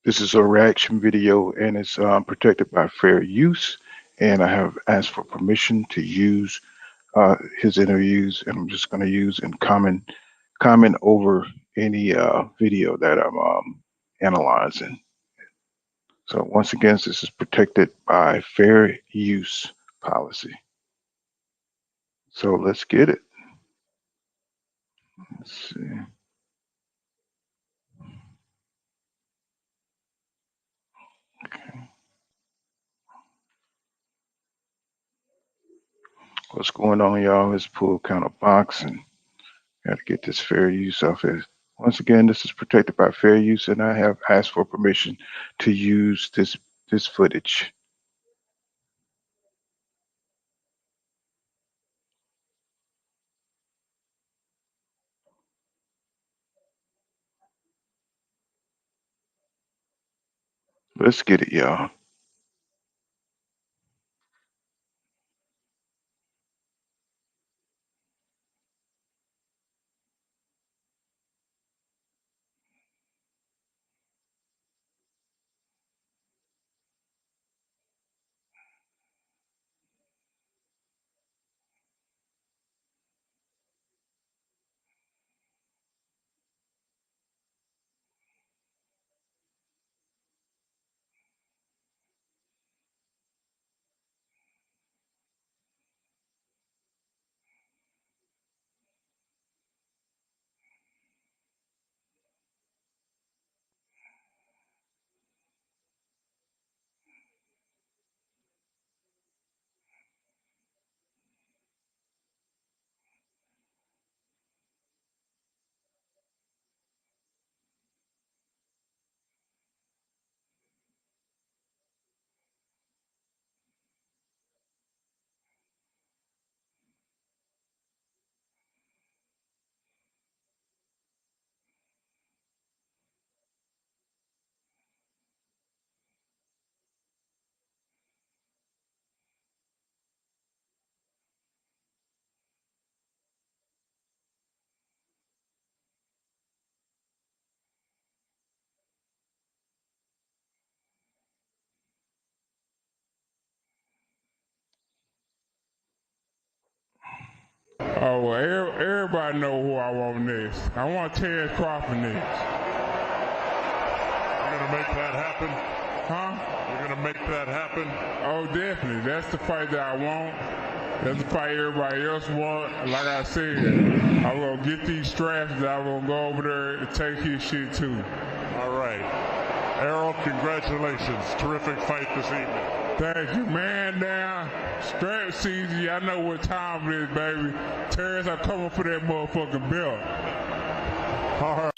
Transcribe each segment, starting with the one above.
This is a reaction video and it's protected by fair use. And I have asked for permission to use his interviews, and I'm just going to use and comment over any video that I'm analyzing. So once again, this is protected by fair use policy. So let's get it. Let's see. Okay. What's going on, y'all? Let's pull counter box and got to get this fair use off here. Once again, this is protected by fair use, and I have asked for permission to use this footage. Let's get it, y'all. Oh, well, everybody know who I want next. I want Crawford next. You're going to make that happen? Huh? You're going to make that happen? Oh, definitely. That's the fight that I want. That's the fight everybody else want. Like I said, I'm going to get these straps that I'm going to go over there and take his shit too. All right. Errol, congratulations. Terrific fight this evening. Thank you, man. Down. Strap season. Y'all know what time it is, baby. Terrence, I'm coming for that motherfucking belt. All right.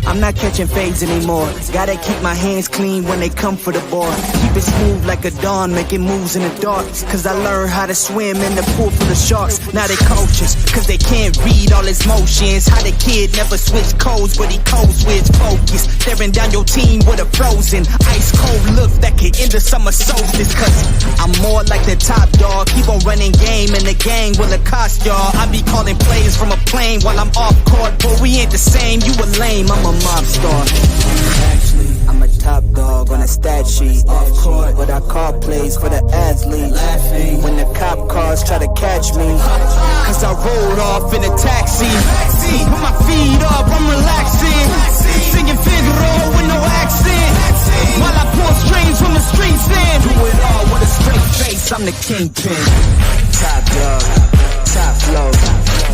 I'm not catching fades anymore. Gotta keep my hands clean when they come for the ball. Keep it smooth like a dawn, making moves in the dark. Cause I learned how to swim in the pool full of sharks. Now they coaches, cause they can't read all his motions. How the kid never switch codes, but he codes with focus. Staring down your team with a frozen, ice cold look that can end the summer solstice. Cause I'm more like the top dog. Keep on running game and the gang will accost y'all. I be calling plays from a plane while I'm off court. But we ain't the same, you a lame, I'm a mob star. Actually, I'm a top dog on a stat sheet. Off court, but I call plays for the athlete. Laughing when the cop cars try to catch me. Cause I rolled off in a taxi. Put my feet up, I'm relaxing. Singing Figaro with no accent. While I pour strings from the streets in. Do it all with a straight face, I'm the kingpin. Top dog, top flow,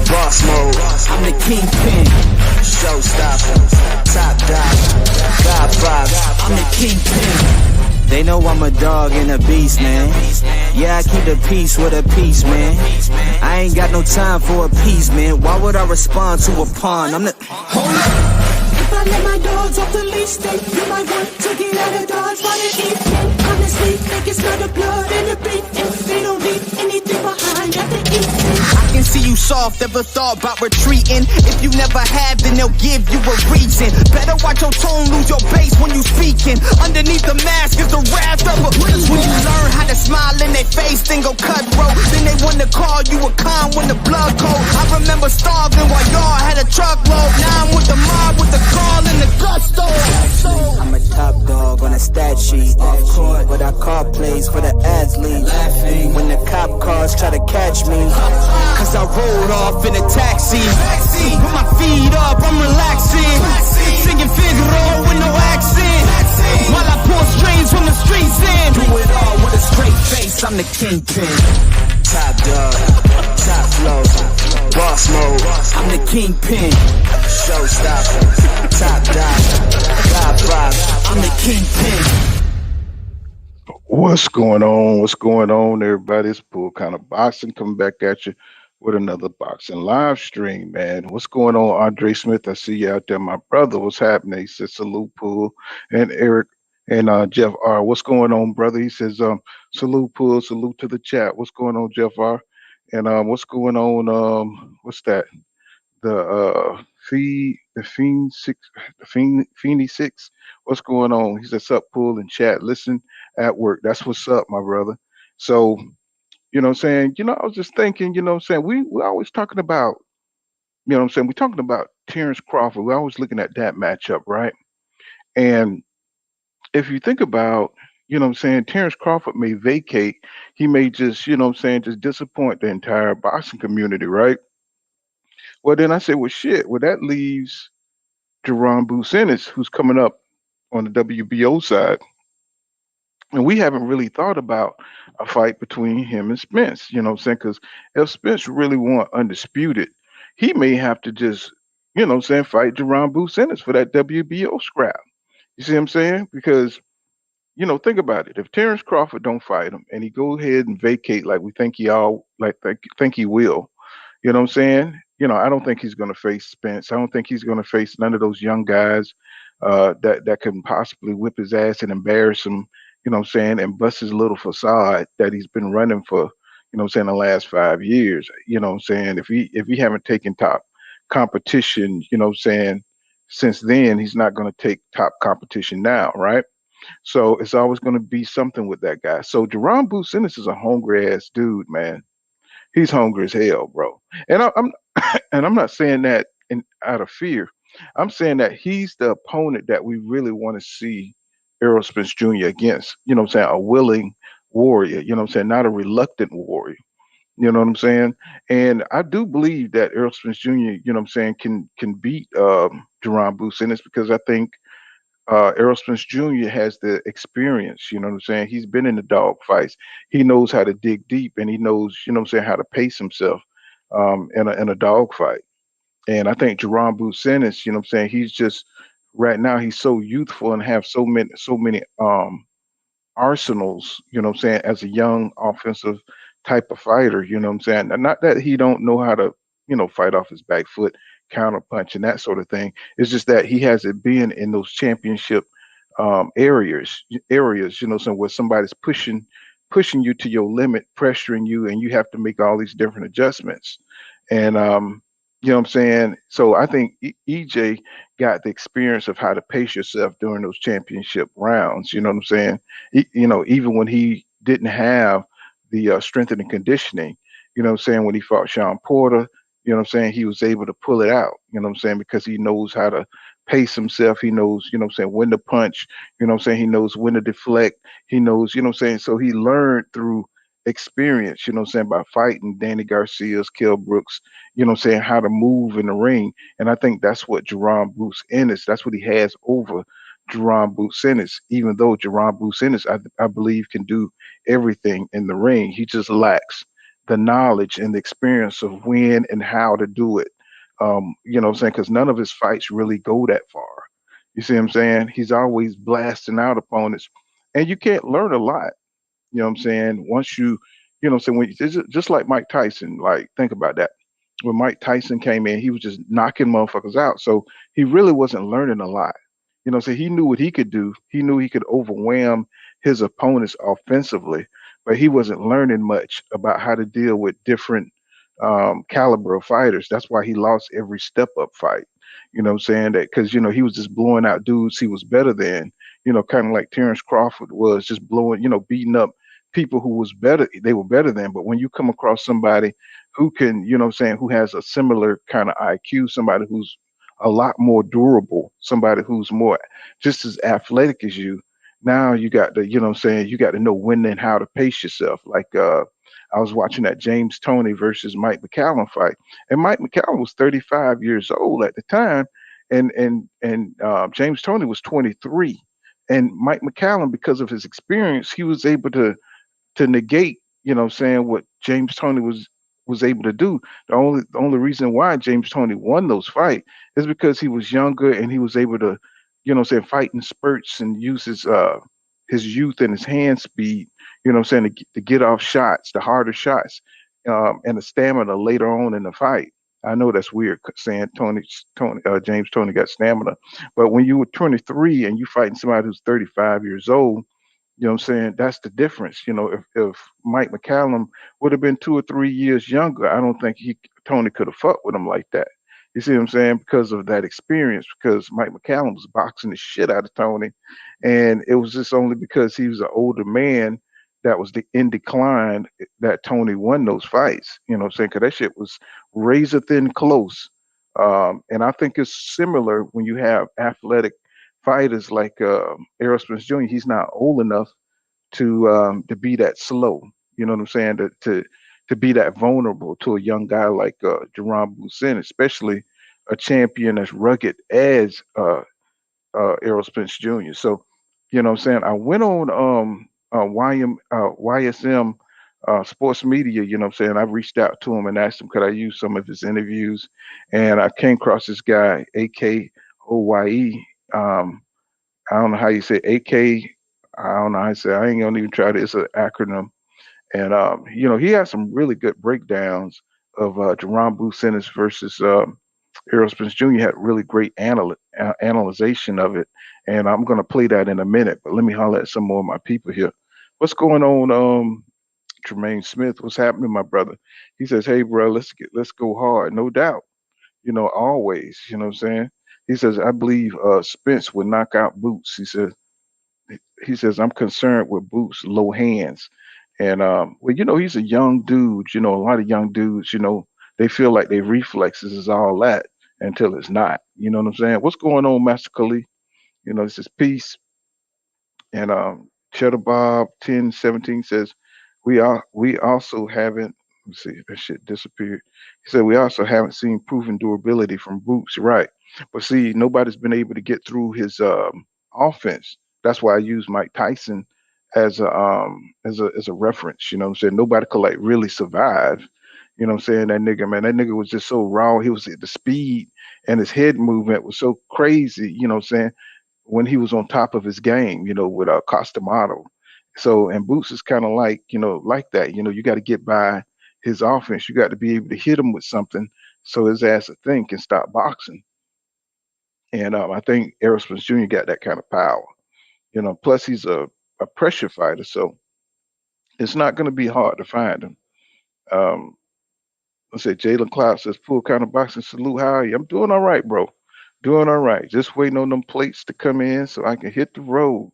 boss mode, I'm the kingpin. Showstopper, top dog, God five, I'm the kingpin. They know I'm a dog and a beast, man. Yeah, I keep the peace with a peace, man. I ain't got no time for appeasement. Why would I respond to a pawn? I'm the... Hold up! If I let my dogs off the leash, then you might want to get out of Dodge while they eat. Honestly, think it's not the blood in the beat. If they don't leave anything behind after eating. I can see you soft, ever thought about retreating. If you never have, then they'll give you a reason. Better watch your tone, lose your bass when you speaking. Underneath the mask is the wrath of a... When you learn smile in their face, then go cutthroat. Then they wanna call you a con when the blood cold. I remember starving while y'all had a truckload. Now I'm with the mob, with the call and the gusto. I'm a top dog on a stat sheet. Off court, but I call plays for the athlete. Laughing when the cop cars try to catch me. Cause I rolled off in a taxi. Put my feet up, I'm relaxing. Singing Figaro with no accent. While I pull strings from the streets in. Do it all with a straight face, I'm the kingpin. Top dog, top flow, boss mode. I'm the kingpin. Showstopper, top dog, God vibe. I'm the kingpin. What's going on? What's going on, everybody? It's Pool Kind of Boxing coming back at you with another boxing live stream, man. What's going on, Andre Smith? I see you out there, my brother. What's happening? He says salute, Pool, and Eric and Jeff R. What's going on, brother? He says salute, Pool, salute to the chat. What's going on, Jeff R? And what's going on? What's that? The Fiend 6. What's going on? He says up, Pool, and chat. Listen at work. That's what's up, my brother. So, you know what I'm saying? I was just thinking, what I'm saying? We're always talking about, what I'm saying? We're talking about Terrence Crawford. We're always looking at that matchup, right? And if you think about, what I'm saying, Terrence Crawford may vacate. He may just, what I'm saying, just disappoint the entire boxing community, right? Well, then I say, well, shit. Well, that leaves Jaron Ennis, who's coming up on the WBO side. And we haven't really thought about a fight between him and Spence, you know what I'm saying? Because if Spence really want undisputed, he may have to just, fight Jaron Ennis for that WBO scrap. You see what I'm saying? Because, think about it. If Terrence Crawford don't fight him and he go ahead and vacate like we think think he will, you know what I'm saying? I don't think he's going to face Spence. I don't think he's going to face none of those young guys that can possibly whip his ass and embarrass him, and bust his little facade that he's been running for, the last 5 years. If he haven't taken top competition, since then, he's not going to take top competition now, right? So it's always going to be something with that guy. So Jaron Ennis is a hungry ass dude, man. He's hungry as hell, bro. And I'm and I'm not saying that out of fear. I'm saying that he's the opponent that we really want to see Errol Spence Jr. against. A willing warrior. Not a reluctant warrior. You know what I'm saying? And I do believe that Errol Spence Jr. Can beat Jaron Ennis because I think Errol Spence Jr. has the experience, you know what I'm saying? He's been in the dog fights. He knows how to dig deep and he knows, how to pace himself in a dog fight. And I think Jaron Ennis, he's just right now he's so youthful and have so many arsenals, as a young offensive type of fighter, And not that he don't know how to, fight off his back foot, counter punch and that sort of thing. It's just that he hasn't been in those championship areas, where somebody's pushing you to your limit, pressuring you, and you have to make all these different adjustments. And you know what I'm saying? So I think EJ got the experience of how to pace yourself during those championship rounds. You know what I'm saying? Even when he didn't have the strength and conditioning, when he fought Sean Porter, he was able to pull it out, because he knows how to pace himself. He knows, when to punch, he knows when to deflect. He knows, so he learned through experience, by fighting Danny Garcia's, Kell Brooks, how to move in the ring. And I think that's what Jaron Ennis, that's what he has over Jaron Ennis, even though Jaron Ennis, I believe, can do everything in the ring. He just lacks the knowledge and the experience of when and how to do it. Because none of his fights really go that far. You see what I'm saying? He's always blasting out opponents, and you can't learn a lot. You know what I'm saying? Once when it's just like Mike Tyson, like think about that. When Mike Tyson came in, he was just knocking motherfuckers out. So he really wasn't learning a lot. So he knew what he could do. He knew he could overwhelm his opponents offensively, but he wasn't learning much about how to deal with different caliber of fighters. That's why he lost every step up fight. You know what I'm saying? That because he was just blowing out dudes he was better than. Kind of like Terrence Crawford was just blowing, beating up people who was better, they were better than. But when you come across somebody who can, you know what I'm saying, who has a similar kind of IQ, somebody who's a lot more durable, somebody who's more just as athletic as you, now you got to, you know what I'm saying, you got to know when and how to pace yourself. Like I was watching that James Toney versus Mike McCallum fight, and Mike McCallum was 35 years old at the time, and James Toney was 23, and Mike McCallum, because of his experience, he was able to negate, you know what I'm saying, what James Toney was able to do. The only reason why James Toney won those fights is because he was younger and he was able to, you know what I'm saying, fight in spurts and use his youth and his hand speed, you know what I'm saying, to get off shots, the harder shots, and the stamina later on in the fight. I know that's weird saying James Toney got stamina, but when you were 23 and you fighting somebody who's 35 years old, you know what I'm saying? That's the difference. You know, if Mike McCallum would have been 2 or 3 years younger, I don't think Tony could have fought with him like that. You see what I'm saying? Because of that experience, because Mike McCallum was boxing the shit out of Tony. And it was just only because he was an older man that was in decline that Tony won those fights. You know what I'm saying? Because that shit was razor thin close. And I think it's similar when you have athletic fighters like Errol Spence Jr. He's not old enough to be that slow. You know what I'm saying? To be that vulnerable to a young guy like Jaron Busin, especially a champion as rugged as Errol Spence Jr. So, you know what I'm saying? I went on YSM sports media, you know what I'm saying? I reached out to him and asked him could I use some of his interviews. And I came across this guy, AKOYE. I don't know how you say AK. I don't know how you say. I ain't gonna even try to. It's an acronym, and you know, he has some really good breakdowns of Jerron Business versus Errol Spence Jr. Had really great analyzation of it, and I'm gonna play that in a minute. But let me holler at some more of my people here. What's going on, Tremaine Smith? What's happening, my brother? He says, "Hey, bro, let's go hard, no doubt. You know, always. You know what I'm saying." He says, "I believe Spence would knock out Boots." He says, I'm concerned with Boots' low hands. And well, you know, he's a young dude. You know, a lot of young dudes, you know, they feel like their reflexes is all that until it's not. You know what I'm saying? What's going on, Master Khalid? You know, this is peace. And Cheddar Bob 1017 says, we also haven't, let's see, that shit disappeared. He said we also haven't seen proven durability from Boots, right? But see, nobody's been able to get through his offense. That's why I use Mike Tyson as a reference. You know what I'm saying? Nobody could like really survive. You know what I'm saying? That nigga, man, that nigga was just so raw. He was at the speed and his head movement was so crazy, you know what I'm saying? When he was on top of his game, you know, with Costamato. So, and Boots is kind of like, you know, like that. You know, you got to get by his offense. You got to be able to hit him with something so his ass to think and stop boxing. And I think Errol Spence Jr. got that kind of power. You know, plus he's a pressure fighter, so it's not going to be hard to find him. Um, let's say Jalen Cloud says, "Full kind of boxing salute. How are you? I'm doing all right, bro. Doing all right. Just waiting on them plates to come in so I can hit the road.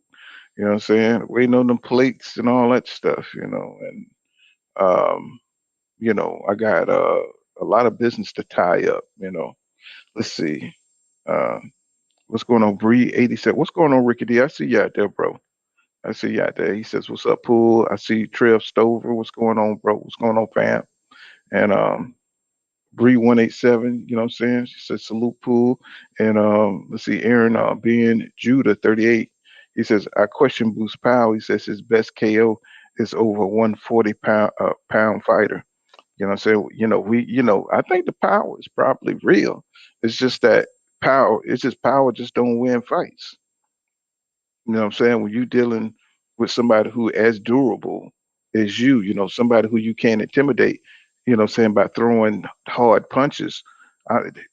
You know what I'm saying? Waiting on them plates and all that stuff, you know. And um, you know, I got a lot of business to tie up, you know. Let's see. Uh, what's going on, Bree 87? What's going on, Ricky D? I see you out there, bro. I see you out there. He says, "What's up, Pool?" I see Trev Stover. What's going on, bro? What's going on, fam? And Bree 187, you know what I'm saying? She says, "Salute, Pool." And let's see, Aaron being Judah 38. He says, "I question Bruce Powell." He says his best KO is over 140 pound fighter. You know what I'm saying? I think the power is probably real. It's just that power just don't win fights. You know what I'm saying? When you're dealing with somebody who as durable as you know, somebody who you can't intimidate, you know what I'm saying, by throwing hard punches.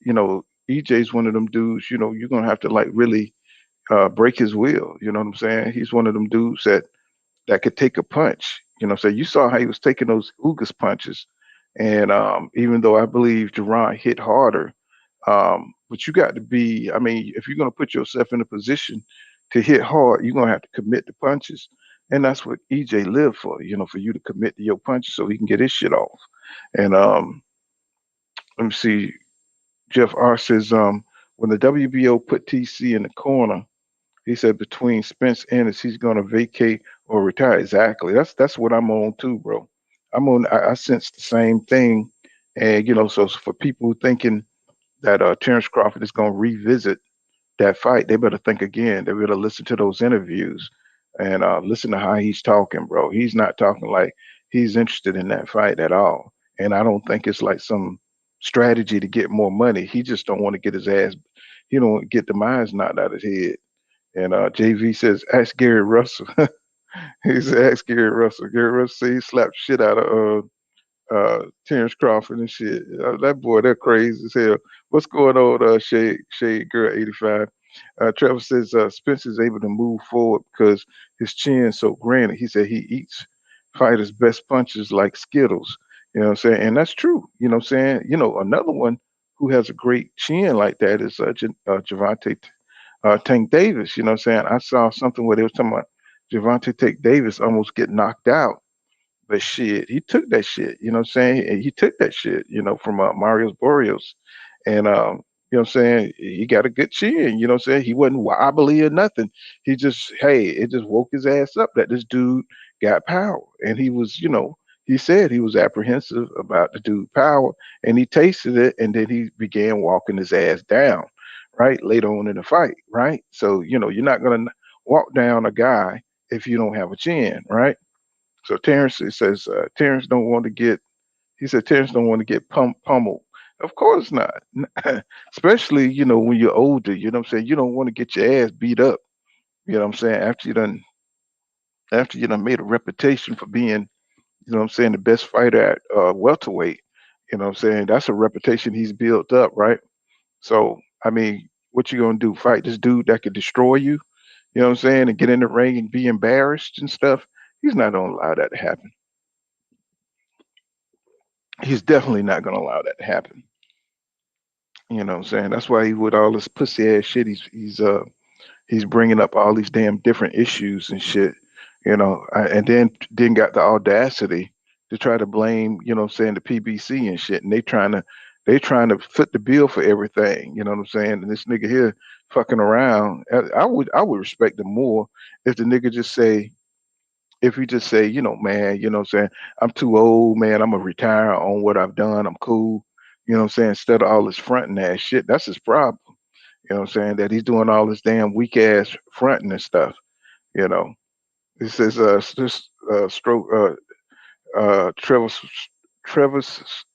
You know, EJ's one of them dudes, you know, you're gonna have to like really break his will. You know what I'm saying? He's one of them dudes that could take a punch. You know what I'm saying? You saw how he was taking those Ugas punches. And even though I believe Jerron hit harder, but you got to if you're going to put yourself in a position to hit hard, you're going to have to commit the punches. And that's what EJ lived for, for you to commit to your punches so he can get his shit off. And let me see. Jeff R says, when the WBO put TC in the corner, he said between Spence and Ennis, he's gonna vacate or retire. Exactly. That's what I'm on too, bro. I'm on. I sense the same thing, and so for people thinking that Terrence Crawford is gonna revisit that fight, they better think again. They better listen to those interviews and listen to how he's talking, bro. He's not talking like he's interested in that fight at all. And I don't think it's like some strategy to get more money. He just don't want to get his ass. He don't get the minds knocked out of his head. And JV says, ask Gary Russell. He said, ask Gary Russell. Gary Russell said he slapped shit out of Terrence Crawford and shit. That boy, they're crazy as hell. What's going on, Shade Girl 85? Trevor says Spence is able to move forward because his chin's so granite. He said he eats fighters' best punches like Skittles. You know what I'm saying? And that's true. You know what I'm saying? Another one who has a great chin like that is Javante Tank Davis. You know what I'm saying? I saw something where they was talking about Javante Tank Davis almost get knocked out, but shit, he took that shit, what I'm saying? And he took that shit, from Marius Boreos. And what I'm saying? He got a good chin, what I'm saying? He wasn't wobbly or nothing. He just, hey, it just woke his ass up that this dude got power. And he was, he said he was apprehensive about the dude power and he tasted it and then he began walking his ass down, right? Later on in the fight, right? So, you're not gonna walk down a guy if you don't have a chin, right? So Terrence, it says Terrence don't want to get. He said Terrence don't want to get pummeled. Of course not. Especially when you're older. You know what I'm saying. You don't want to get your ass beat up. You know what I'm saying. After you done made a reputation for being, what I'm saying, the best fighter at welterweight. You know what I'm saying. That's a reputation he's built up, right? So I mean, what you gonna do? Fight this dude that could destroy you? You know what I'm saying? And get in the ring and be embarrassed and stuff. He's not gonna allow that to happen. He's definitely not going to allow that to happen. You know what I'm saying? That's why he with all this pussy ass shit. He's bringing up all these damn different issues and shit. And then got the audacity to try to blame, what I'm saying, the PBC and shit. And they trying to foot the bill for everything. You know what I'm saying? And this nigga here fucking around. I would respect him more if the nigga just say, if you just say, man, what I'm saying, I'm too old, man, I'm gonna retire on what I've done, I'm cool, what I'm saying, instead of all this fronting ass shit, that's his problem. You know what I'm saying, that he's doing all this damn weak ass fronting and stuff, you know. It says this stroke Travis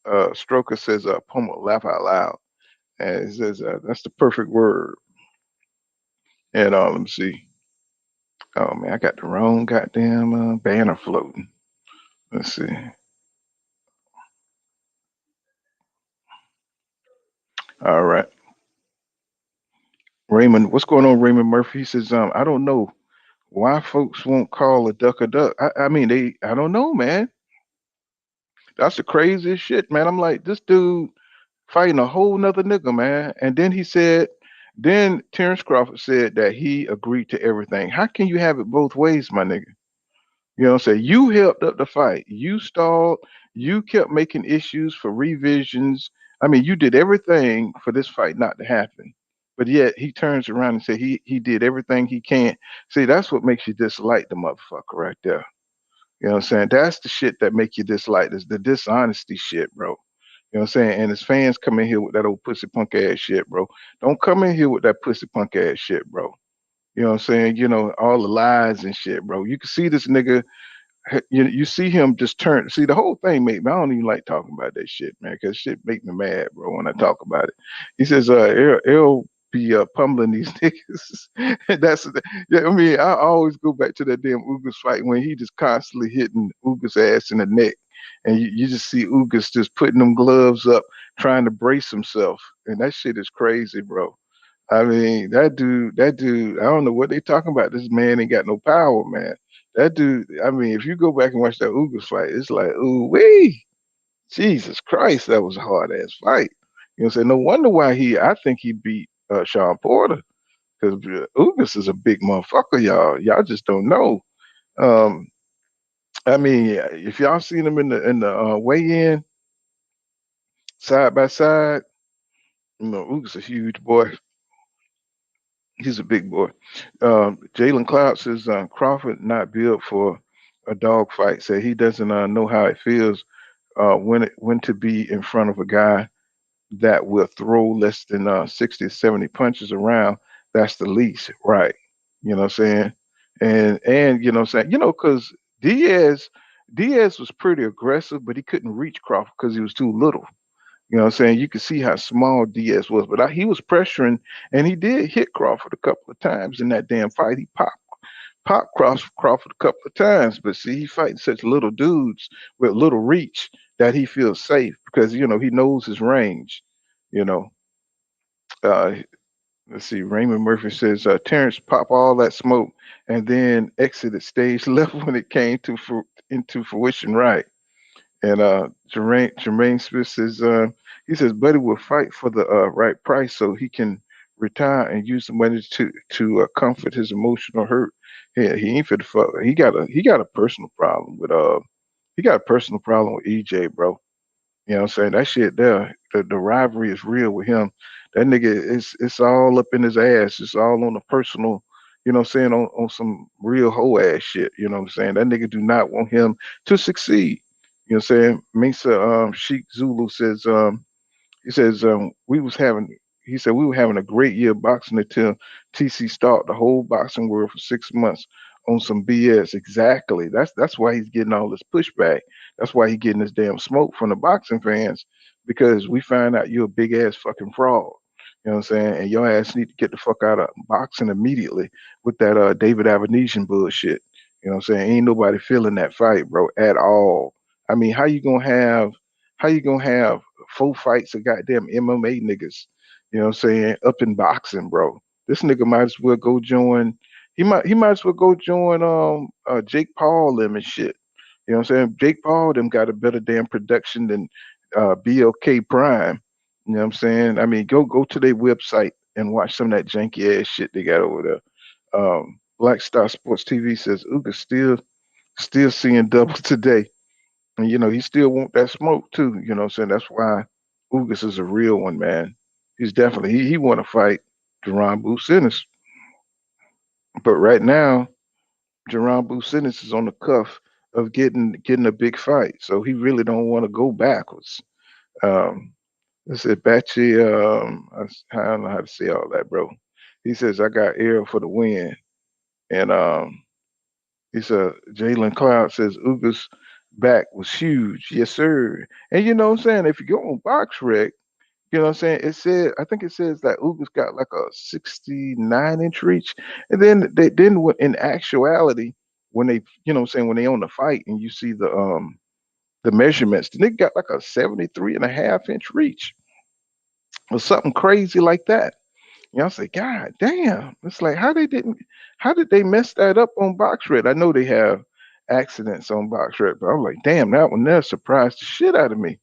Stroker says Puma laugh out loud. And it says that's the perfect word. And let me see. Oh man, I got the wrong goddamn banner floating. Let's see. All right. Raymond, what's going on, Raymond Murphy? He says, I don't know why folks won't call a duck a duck. I mean, I don't know, man. That's the craziest shit, man. I'm like, this dude fighting a whole nother nigga, man. And then Terrence Crawford said that he agreed to everything. How can you have it both ways, my nigga? You know what I'm saying? You helped up the fight. You stalled. You kept making issues for revisions. I mean, you did everything for this fight not to happen. But yet he turns around and said he did everything he can. See, that's what makes you dislike the motherfucker right there. You know what I'm saying? That's the shit that make you dislike is the dishonesty shit, bro. You know what I'm saying? And his fans come in here with that old pussy punk ass shit, bro. Don't come in here with that pussy punk ass shit, bro. You know what I'm saying? All the lies and shit, bro. You can see this nigga you see him just turn. See, the whole thing make me. I don't even like talking about that shit, man, because shit make me mad, bro. When I talk about it, he says, "He'll be pummeling these niggas." Yeah. I mean, I always go back to that damn Ugas fight when he just constantly hitting Ugas ass in the neck, and you just see Ugas just putting them gloves up, trying to brace himself, and that shit is crazy, bro. I mean, that dude, I don't know what they talking about. This man ain't got no power, man. That dude, I mean, if you go back and watch that Ugas fight, it's like, ooh, wee, Jesus Christ, that was a hard ass fight. You know what I'm saying? No wonder why I think he beat Sean Porter because Ugas is a big motherfucker, y'all. Y'all just don't know. Um, I mean, if y'all seen him in the weigh-in side by side, you know, Uga's a huge boy. He's a big boy. Jalen Cloud says Crawford not built for a dog fight. Say he doesn't know how it feels when to be in front of a guy that will throw less than 60 70 punches around. That's the least, right? You know what I'm saying? And you know what I'm saying? You know, because Diaz Diaz was pretty aggressive, but he couldn't reach Crawford because he was too little. You know what I'm saying? You could see how small Diaz was, but he was pressuring, and he did hit Crawford a couple of times in that damn fight. He popped Crawford a couple of times, but see, he fighting such little dudes with little reach that he feels safe because you know he knows his range. You know, uh, let's see. Raymond Murphy says Terrence pop all that smoke and then exited stage left when it came into fruition. Right. And Jermaine Smith says he says Buddy will fight for the right price so he can retire and use the money to comfort his emotional hurt. Yeah, he ain't fit to fuck. He got a personal problem with EJ, bro. You know what I'm saying? That shit there, the rivalry is real with him. That nigga, it's all up in his ass. It's all on the personal, you know what I'm saying, on some real hoe ass shit. You know what I'm saying? That nigga do not want him to succeed. You know what I'm saying? Mesa Sheik Zulu says he says he said we were having a great year boxing until TC started the whole boxing world for 6 months on some BS. Exactly. That's why he's getting all this pushback. That's why he's getting this damn smoke from the boxing fans because we find out you're a big ass fucking fraud. You know what I'm saying? And your ass need to get the fuck out of boxing immediately with that David Avenesian bullshit. You know what I'm saying? Ain't nobody feeling that fight, bro, at all. I mean, how you gonna have 4 fights of goddamn MMA niggas, you know what I'm saying, up in boxing, bro. This nigga might as well go join he might as well go join Jake Paul them and shit. You know what I'm saying? Jake Paul them got a better damn production than BLK Prime. You know what I'm saying? I mean, go to their website and watch some of that janky ass shit they got over there. Black Star Sports TV says Uga still seeing double today. And you know, he still want that smoke too. You know what I'm saying? That's why Ugas is a real one, man. He's definitely he want to fight Jaron Boots Ennis. But right now, Jaron Boots Ennis is on the cuff of getting a big fight. So he really don't want to go backwards. Um let's say Batchy, I don't know how to say all that, bro. He says I got air for the win. And he said Jalen Cloud says Ugas back was huge. Yes, sir. And you know what I'm saying? If you go on BoxRec, you know what I'm saying? I think it says that Ugas got like a 69-inch reach. And then in actuality, when they, you know what I'm saying, when they on the fight and you see the measurements, the nigga got like a 73.5-inch reach or something crazy like that. You know, I say, God damn. It's like how did they mess that up on BoxRec? I know they have accidents on BoxRec, but I'm like, damn, that one there surprised the shit out of me.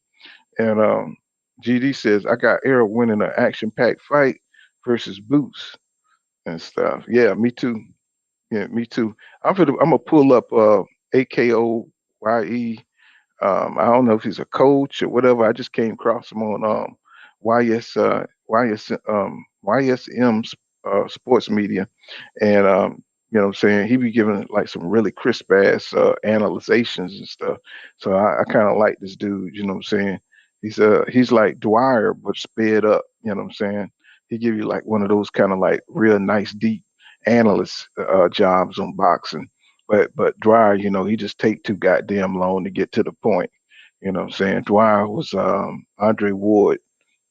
And GD says, I got Errol winning an action packed fight versus Boots and stuff. Yeah, me too. Yeah, me too. I'm gonna pull up AKOYE. I don't know if he's a coach or whatever. I just came across him on YSM sports media, and you know what I'm saying, he be giving like some really crisp ass analyzations and stuff. So I kind of like this dude. You know what I'm saying? He's like Dwyer but sped up. You know what I'm saying? He give you like one of those kind of like real nice deep analyst jobs on boxing. But Dwyer, you know, he just take too goddamn long to get to the point. You know what I'm saying? Dwyer was Andre Ward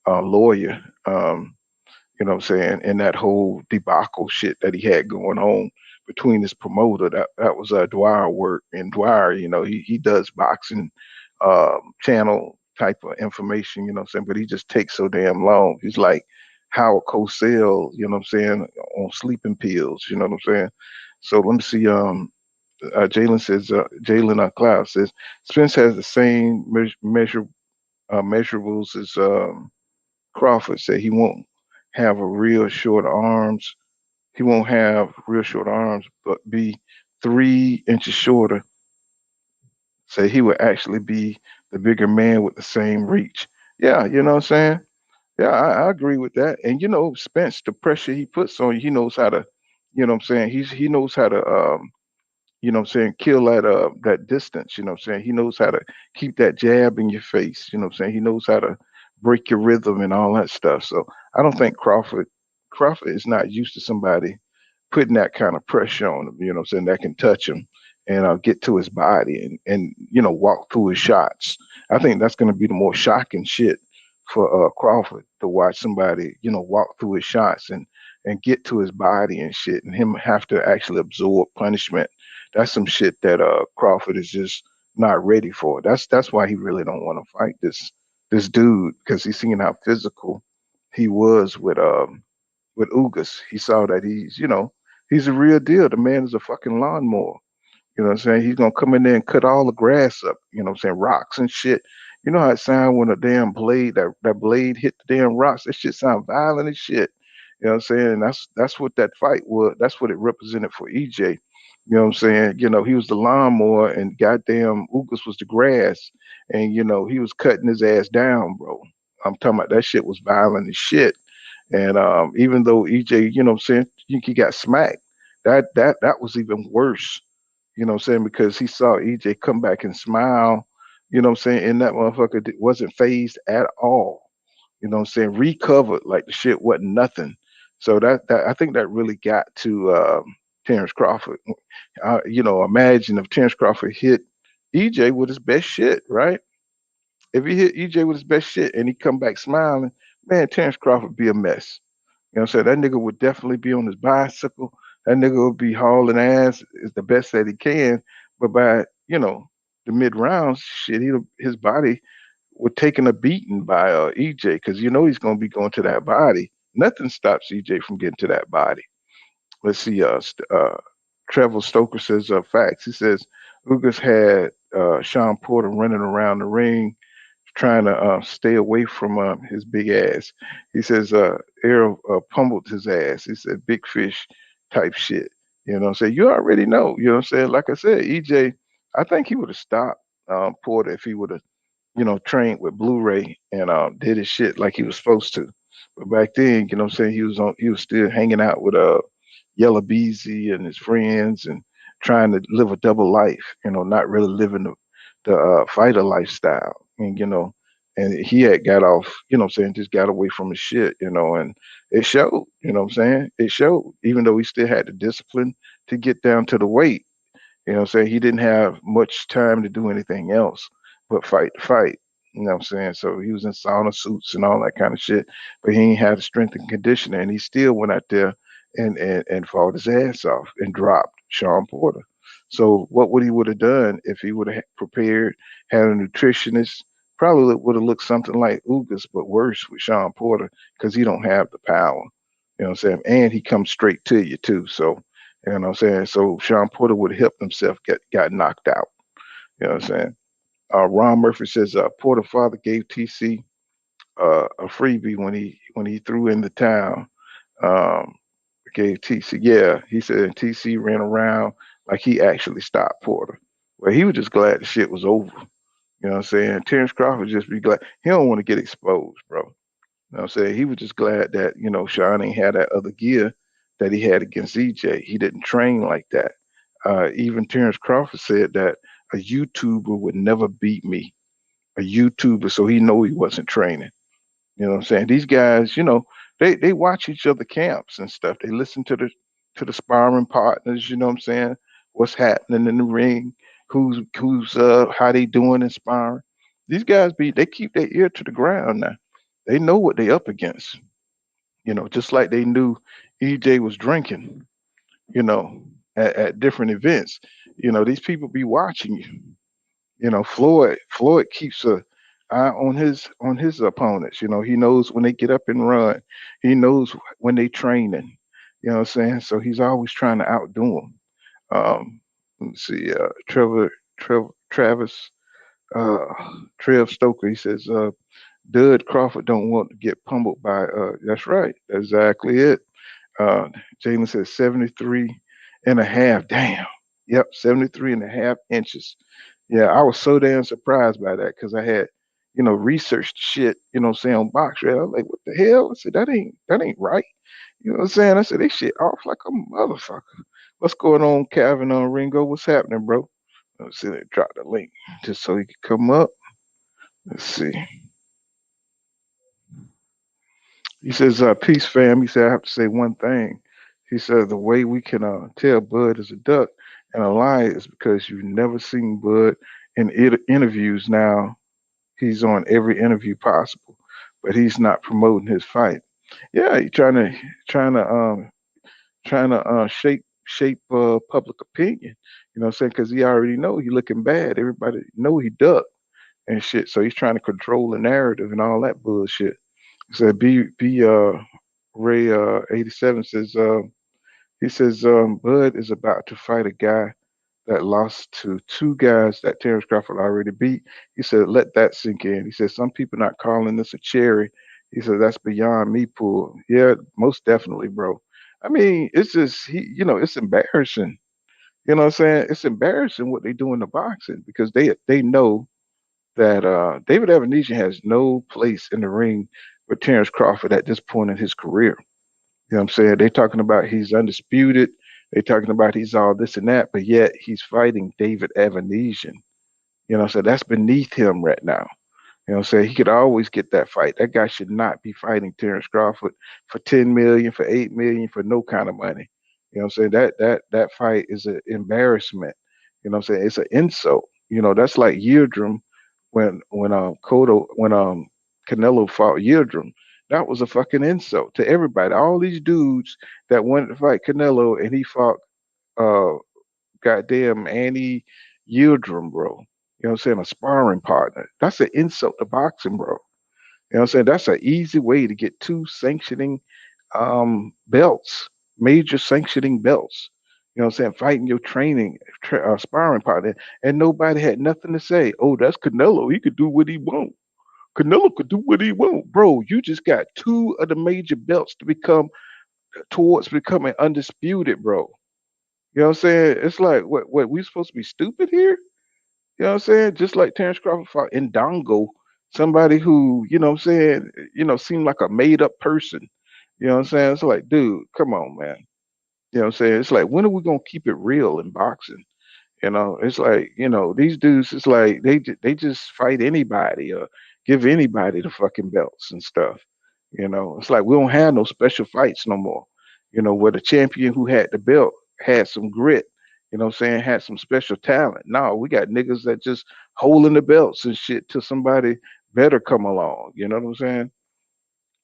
lawyer. You know what I'm saying? And that whole debacle shit that he had going on between his promoter, that was Dwyer work. And Dwyer, you know, he does boxing channel type of information, you know what I'm saying? But he just takes so damn long. He's like Howard Cosell, you know what I'm saying, on sleeping pills, you know what I'm saying? So let me see. Jalen Cloud says Spence has the same measurables as Crawford. Said he won't have a real short arms. He won't have real short arms, but be 3 inches shorter, say he would actually be the bigger man with the same reach. Yeah, you know what I'm saying? Yeah, I agree with that. And Spence, the pressure he puts on you, he knows how to, what I'm saying? He knows how to what I'm saying, kill that distance, what I'm saying? He knows how to keep that jab in your face, what I'm saying? He knows how to break your rhythm and all that stuff. So I don't think Crawford is not used to somebody putting that kind of pressure on him, what I'm saying, that can touch him and get to his body and walk through his shots. I think that's going to be the more shocking shit for Crawford to watch somebody, walk through his shots and get to his body and shit, and him have to actually absorb punishment. That's some shit that Crawford is just not ready for. That's why he really don't want to fight this dude, because he's seen how physical he was with Ugas. He saw that he's a real deal. The man is a fucking lawnmower. You know what I'm saying? He's gonna come in there and cut all the grass up, what I'm saying, rocks and shit. You know how it sound when a damn blade, that blade hit the damn rocks? That shit sound violent as shit. You know what I'm saying? And that's what that fight was. That's what it represented for EJ. You know what I'm saying? He was the lawnmower and goddamn Ugas was the grass. And he was cutting his ass down, bro. I'm talking about that shit was violent as shit. And even though EJ, what I'm saying, he got smacked, that was even worse, what I'm saying, because he saw EJ come back and smile, what I'm saying, and that motherfucker wasn't phased at all, what I'm saying, recovered like the shit wasn't nothing. So that I think that really got to Terrence Crawford. Imagine if Terrence Crawford hit EJ with his best shit, right? If he hit EJ with his best shit and he come back smiling, man, Terrence Crawford be a mess. You know what I'm saying? That nigga would definitely be on his bicycle. That nigga would be hauling ass is the best that he can. But by, the mid rounds, shit, his body would taking a beating by EJ, because he's gonna be going to that body. Nothing stops EJ from getting to that body. Let's see, Trevor Stoker says facts. He says Ugas had Sean Porter running around the ring trying to stay away from his big ass. He says Errol pummeled his ass. He said big fish type shit. You know what I'm saying? You already know. You know what I'm saying? Like I said, EJ, I think he would have stopped Porter if he would have, trained with Blu-ray and did his shit like he was supposed to. But back then, you know what I'm saying, he was still hanging out with Yellow Beezy and his friends and trying to live a double life, not really living the fighter lifestyle. And he had got off, what I'm saying, just got away from his shit, and it showed, what I'm saying? It showed, even though he still had the discipline to get down to the weight, what I'm saying? He didn't have much time to do anything else but fight the fight. You know what I'm saying? So he was in sauna suits and all that kind of shit, but he ain't had the strength and conditioning, and he still went out there and fought his ass off and dropped Sean Porter. So what would he would have done if he would have prepared, had a nutritionist? Probably would have looked something like Ugas, but worse with Sean Porter, because he don't have the power. You know what I'm saying? And he comes straight to you too. So you know what I'm saying? So Sean Porter would have helped himself got knocked out. You know what I'm saying? Ron Murphy says Porter father gave TC a freebie when he threw in the towel. Um, gave TC, yeah, he said TC ran around like he actually stopped Porter. Well, he was just glad the shit was over. You know what I'm saying? Terrence Crawford just be glad. He don't want to get exposed, bro. You know what I'm saying? He was just glad that, Sean ain't had that other gear that he had against EJ. He didn't train like that. Even Terrence Crawford said that a YouTuber would never beat me. A YouTuber, so he know he wasn't training. You know what I'm saying? These guys, they watch each other camps and stuff. They listen to the sparring partners, you know what I'm saying? What's happening in the ring, who's how they doing in sparring. These guys they keep their ear to the ground now. They know what they up against. Just like they knew EJ was drinking, at different events. These people be watching you. Floyd keeps a eye on his opponents. He knows when they get up and run. He knows when they training. You know what I'm saying? So he's always trying to outdo them. Let's see, Travis, uh, Trev Stoker. He says, Dud Crawford don't want to get pummeled by. That's right. That's exactly it. Uh, Jalen says 73 and a half. Damn. Yep, 73.5 inches. Yeah, I was so damn surprised by that because I had, researched shit, saying on box rap. I was like, what the hell? I said, that ain't right. You know what I'm saying? I said, they shit off like a motherfucker. What's going on, Calvin on Ringo? What's happening, bro? Let's see, they drop the link just so he can come up. Let's see. He says, peace, fam. He said, I have to say one thing. He said, the way we can tell Bud is a duck and a lion is because you've never seen Bud in interviews. Now he's on every interview possible, but he's not promoting his fight. Yeah, he's trying to shape public opinion. You know what I'm saying? Because he already know he looking bad. Everybody know he ducked and shit. So he's trying to control the narrative and all that bullshit. So B Ray 87 says he says Bud is about to fight a guy that lost to two guys that Terrence Crawford already beat. He said, let that sink in. He said, some people not calling this a cherry. He said, that's beyond me, Pool. Yeah, most definitely, bro. I mean, it's just it's embarrassing. You know what I'm saying? It's embarrassing what they do in the boxing because they know that David Evanesian has no place in the ring with Terrence Crawford at this point in his career. You know what I'm saying? They're talking about he's undisputed. They're talking about he's all this and that, but yet he's fighting David Evanesian. You know, so that's beneath him right now. You know what I'm saying? He could always get that fight. That guy should not be fighting Terrence Crawford for 10 million, for 8 million, for no kind of money. You know what I'm saying? That fight is an embarrassment. You know what I'm saying? It's an insult. You know, that's like Yildirim when Canelo fought Yildirim. That was a fucking insult to everybody. All these dudes that wanted to fight Canelo and he fought uh goddamn Annie Yildirim, bro. You know what I'm saying? A sparring partner. That's an insult to boxing, bro. You know what I'm saying? That's an easy way to get two sanctioning belts, major sanctioning belts. You know what I'm saying? Fighting your sparring partner. And nobody had nothing to say. Oh, that's Canelo. He could do what he want. Canelo could do what he want. Bro, you just got two of the major belts to become towards becoming undisputed, bro. You know what I'm saying? It's like what we supposed to be stupid here? You know what I'm saying? Just like Terrence Crawford fought Ndongo, somebody who, seemed like a made up person. You know what I'm saying? It's like, dude, come on, man. You know what I'm saying? It's like, when are we gonna keep it real in boxing? It's like, these dudes, it's like they just fight anybody or give anybody the fucking belts and stuff. It's like we don't have no special fights no more. Where the champion who had the belt had some grit, what I'm saying, had some special talent. No, we got niggas that just holding the belts and shit till somebody better come along. You know what I'm saying?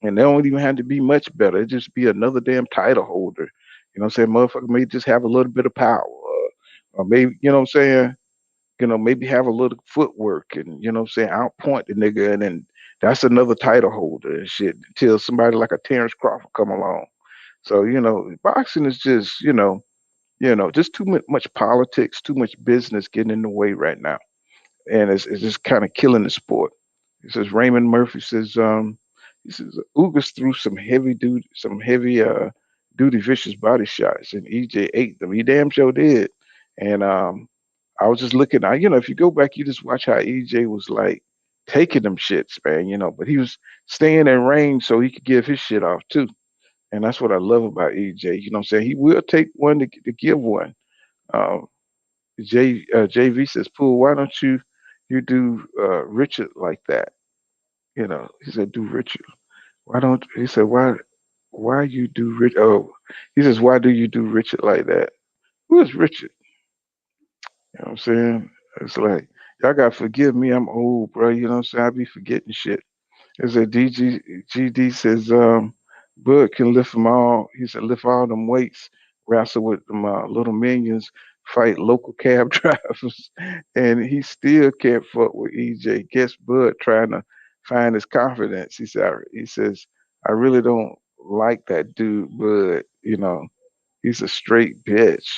And they don't even have to be much better. It just be another damn title holder. You know what I'm saying? Motherfucker may just have a little bit of power. Or maybe, you know what I'm saying? Maybe have a little footwork and, you know what I'm saying, outpoint the nigga and then that's another title holder and shit until somebody like a Terrence Crawford come along. So, boxing is just, just too much politics, too much business getting in the way right now. And it's just kind of killing the sport. He says Raymond Murphy says, he says Ugas threw some heavy duty vicious body shots and EJ ate them. He damn sure did. And I was just looking, if you go back, you just watch how EJ was like taking them shits, man, but he was staying in range so he could give his shit off too. And that's what I love about EJ. You know what I'm saying? He will take one to give one. Um, JV says, Pool, why don't you do Richard like that? He said, do Richard. Why don't he said why you do Richard? Oh, he says, why do you do Richard like that? Who is Richard? You know what I'm saying? It's like y'all gotta forgive me. I'm old, bro. You know what I'm saying? I be forgetting shit. It's a GD says Bud can lift them all. He said lift all them weights, wrestle with them little minions, fight local cab drivers, and he still can't fuck with EJ. Guess Bud trying to find his confidence. He says I really don't like that dude, Bud. He's a straight bitch.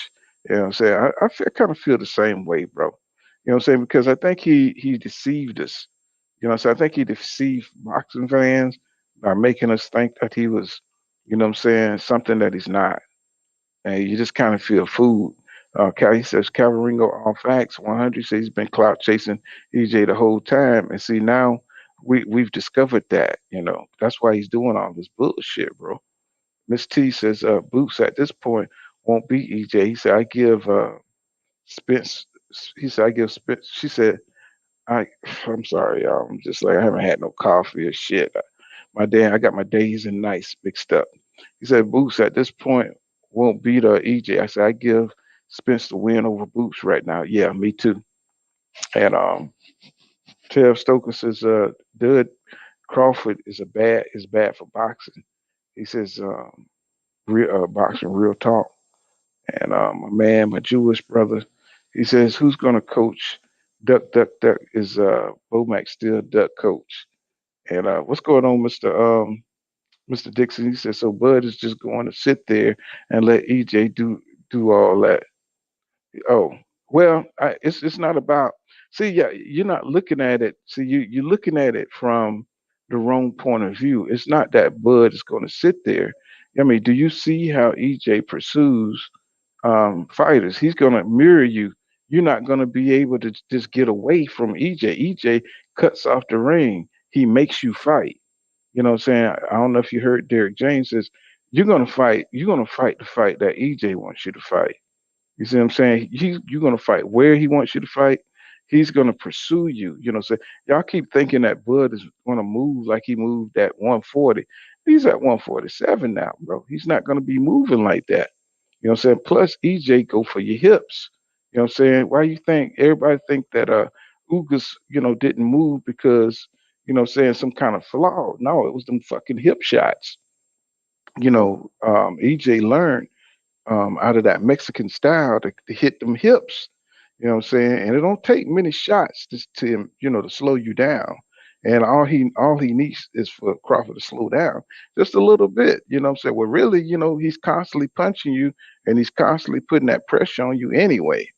You know what I'm saying? I kind of feel the same way, bro. You know what I'm saying? Because I think he deceived us. So I think he deceived boxing fans by making us think that he was, something that he's not. And you just kind of feel fooled. He says Cavaringo on facts 100 says he's been clout chasing EJ the whole time, and see now we've discovered that. That's why he's doing all this bullshit, bro. Miss T says Boots at this point won't beat EJ. He said I give Spence. He said I give Spence. She said I. I'm sorry, y'all. I'm just like I haven't had no coffee or shit. I got my days and nights mixed up. He said Boots at this point won't beat EJ. I said I give Spence the win over Boots right now. Yeah, me too. And Tev Stoker says Dud Crawford is bad for boxing. He says boxing real talk. And my Jewish brother, he says who's gonna coach Duck Duck Duck? Is Bomac still Duck coach? And what's going on, Mr. Dixon? He says so Bud is just going to sit there and let EJ do all that. Oh, well, it's not about. See, yeah, you're not looking at it. See, you're looking at it from the wrong point of view. It's not that Bud is going to sit there. I mean, do you see how EJ pursues fighters? He's going to mirror you. You're not going to be able to just get away from EJ. EJ cuts off the ring. He makes you fight. You know what I'm saying? I don't know if you heard Derek James says you're going to fight. You're going to fight the fight that EJ wants you to fight. You see what I'm saying? You're gonna fight where he wants you to fight. He's gonna pursue you. So y'all keep thinking that Bud is gonna move like he moved at 140. He's at 147 now, bro. He's not gonna be moving like that. You know what I'm saying? Plus EJ go for your hips. You know what I'm saying? Why you think everybody think that Ugas, didn't move because, what I'm saying, some kind of flaw. No, it was them fucking hip shots. EJ learned out of that Mexican style to hit them hips. You know what I'm saying? And it don't take many shots to him, to slow you down. And all he needs is for Crawford to slow down just a little bit. You know what I'm saying? Well, really, he's constantly punching you and he's constantly putting that pressure on you anyway.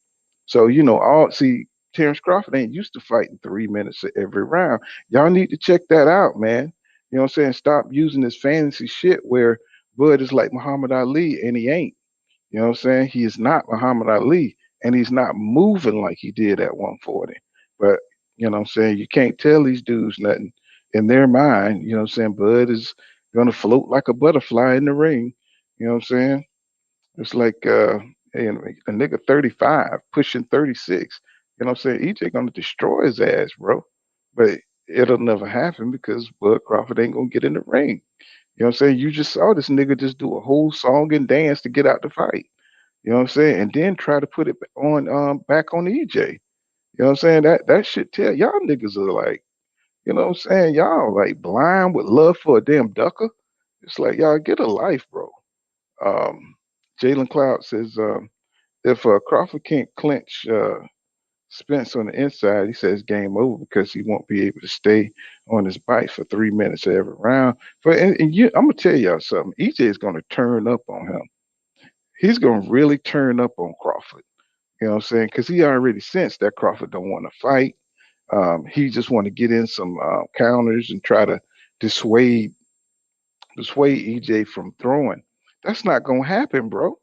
So, all see, Terrence Crawford ain't used to fighting 3 minutes every round. Y'all need to check that out, man. You know what I'm saying? Stop using this fantasy shit where Bud is like Muhammad Ali and he ain't. You know what I'm saying? He is not Muhammad Ali, and he's not moving like he did at 140. But, you know what I'm saying? You can't tell these dudes nothing. In their mind, you know what I'm saying? Bud is going to float like a butterfly in the ring. You know what I'm saying? It's like a nigga 35 pushing 36. You know what I'm saying? EJ going to destroy his ass, bro. But it'll never happen because Bud Crawford ain't going to get in the ring. You know what I'm saying? You just saw this nigga just do a whole song and dance to get out the fight. You know what I'm saying? And then try to put it on back on EJ. You know what I'm saying? That shit tell y'all niggas are like, you know what I'm saying? Y'all like blind with love for a damn ducker. It's like y'all get a life, bro. Um, Jalen Cloud says if Crawford can't clinch Spence on the inside, he says game over because he won't be able to stay on his bike for 3 minutes every round. I'm gonna tell y'all something. EJ is gonna turn up on him. He's gonna really turn up on Crawford. You know what I'm saying? Because he already sensed that Crawford don't want to fight. He just want to get in some counters and try to dissuade EJ from throwing. That's not gonna happen, bro.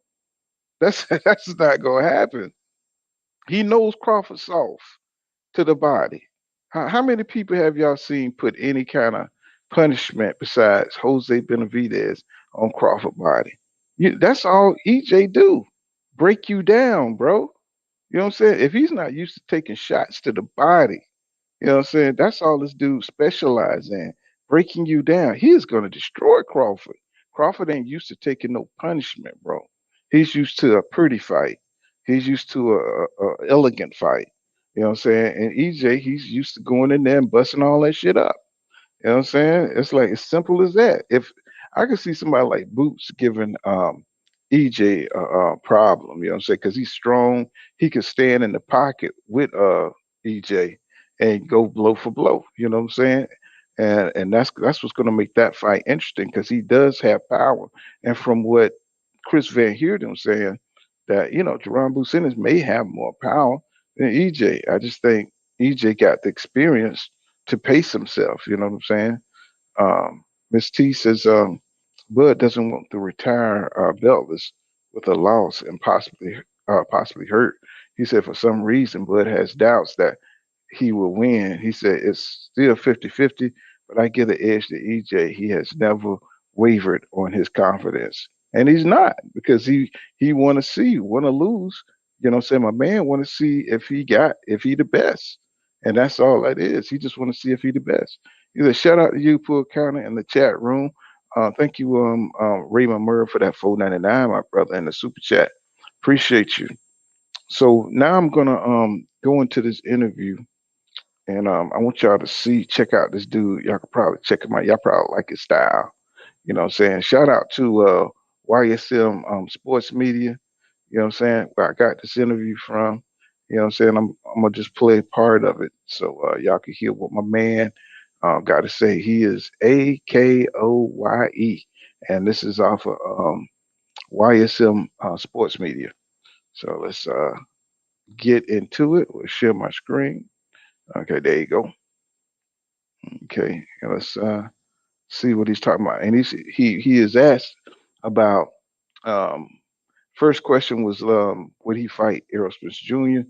That's that's not gonna happen. He knows Crawford's soft to the body. How many people have y'all seen put any kind of punishment besides Jose Benavidez on Crawford body? That's all EJ do. Break you down, bro. You know what I'm saying? If he's not used to taking shots to the body, you know what I'm saying? That's all this dude specializes in. Breaking you down. He is going to destroy Crawford. Crawford ain't used to taking no punishment, bro. He's used to a pretty fight. He's used to a elegant fight. You know what I'm saying? And EJ, he's used to going in there and busting all that shit up. You know what I'm saying? It's like as simple as that. If I could see somebody like Boots giving EJ a problem, you know what I'm saying? Because he's strong, he can stand in the pocket with EJ and go blow for blow. You know what I'm saying? And that's what's going to make that fight interesting because he does have power. And from what Chris Van Heerden was saying, that Jaron Ennis may have more power than EJ. I just think EJ got the experience to pace himself. You know what I'm saying? Miss T says Bud doesn't want to retire beltless with a loss and possibly possibly hurt. He said for some reason Bud has doubts that he will win. He said it's still 50-50, but I give the edge to EJ. He has never wavered on his confidence. And he's not because he want to see, want to lose. You know what I'm saying? My man want to see if he the best. And that's all that is. He just want to see if he the best. He said, shout out to you, Pool County, in the chat room. Thank you, Raymond Murray, for that 4.99, my brother, in the super chat. Appreciate you. So now I'm gonna go into this interview, and I want y'all to check out this dude. Y'all could probably check him out. Y'all probably like his style. You know what I'm saying? Shout out to YSM Sports Media. You know what I'm saying? Where I got this interview from. You know what I'm saying? I'm gonna just play part of it so y'all can hear what my man got to say. He is AKOYE, and this is off of YSM Sports Media. So let's get into it. We'll share my screen. Okay, there you go. Okay, and let's see what he's talking about. And he is asked about um, first question was would he fight Errol Spence Jr.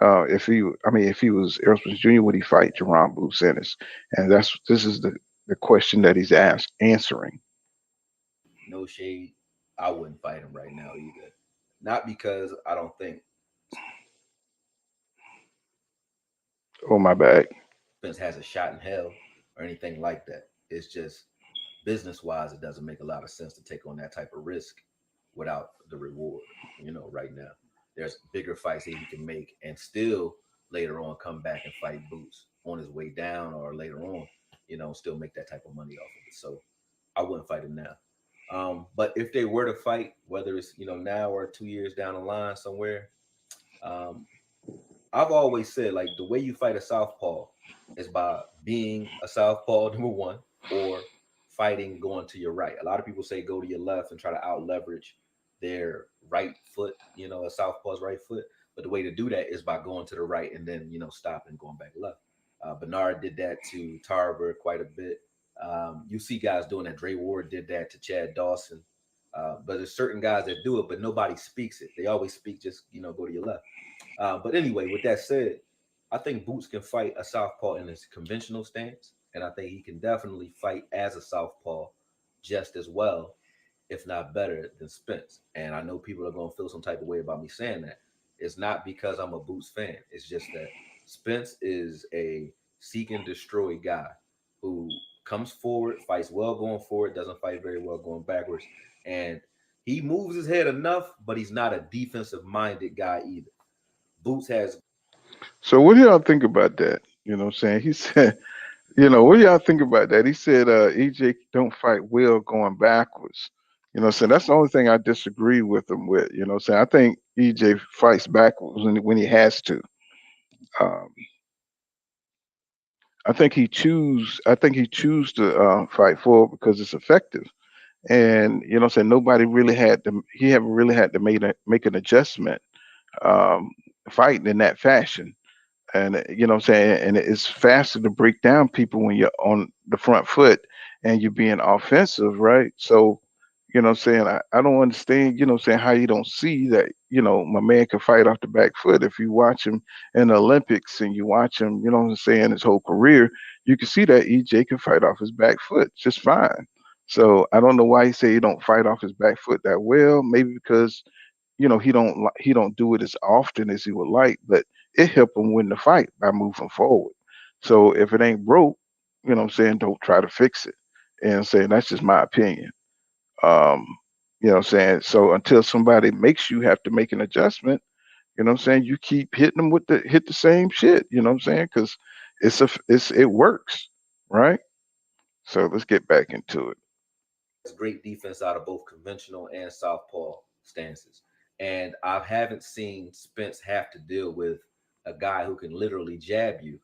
If he was Errol Spence Jr. would he fight Jaron Bruce Ennis? And this is the question that he's asked answering. No shade. I wouldn't fight him right now either. Not because I don't think Oh my bad. Spence has a shot in hell or anything like that. It's just business wise, it doesn't make a lot of sense to take on that type of risk without the reward. Right now, there's bigger fights that he can make and still later on come back and fight Boots on his way down or later on, still make that type of money off of it. So I wouldn't fight him now. But if they were to fight, whether it's now or 2 years down the line somewhere, um, I've always said like the way you fight a southpaw is by being a southpaw number one, or fighting going to your right. A lot of people say go to your left and try to out leverage their right foot, a southpaw's right foot. But the way to do that is by going to the right and then stop and going back left. Bernard did that to Tarver quite a bit. You see guys doing that. Dre Ward did that to Chad Dawson. But there's certain guys that do it, but nobody speaks it. They always speak just go to your left. But anyway, with that said, I think Boots can fight a southpaw in his conventional stance, and I think he can definitely fight as a southpaw just as well, if not better than Spence. And I know people are going to feel some type of way about me saying that. It's not because I'm a Boots fan. It's just that Spence is a seek and destroy guy who comes forward, fights well going forward, doesn't fight very well going backwards. And he moves his head enough, but he's not a defensive minded guy either. Boots has. So what do y'all think about that? You know what I'm saying? He said, what do y'all think about that? He said EJ don't fight well going backwards. You know what I'm saying? That's the only thing I disagree with him with. You know what I'm saying? I think EJ fights backwards when he has to. Um, I think he choose to fight forward because it's effective. And you know what I'm saying, nobody really had to he haven't really had to make an adjustment fighting in that fashion. And you know what I'm saying, and it's faster to break down people when you're on the front foot and you're being offensive, right? So you know what I'm saying, I don't understand, you know what I'm saying, how you don't see that, my man can fight off the back foot. If you watch him in the Olympics and you watch him, you know what I'm saying, his whole career, you can see that EJ can fight off his back foot just fine. So I don't know why he say he don't fight off his back foot that well. Maybe because he don't do it as often as he would like, but it helped him win the fight by moving forward. So if it ain't broke, you know what I'm saying, don't try to fix it. And I'm saying that's just my opinion. Um, you know what I'm saying? So until somebody makes you have to make an adjustment, you know what I'm saying, you keep hitting them with hit the same shit, you know what I'm saying? Because it works, right? So let's get back into it. Great defense out of both conventional and southpaw stances. And I haven't seen Spence have to deal with a guy who can literally jab you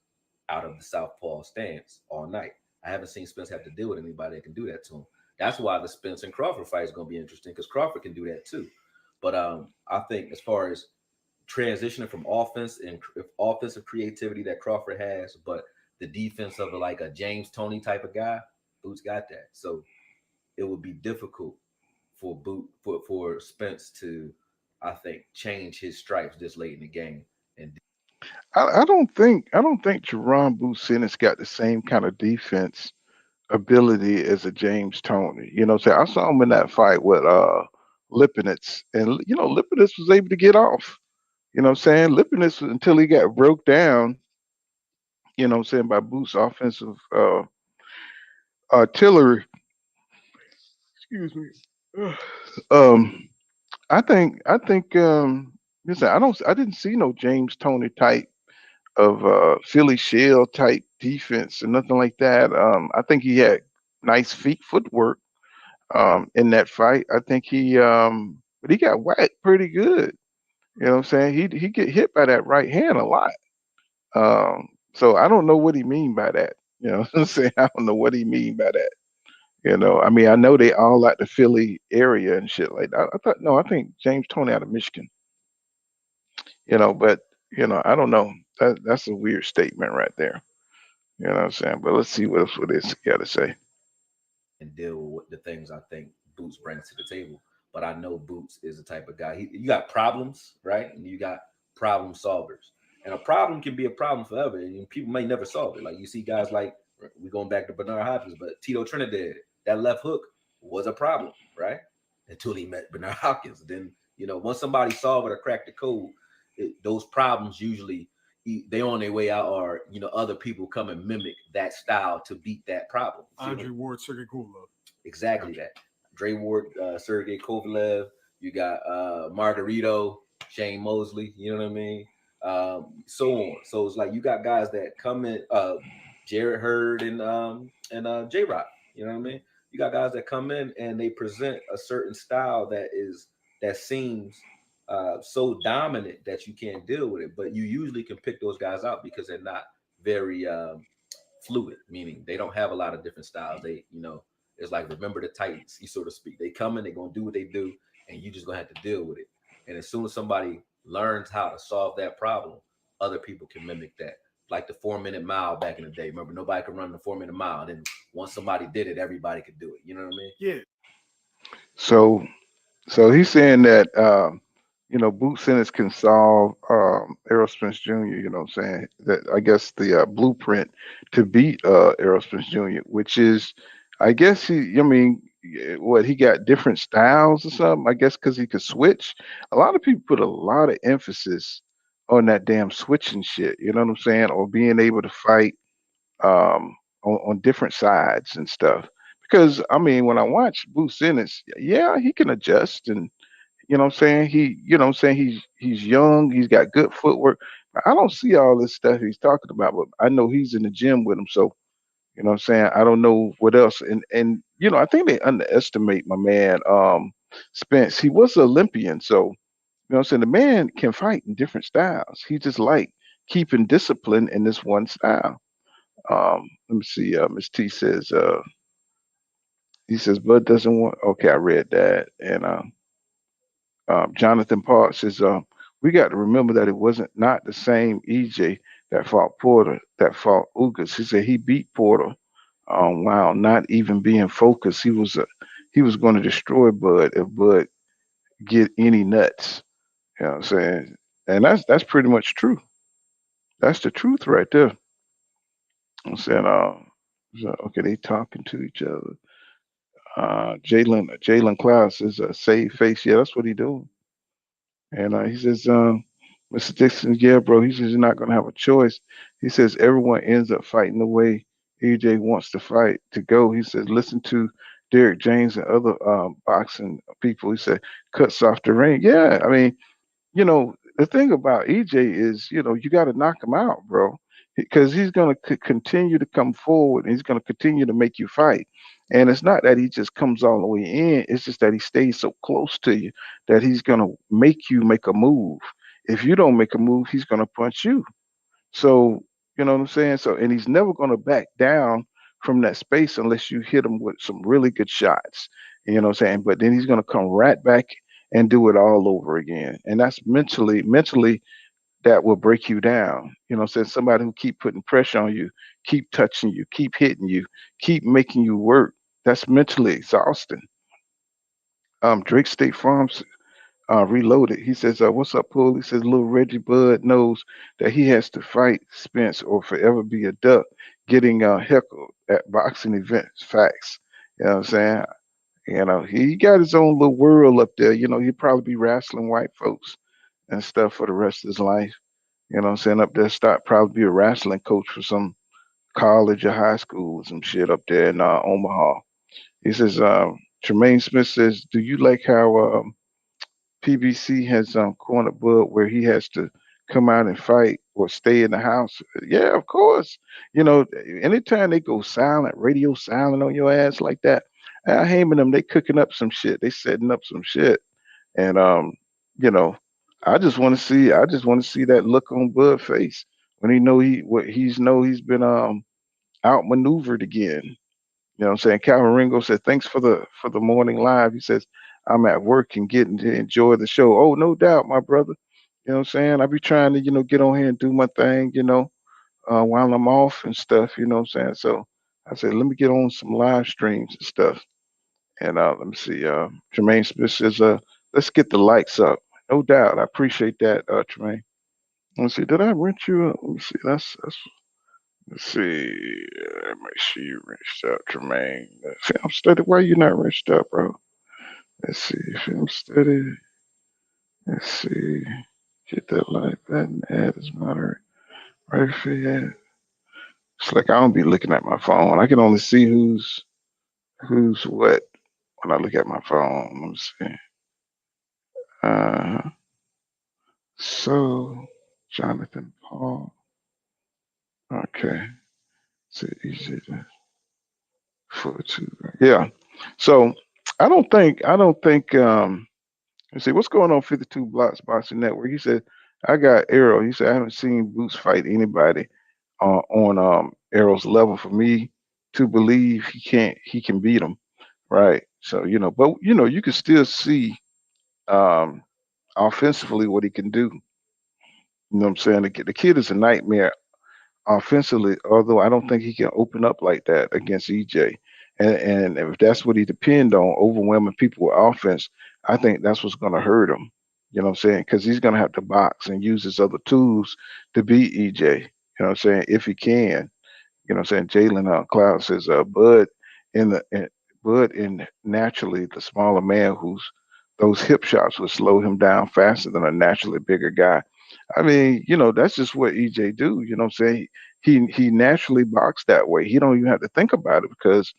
out of the southpaw stance all night. I haven't seen Spence have to deal with anybody that can do that to him. That's why the Spence and Crawford fight is going to be interesting, because Crawford can do that too. But I think as far as transitioning from offense and offensive creativity that Crawford has, but the defense of like a James Toney type of guy, Boots got that. So it would be difficult for Spence to I think, change his stripes this late in the game. And I don't think Jaron Boots Ennis got the same kind of defense ability as a James Toney. I saw him in that fight with Lipinets, and Lipinets was able to get off. Lipinets until he got broke down. By Boots' offensive artillery. Excuse me. um, I think listen, I didn't see no James Toney type of Philly shell type defense or nothing like that. I think he had nice feet footwork in that fight. I think but he got whacked pretty good. He get hit by that right hand a lot. So I don't know what he mean by that. What I'm saying, I don't know what he mean by that. I mean, I know they all like the Philly area and shit like that. I thought no, I think James Toney out of Michigan. But I don't know. That's a weird statement right there. You know what I'm saying? But let's see what else what this got to say. and deal with the things I think Boots brings to the table. But I know Boots is the type of guy. You got problems, right? And you got problem solvers. And a problem can be a problem forever, and people may never solve it. Like you see guys like we going back to Bernard Hopkins, but Tito Trinidad, that left hook was a problem, right? Until he met Bernard Hopkins. Then once somebody solve it or crack the code, those problems usually they on their way out, or other people come and mimic that style to beat that problem. Andre Ward, Sergey Kovalev. Exactly that. Dre Ward, Sergey Kovalev. You got Margarito, Shane Mosley. You know what I mean? So on. So it's like you got guys that come in, Jarrett Hurd and J Rock. You know what I mean? You got guys that come in and they present a certain style that seems so dominant that you can't deal with it. But you usually can pick those guys out because they're not very fluid, meaning they don't have a lot of different styles. They, it's like remember the Titans, you sort of speak. They come in, they're gonna do what they do, and you just gonna have to deal with it. And as soon as somebody learns how to solve that problem, other people can mimic that. Like the 4-minute mile back in the day. Remember, nobody could run the 4-minute mile. Then once somebody did it, everybody could do it. You know what I mean? Yeah. So he's saying that Boots Ennis can solve Errol Spence Jr. What I'm saying, that I guess the blueprint to beat Errol Spence Jr., which is, I guess what he got different styles or something. I guess because he could switch. A lot of people put a lot of emphasis on that damn switching shit. You know what I'm saying, or being able to fight on different sides and stuff. Because I mean, when I watch Boots Ennis, yeah, he can adjust and what I'm saying? He's young, he's got good footwork. I don't see all this stuff he's talking about, but I know he's in the gym with him. So, what I'm saying? I don't know what else. And I think they underestimate my man, Spence. He was an Olympian, so what I'm saying, the man can fight in different styles. He just like keeping discipline in this one style. Let me see. Miss T says, he says, Bud doesn't want. Okay, I read that, and Jonathan Park says, we got to remember that it wasn't not the same EJ that fought Porter that fought Ugas. He said he beat Porter while not even being focused. He was going to destroy Bud if Bud get any nuts. You know what I'm saying? And that's pretty much true. That's the truth right there. I'm saying, okay, they talking to each other. Jalen Cloud says, save face. Yeah, that's what he doing. And he says, Mr. Dixon, yeah, bro. He says you're not going to have a choice. He says everyone ends up fighting the way EJ wants to fight to go. He says, listen to Derek James and other boxing people. He said, cuts off the ring. Yeah, I mean, the thing about EJ is, you got to knock him out, bro, because he's going to continue to come forward and he's going to continue to make you fight. And it's not that he just comes all the way in. It's just that he stays so close to you that he's going to make you make a move. If you don't make a move, he's going to punch you. So, you know what I'm saying? So, and he's never going to back down from that space unless you hit him with some really good shots. You know what I'm saying? But then he's going to come right back and do it all over again. And that's mentally that will break you down. You know what I'm saying? Somebody who keep putting pressure on you, keep touching you, keep hitting you, keep making you work. That's mentally exhausting. Drake State Farms Reloaded. He says, "What's up, Pool?" He says, "Little Reggie Bud knows that he has to fight Spence or forever be a duck, getting heckled at boxing events." Facts. You know what I'm saying? He got his own little world up there. He'd probably be wrestling white folks and stuff for the rest of his life. You know what I'm saying? Up there, start probably be a wrestling coach for some college or high school or some shit up there in Omaha. He says, Tremaine Smith says, "Do you like how PBC has cornered Bud where he has to come out and fight or stay in the house?" Yeah, of course. Anytime they go silent, radio silent on your ass like that, Al Heyman them, they cooking up some shit. They setting up some shit. And you know, I just want to see that look on Bud face when he know he's been outmaneuvered again. You know what I'm saying? Calvin Ringo said, "Thanks for the morning live." He says, "I'm at work and getting to enjoy the show." Oh, no doubt, my brother. You know what I'm saying? I be trying to, get on here and do my thing, while I'm off and stuff, you know what I'm saying? So I said, let me get on some live streams and stuff. And let me see. Tremaine Smith says, let's get the likes up. No doubt. I appreciate that, Tremaine. Let me see. Did I rent you? Let me see. That's Let's see. Make sure you reached out, Tremaine. Film study. Why you not reached out, bro? Let's see. Film study. Let's see. Hit that like button. Add as moderate. Right for you. It's like I don't be looking at my phone. I can only see who's what when I look at my phone. Let me see. Uh, so Jonathan Paul. Okay. So easy to for two. Yeah. So I don't think let's see what's going on 52 Blocks Boxing Network. He said, I got Arrow. He said, I haven't seen Boots fight anybody on Arrow's level for me to believe he can beat him. Right. So, but you can still see um offensively what he can do. You know what I'm saying? The kid is a nightmare offensively, although I don't think he can open up like that against EJ. And if that's what he depend on, overwhelming people with offense, I think that's what's going to hurt him. You know what I'm saying? Because he's going to have to box and use his other tools to beat EJ. You know what I'm saying? If he can. You know what I'm saying? Jalen Cloud says, Bud in naturally the smaller man who's those hip shots would slow him down faster than a naturally bigger guy. I mean, that's just what EJ do. You know what I'm saying? He naturally boxed that way. He don't even have to think about it because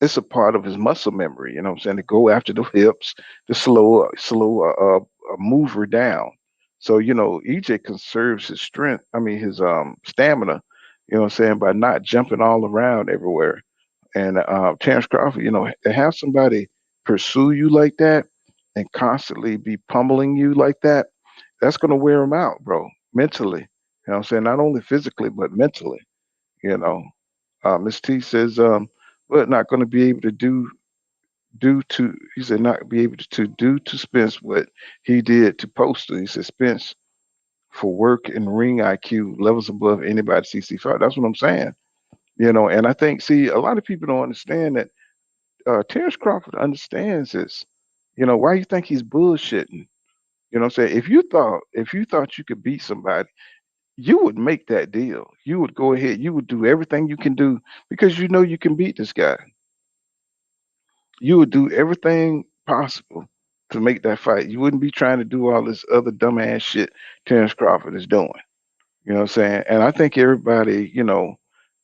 it's a part of his muscle memory. You know what I'm saying? To go after the hips, to slow a mover down. So EJ conserves his strength. I mean his stamina. You know what I'm saying, by not jumping all around everywhere. And Terrence Crawford, to have somebody pursue you like that and constantly be pummeling you like that, that's going to wear him out, bro, mentally. You know what I'm saying? Not only physically, but mentally. You know, Miss T says, but not going to be able to do to, he said, not be able to do to Spence what he did to Poster. He said, Spence for work and ring IQ levels above anybody CC5. That's what I'm saying. And I think, see, a lot of people don't understand that Terrence Crawford understands this. Why you think he's bullshitting? You know what I'm saying? If you thought you could beat somebody, you would make that deal. You would go ahead. You would do everything you can do because you know you can beat this guy. You would do everything possible to make that fight. You wouldn't be trying to do all this other dumbass shit Terrence Crawford is doing. You know what I'm saying? And I think everybody,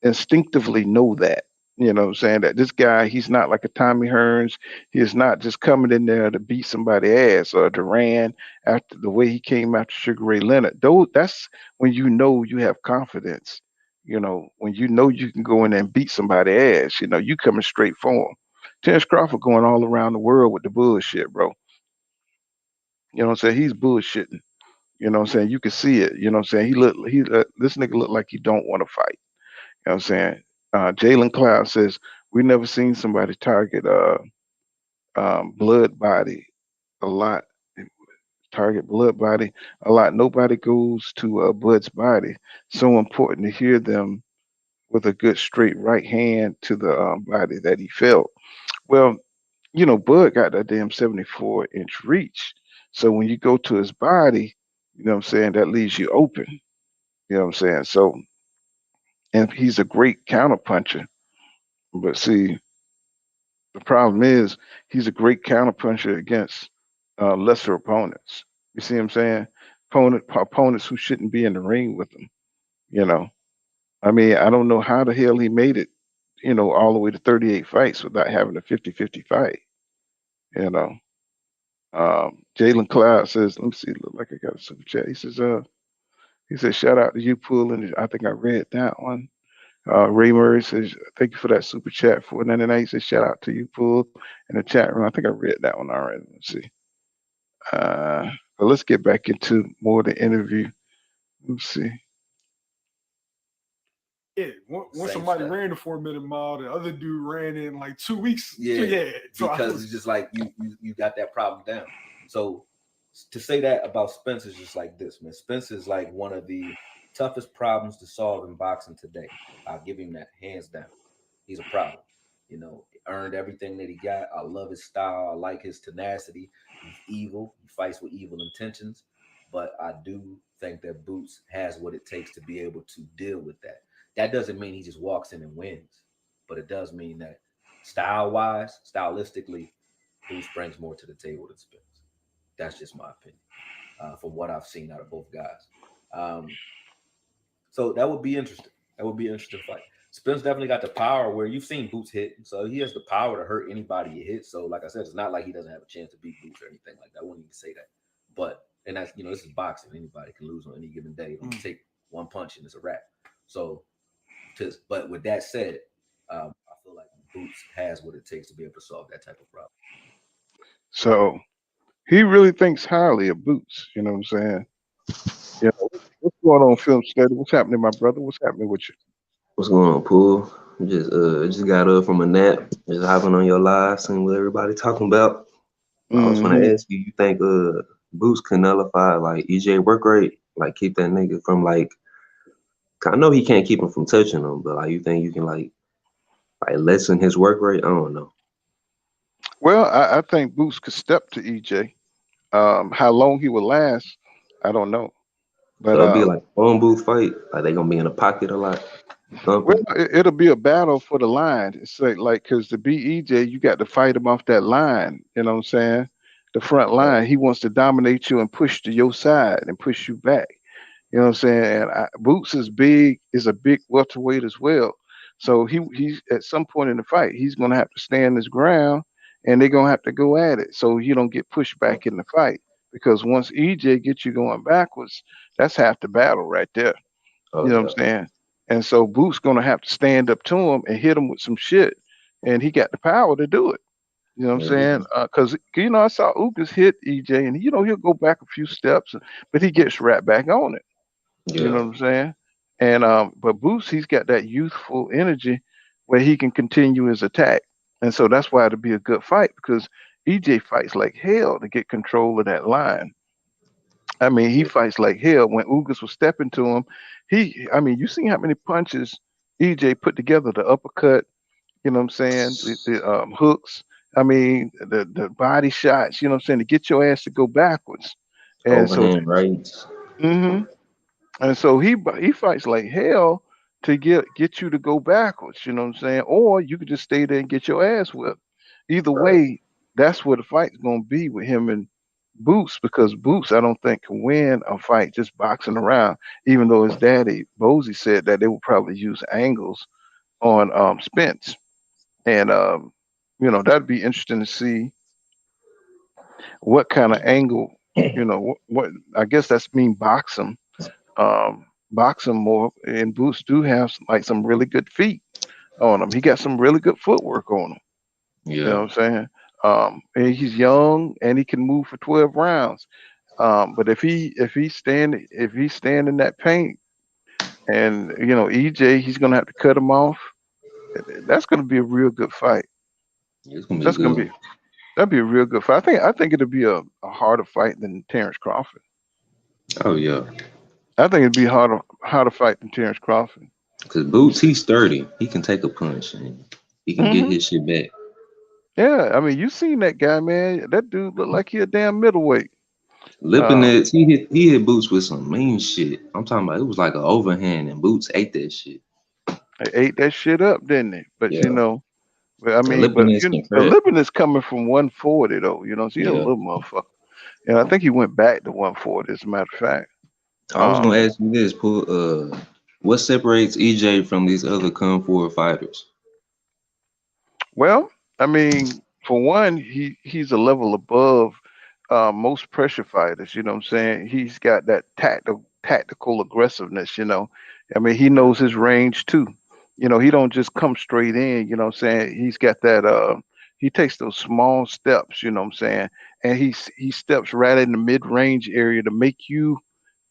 instinctively know that. You know what I'm saying? That this guy, he's not like a Tommy Hearns. He is not just coming in there to beat somebody ass or Duran after the way he came after Sugar Ray Leonard. That's when you know you have confidence. When you know you can go in there and beat somebody ass, you coming straight for him. Terrence Crawford going all around the world with the bullshit, bro. You know what I'm saying? He's bullshitting. You know what I'm saying? You can see it. You know what I'm saying? This nigga look like he don't want to fight. You know what I'm saying? Jalen Cloud says, we never seen somebody target blood body a lot. Target blood body a lot. Nobody goes to Bud's body. So important to hear them with a good straight right hand to the body that he felt. Well, Bud got that damn 74-inch reach. So when you go to his body, you know what I'm saying, that leaves you open. You know what I'm saying? So, and he's a great counterpuncher. But see, the problem is he's a great counterpuncher against lesser opponents. You see what I'm saying? Opponents who shouldn't be in the ring with him. You know, I mean, I don't know how the hell he made it, all the way to 38 fights without having a 50-50 fight. You know, Jalen Cloud says, let me see, look like I got a super chat. He says, shout out to you, Pool, and I think I read that one. Ray Murray says, thank you for that super chat. 499 says, shout out to you, Pool, in the chat room. I think I read that one already. Let's see. But let's get back into more of the interview. Let's see. Yeah, once somebody ran the 4-minute mile, the other dude ran in like 2 weeks. Yeah, so because it's just like you got that problem down. So to say that about Spence is just like this, man. Spence is like one of the toughest problems to solve in boxing today. I'll give him that hands down. He's a problem. Earned everything that he got. I love his style. I like his tenacity. He's evil. He fights with evil intentions. But I do think that Boots has what it takes to be able to deal with that. That doesn't mean he just walks in and wins, but it does mean that style-wise, stylistically, Boots brings more to the table than Spence. That's just my opinion from what I've seen out of both guys. So that would be interesting. That would be an interesting fight. Spence definitely got the power where you've seen Boots hit, so he has the power to hurt anybody he hits. So, like I said, it's not like he doesn't have a chance to beat Boots or anything like that. I wouldn't even say that. But, and that's, this is boxing. Anybody can lose on any given day. You only take one punch and it's a wrap. So, but with that said, I feel like Boots has what it takes to be able to solve that type of problem. So he really thinks highly of Boots. You know what I'm saying? Yeah. What's going on, Film Study? What's happening, my brother? What's happening with you? What's going on, Pool? Just got up from a nap, just hopping on your live, seeing what everybody talking about. I was going to ask you, you think Boots can nullify like EJ work rate, like keep that nigga from like? I know he can't keep him from touching him, but like you think you can like lessen his work rate? I don't know. Well, I think Boots could step to EJ. How long he will last, I don't know. But so it'll be like phone booth fight. Like they gonna be in the pocket a lot. Well, it'll be a battle for the line. It's like because to beat EJ, you got to fight him off that line. You know what I'm saying? The front line. He wants to dominate you and push to your side and push you back. You know what I'm saying? And Boots is a big welterweight as well. So he's at some point in the fight, he's gonna have to stand his ground, and they're gonna have to go at it so you don't get pushed back in the fight. Because once EJ gets you going backwards, that's half the battle right there. You know what I'm saying? And so Boots gonna have to stand up to him and hit him with some shit, and he got the power to do it. You know what I'm saying? Because I saw Ugas hit EJ, and he'll go back a few steps, but he gets right back on it. You know what I'm saying? And but Boots, he's got that youthful energy where he can continue his attack, and so that's why it'll be a good fight because EJ fights like hell to get control of that line. I mean, he fights like hell. When Ugas was stepping to him, you seen how many punches EJ put together, the uppercut, you know what I'm saying, the hooks, the body shots, you know what I'm saying, to get your ass to go backwards. And overhand rights. And so he fights like hell to get you to go backwards, you know what I'm saying? Or you could just stay there and get your ass whipped. Either way, that's where the fight's gonna be with him and Boots, because Boots, I don't think, can win a fight just boxing around, even though his daddy, Bozy, said that they would probably use angles on Spence. And, that'd be interesting to see what kind of angle, what I guess that's mean box him more. And Boots do have some really good feet on him. He got some really good footwork on him. Yeah. You know what I'm saying? And he's young and he can move for 12 rounds. But if he's standing in that paint, and EJ, he's gonna have to cut him off. That's gonna be a real good fight. That'd be a real good fight. I think it'll be a harder fight than Terrence Crawford. Oh yeah. I think it'd be harder fight than Terrence Crawford. Because Boots, he's sturdy. He can take a punch and he can get his shit back. Yeah, you seen that guy, man. That dude looked like he a damn middleweight. Lipinets, he hit Boots with some mean shit. I'm talking about it was like an overhand, and Boots ate that shit. They ate that shit up, didn't they? But Yeah, but I and mean, but Lipinets can but crack. Lippin is coming from 140 though. So he's a Yeah, little motherfucker. And I think he went back to 140. As a matter of fact. I was gonna Um, ask you this, Pooh. What separates EJ from these other Kung Fu fighters? well, I mean, for one, he's a level above most pressure fighters. You know what I'm saying? He's got that tactical aggressiveness. I mean, he knows his range too. He don't just come straight in. You know what I'm saying? He's got that. He takes those small steps. You know what I'm saying? And he steps right in the mid range area to make you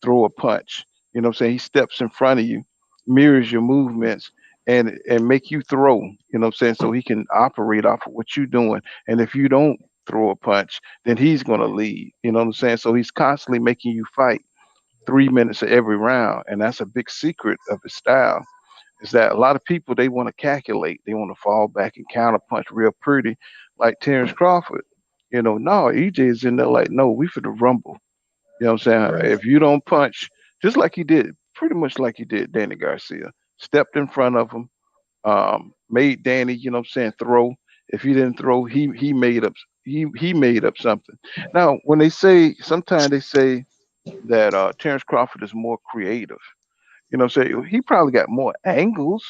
throw a punch. You know what I'm saying? He steps in front of you, mirrors your movements, and make you throw. You know what I'm saying? So he can operate off of what you're doing. And if you don't throw a punch, then he's gonna lead. You know what I'm saying? So he's constantly making you fight 3 minutes of every round. And that's a big secret of his style. Is that a lot of people they want to calculate, they want to fall back and counter punch real pretty, like Terrence Crawford. No, EJ is in there like, no, we for the rumble. You know what I'm saying? Right. If you don't punch, just like he did, pretty much like he did Danny Garcia, stepped in front of him, made Danny, you know what I'm saying, throw. If he didn't throw, he made up he made up something. Now, when they say sometimes they say that Terrence Crawford is more creative. You know what I'm saying? He probably got more angles,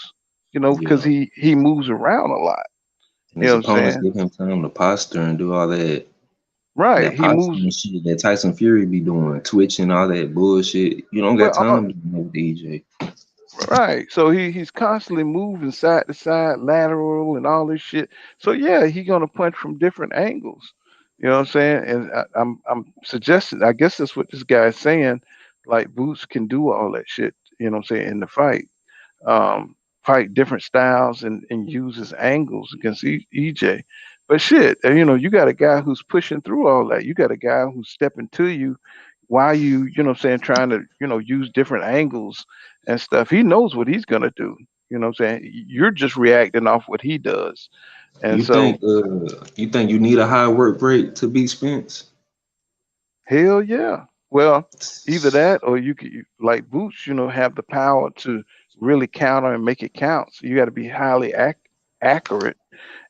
because Yeah, he moves around a lot. and You his know what I'm opponents saying? give him time to posture and do all Right. that He moves posturing shit that Tyson Fury be doing, twitching, all that bullshit. You don't got well. time to do that with EJ. Right. So he's constantly moving side to side, lateral, and all this shit. So yeah, he's gonna punch from different angles. You know what I'm saying? And I'm suggesting. I guess that's what this guy is saying. Like Boots can do all that shit. You know what I'm saying in the fight. Fight different styles and uses angles against EJ. But shit, you got a guy who's pushing through all that. You got a guy who's stepping to you while you know what I'm saying, trying to, use different angles and stuff. He knows what he's gonna do. You know what I'm saying? You're just reacting off what he does. And so You think you need a high work rate to beat Spence? hell yeah. Well, either that or like Boots, have the power to really counter and make it count. So you got to be highly accurate.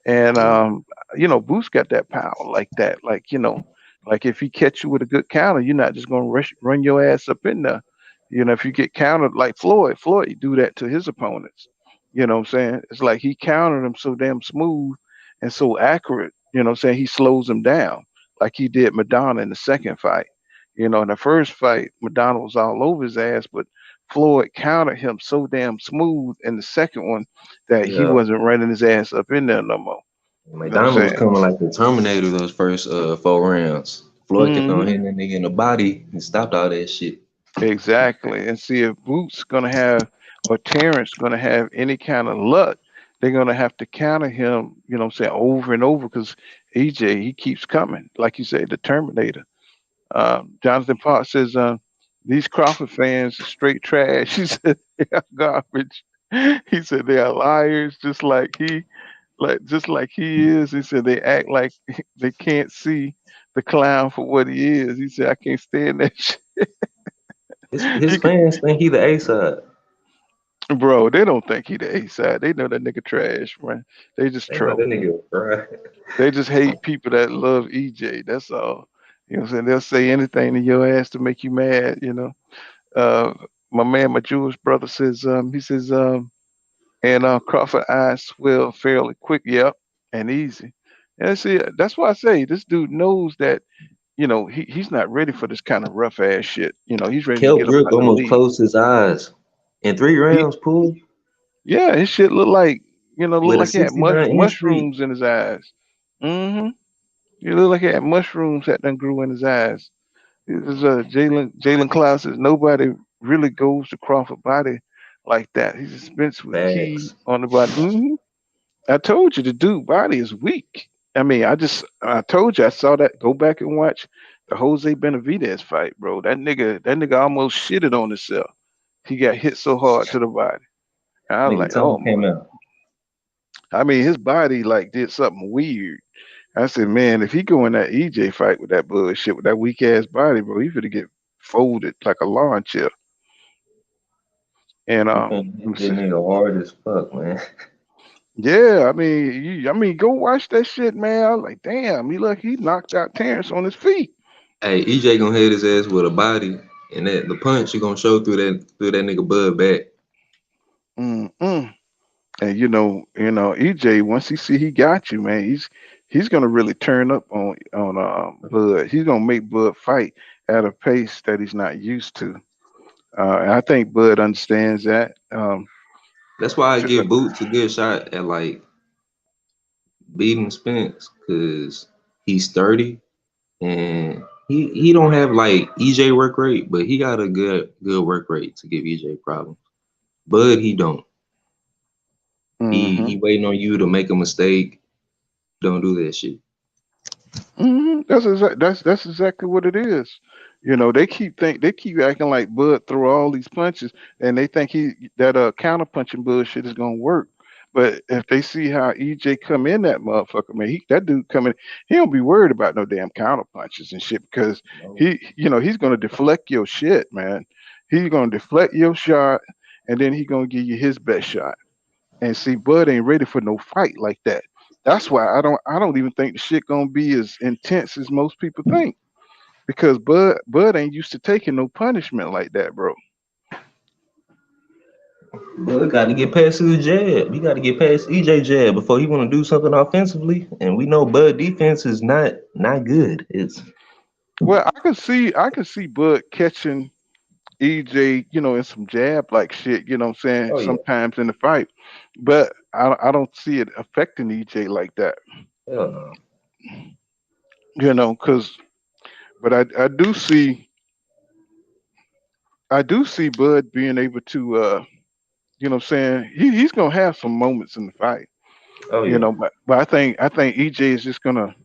And Yeah, Boost got that power like that. Like, like if he catch you with a good counter, you're not just gonna run your ass up in there. If you get countered like Floyd do that to his opponents. You know what I'm saying? It's like he countered them so damn smooth and so accurate, what I'm saying, he slows them down like he did Madonna in the second fight. In the first fight, Madonna was all over his ass, but Floyd countered him so damn smooth in the second one that he yeah. wasn't running his ass up in there no more. You know what McDonald I'm was saying? coming like the Terminator those first 4 rounds. Floyd kept on Hmm. hitting that nigga in the body and stopped all that shit. Exactly. And see if Boots gonna have or Terrence gonna have any kind of luck, they're gonna have to counter him, what I'm saying, over and over because EJ he keeps coming. Like you said, the Terminator. Jonathan Park says, these Crawford fans are straight trash. He said they are garbage. He said they are liars, just like he is. He said they act like they can't see the clown for what he is. He said I can't stand that shit. His You can, fans think he the A side. bro, they don't think he the A side. They know that nigga trash, man. They just They know that trolling. nigga right. They just hate people that love EJ. That's all. You know what I'm saying? They'll say anything to your ass to make you mad. Uh my man, my Jewish brother says, he says, and Crawford eyes swell fairly quick, yep, and easy. And see, that's why I say this dude knows that, he's not ready for this kind of rough ass shit. He's ready to Kell get up Brook under the almost lead. closed his eyes in 3 rounds, pool, Yeah, his shit look with a like he had 69-inch reach. mushrooms in his eyes. Mm-hmm. He looked like he had mushrooms that done grew in his eyes. It was Jalen Cloud says nobody really goes to Crawford body like that. He's a Spence with key Facts. on the body. I told you the dude body is weak. I mean, I told you I saw that. Go back and watch the Jose Benavidez fight, bro. That nigga almost shitted on himself. He got hit so hard to the body. I was Nigga like, tongue oh my. came out. I mean, his body like did something weird. I said, man, if he go in that EJ fight with that bullshit, with that weak ass body, bro, he finna get folded like a lawn chair. And He finna let hit me that see. nigga hard as fuck, man. Yeah, I mean, go watch that shit, man. I was like, damn, he knocked out Terrence on his feet. Hey, EJ gonna hit his ass with a body, and that the punch you gonna show through that nigga bud back. Mm-mm. And EJ, once he see he got you, man, he's gonna really turn up on Bud. He's gonna make Bud fight at a pace that he's not used to. And I think Bud understands that. That's why I Just like, give Boots a good shot at like beating Spence, cause he's 30 and he don't have like EJ work rate, but he got a good work rate to give EJ problems. Bud, he don't. He hmm waiting on you to make a mistake. Don't do that shit. That's exactly what it is. They keep acting like Bud throw all these punches, and they think that counter punching bullshit is gonna work. But if they see how EJ come in that motherfucker, man, that dude coming, he don't be worried about no damn counter punches and shit because No. he's gonna deflect your shit, man. He's gonna deflect your shot, and then he's gonna give you his best shot. And see, Bud ain't ready for no fight like that. That's why I don't even think the shit gonna be as intense as most people think. Because Bud ain't used to taking no punishment like that, bro. Bud got to get past his jab. He got to get past EJ jab before he want to do something offensively. And we know Bud defense is not good. It's Well, I can see Bud catching EJ, in some jab like shit, you know what I'm saying, oh yeah, sometimes in the fight. But I don't see it affecting EJ like that. hell no. Cause but I do see Bud being able to you know what I'm saying, he's gonna have some moments in the fight. Oh yeah, But I think EJ is just gonna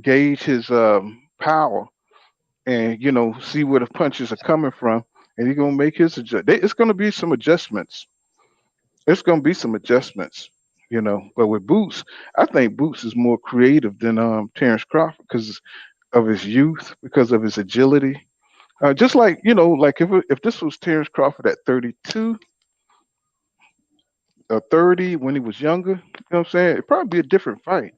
gauge his power and see where the punches are coming from, and he's gonna make his adjust. It's gonna be some adjustments. It's gonna be some adjustments. But with Boots, I think Boots is more creative than Terrence Crawford because of his youth, because of his agility. Just like like if this was Terrence Crawford at 32 or 30 when he was younger, what I'm saying, it'd probably be a different fight.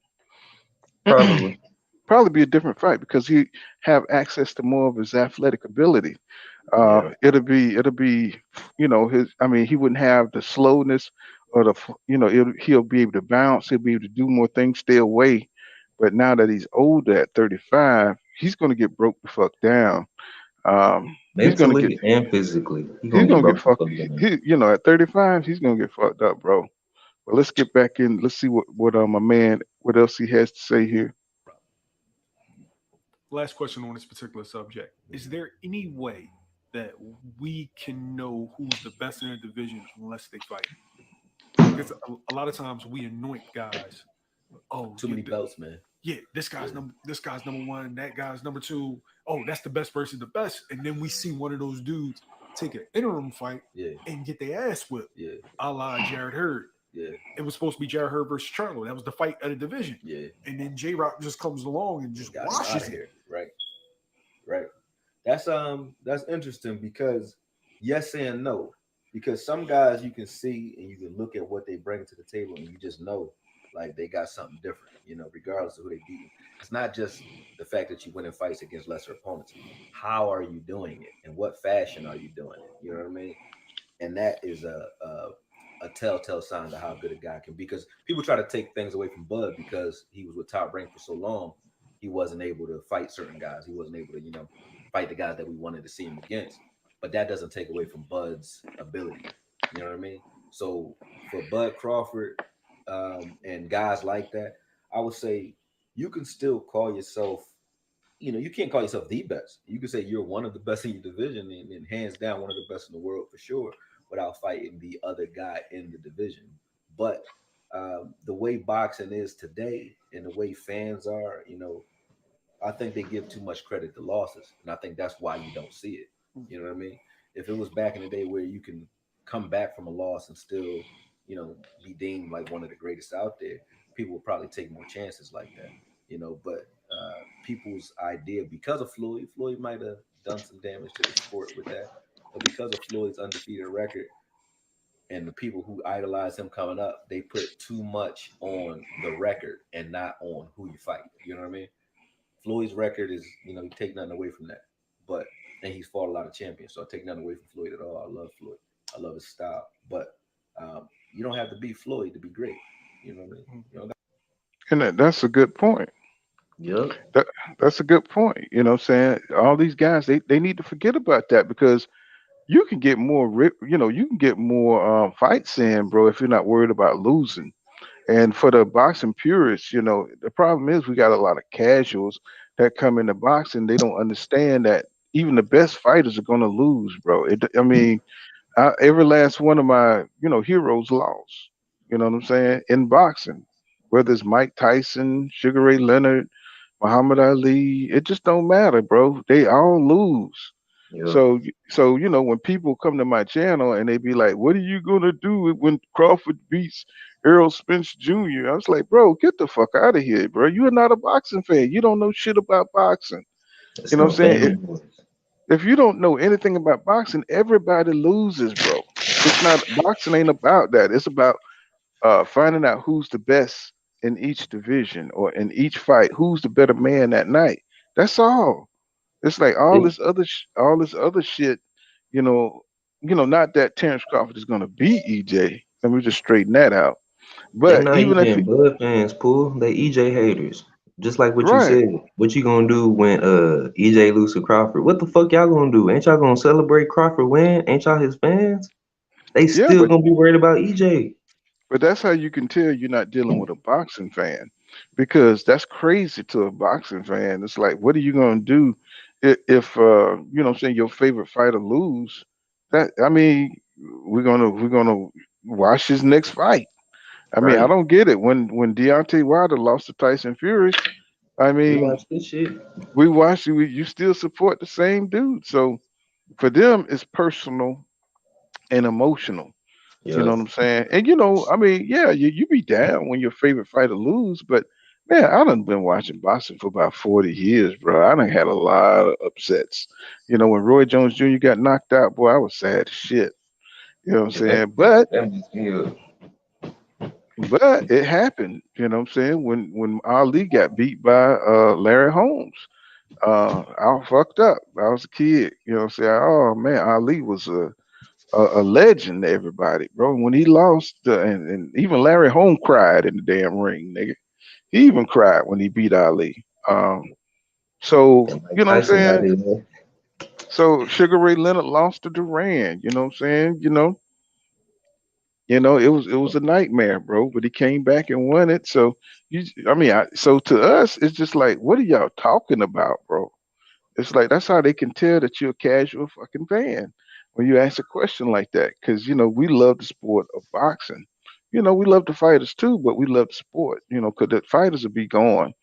probably. Probably be a different fight because he have access to more of his athletic ability. Yeah. It'll be his. I mean, he wouldn't have the slowness or he'll be able to bounce. He'll be able to do more things, stay away. But now that he's older at 35, he's gonna get broke the fuck down. He's gonna get Mentally and physically, he he's gonna get gonna get broke the fucked. fuck down. At 35, he's gonna get fucked up, bro. But let's get back in. Let's see what my man what else he has to say here. Last question on this particular subject. Is there any way that we can know who's the best in the division unless they fight? Because a lot of times we anoint guys. Oh, Too many belts, man. Yeah, this guy's number one, that guy's number two. Oh, that's the best person, the best. And then we see one of those dudes take an interim fight and get their ass whipped. Yeah. A la Jared Hurd. Yeah. It was supposed to be Jared Hurd versus Charlo. That was the fight of the division. Yeah. And then J Rock just comes along and just washes it. Right. That's interesting because yes and no. Because some guys you can see and you can look at what they bring to the table and you just know like they got something different, regardless of who they beat. It's not just the fact that you win in fights against lesser opponents. How are you doing it? In what fashion are you doing it? You know what I mean? And that is a telltale sign of how good a guy can be. Because people try to take things away from Bud because he was with Top Rank for so long, he wasn't able to fight certain guys. He wasn't able to, fight the guys that we wanted to see him against. But that doesn't take away from Bud's ability. You know what I mean? So for Bud Crawford and guys like that, I would say you can still call yourself, you can't call yourself the best. You can say you're one of the best in your division and hands down one of the best in the world for sure without fighting the other guy in the division. But the way boxing is today and the way fans are, I think they give too much credit to losses. And I think that's why you don't see it. You know what I mean? If it was back in the day where you can come back from a loss and still, be deemed like one of the greatest out there, people would probably take more chances like that. But people's idea, because of Floyd might have done some damage to the sport with that, but because of Floyd's undefeated record and the people who idolize him coming up, they put too much on the record and not on who you fight. You know what I mean? Floyd's record is, you take nothing away from that, and he's fought a lot of champions, so I take nothing away from Floyd at all. I love Floyd. I love his style, but you don't have to be Floyd to be great. You know what I mean? And that's a good point. Yep. That's a good point. You know what I'm saying? All these guys, they need to forget about that because you can get more, you can get more fights in, bro, if you're not worried about losing. And for the boxing purists, the problem is we got a lot of casuals that come into boxing. They don't understand that even the best fighters are going to lose, bro. I mean, every last one of my, heroes lost. You know what I'm saying? In boxing, whether it's Mike Tyson, Sugar Ray Leonard, Muhammad Ali, it just don't matter, bro. They all lose. Yep. So when people come to my channel and they be like, "What are you gonna do when Crawford beats Errol Spence Jr.?" I was like, "Bro, get the fuck out of here, bro. You are not a boxing fan. You don't know shit about boxing. That's You know some what I'm saying? fanboys. If you don't know anything about boxing, everybody loses, bro. It's not boxing ain't about that. It's about finding out who's the best in each division or in each fight. Who's the better man that night? That's all. It's like all this other shit. You know, not that Terrence Crawford is gonna beat EJ. Let me just straighten that out. They But not even if even Bud fans, Pool. They EJ haters. Just like what you right, said. What you gonna do when EJ lose to Crawford? What the fuck y'all gonna do? Ain't y'all gonna celebrate Crawford win? Ain't y'all his fans? They yeah, still gonna be worried about EJ. but that's how you can tell you're not dealing with a boxing fan, because that's crazy to a boxing fan. It's like, what are you gonna do if what I'm saying, your favorite fighter lose? That I mean, we're gonna watch his next fight. I mean, I Right. don't get it. When Deontay Wilder lost to Tyson Fury, I We mean, watch this shit. we watched it. You still support the same dude. So for them, it's personal and emotional. You know Yep. what I'm saying? And I mean, yeah, you be down when your favorite fighter lose, but man, I done been watching boxing for about 40 years, bro. I done had a lot of upsets. When Roy Jones Jr. got knocked out, boy, I was sad as shit. You know what I'm Yeah, that saying? But that was good. but it happened. You know what I'm saying? When Ali got beat by Larry Holmes, I was fucked up. I was a kid. You know what I'm saying? Oh man, Ali was a legend to everybody, bro. When he lost, and even Larry Holmes cried in the damn ring, nigga. He even cried when he beat Ali. So And you Mike know what I'm Tyson got saying? his way. So Sugar Ray Leonard lost to Duran. You know what I'm saying? It was a nightmare, bro. But he came back and won it. So so to us, it's just like, what are y'all talking about, bro? It's like that's how they can tell that you're a casual fucking fan when you ask a question like that. Because we love the sport of boxing. We love the fighters too, but we love the sport. Because the fighters will be gone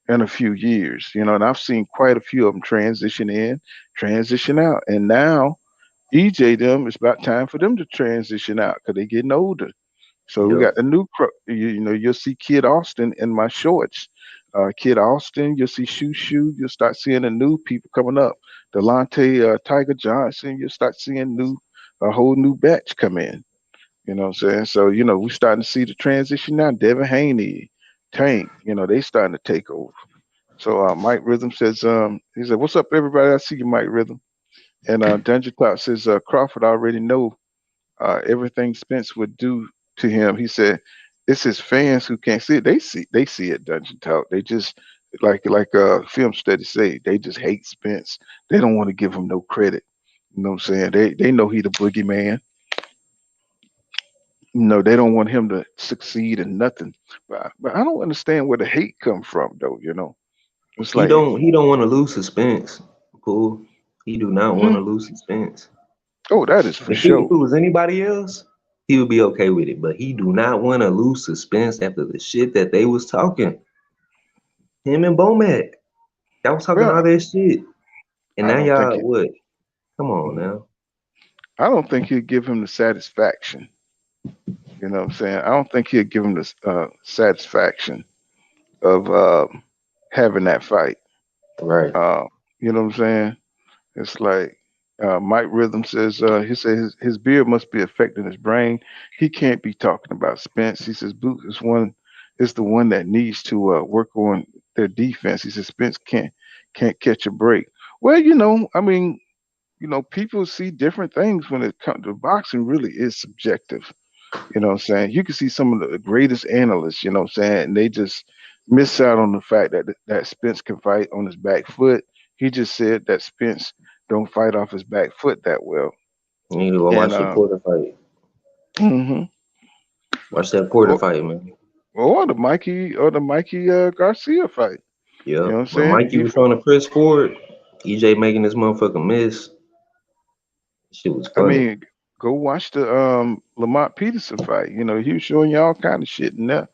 in a few years. And I've seen quite a few of them transition in, transition out, and now EJ them, it's about time for them to transition out because they're getting older. So we Yep. got the new, you'll see Kid Austin in my shorts. Kid Austin, you'll see Shoo Shoo. You'll start seeing the new people coming up. Delonte Tiger Johnson, you'll start seeing a whole new batch come in. You know what I'm saying? So, we're starting to see the transition now. Devin Haney, Tank, they starting to take over. So Mike Rhythm says, he said, "What's up, everybody? I see you, Mike Rhythm." And Dungeon Top says, Crawford already know everything Spence would do to him. He said it's his fans who can't see it. They see it, Dungeon Talk. They just like film studies say, they just hate Spence. They don't want to give him no credit. You know what I'm saying? They know he the boogeyman. No, they don't want him to succeed in nothing. But I don't understand where the hate come from though, It's He like, don't want to lose suspense. Pool. He do not want hmm, to lose suspense. oh, that is for If it sure. was anybody else, he would be okay with it. But he do not want to lose suspense after the shit that they was talking. Him and Bomac. Y'all was talking Well, all that shit. And I now don't think y'all it, what? Come on mhm. now. I don't think he'd give him the satisfaction. You know what I'm saying? I don't think he'd give him the satisfaction of having that fight. Right. Uh, you know what I'm saying? It's like Mike Rhythm says, he said his beard must be affecting his brain. He can't be talking about Spence. He says Boots is the one that needs to work on their defense. He says Spence can't catch a break. Well, I mean, people see different things when it comes to boxing. Really is subjective. You know what I'm saying? You can see some of the greatest analysts. You know what I'm saying? And they just miss out on the fact that Spence can fight on his back foot. He just said that Spence don't fight off his back foot that well. You need to go And watch the Porter fight. hmm Watch that Porter or, fight, man. or the Mikey Garcia fight. You know Yep. what I'm When saying? Mikey was trying to press forward, EJ making this motherfucker miss. Shit was I funny. mean, go watch the Lamont Peterson fight. He was showing you all kind of shit in there.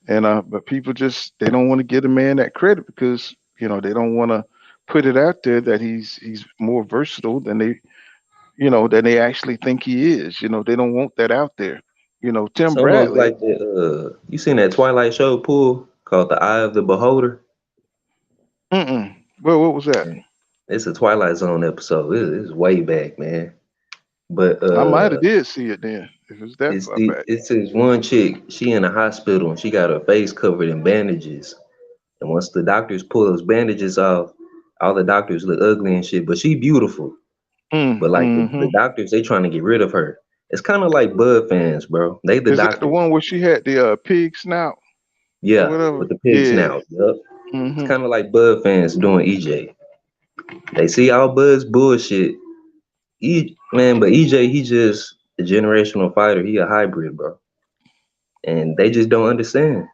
And but people just they don't want to give the man that credit because they don't want to put it out there that he's more versatile than they actually think he is. They don't want that out there. It's Tim almost Bradley. like the you seen that Twilight show pool called The Eye of the Beholder? Mm-mm. Well, what was that? It's a Twilight Zone episode. It's way back, man. But I might have did see it then if it's that far back. it's this one chick. She in the hospital and she got her face covered in bandages. And once the doctors pull those bandages off, all the doctors look ugly and shit. But she beautiful. But like Mm-hmm. the doctors, they trying to get rid of her. It's kind of like Bud fans, bro. They the Is that the doctors. one where she had the pig snout or Yeah, whatever? with the pig Yeah. snout. Yup. It's Mm-hmm. kind of like Bud fans doing EJ. They see all Bud's bullshit. But EJ, he just a generational fighter. He a hybrid, bro. And they just don't understand.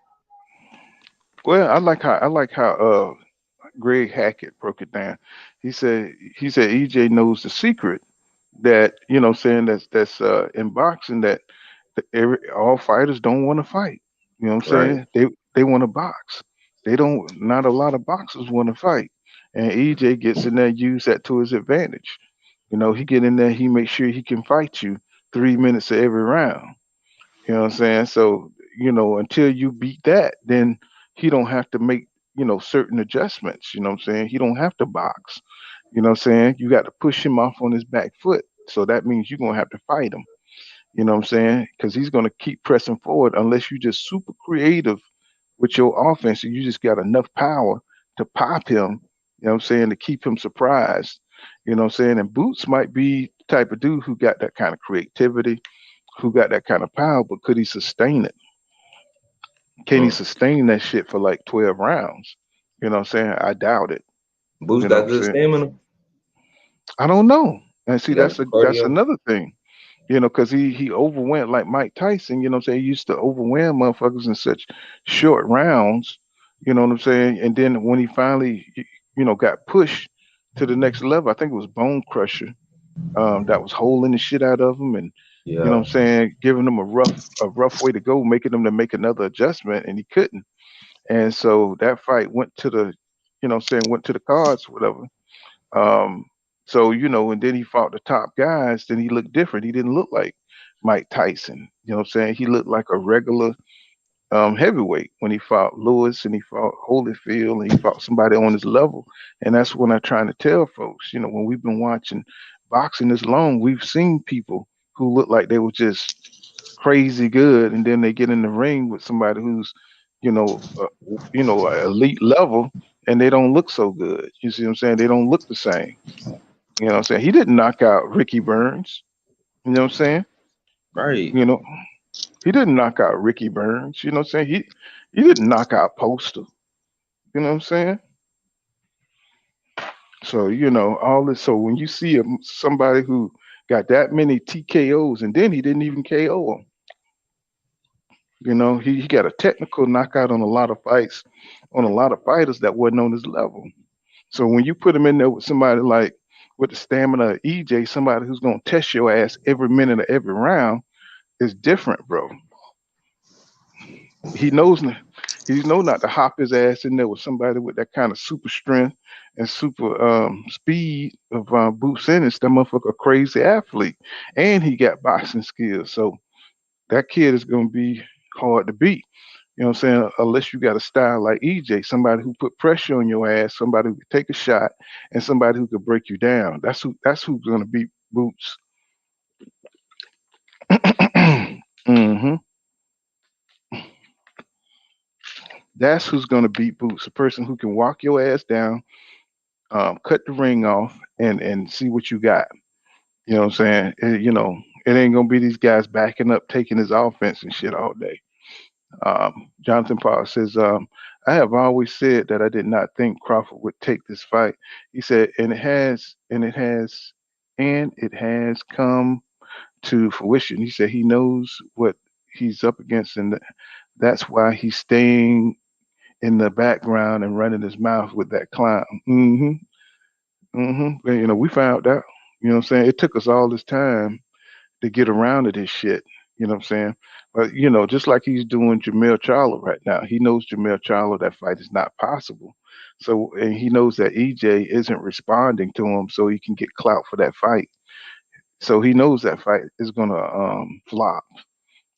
Well, I like how Greg Hackett broke it down. He said EJ knows the secret that saying that's in boxing that all fighters don't want to fight. You know what I'm Right. saying? They want to box. They don't. Not a lot of boxers want to fight, and EJ gets in there, use that to his advantage. He get in there, he makes sure he can fight you 3 minutes of every round. You know what I'm saying? So, until you beat that, then he don't have to make, certain adjustments. You know what I'm saying? He don't have to box. You know what I'm saying? You got to push him off on his back foot. So that means you're gonna have to fight him. You know what I'm saying? Because he's gonna keep pressing forward unless you just super creative with your offense and you just got enough power to pop him, you know what I'm saying, to keep him surprised. You know what I'm saying? And Boots might be the type of dude who got that kind of creativity, who got that kind of power, but could he sustain it? Can he Mm. sustain that shit for like 12 rounds? You know what I'm saying? I doubt it. Boost You know got what I'm good saying? stamina. I don't know. And see, He got that's good that's cardio. another thing. Because he overwent like Mike Tyson. You know what I'm saying? He used to overwhelm motherfuckers in such short rounds. You know what I'm saying? And then when he finally, got pushed to the next level, I think it was Bone Crusher that was holding the shit out of him, and you know Yeah. what I'm saying, giving him a rough way to go, making him to make another adjustment, and he couldn't. And so that fight went to the, went to the cards, whatever. Um, so and then he fought the top guys. Then he looked different. He didn't look like Mike Tyson. You know what I'm saying? He looked like a regular heavyweight when he fought Lewis and he fought Holyfield and he fought somebody on his level. And that's what I'm trying to tell folks. When we've been watching boxing this long, we've seen people who look like they were just crazy good, and then they get in the ring with somebody who's, a elite level, and they don't look so good. You see what I'm saying? They don't look the same. You know what I'm saying? He didn't knock out Ricky Burns. You know what I'm saying? Right. You know, he didn't knock out Ricky Burns. You know what I'm saying? He didn't knock out Poster. You know what I'm saying? So all this. So when you see somebody who got that many TKOs, and then he didn't even KO him. He got a technical knockout on a lot of fights, on a lot of fighters that wasn't on his level. So when you put him in there with somebody like with the stamina of EJ, somebody who's gonna test your ass every minute of every round, is different, bro. He knows not to hop his ass in there with somebody with that kind of super strength and super speed of Boots Ennis. That motherfucker a crazy athlete, and he got boxing skills. So that kid is gonna be hard to beat. You know what I'm saying? Unless you got a style like EJ, somebody who put pressure on your ass, somebody who could take a shot, and somebody who could break you down. That's who's gonna beat Boots. hmm That's who's gonna beat Boots. A person who can walk your ass down, cut the ring off, and see what you got. You know what I'm saying? It ain't gonna be these guys backing up, taking his offense and shit all day. Jonathan Paul says, I have always said that I did not think Crawford would take this fight. He said, and it has come to fruition. He said he knows what he's up against, and that's why he's staying in the background and running his mouth with that clown. We found out. You know what I'm saying? It took us all this time to get around to this shit. You know what I'm saying? But just like he's doing Jamel Charlo right now, he knows Jamel Charlo that fight is not possible. So, and he knows that EJ isn't responding to him, so he can get clout for that fight. So he knows that fight is gonna flop.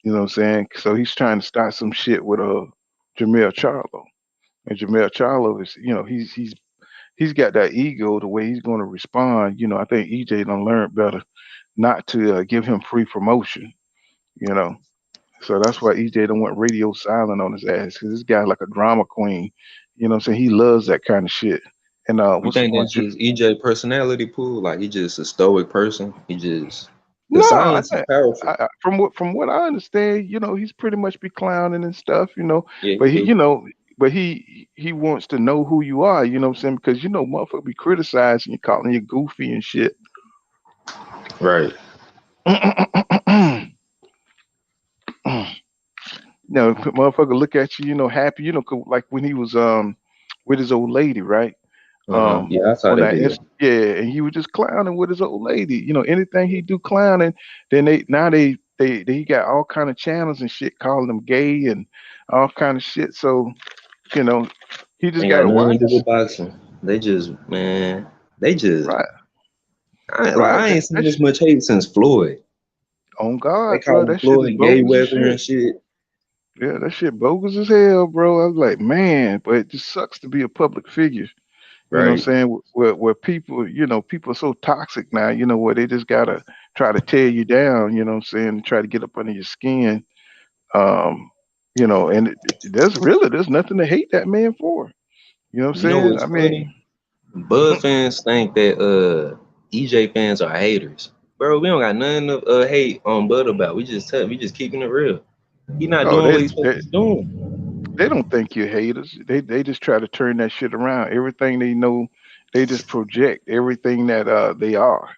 You know what I'm saying? So he's trying to start some shit with Jamel Charlo, and Jamel Charlo is he's got that ego the way he's going to respond. I think EJ done learned better not to give him free promotion. You know, so that's why EJ don't want radio silent on his ass because this guy's like a drama queen. You know what I'm saying? He loves that kind of shit. And You what's the think one? that's just EJ personality pool? Like he just a stoic person. He just the No, silence is powerful. from what I understand, he's pretty much be clowning and stuff. Yeah, he But he, do. but he wants to know who you are. You know what I'm saying? Because motherfucker be criticizing you, calling you goofy and shit. Right. Motherfucker look at you, happy, 'cause like when he was with his old lady, right? Yeah, that's how On they that did. yeah, and he was just clowning with his old lady. Anything he do clowning, then they he got all kind of channels and shit calling him gay and all kind of shit. So, you know, he just Ain't got got to nothing to do watch. with boxing. They just, man, they just. Right, I right. ain't seen this much hate since Floyd. On They God, call bro. him That shit is Floyd bogus as Gayweather shit. and shit. Yeah, that shit bogus as hell, bro. I was like, man, but it just sucks to be a public figure. You know what I'm Right. saying? Where people, people are so toxic now, where they just gotta try to tear you down, you know what I'm saying, and try to get up under your skin. Um, and there's nothing to hate that man for. You know what I'm You know saying? what's I funny? mean, Bud fans think that EJ fans are haters. Bro, we don't got nothing to hate on Bud about. We just keeping it real. He not oh, doing they what he's supposed to they be doing. they don't think you're haters. They just try to turn that shit around. Everything they know, they just project everything that they are.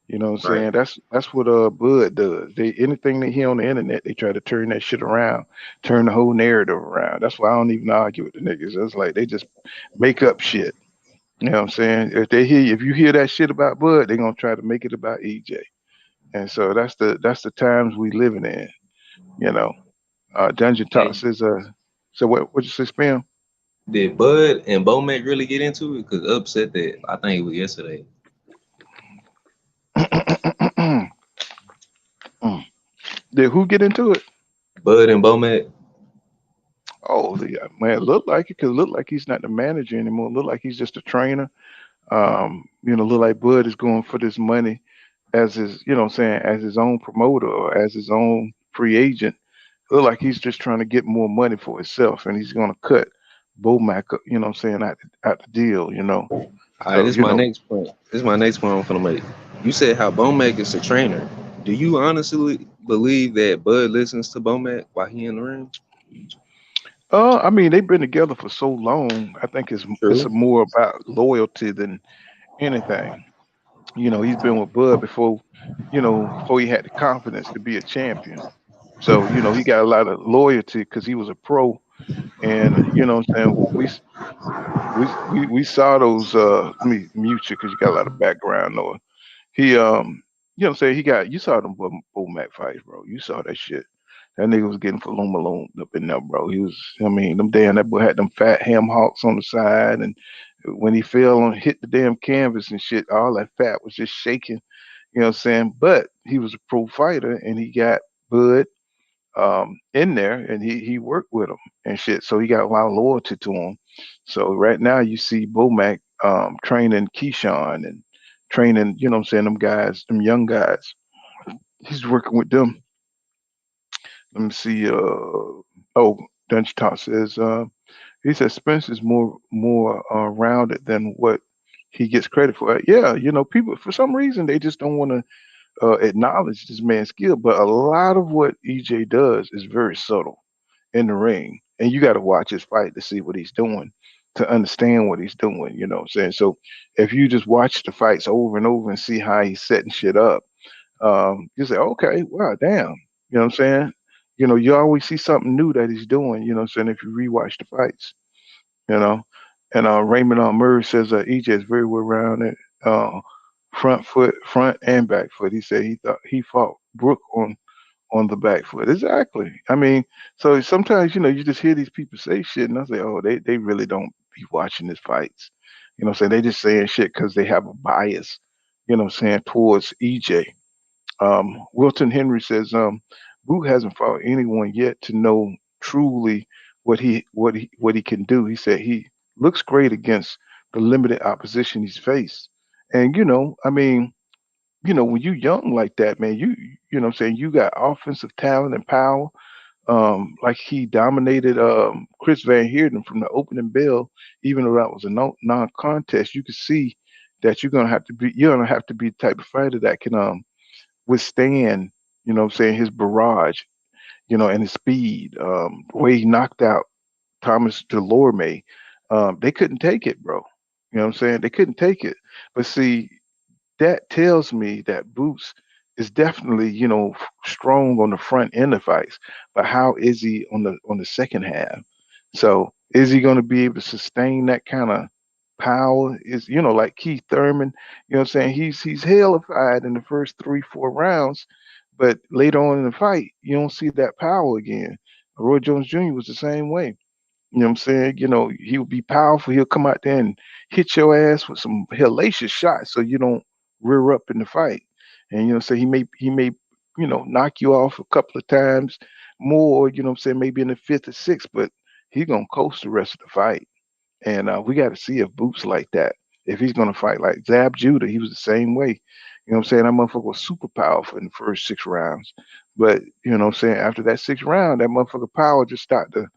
You know what I'm Right. saying? That's what Bud does. They anything they hear on the internet, they try to turn that shit around, turn the whole narrative around. That's why I don't even argue with the niggas. It's like they just make up shit. You know what I'm saying? If you hear that shit about Bud, they're gonna try to make it about EJ. And so that's the times we living in. You know, Dungeon Talk Hey, says, so what you say, Spam? did Bud and Bomac really get into it? Cause upset that I think it was yesterday. Did who get into it? Bud and Bomac. Oh, yeah, man, look like it. Cause look like he's not the manager anymore. Look like he's just a trainer. Look like Bud is going for this money as his, what I'm saying, as his own promoter or as his own free agent. Look like he's just trying to get more money for himself, and he's gonna cut Bomac, what I'm saying, out the deal. All right, So this is my next point. This is my next point I'm gonna make. You said how Bomac is a trainer. Do you honestly believe that Bud listens to Bomac while he in the ring? I mean, they've been together for so long. I think it's True. more about loyalty than anything. He's been with Bud before he had the confidence to be a champion. So, he got a lot of loyalty because he was a pro. And, what I'm saying, we saw those, let me mute you because you got a lot of background noise. He, you know what I'm saying, you saw them Bo Mac fights, bro. You saw that shit. That nigga was getting for Malone up in there, bro. I mean, that boy had them fat ham hocks on the side. And when he fell on, hit the damn canvas and shit, all that fat was just shaking. You know what I'm saying? But he was a pro fighter and he got Bud in there, and he worked with him and shit. So he got a lot of loyalty to him. So right now you see Bomac training Keyshawn and training, you know what I'm saying, them guys, them young guys. He's working with them. Let me see. Oh, Dungeon Talk says he says Spence is more rounded than what he gets credit for. Yeah, you know, people for some reason they just don't want to acknowledge this man's skill. But a lot of what EJ does is very subtle in the ring, and you got to watch his fight to see what he's doing, to understand what he's doing. You know what I'm saying? So if you just watch the fights over and over and see how he's setting shit up, you say, okay, wow, damn. You know what I'm saying? You know, you always see something new that he's doing. You know what I'm saying? If you rewatch the fights, you know. And Raymond Murray says EJ is very well rounded, front foot, front and back foot. He said he thought he fought Brook on the back foot. Exactly. I mean, so sometimes, you know, you just hear these people say shit and I say, oh, they really don't be watching his fights. You know what I'm saying? They just saying shit because they have a bias, you know what I'm saying, towards EJ. Wilton Henry says, Boot hasn't fought anyone yet to know truly what he can do. He said he looks great against the limited opposition he's faced. And you know, I mean, you know, when you young like that, man, you know what I'm saying, you got offensive talent and power. Like he dominated Chris Van Heerden from the opening bell, even though that was a non-contest. You could see that you're gonna have to be the type of fighter that can withstand, you know what I'm saying, his barrage, you know, and his speed. The way he knocked out Thomas Delorme, they couldn't take it, bro. You know what I'm saying? They couldn't take it. But see, that tells me that Boots is definitely, you know, strong on the front end of fights. But how is he on the second half? So is he going to be able to sustain that kind of power? Is, you know, like Keith Thurman, you know what I'm saying? He's hellified in the first 3, 4 rounds, but later on in the fight, you don't see that power again. Roy Jones Jr. was the same way. You know what I'm saying? You know, he'll be powerful. He'll come out there and hit your ass with some hellacious shots so you don't rear up in the fight. And you know, so he may, you know, knock you off a couple of times more, you know what I'm saying, maybe in the fifth or sixth, but he's gonna coast the rest of the fight. And we gotta see if Boots like that. If he's gonna fight like Zab Judah, he was the same way. You know what I'm saying? That motherfucker was super powerful in the first 6 rounds. But you know what I'm saying, after that sixth round, that motherfucker power just started to,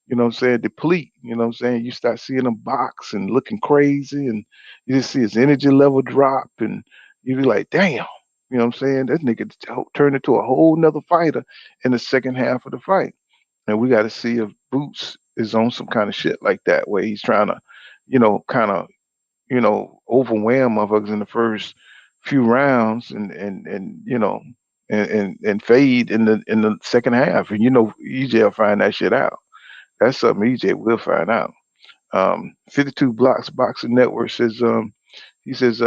you know what I'm saying, deplete. You know what I'm saying? You start seeing him box and looking crazy, and you just see his energy level drop, and you be like, damn, you know what I'm saying? That nigga turned into a whole nother fighter in the second half of the fight. And we got to see if Boots is on some kind of shit like that, where he's trying to, you know, kind of, you know, overwhelm motherfuckers in the first few rounds, and you know, and fade in the second half. And you know, EJ will find that shit out. That's something EJ will find out. 52 Blocks Boxing Network says, he says,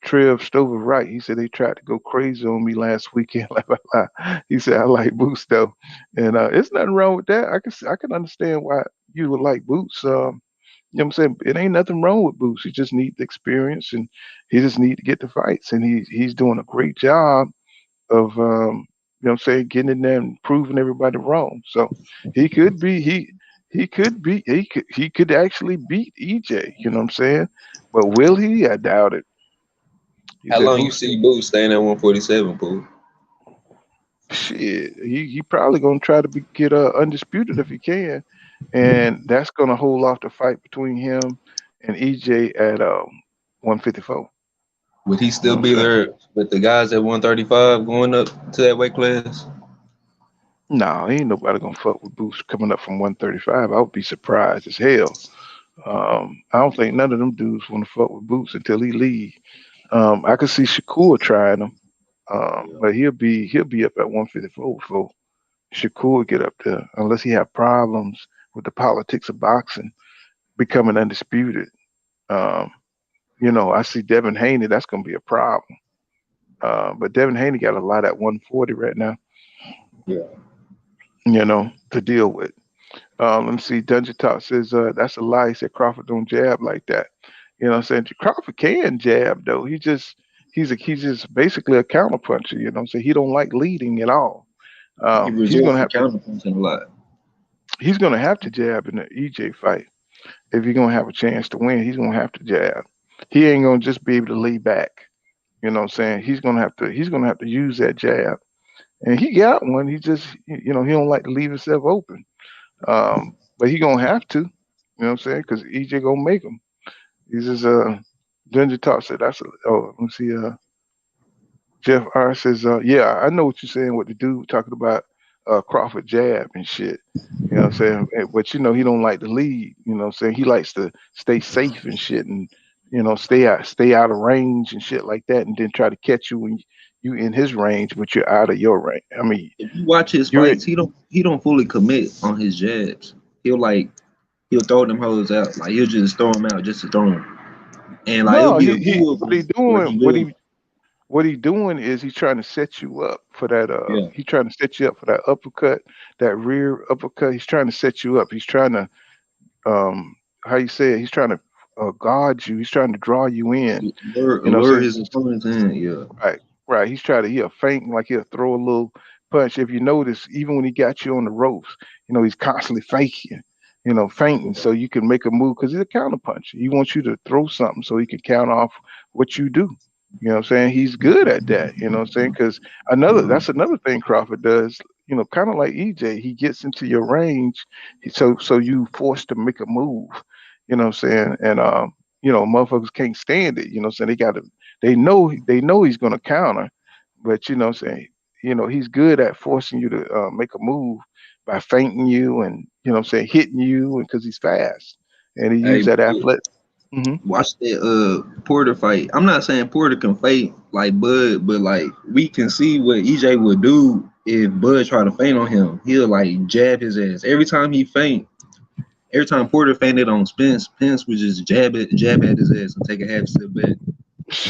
Trev Stover right. He said they tried to go crazy on me last weekend. He said I like Boots though, and it's nothing wrong with that. I can understand why you would like Boots. You know what I'm saying? It ain't nothing wrong with Boots. He just needs the experience, and he just need to get the fights, and he's doing a great job of you know what I'm saying, getting in there and proving everybody wrong. So he could be he could actually beat EJ, you know what I'm saying? But will he? I doubt it. He How said long you Boots, see Boots staying at 147, Pooh? shit, he probably gonna try to get undisputed if he can, and that's gonna hold off the fight between him and EJ at 154. Would he You know still what I'm be saying? there with the guys at 135 going up to that weight class? No, ain't nobody gonna fuck with Boots coming up from 135. I would be surprised as hell. I don't think none of them dudes want to fuck with Boots until he leave. I could see Shakur trying him, Yeah. but he'll be up at 154 before Shakur get up there, unless he have problems with the politics of boxing becoming undisputed. Um, you know, I see Devin Haney. That's gonna be a problem. But Devin Haney got a lot at 140 right now. Yeah. You know, to deal with. Let me see. Dungeon Talk says that's a lie. He said Crawford don't jab like that. You know what I'm saying? Crawford can jab though. He's just basically a counterpuncher. You know what I'm saying? He don't like leading at all. He He's resorts gonna to have to counterpunching a lot. he's gonna have to jab in the EJ fight if he's gonna have a chance to win. He's gonna have to jab. He ain't gonna just be able to lay back. You know what I'm saying? He's gonna have to use that jab. And he got one. He just he don't like to leave himself open. But he gonna have to. You know what I'm saying? Because EJ gonna make him. He's just Ginger Talk said that's let me see. Jeff R says, yeah, I know what you're saying. What the dude talking about Crawford jab and shit. You know what I'm saying? But he don't like to lead. You know what I'm saying? He likes to stay safe and shit, and stay out of range and shit like that, and then try to catch you when you in his range, but you're out of your range. I mean, If you watch his you're fights, he don't fully commit on his jabs. He'll throw them hoes out. Like he'll just throw them out just to throw them. And like it'll no, be a he few of what he them where doing he what will. he what he doing is he's trying to set you up for that. Yeah. He's trying to set you up for that uppercut, that rear uppercut. He's trying to set you up. He's trying to how you say it. He's trying to guard you. He's trying to draw you in. You know what Lure I'm saying? his opponents in. Yeah. Right, right. He'll feint like he'll throw a little punch. If you notice, even when he got you on the ropes, he's constantly faking, feinting so you can make a move because he's a counter puncher. He wants you to throw something so he can count off what you do. You know what I'm saying? He's good at that. You know what I'm saying? Because that's another thing Crawford does. Kind of like EJ, he gets into your range, so you forced to make a move. You know what I'm saying? And motherfuckers can't stand it. You know what I'm saying? They know he's gonna counter, but what I'm saying, he's good at forcing you to make a move by feinting you and what I'm saying, hitting you, and because he's fast and he Hey, used that Bud, athletic. Hmm. watch that Porter fight. I'm not saying Porter can fight like Bud, but like we can see what EJ would do if Bud try to feint on him. He'll like jab his ass every time he feint. Every time Porter feinted on Spence, Spence would just jab at his ass and take a half step back and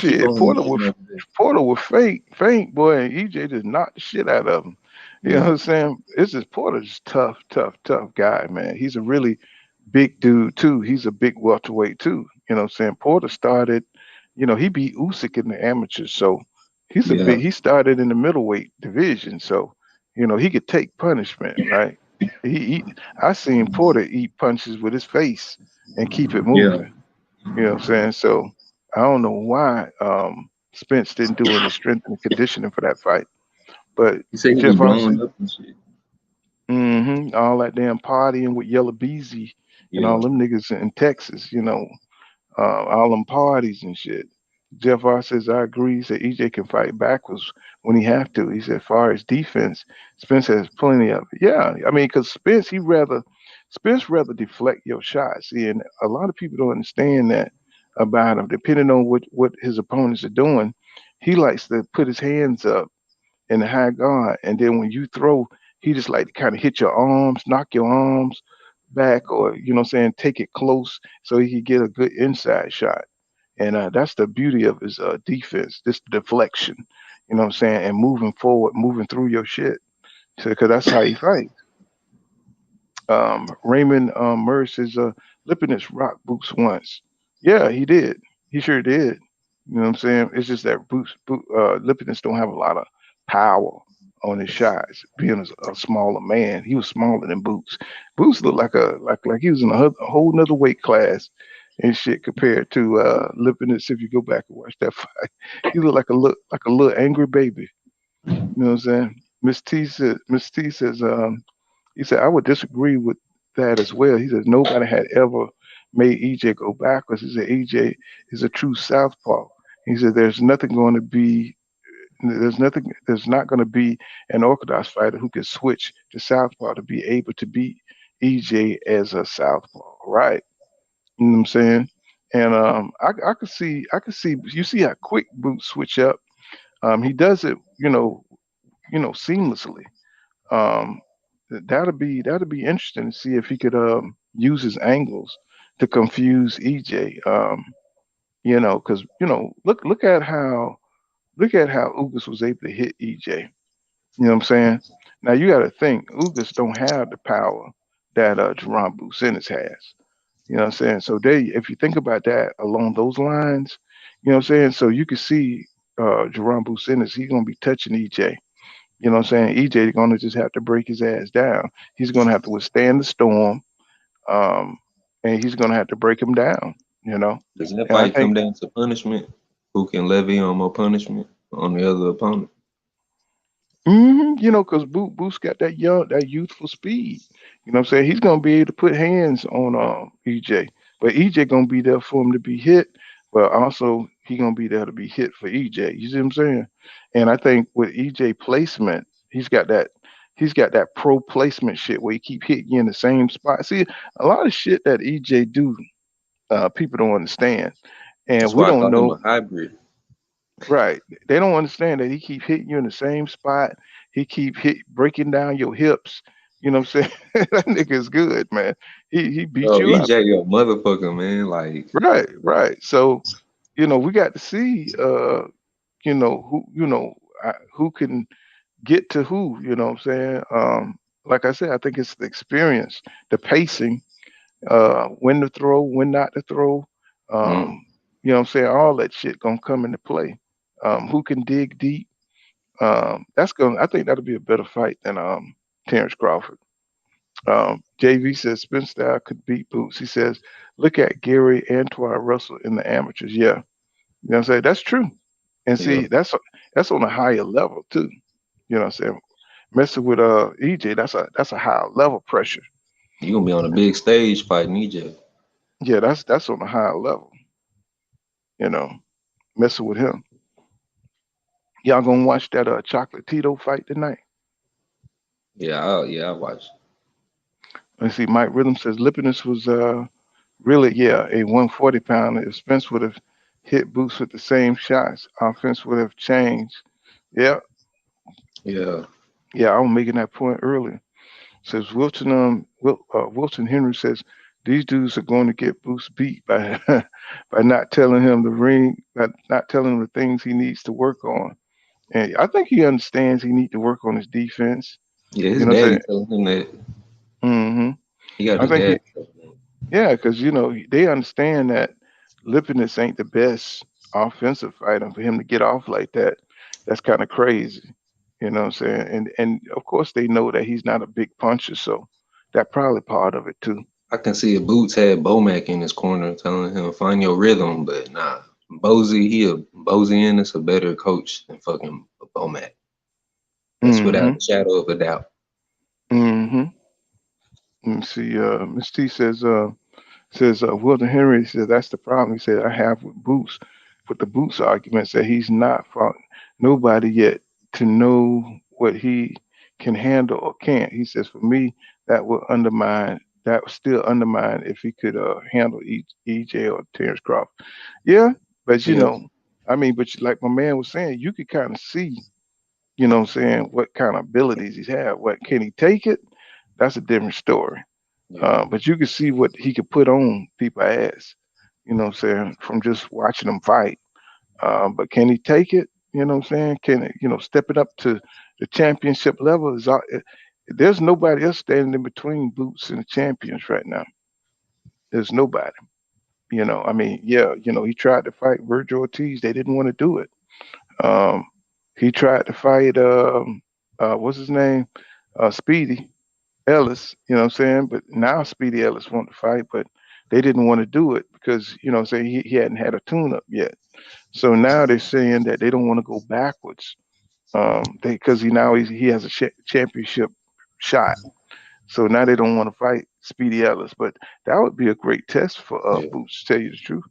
keep Shit, on jabbing after that. Porter would faint, boy, and EJ just knocked the shit out of him. You know Yeah, what I'm saying? It's just Porter's tough, tough, tough guy, man. He's a really big dude too. He's a big welterweight too. You know what I'm saying? Porter started, he beat Usyk in the amateurs, so yeah, he started in the middleweight division, so he could take punishment, right? He I seen Porter eat punches with his face and keep it yeah. moving. You know what I'm saying? So I don't know why Spence didn't do any strength and conditioning for that fight. But He said he was Jeff Osteen, blowing up and shit. all that damn partying with Yellow Beezy and Yeah, all them niggas in Texas, all them parties and shit. Jeff R says, I agree. He said EJ can fight backwards when he have to. He said, as far as defense, Spence has plenty of it. Yeah, I mean, because Spence rather deflect your shots. See, and a lot of people don't understand that about him. Depending on what his opponents are doing, he likes to put his hands up in the high guard, and then when you throw, he just like to kind of hit your arms, knock your arms back, or what I'm saying, take it close so he can get a good inside shot. And that's the beauty of his defense, this deflection, what I'm saying, and moving forward, moving through your shit. So, because that's how he fights. Raymond Murray says, Lipinus rock boots once. Yeah, he did. He sure did. You know what I'm saying? It's just that Lipinus don't have a lot of power on his shots. Being a smaller man, he was smaller than Boots. Boots looked like he was in a whole nother weight class and shit compared to Lipinus. If you go back and watch that fight, he looked like a little angry baby. You know what I'm saying? Miss T says, he said, I would disagree with that as well. He says, nobody had ever made EJ go backwards. He said, EJ is a true southpaw. He said, there's not going to be an orthodox fighter who can switch to southpaw to be able to beat EJ as a southpaw, right? You know what I'm saying? And I could see, you see how quick Boots switch up. He does it, seamlessly. Um, that'll be interesting to see if he could use his angles to confuse EJ. Because look at how Ugas was able to hit EJ. You know what I'm saying? Now you got to think Ugas don't have the power that Jaron Ennis has. You know what I'm saying? So if you think about that along those lines, you know what I'm saying. So you can see Jaron Ennis, he's gonna be touching EJ. You know what I'm saying? EJ gonna just have to break his ass down. He's gonna have to withstand the storm, um, and he's gonna have to break him down. You know, Does that and I fight think come down to punishment? Who can levy on more punishment on the other opponent? You know, because Boots got that youthful speed. You know what I'm saying? He's gonna be able to put hands on EJ, but EJ gonna be there for him to be hit, but also he gonna be there to be hit for EJ. You see what I'm saying? And I think with EJ placement, he's got that pro placement shit where he keep hitting you in the same spot. See, a lot of shit that EJ do, people don't understand, and That's we why I don't call him know. a hybrid. Right. They don't understand that he keep hitting you in the same spot. He keep breaking down your hips. You know what I'm saying? That nigga is good, man. He beat Oh, you up. EJ, a motherfucker, man. Like, Right, right. So, we got to see who can get to who, you know what I'm saying? Like I said, I think it's the experience, the pacing, when to throw, when not to throw. mm, Um, you know what I'm saying? All that shit gonna come into play. Who can dig deep? I think that'll be a better fight than Terrence Crawford. JV says Spence style could beat Boots. He says, look at Gary Antoine Russell in the amateurs. Yeah. You know what I'm saying? That's true. And yeah, see, that's on a higher level too. You know what I'm saying? Messing with EJ, that's a higher level pressure. you gonna be on a big stage fighting EJ. Yeah, that's on a higher level, you know, messing with him. Y'all gonna watch that Chocolate Tito fight tonight? Yeah, I watch. Let's see, Mike Rhythm says Lipinus was really, yeah, a 140 pounder. If Spence would have hit Boots with the same shots, offense would have changed. Yeah, Yeah, yeah, I was making that point earlier. Says Wilson, Wilson Henry says these dudes are going to get Boots beat by by not telling him by not telling him the things he needs to work on. And I think he understands he need to work on his defense. yeah. You His know what I'm daddy saying? telling him that hmm he got I his think dad. telling him. yeah, because they understand that Lipinus ain't the best offensive fighter. For him to get off like that, that's kind of crazy. You know what I'm saying? And of course they know that he's not a big puncher, so that probably part of it too. I can see if Boots had Bomac in his corner telling him find your rhythm, but nah. Bozy Ennis a better coach than fucking Bomac. That's without Mm-hmm. a shadow of a doubt. Mm-hmm. Let me see. Miss T says Wilton Henry says that's the problem. He said I have with the Boots argument. Said he's not fought nobody yet to know what he can handle or can't. He says for me that would still undermine if he could handle EJ or Terrence Crawford. Yeah, but Yeah, I mean, like my man was saying, you could kind of see, you know what I'm saying, what kind of abilities he's had. What can he take it? That's a different story. yeah. But you can see what he could put on people's ass, you know what I'm saying, from just watching him fight. But can he take it? You know what I'm saying? Can it, step it up to the championship level? There's nobody else standing in between Boots and the champions right now. There's nobody. I mean, yeah, he tried to fight Virgil Ortiz. They didn't want to do it. Um, he tried to fight, what's his name? Speedy Ellis, you know what I'm saying? But now Speedy Ellis wanted to fight, but they didn't want to do it because, what I'm saying, he hadn't had a tune up yet. So now they're saying that they don't want to go backwards. Because he has a championship shot. So now they don't want to fight Speedy Ellis. But that would be a great test for Yeah. Boots, to tell you the truth.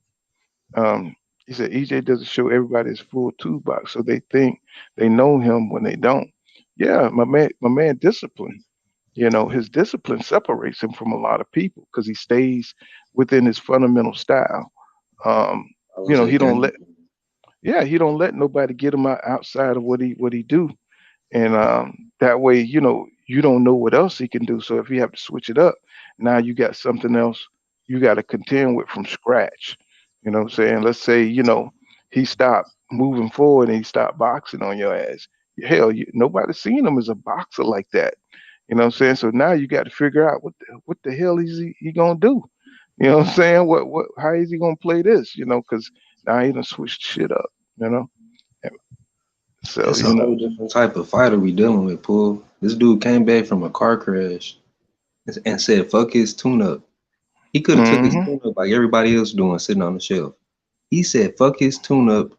Um, he said EJ doesn't show everybody his full toolbox, so they think they know him when they don't. Yeah, my man discipline. His discipline separates him from a lot of people because he stays within his fundamental style. Um, I would say he don't game. let he don't let nobody get him outside of what he do, and that way you don't know what else he can do. So if you have to switch it up, now you got something else you got to contend with from scratch. You know what I'm saying? Let's say he stopped moving forward and he stopped boxing on your ass. Hell, nobody's seen him as a boxer like that. You know what I'm saying? So now you got to figure out what the hell is he gonna do? You know what I'm saying? What how is he gonna play this? Because now he done switched shit up. You know. So It's a whole different type of fighter we dealing with, Pool. This dude came back from a car crash and said, "Fuck his tune-up." He could have took his hmm tune-up like everybody else doing, sitting on the shelf. He said, "Fuck his tune-up.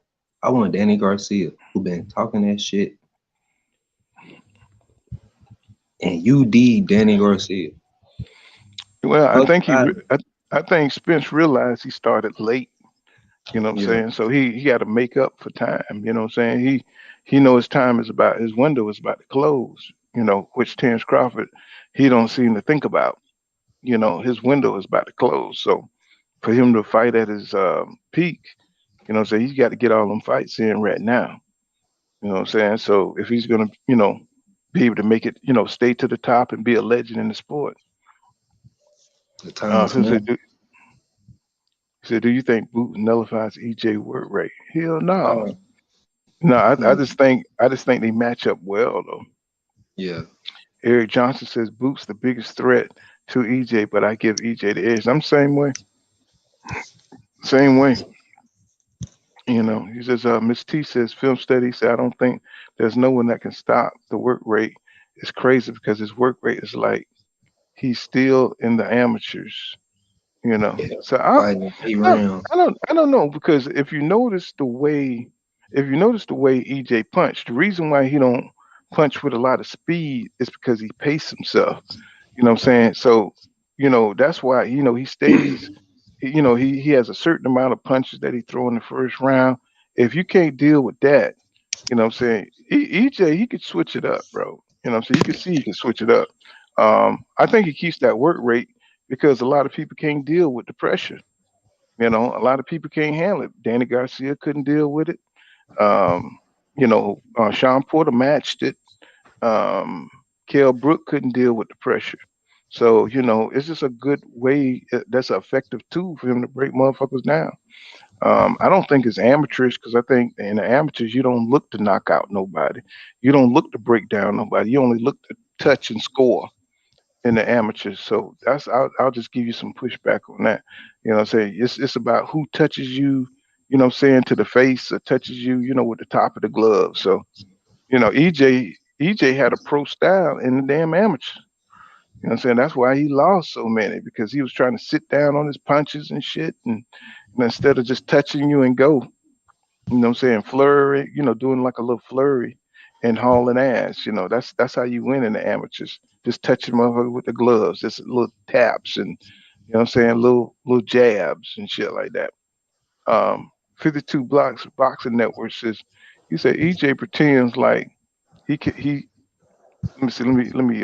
I want Danny Garcia, who been talking that shit, and you D Danny Garcia. well, I Fuck think that." I think Spence realized he started late. You know what I'm Yeah, saying? So he got to make up for time. You know what I'm saying? He know his time is about his window is about to close. You know, which Terrence Crawford he don't seem to think about. You know, his window is about to close. So for him to fight at his peak, you know what I'm saying, he's got to get all them fights in right now. You know what I'm saying? So if he's gonna, be able to make it, stay to the top and be a legend in the sport. the time is He now. said, do you think Boot nullifies EJ work rate? Hell no. No, No, I no, just think they match up well though. yeah, Eric Johnson says Boot's the biggest threat to EJ, but I give EJ the edge. I'm same way. Same way. He says, Miss T says, film study said, I don't think there's no one that can stop the work rate. It's crazy because his work rate is like he's still in the amateurs. yeah. So I, Fighting 8 I, rounds. I don't know because if you notice the way EJ punched, the reason why he don't punch with a lot of speed is because he paced himself. You know what I'm saying? So, that's why, he stays, he has a certain amount of punches that he throw in the first round. If you can't deal with that, you know what I'm saying? EJ, he could switch it up, bro. You know what I'm saying? You can see he can switch it up. I think he keeps that work rate because a lot of people can't deal with the pressure. A lot of people can't handle it. Danny Garcia couldn't deal with it. Sean Porter matched it. Um, Kell Brook couldn't deal with the pressure. So, it's just a good way. That's an effective tool for him to break motherfuckers down. I don't think it's amateurish because I think in the amateurs you don't look to knock out nobody. You don't look to break down nobody. You only look to touch and score in the amateurs. So I'll just give you some pushback on that. You know what I'm saying? It's about who touches you, to the face or touches you, with the top of the glove. So, EJ had a pro style in the damn amateur. You know what I'm saying? That's why he lost so many because he was trying to sit down on his punches and shit, and instead of just touching you and go, what I'm saying, flurry, doing like a little flurry and hauling ass. That's how you win in the amateurs. Just touching motherfucker with the gloves, just little taps and what I'm saying, little jabs and shit like that. 52 Blocks Boxing Network says he said EJ pretends like he let me see, let me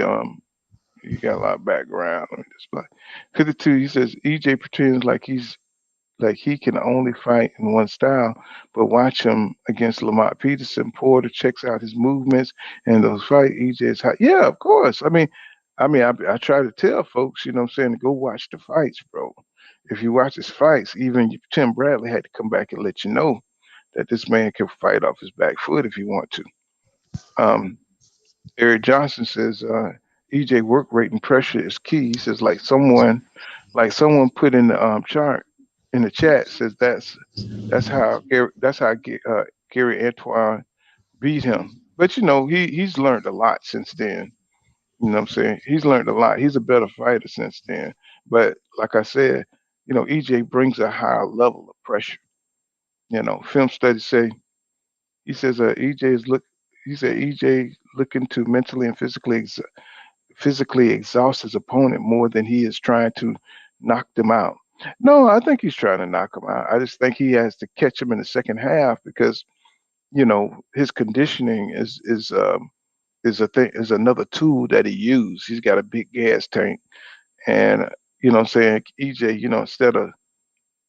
you got a lot of background. Let me just play. 52, he says EJ pretends like he can only fight in one style, but watch him against Lamont Peterson. Porter checks out his movements and those fight. EJ is hot. Yeah, of course. I try to tell folks, what I'm saying, to go watch the fights, bro. If you watch his fights, even Tim Bradley had to come back and let you know that this man can fight off his back foot if he want to. Um, Eric Johnson says EJ work rate and pressure is key. He says like someone put in the chart in the chat says that's how Gary Antoine beat him. But he's learned a lot since then. You know what I'm saying? He's learned a lot. He's a better fighter since then. But like I said, EJ brings a higher level of pressure. Film studies say he says EJ is look. He said EJ looking to mentally and physically exhaust his opponent more than he is trying to knock them out. No, I think he's trying to knock him out. I just think he has to catch him in the second half because his conditioning is another tool that he used. He's got a big gas tank, and what I'm saying, EJ, instead of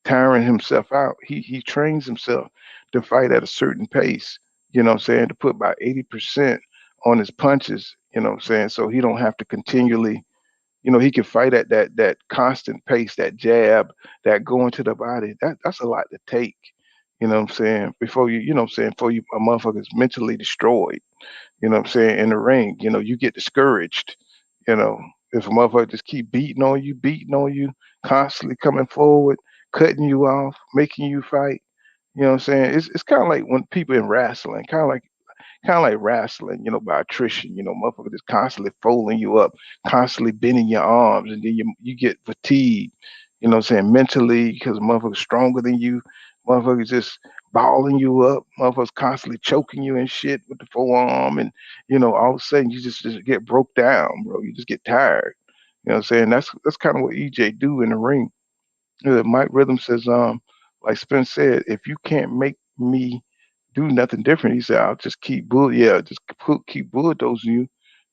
tiring himself out, he trains himself to fight at a certain pace. What I'm saying, to put about 80% on his punches. What I'm saying, so he don't have to continually. He can fight at that constant pace, that jab, that going to the body. That's a lot to take. What I'm saying, before before you a motherfucker is mentally destroyed. What I'm saying, in the ring. You get discouraged. You know, if a motherfucker just keep beating on you, constantly coming forward, cutting you off, making you fight. What I'm saying? It's kind of like when people in wrestling, kind of like kind of like wrestling, by attrition. Motherfucker just constantly folding you up, constantly bending your arms, and then you get fatigued. What I'm saying, mentally, because motherfuckers stronger than you, motherfuckers just balling you up, motherfuckers constantly choking you and shit with the forearm, and all of a sudden you just get broke down, bro. You just get tired. What I'm saying? That's kind of what EJ do in the ring. Mike Rhythm says, like Spence said, if you can't make me do nothing different, he said, I'll just keep bulldozing you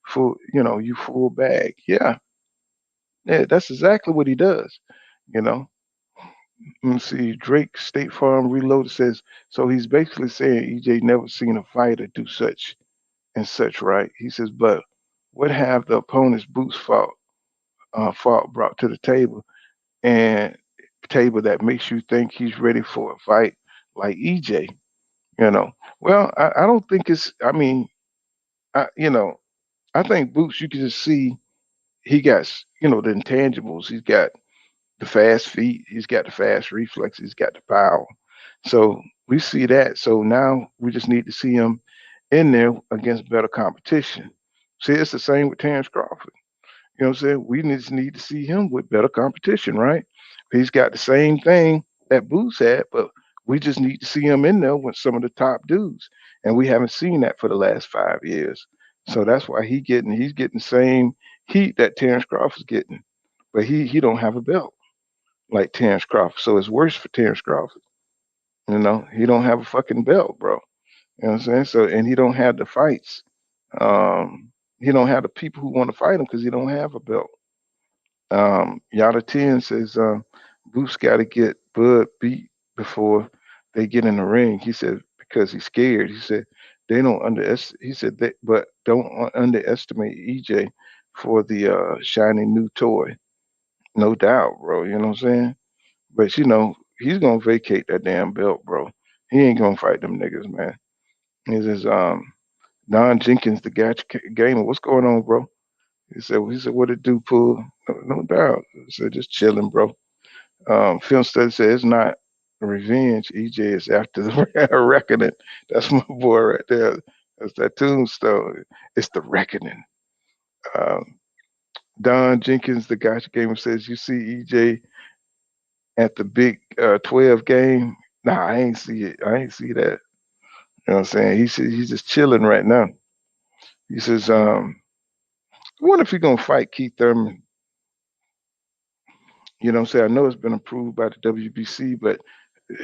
for you full bag. Yeah, yeah, that's exactly what he does. You know. Let's see, Drake State Farm Reloaded says, so he's basically saying EJ never seen a fighter do such and such, right? He says, but what have the opponent's boots fought brought to the table and table that makes you think he's ready for a fight like EJ? Well, I don't think it's. I mean, I think Boots. You can just see he got the intangibles. He's got the fast feet. He's got the fast reflexes. He's got the power. So we see that. So now we just need to see him in there against better competition. See, it's the same with Terrence Crawford. You know what I'm saying? We just need to see him with better competition, right? He's got the same thing that Boots had, but we just need to see him in there with some of the top dudes. And we haven't seen that for the last 5 years. So that's why he's getting the same heat that Terrence Crawford's getting. But he don't have a belt like Terrence Crawford. So it's worse for Terrence Crawford. He don't have a fucking belt, bro. You know what I'm saying? So and he don't have the fights. He don't have the people who want to fight him because he don't have a belt. Yada 10 says Boots got to get Bud beat before they get in the ring. He said because he's scared. He said they don't underestimate. He said that, but don't underestimate EJ for the shiny new toy. No doubt, bro. You know what I'm saying? But he's gonna vacate that damn belt, bro. He ain't gonna fight them niggas, man. He says Don Jenkins, the gamer. What's going on, bro? He said, what it do, Pull? No doubt. He said, just chilling, bro. Film study said it's not revenge. EJ is after the reckoning. That's my boy right there. That's that tombstone. It's the reckoning. Um, Don Jenkins, the gotcha gamer, says, you see EJ at the Big 12 game? Nah, I ain't see it. I ain't see that. You know what I'm saying? He's just chilling right now. He says, I wonder if he's gonna fight Keith Thurman. You know what I'm saying? I know it's been approved by the WBC, but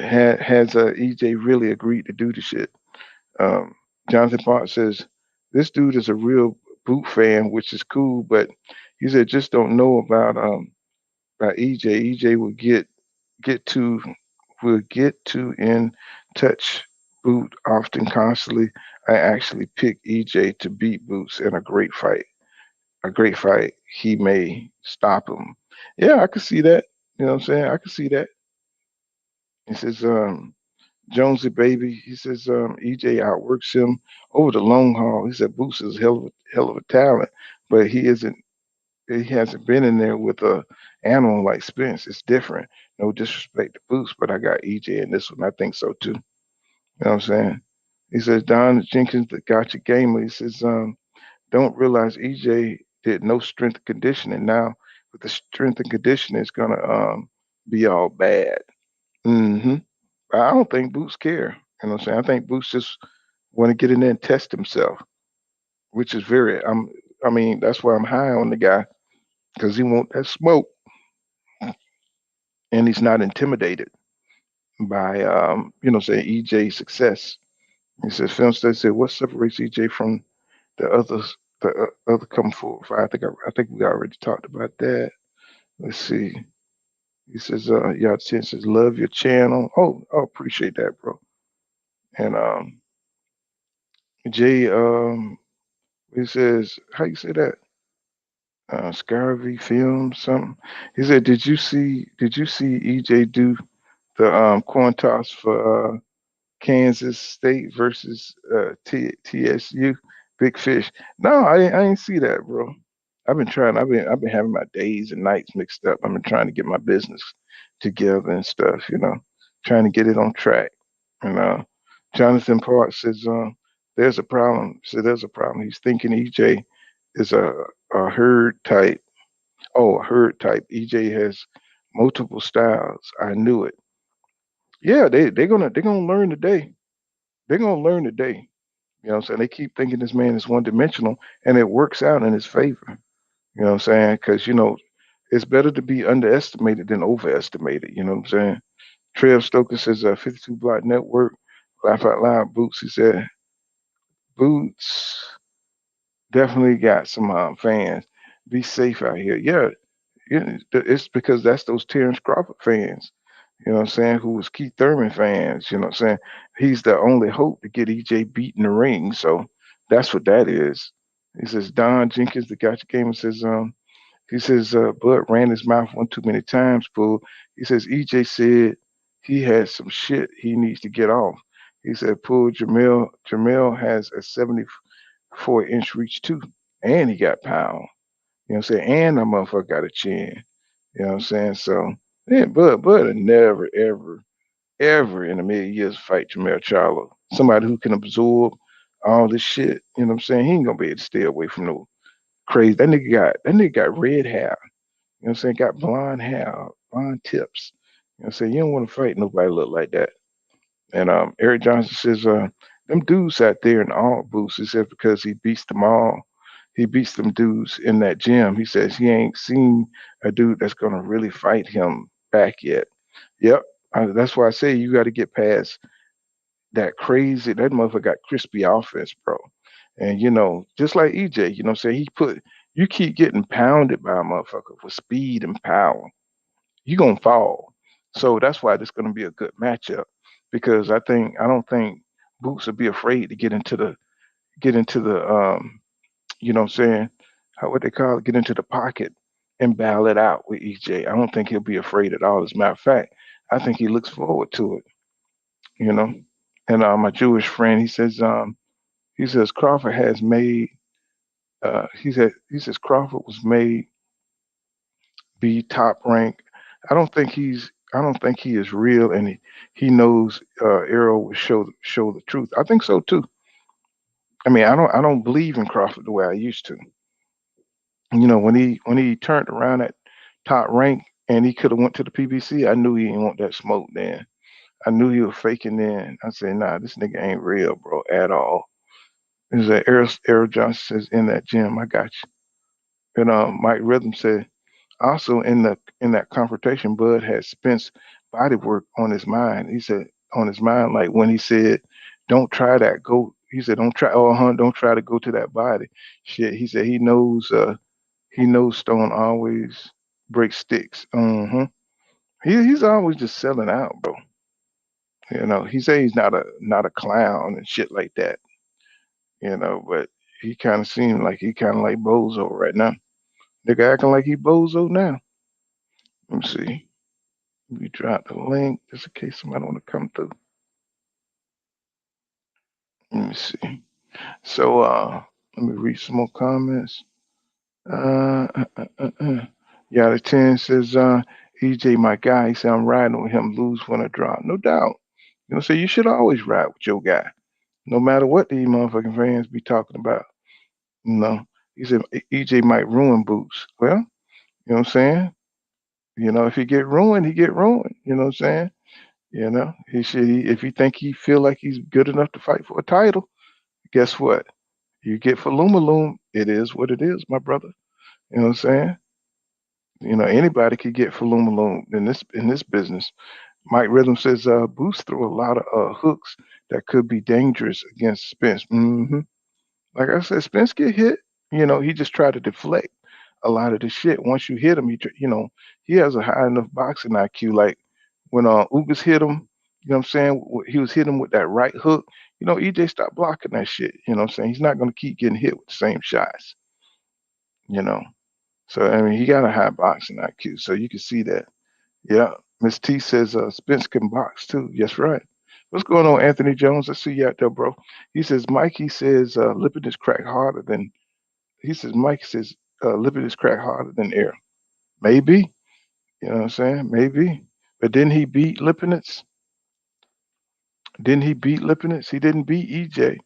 has EJ really agreed to do the shit? Um, Jonathan Park says, this dude is a real boot fan, which is cool, but he said just don't know about EJ. EJ get to will get to in touch boot often constantly. I actually picked EJ to beat Boots in a great fight. A great fight. He may stop him. Yeah, I could see that. You know what I'm saying? I could see that. He says, Jonesy baby, he says EJ outworks him over the long haul. He said Boots is hell of a talent, but he hasn't been in there with a animal like Spence. It's different. No disrespect to Boots, but I got EJ in this one. I think so too. You know what I'm saying? He says Don Jenkins, the gotcha gamer. He says, don't realize EJ did no strength and conditioning. Now with the strength and conditioning, it's gonna be all bad. Hmm. I don't think Boots care. You know what I'm saying? I think Boots just want to get in there and test himself, which is I mean, that's why I'm high on the guy because he want that smoke, and he's not intimidated by say EJ's success. He says film study said what separates EJ from the others, the other come forward fight. I think we already talked about that. Let's see. He says, y'all says love your channel. Oh, I appreciate that, bro. And Jay, he says, how you say that? Scarvy film something. He said, did you see EJ do the coin toss for Kansas State versus TSU? Big Fish. No, I ain't see that, bro. I've been trying. I've been having my days and nights mixed up. I've been trying to get my business together and stuff. Trying to get it on track. And Jonathan Park says, there's a problem. So there's a problem. He's thinking EJ is a herd type. Oh, a herd type. EJ has multiple styles. I knew it. Yeah, they're gonna learn today. They're gonna learn today. You know what I'm saying? They keep thinking this man is one dimensional, and it works out in his favor. You know what I'm saying? Because it's better to be underestimated than overestimated. You know what I'm saying? Trev Stoker says 52 Block Network. Laugh out loud, Boots. He said Boots definitely got some fans. Be safe out here. Yeah, it's because that's those Terrence Crawford fans. You know what I'm saying? Who was Keith Thurman fans. You know what I'm saying? He's the only hope to get EJ beat in the ring. So that's what that is. He says Don Jenkins, the gotcha gamer, says he says Bud ran his mouth one too many times, Bull. He says EJ said he had some shit he needs to get off. He said Pull Jamel has a 74-inch reach too. And he got pound. You know what I'm saying? And that motherfucker got a chin. You know what I'm saying? So yeah, Bud would never, ever, ever in a million years fight Jamel Charlo. Somebody who can absorb all this shit. You know what I'm saying? He ain't gonna be able to stay away from no crazy. That nigga got red hair. You know what I'm saying? Got blonde hair, blonde tips. You know what I'm saying? You don't want to fight nobody look like that. And Eric Johnson says, them dudes out there in all booths, he says because he beats them all. He beats them dudes in that gym. He says he ain't seen a dude that's gonna really fight him back yet. Yep. That's why I say you got to get past that crazy. That motherfucker got crispy offense, bro. And just like EJ, you know what I'm saying? You keep getting pounded by a motherfucker for speed and power. You gonna fall. So that's why this gonna be a good matchup. Because I don't think Boots would be afraid to get into the you know what I'm saying, what they call it, get into the pocket and battle it out with EJ. I don't think he'll be afraid at all. As a matter of fact, I think he looks forward to it, you know. And my Jewish friend, he says Crawford has made he says Crawford was made be top rank. I don't think he is real, and he knows Arrow will show the truth. I think so too. I mean, I don't believe in Crawford the way I used to. When he turned around at top rank and he could have went to the PBC, I knew he didn't want that smoke then. I knew he was faking then. I said, nah, this nigga ain't real, bro, at all. Is that Errol Johnson says in that gym, I got you. And Mike Rhythm said also in that confrontation, Bud had Spence body work on his mind. He said on his mind, like when he said, "Don't try that. Go." He said, "Don't try. Oh, don't try to go to that body." Shit. He said he knows. He knows Stone always breaks sticks. He's always just selling out, bro. He said he's not a clown and shit like that. But he kind of seemed like he kind of like Bozo right now. Nigga acting like he Bozo now. Let me see. We drop the link just in case somebody want to come through. Let me see. So let me read some more comments. Yada 10 says EJ my guy. He said I'm riding with him, lose when I drop. No doubt. So you should always ride with your guy. No matter what these motherfucking fans be talking about. You know. He said EJ might ruin Boots. Well, you know what I'm saying? If he get ruined, he get ruined. You know what I'm saying? If he think he feel like he's good enough to fight for a title, guess what? You get for Lumaloom, it is what it is, my brother. You know what I'm saying? Anybody could get for Lumaloom in this business. Mike Rhythm says Boost throw a lot of hooks that could be dangerous against Spence. Like I said, Spence get hit. He just tried to deflect a lot of the shit. Once you hit him, he has a high enough boxing IQ. Like when Ugas hit him, you know what I'm saying? He was hitting him with that right hook. EJ stopped blocking that shit. You know what I'm saying? He's not going to keep getting hit with the same shots. You know. So I mean, he got a high boxing IQ. So you can see that. Yeah. Miss T says Spence can box too. Yes, right. What's going on, Anthony Jones? I see you out there, bro. He says Mikey says lipping is crack harder than. He says Mike says lipping is crack harder than air. Maybe. You know what I'm saying? Maybe. But didn't he beat Lipinets? Didn't he beat Lipinets? He didn't beat EJ.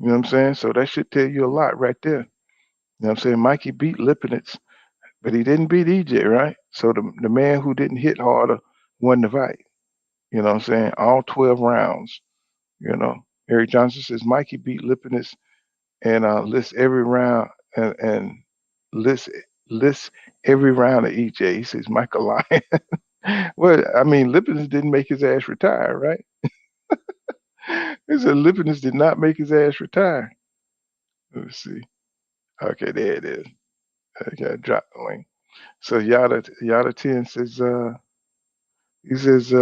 You know what I'm saying? So that should tell you a lot right there. You know what I'm saying? Mikey beat Lipinets, but he didn't beat EJ, right? So the man who didn't hit harder won the fight. You know what I'm saying? All 12 rounds. You know, Eric Johnson says Mikey beat Lipinets and lists every round and lists lists every round of EJ. He says Michael Lyon. Well, I mean, Lipinets didn't make his ass retire, right? He said Lipinets did not make his ass retire. Let's see. Okay, there it is. Okay, drop the link. So Yada 10 says he says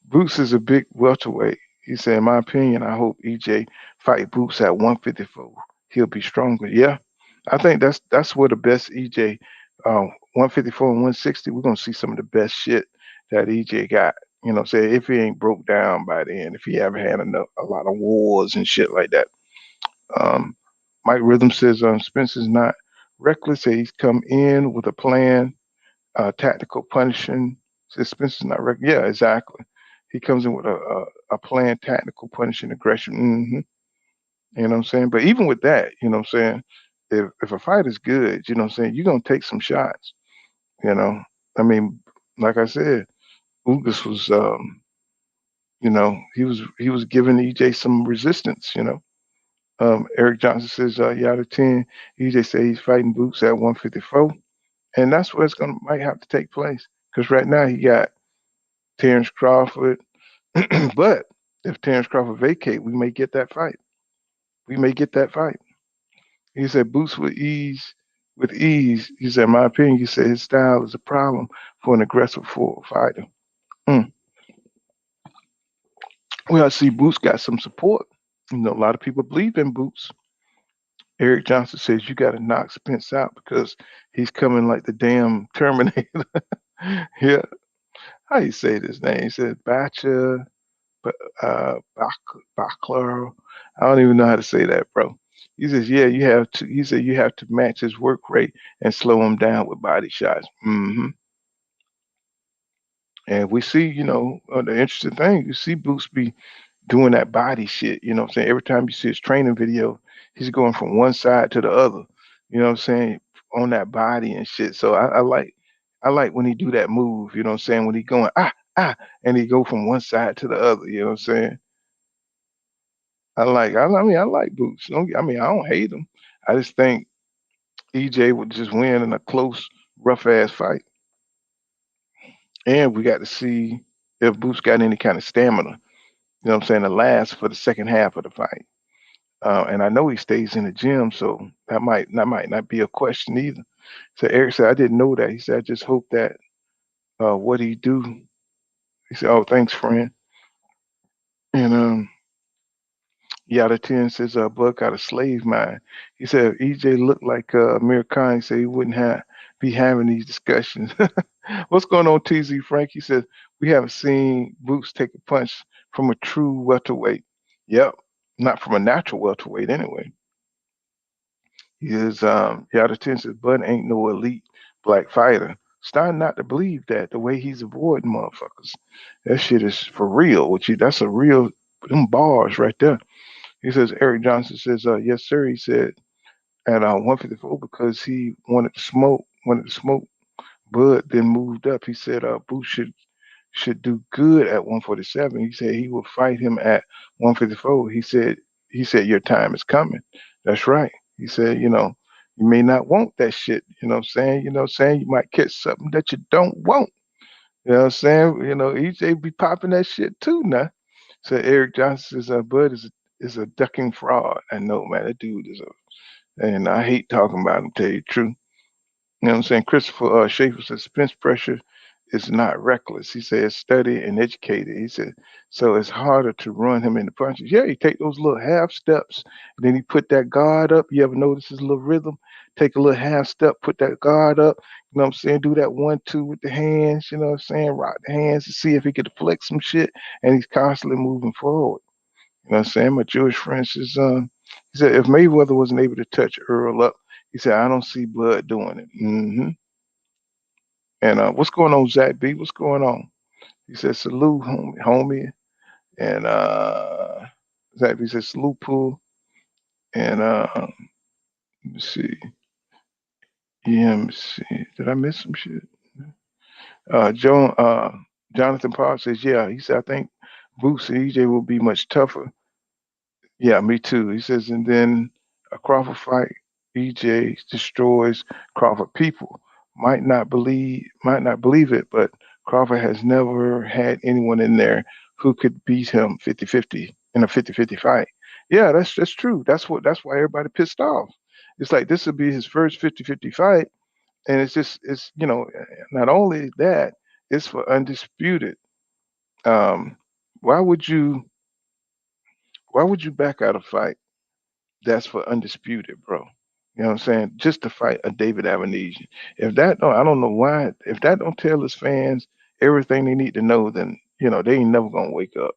Boots is a big welterweight. He said, in my opinion, I hope EJ fight Boots at 154. He'll be stronger. Yeah, I think that's where the best EJ, 154 and 160. We're gonna see some of the best shit that EJ got. You know, say if he ain't broke down by then, if he ever had a lot of wars and shit like that. Um, Mike Rhythm says Spence is not reckless. He's come in with a plan, tactical punishing. Says Spence is not reckless. Yeah, exactly. He comes in with a plan, tactical punishing aggression. You know what I'm saying? But even with that, you know what I'm saying? If a fight is good, you know what I'm saying, you're gonna take some shots. You know, I mean, like I said, Ugas was, he was giving EJ some resistance. You know. Eric Johnson says, Yada 10, EJ say he's fighting Boots at 154. And that's where it's gonna might have to take place. Because right now he got Terrence Crawford. But if Terrence Crawford vacate, we may get that fight. We may get that fight. He said Boots with ease. He said, in my opinion, he said his style is a problem for an aggressive fighter. Mm. Well, I see Boots got some support. You know, a lot of people believe in Boots. Eric Johnson says you got to knock Spence out because he's coming like the damn Terminator. Yeah, how you say this name? He said Batcha, Bachler. I don't even know how to say that, bro. He says, yeah, you have to. He said you have to match his work rate and slow him down with body shots. And we see, the interesting thing, you see Boots be doing that body shit. You know what I'm saying? Every time you see his training video, he's going from one side to the other. You know what I'm saying? On that body and shit. So I like when he do that move. You know what I'm saying? When he going and he go from one side to the other. You know what I'm saying? I like Boots. I don't hate him. I just think EJ would just win in a close, rough ass fight. And we got to see if Boots got any kind of stamina. You know what I'm saying? To last for the second half of the fight. And I know he stays in the gym, so that might not be a question either. So Eric said, I didn't know that. He said, I just hope that what he do. He said, oh, thanks, friend. And Yada 10 says, Buck got a slave mind. He said, if EJ looked like Amir Khan, he said he wouldn't be having these discussions. What's going on, TZ Frank? He says, we haven't seen Boots take a punch from a true welterweight. Yep, not from a natural welterweight anyway. He is Yada 10 says, Bud ain't no elite black fighter. Starting not to believe that the way he's avoiding motherfuckers. That shit is for real. That's a real them bars right there. He says Eric Johnson says, yes, sir. He said at 154 because he wanted to smoke. Bud then moved up. He said Boots should do good at 147. He said he will fight him at 154. He said your time is coming. That's right. He said, you may not want that shit. You know what I'm saying? You know what I'm saying? You might catch something that you don't want. You know what I'm saying? EJ be popping that shit too now. So Eric Johnson says Bud is a ducking fraud. I know, man. That dude and I hate talking about him, tell you the truth. You know what I'm saying? Christopher Schaefer says Spence pressure is not reckless. He said study and educated. He said, so it's harder to run him into punches. Yeah, he take those little half steps, and then he put that guard up. You ever notice his little rhythm? Take a little half step, put that guard up. You know what I'm saying? Do that 1-2 with the hands. You know what I'm saying? Rock the hands to see if he could flex some shit, and he's constantly moving forward. You know what I'm saying? My Jewish friend says, he said, if Mayweather wasn't able to touch Earl up, he said, I don't see Bud doing it. And what's going on, Zach B? What's going on? He said, salute, homie. And Zach B says, salute, pool. And let me see. EMC. Did I miss some shit? Joan Jonathan Parr says, yeah. He said, I think Boots and EJ will be much tougher. Yeah, me too. He says, and then a Crawford fight, EJ destroys Crawford. People might not believe it, but Crawford has never had anyone in there who could beat him 50-50 in a 50-50 fight. Yeah, that's true. That's why everybody pissed off. It's like this would be his first 50-50 fight, and it's not only that, it's for undisputed. Um, why would you why would you back out a fight that's for undisputed, bro? You know what I'm saying? Just to fight a David Avenesian. If that don't, I don't know why. If that don't tell his fans everything they need to know, then they ain't never gonna wake up.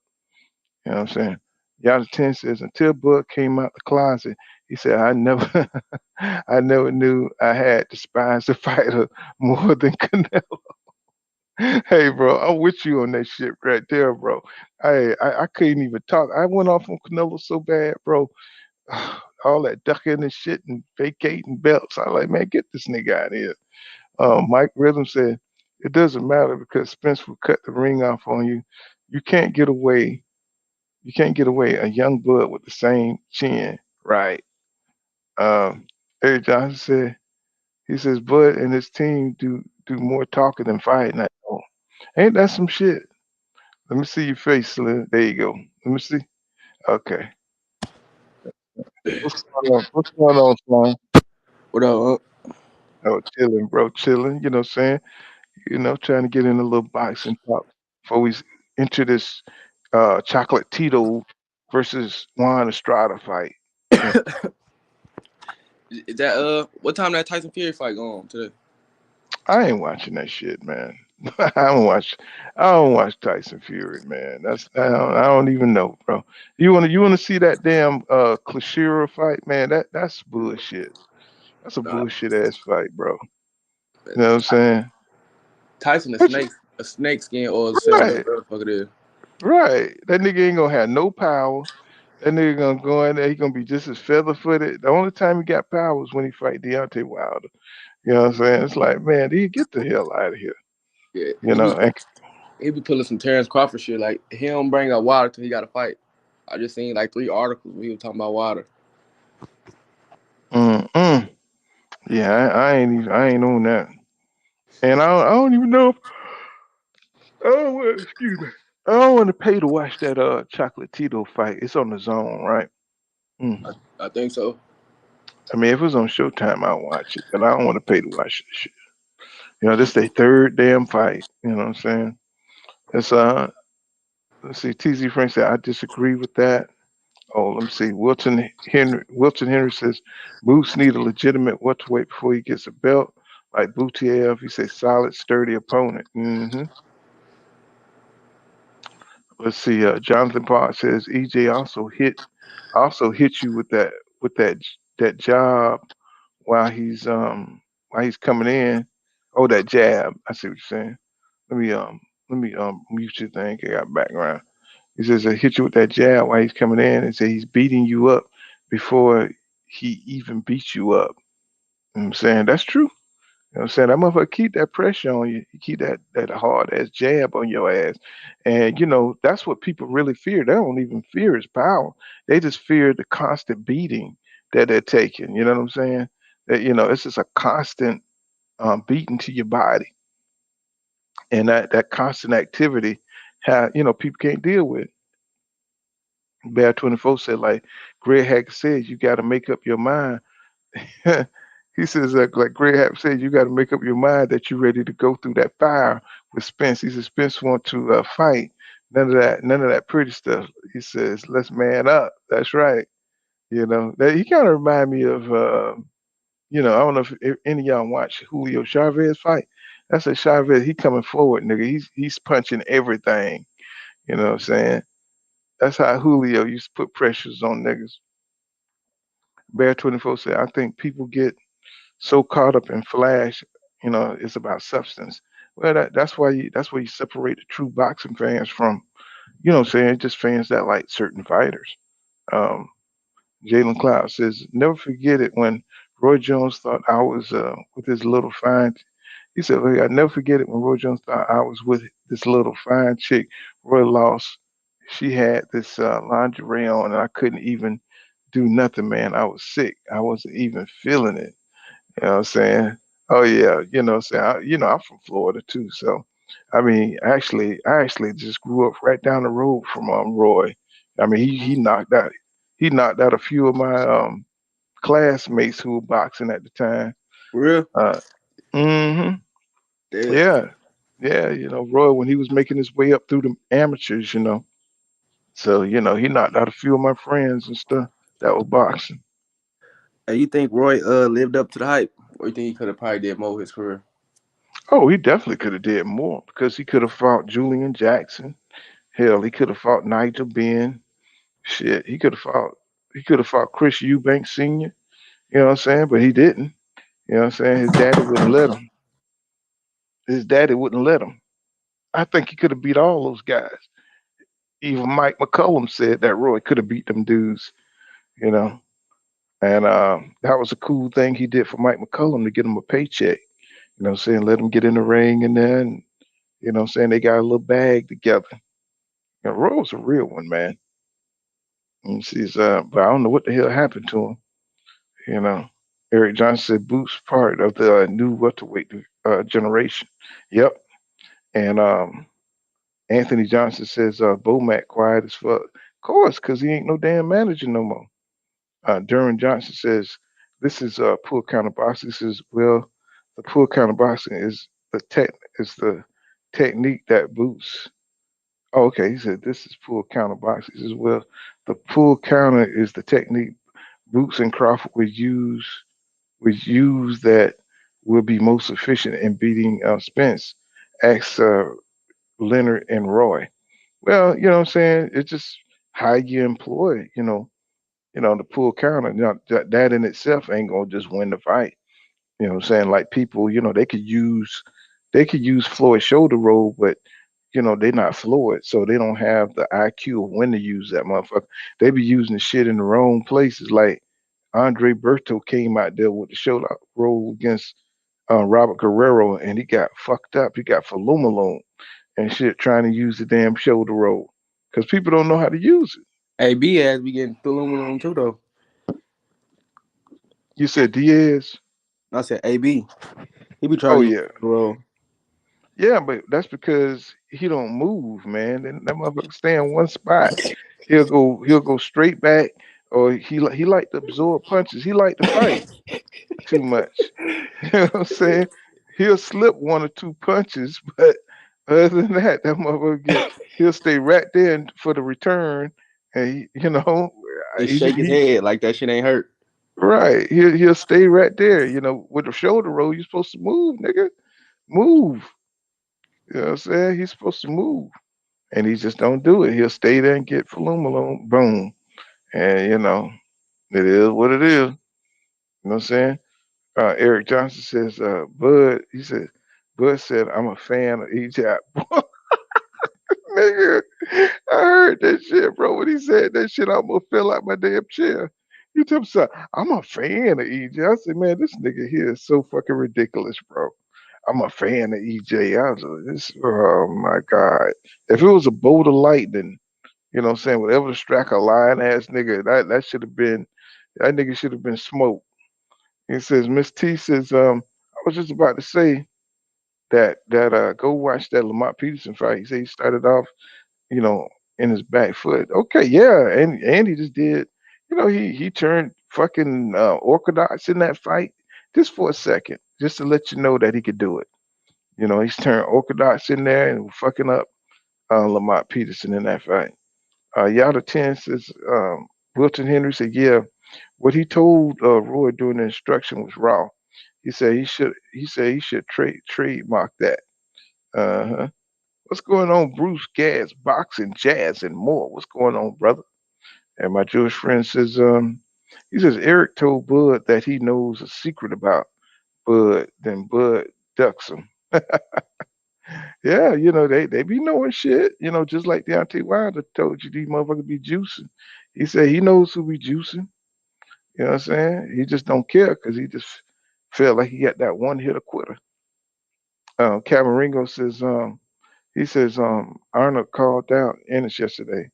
You know what I'm saying? Yada 10 says until Bud came out the closet, he said, I never I never knew I had despised a fighter more than Canelo. Hey bro, I'm with you on that shit right there, bro. I couldn't even talk. I went off on Canelo so bad, bro. All that ducking and shit and vacating belts. I like, man, get this nigga out of here. Mike Rhythm said, it doesn't matter because Spence will cut the ring off on you. You can't get away. You can't get away a young blood with the same chin, right? Eric Johnson said, he says, Bud and his team do more talking than fighting. I know. Ain't that some shit? Let me see your face, Slim. There you go. Let me see. Okay. What's going on? What's going on, Slim? What up? Oh, chilling, bro, chilling. You know what I'm saying? Trying to get in a little boxing talk before we enter this Chocolate Tito versus Juan Estrada fight. Yeah, Is that what time that Tyson Fury fight going on today? I ain't watching that shit, man. I don't watch Tyson Fury, man. I don't even know, bro. You wanna see that damn Klashira fight, man? That's bullshit. That's a Nah, bullshit ass fight, bro. You know what I'm saying? Tyson That's a snake skin or said whatever right, the fuck it is. right. That nigga ain't gonna have no power. That nigga gonna go in there, he gonna be just as feather footed. The only time he got power was when he fight Deontay Wilder. You know what I'm saying? It's like, man, he get the hell out of here. Yeah, You know, and he be pulling some Terrence Crawford shit. Like he don't bring up water till he got to fight. I just seen like 3 articles where he was talking about water. mm-mm. Yeah, I ain't on that. And I don't even know if excuse me. I don't want to pay to watch that Chocolate Tito fight. It's on the zone, right? Mm. I think so. I mean, if it was on Showtime, I'd watch it, but I don't want to pay to watch this shit. This their third damn fight. You know what I'm saying? It's let's see, TZ Frank said I disagree with that. Oh, let me see. Wilton Henry says Boots need a legitimate welterweight before he gets a belt. Like Boutiev, he says solid, sturdy opponent. Let's see. Jonathan Park says EJ also hit you with that job while he's coming in. Oh, that jab. I see what you're saying. Let me mute your thing. I got background. He says I hit you with that jab while he's coming in and say he's beating you up before he even beats you up. You know what I'm saying that's true. You know what I'm saying? That motherfucker keep that pressure on you. You keep that hard ass jab on your ass. And that's what people really fear. They don't even fear his power. They just fear the constant beating that they're taking. You know what I'm saying? That it's just a constant beating to your body. And that constant activity people can't deal with. Bear 24 said, like Greg Hack said, you got to make up your mind. He says, like Greg Hack said, you got to make up your mind that you're ready to go through that fire with Spence. He says, Spence want to fight. None of that pretty stuff. He says, let's man up. That's right. He kind of remind me of, I don't know if any of y'all watch Julio Chavez fight. That's a Chavez. He coming forward, nigga. He's punching everything. You know what I'm saying? That's how Julio used to put pressures on niggas. Bear 24 said, I think people get so caught up in flash, it's about substance. Well, that's why you separate the true boxing fans from, what I'm saying, just fans that like certain fighters. Um, Jalen Cloud says, never forget it when Roy Jones thought I was with his little fine. He said, "Hey, I never forget it when Roy Jones thought I was with this little fine chick. Roy lost. She had this lingerie on, and I couldn't even do nothing, man. I was sick. I wasn't even feeling it. You know what I'm saying? Oh yeah, you know what I'm saying? I'm from Florida too, so I mean, I actually just grew up right down the road from Roy. I mean, he knocked out a few of my classmates who were boxing at the time. For real? Uh, hmm Damn. Yeah, yeah. Roy when he was making his way up through the amateurs. So he knocked out a few of my friends and stuff that were boxing. Hey, you think Roy lived up to the hype, or you think he could have probably did more of his career? Oh, he definitely could have did more because he could have fought Julian Jackson. Hell, he could have fought Nigel Benn. Shit, he could have fought. He could have fought Chris Eubanks Sr. You know what I'm saying? But he didn't. You know what I'm saying? His daddy wouldn't let him. His daddy wouldn't let him. I think he could have beat all those guys. Even Mike McCullum said that Roy could have beat them dudes. You know, and that was a cool thing he did for Mike McCullum to get him a paycheck. You know what I'm saying? Let him get in the ring and then, you know what I'm saying, they got a little bag together. And Roy was a real one, man. And she's but I don't know what the hell happened to him. You know. Eric Johnson said Boots part of the new welterweight generation. Yep. And Anthony Johnson says Bomac quiet as fuck. Of course, because he ain't no damn manager no more. Duran Johnson says this is poor counter boxing. He says, well, the poor counter boxing is the technique that boosts. Oh, okay. He said this is poor counter boxing. He says, well, the poor counter is the technique Boots and Crawford would use that will be most efficient in beating Spence, asks Leonard and Roy. Well, you know what I'm saying? It's just how you employ, the pull counter. That in itself ain't gonna just win the fight. You know what I'm saying? Like people, they could use Floyd shoulder roll, but they're not Floyd, so they don't have the IQ of when to use that motherfucker. They be using the shit in the wrong places. Like Andre Berto came out there with the shoulder roll against Robert Guerrero, and he got fucked up. He got falumaloon and shit trying to use the damn shoulder roll because people don't know how to use it. AB has be getting aluminum too, though. You said Diaz? I said AB. He be trying Oh to use yeah, the roll. yeah, but that's because he don't move, man. And that motherfucker stay in one spot. He'll go straight back, or he like to absorb punches. He like to fight too much. You know what I'm saying? He'll slip one or two punches, but other than that he'll stay right there for the return. And Just he, shake his he head like that shit ain't hurt. right. He'll stay right there. With the shoulder roll, you're supposed to move, nigga. Move. You know what I'm saying? He's supposed to move, and he just don't do it. He'll stay there and get alone. Boom. And it is what it is. You know what I'm saying? Eric Johnson says, Bud, he said, Bud said, I'm a fan of EJ. Nigga, I heard that shit, bro. When he said that shit, I almost fell out my damn chair. He told me, son, I'm a fan of EJ. I said, man, this nigga here is so fucking ridiculous, bro. I'm a fan of EJ. I was like, oh my God. If it was a bolt of lightning, you know what I'm saying, whatever the strike a lying ass nigga, that should have been, that nigga should have been smoked. He says, Miss T says, I was just about to say that go watch that Lamont Peterson fight. He said he started off, you know, in his back foot. Okay, yeah, and he just did. He turned fucking orthodox in that fight just for a second, just to let you know that he could do it. He's turned orthodox in there and fucking up Lamont Peterson in that fight. Yada 10 says, Wilton Henry said, yeah, what he told Roy during the instruction was raw. He said he should trademark that. Uh-huh. What's going on, Bruce Gas, boxing, jazz, and more? What's going on, brother? And my Jewish friend says, he says Eric told Bud that he knows a secret about Bud, then Bud ducks him. Yeah, they be knowing shit, just like Deontay Wilder told you these motherfuckers be juicing. He said he knows who be juicing. You know what I'm saying? He just don't care because he just felt like he got that one hitter quitter. Camaringo says, he says, Arnold called out Ennis yesterday,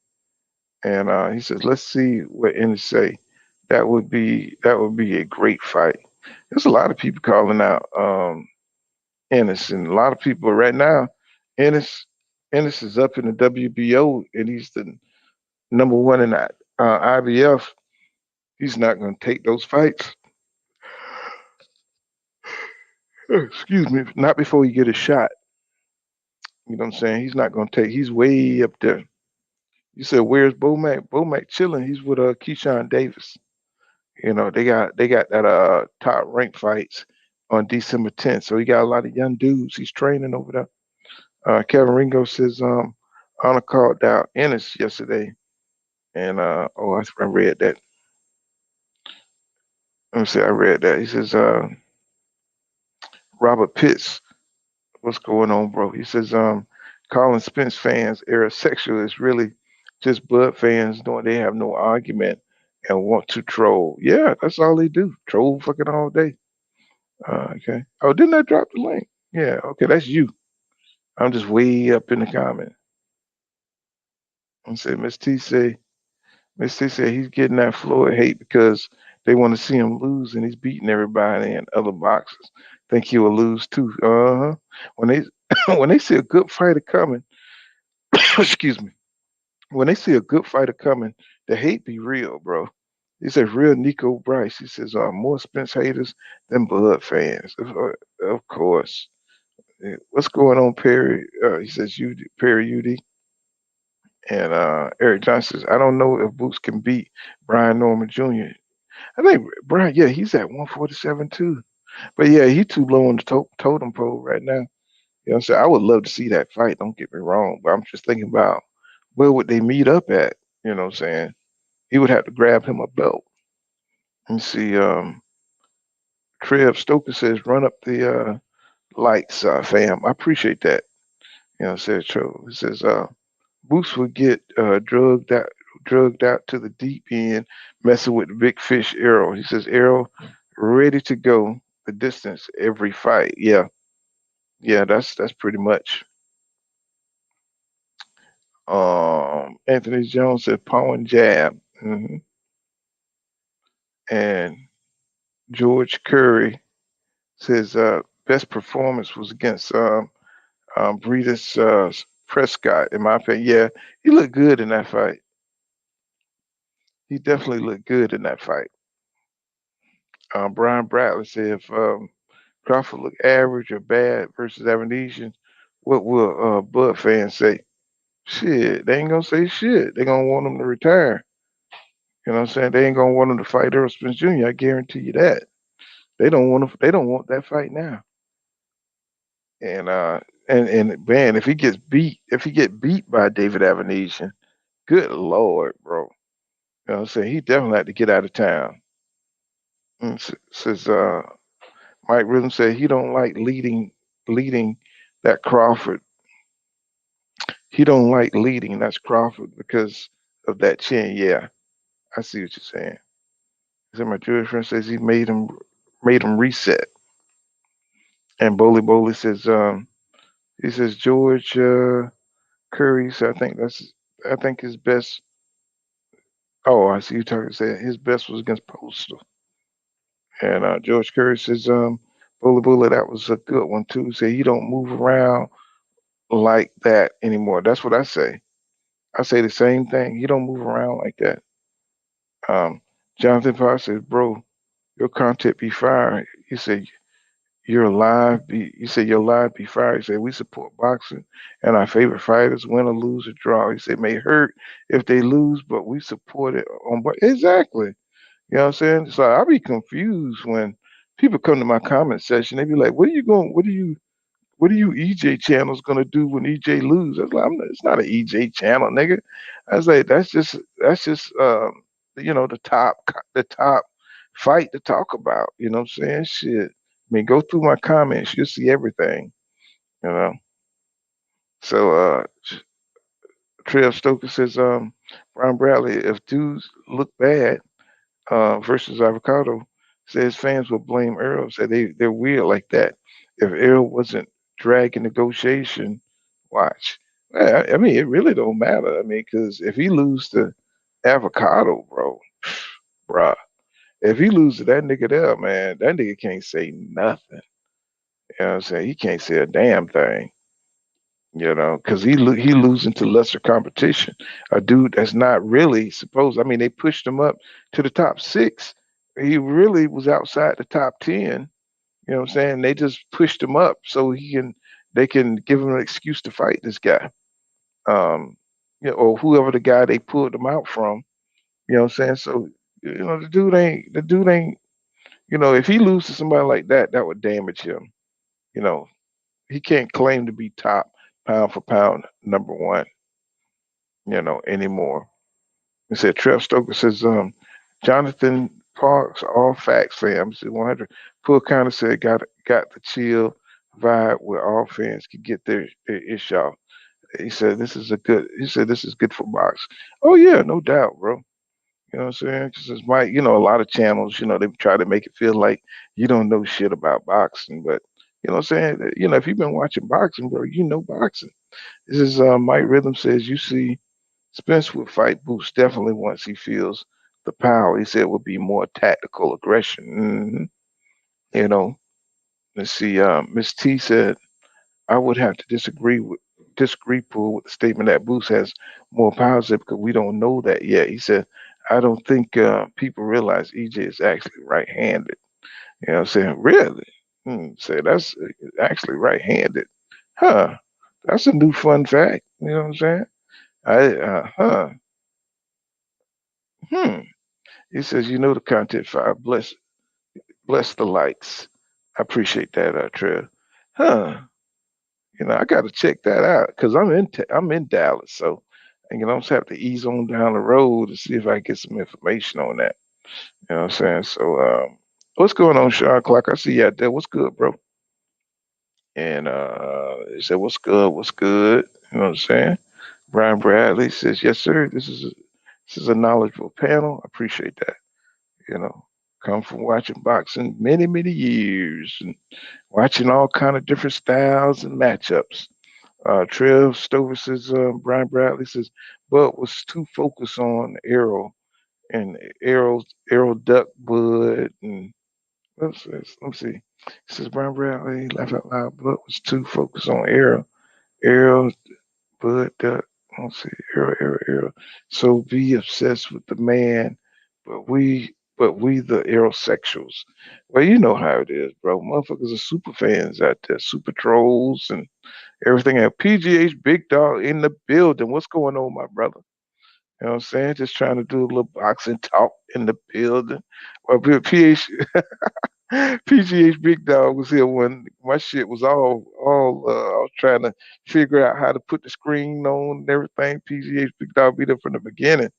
and he says, let's see what Ennis say. That would be a great fight. There's a lot of people calling out Ennis, and a lot of people right now. Ennis Ennis is up in the WBO, and he's the number one in that IBF. He's not going to take those fights. Excuse me, not before he get a shot. You know what I'm saying? He's not going to take. He's way up there. You said where's Bomac? Bomac chilling. He's with Keyshawn Davis. You know they got that top ranked fights on December 10th. So he got a lot of young dudes. He's training over there. Kevin Ringo says Anna called out Ennis yesterday, and I read that. Let me see. I read that. He says Robert Pitts, what's going on, bro? He says calling Spence fans aerosexual is really just Bud fans knowing they have no argument and want to troll. Yeah, that's all they do. Troll fucking all day. Okay. Oh, didn't I drop the link? Yeah. Okay, that's you. I'm just way up in the comment. And say Miss T say he's getting that Floyd hate because they want to see him lose and he's beating everybody and other boxers. Think he will lose too. Uh huh. When they when they see a good fighter coming, excuse me. When they see a good fighter coming, the hate be real, bro. He says real Nico Bryce. He says more Spence haters than Bud fans. Of course. Yeah, what's going on, Perry? He says Perry UD. And Eric Johnson says, I don't know if Boots can beat Brian Norman Jr. I think Brian, yeah, he's at 147 too. But yeah, he too low on the totem pole right now. You know what I'm saying? I would love to see that fight, don't get me wrong, but I'm just thinking about where would they meet up at? You know what I'm saying? He would have to grab him a belt. And see, Trev Stoker says, run up the lights, fam. I appreciate that. You know, says Trevor. He says, Boots would get drugged out to the deep end, messing with the big fish Arrow. He says Arrow ready to go the distance every fight. Yeah, yeah, that's pretty much. Anthony Jones said power and jab, and George Curry says best performance was against Breedis Prescott. In my opinion, yeah, he looked good in that fight. He definitely looked good in that fight. Brian Bradley said if Crawford look average or bad versus Avenesian, what will Bud fans say? Shit, they ain't gonna say shit. They gonna want him to retire. You know what I'm saying? They ain't gonna want him to fight Earl Spence Jr. I guarantee you that. They don't want him. They don't want that fight now. And man, if he get beat by David Avenesian, good lord, bro. You know what I'm saying? He definitely had to get out of town. And says Mike Rhythm said he don't like leading that Crawford. He don't like leading. That's Crawford because of that chin. Yeah, I see what you're saying. So my Jewish friend says he made him reset. And Boli says he says George Curry. So I think his best. Oh, I see you talking. Say his best was against Postal. And George Curry says Boli that was a good one too. Say he don't move around like that anymore. That's what I say. I say the same thing. He don't move around like that. Um, Jonathan Parr says, bro, your content be fire. He said, you said your live be fire. He said, we support boxing and our favorite fighters, win or lose or draw. He said, it may hurt if they lose, but we support it on exactly. You know what I'm saying? So I be confused when people come to my comment section. They be like, what are you EJ channels gonna do when EJ lose? I was like, it's not an EJ channel, nigga. I was like, that's just the top fight to talk about. You know what I'm saying? Shit. I mean, go through my comments, you'll see everything. You know. So Trev Stoker says, Brian Bradley, if dudes look bad, versus Avocado, says fans will blame Earl. Said they're weird like that. If Earl wasn't dragging negotiation, watch. Well, I mean, it really don't matter. I mean, because if he lose to Avocado, bro, bruh, if he lose to that nigga there, man, that nigga can't say nothing. You know what I'm saying? He can't say a damn thing. You know, because he losing to lesser competition. A dude that's not really supposed. I mean, they pushed him up to the top six. He really was outside the top 10. You know what I'm saying? They just pushed him up so they can give him an excuse to fight this guy. Um, or whoever the guy they pulled him out from. You know what I'm saying? So the dude ain't. If he loses to somebody like that, that would damage him. You know, he can't claim to be top pound for pound number one. Anymore. He said Trev Stoker says, Jonathan Parks, all facts fam. Said 100. Poor kind of said got the chill vibe where all fans can get their ish out. He said this is good for box. Oh yeah, no doubt, bro. You know what I'm saying? Because it's a lot of channels, they try to make it feel like you don't know shit about boxing, but you know what I'm saying? If you've been watching boxing, bro, you know boxing. This is Mike Rhythm says you see Spence would fight Boots definitely once he feels the power. He said it would be more tactical aggression. You know, let's see. Miss T said I would have to disagree, Pool, with the statement that Boots has more power because we don't know that yet. He said I don't think people realize EJ is actually right-handed. You know what I'm saying? Really? Say that's actually right-handed. Huh? That's a new fun fact. You know what I'm saying? Huh. Hmm. He says, the content file. Bless the likes. I appreciate that, Trev. Huh. I got to check that out because I'm in Dallas, so I'm just have to ease on down the road to see if I can get some information on that. You know what I'm saying? So, what's going on, Sean Clark? I see you out there. What's good, bro? And he said, "What's good? What's good?" You know what I'm saying? Brian Bradley says, "Yes, sir. This is a knowledgeable panel. I appreciate that. You know, come from watching boxing many, many years and watching all kind of different styles and matchups." Trev Stover says, Brian Bradley says, Bud was too focused on Arrow Duck Bud and let me see. He says Brian Bradley, laugh out loud, Bud was too focused on Arrow, Bud Duck. Let's see, Arrow. So be obsessed with the man, but we the aerosexuals. Well, you know how it is, bro. Motherfuckers are super fans out there, super trolls and everything else. PGH Big Dog in the building. What's going on, my brother? You know what I'm saying? Just trying to do a little boxing talk in the building. Well, PGH Big Dog was here when my shit was all. I was trying to figure out how to put the screen on and everything. PGH Big Dog be there from the beginning.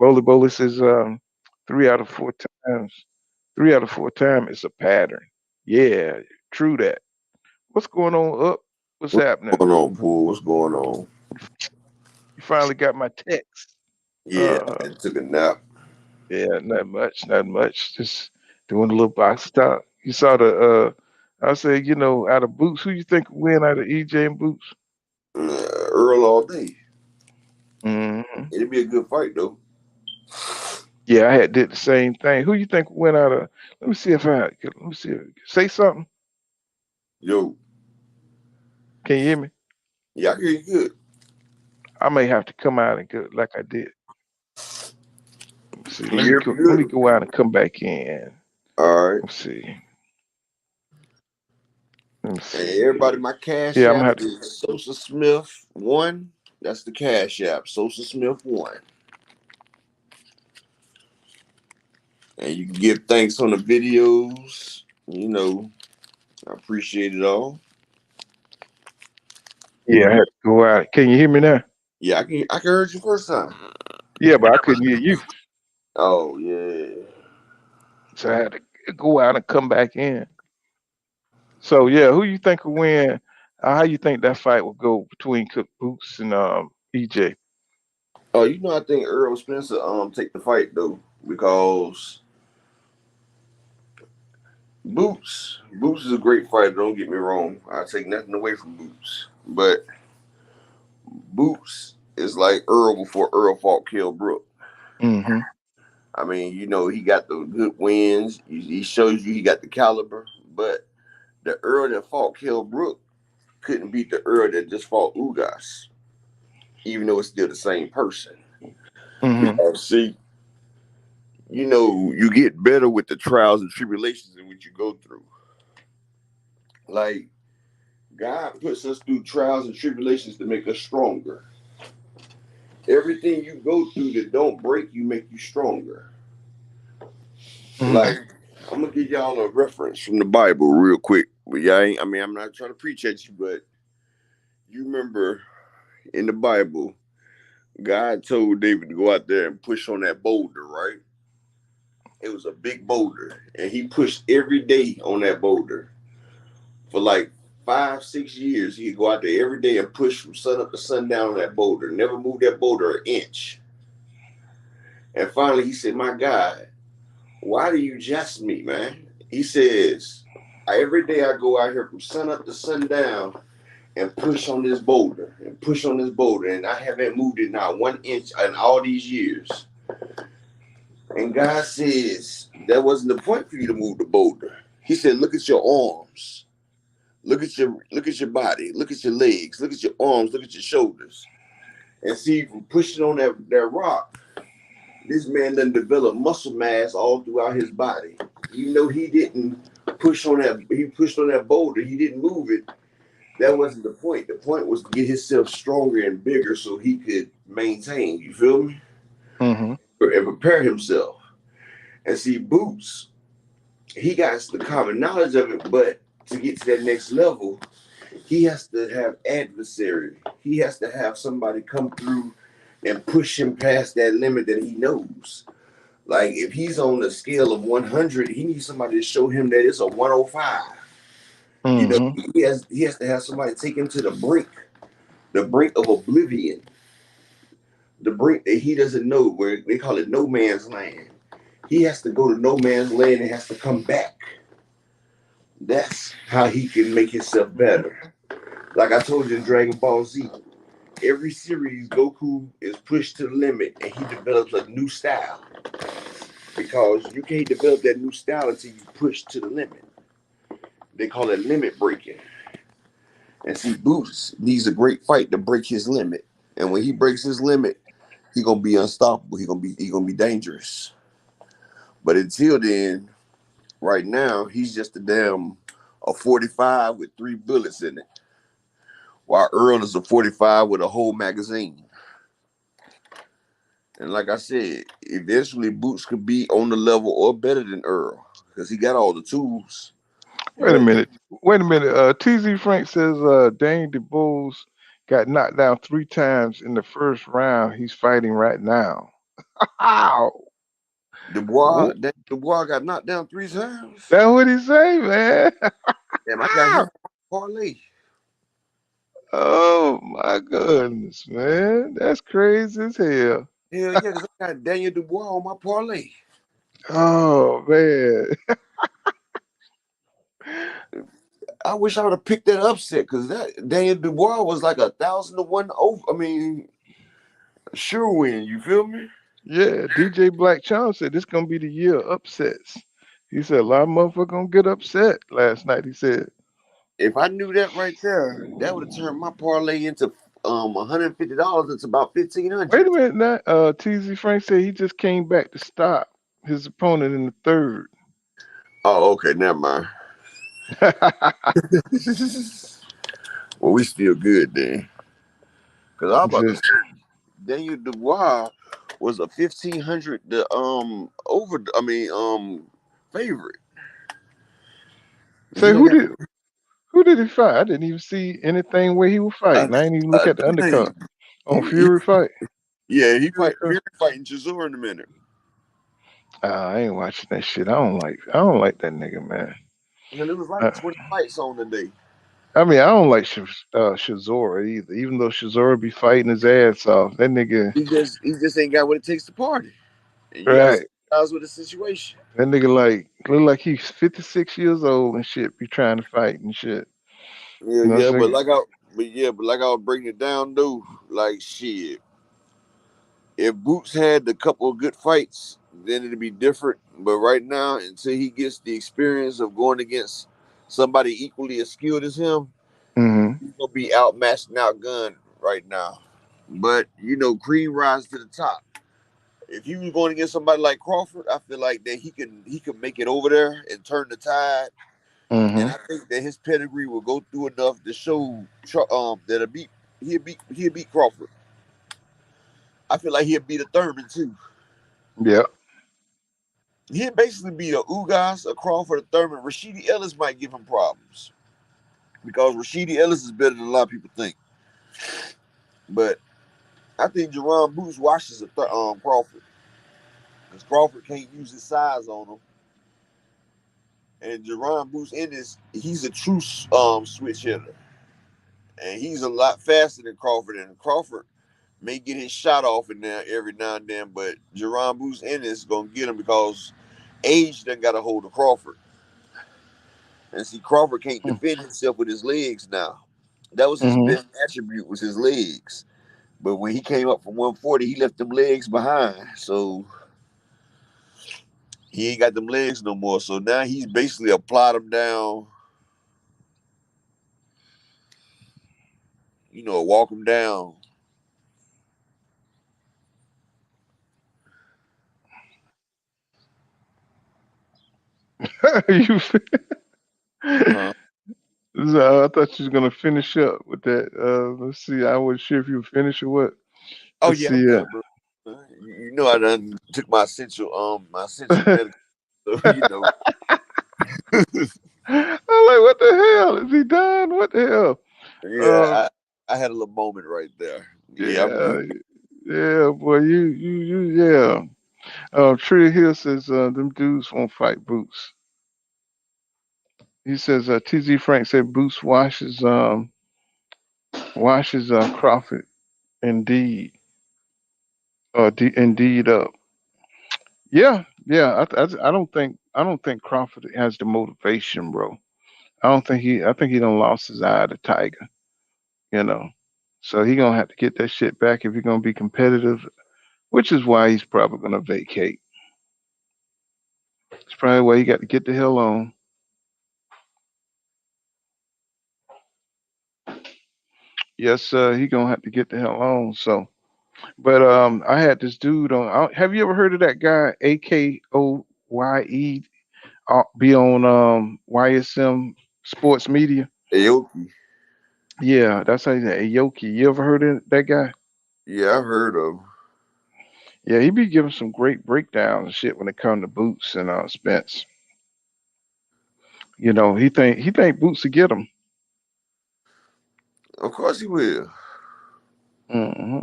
Bowley says 3 out of 4 times. 3 out of 4 times it's a pattern. Yeah, true that. What's going on up? What's happening? Going on, Pool? What's going on? You finally got my text. Yeah, Uh, I took a nap. yeah, not much, not much. Just doing a little box talk. You saw I said, out of Boots, who you think would win out of EJ and Boots? Earl all day. hmm It'd be a good fight though. Yeah, I had did the same thing. Who you think would win out of? Let me see. Say something. Yo, Can you hear me? yeah, I hear you good. I may have to come out and go like I did. Let me see. Can you hear me Let me good? go out and come back in. All right. Let's see. Let me Hey, see. everybody, my cash Yeah, I'm gonna app have to. is Sosa Smith 1. That's the cash app, Sosa Smith 1. And you can give thanks on the videos. I appreciate it all. Yeah, I had to go out. Can you hear me now? Yeah, I can hear you first time. Yeah, but I couldn't hear you. Oh yeah. So I had to go out and come back in. So yeah, who you think will win? How you think that fight will go between Cook Boots and EJ? Oh, I think Earl Spencer take the fight though, because Boots is a great fighter. Don't get me wrong. I take nothing away from Boots, but Boots is like Earl before Earl fought Kell Brook. Mm-hmm. I mean, he got the good wins. He shows you he got the caliber, but the Earl that fought Kell Brook couldn't beat the Earl that just fought Ugas, even though it's still the same person. Mm-hmm. Because, see, you get better with the trials and tribulations in which you go through. Like, God puts us through trials and tribulations to make us stronger. Everything you go through that don't break you make you stronger. Mm-hmm. Like, I'm gonna give y'all a reference from the Bible real quick. But I'm not trying to preach at you, but you remember in the Bible, God told David to go out there and push on that boulder, right? It was a big boulder, and he pushed every day on that boulder for like 5-6 years. He'd go out there every day and push from sun up to sundown on that boulder, never move that boulder an inch. And finally, he said, "My God, why do you just me, man?" He says, "Every day I go out here from sun up to sundown and push on this boulder and push on this boulder, and I haven't moved it not 1 inch in all these years." And God says, that wasn't the point for you to move the boulder. He said, "Look at your arms. Look at your body. Look at your legs. Look at your arms. Look at your shoulders. And see, from pushing on that rock, this man done developed muscle mass all throughout his body. Even though he didn't push on that, he pushed on that boulder. He didn't move it. That wasn't the point. The point was to get himself stronger and bigger so he could maintain. You feel me? Mm-hmm. And prepare himself. And see, Boots, he got the common knowledge of it, but to get to that next level, he has to have adversary. He has to have somebody come through and push him past that limit that he knows. Like if he's on a scale of 100, he needs somebody to show him that it's a 105. Mm-hmm. He has to have somebody take him to the brink of oblivion, the brink that he doesn't know, where they call it no man's land. He has to go to no man's land and has to come back. That's how he can make himself better. Like I told you in Dragon Ball Z, every series Goku is pushed to the limit and he develops a new style. Because you can't develop that new style until you push to the limit. They call it limit breaking. And see, Boots needs a great fight to break his limit. And when he breaks his limit, he's gonna be unstoppable. He's gonna be dangerous. But until then, right now, he's just a 45 with 3 bullets in it. While Earl is a 45 with a whole magazine. And like I said, eventually Boots could be on the level or better than Earl. Because he got all the tools. Wait a minute. TZ Frank says Dane DeBose got knocked down 3 times in the first round. He's fighting right now. Ow! Dubois got knocked down 3 times. That's what he say, man. Damn, I got him on my parlay. Oh my goodness, man. That's crazy as hell. Hell yeah, because I got Daniel Dubois on my parlay. Oh man. I wish I would have picked that upset because that Daniel Dubois was like 1,000 to 1 over. I mean, sure win. You feel me? Yeah, DJ Black Charm said this gonna be the year of upsets. He said a lot of motherfuckers gonna get upset last night. He said, if I knew that right there, that would have turned my parlay into $150. It's about $1,500. wait a minute now. TZ Frank said he just came back to stop his opponent in the third. Oh, okay, never mind. Well, we still good then. Because I was about to say, Daniel Dubois was a 1,500 favorite. Say who did he fight? I didn't even see anything where he was fighting. I didn't even look at the undercard. On Fury fight. Yeah, Fury fighting Chisora in a minute. I ain't watching that shit. I don't like that nigga, man. And it was like 20 fights on the day. I mean, I don't like Chisora either. Even though Chisora be fighting his ass off, that nigga. He just ain't got what it takes to party. Right. with the situation. That nigga look like he's 56 years old and shit. Be trying to fight and shit. Yeah, You know what I'm yeah, saying? but like I was breaking it down, though, like shit. If Boots had a couple of good fights, then it'd be different. But right now, until he gets the experience of going against somebody equally as skilled as him, Mm-hmm. he's gonna be outmatched and outgunned right now. But Cream rise to the top. If he was going against somebody like Crawford, I feel like that he could make it over there and turn the tide. And Mm-hmm. I think that his pedigree will go through enough to show that he'll beat Crawford. I feel like he'll beat a Thurman too. Yeah. He'd basically be a Ugas, a Crawford, a Thurman. Rashidi Ellis might give him problems because Rashidi Ellis is better than a lot of people think. But I think Jaron Boots washes Crawford because Crawford can't use his size on him. And Jaron Boots Ennis, he's a true switch hitter, and he's a lot faster than Crawford. And Crawford may get his shot off in there every now and then, but Jaron Boots Ennis gonna get him because age done got a hold of Crawford. And see, Crawford can't defend himself with his legs now. That was his Mm-hmm. best attribute, was his legs. But when he came up from 140, he left them legs behind. So he ain't got them legs no more. So now he's basically applied them down, walk them down. You, Huh? so I thought you was gonna finish up with that. Let's see. I wasn't sure if you would finish or what. Oh Let's yeah, see. I'm done, bro. I done took my essential medical. So I'm like, what the hell? Is he done? What the hell? yeah, I had a little moment right there. Yeah, I'm Yeah, good. yeah, boy, yeah. Tree Hill says them dudes won't fight Boots. He says TZ Frank said Boots washes Crawford indeed, indeed up. Yeah, yeah. I don't think Crawford has the motivation, bro. I think he done lost his eye to Tiger. You know, so he gonna have to get that shit back if he's gonna be competitive, which is why he's probably gonna vacate. It's probably why he got to get the hell on. Yes, he gonna have to get the hell on. So, but I had this dude on. Have you ever heard of that guy Akoye? Be on YSM Sports Media. Aoki. Yeah, that's how you say Aoki. You ever heard of that guy? Yeah, I've heard of. Yeah, he be giving some great breakdowns and shit when it comes to Boots and Spence. He think Boots will get him. Of course he will. Hmm.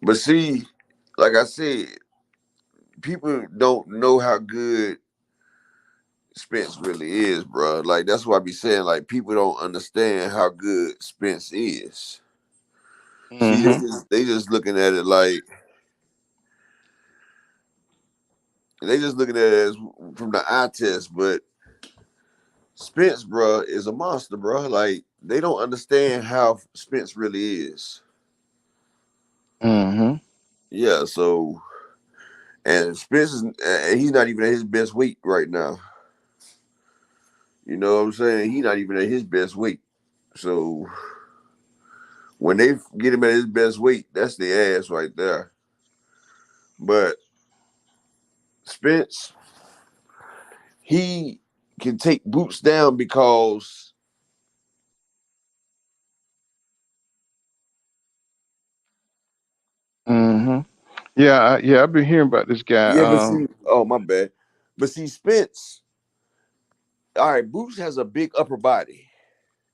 But see, like I said, people don't know how good Spence really is, bro. Like that's why I be saying, like people don't understand how good Spence is. See, Hmm. they just looking at it like they just looking at it as from the eye test, but Spence, bro, is a monster, bro. Like they don't understand how Spence really is. Hmm. Yeah, so and Spence is he's not even at his best weight right now. You know what I'm saying? He's not even at his best weight. So when they get him at his best weight, that's the ass right there. But Spence, he can take Boots down because Hmm. Yeah, I've been hearing about this guy. yeah, but see, oh my bad. But see, Spence, all right, Boots has a big upper body.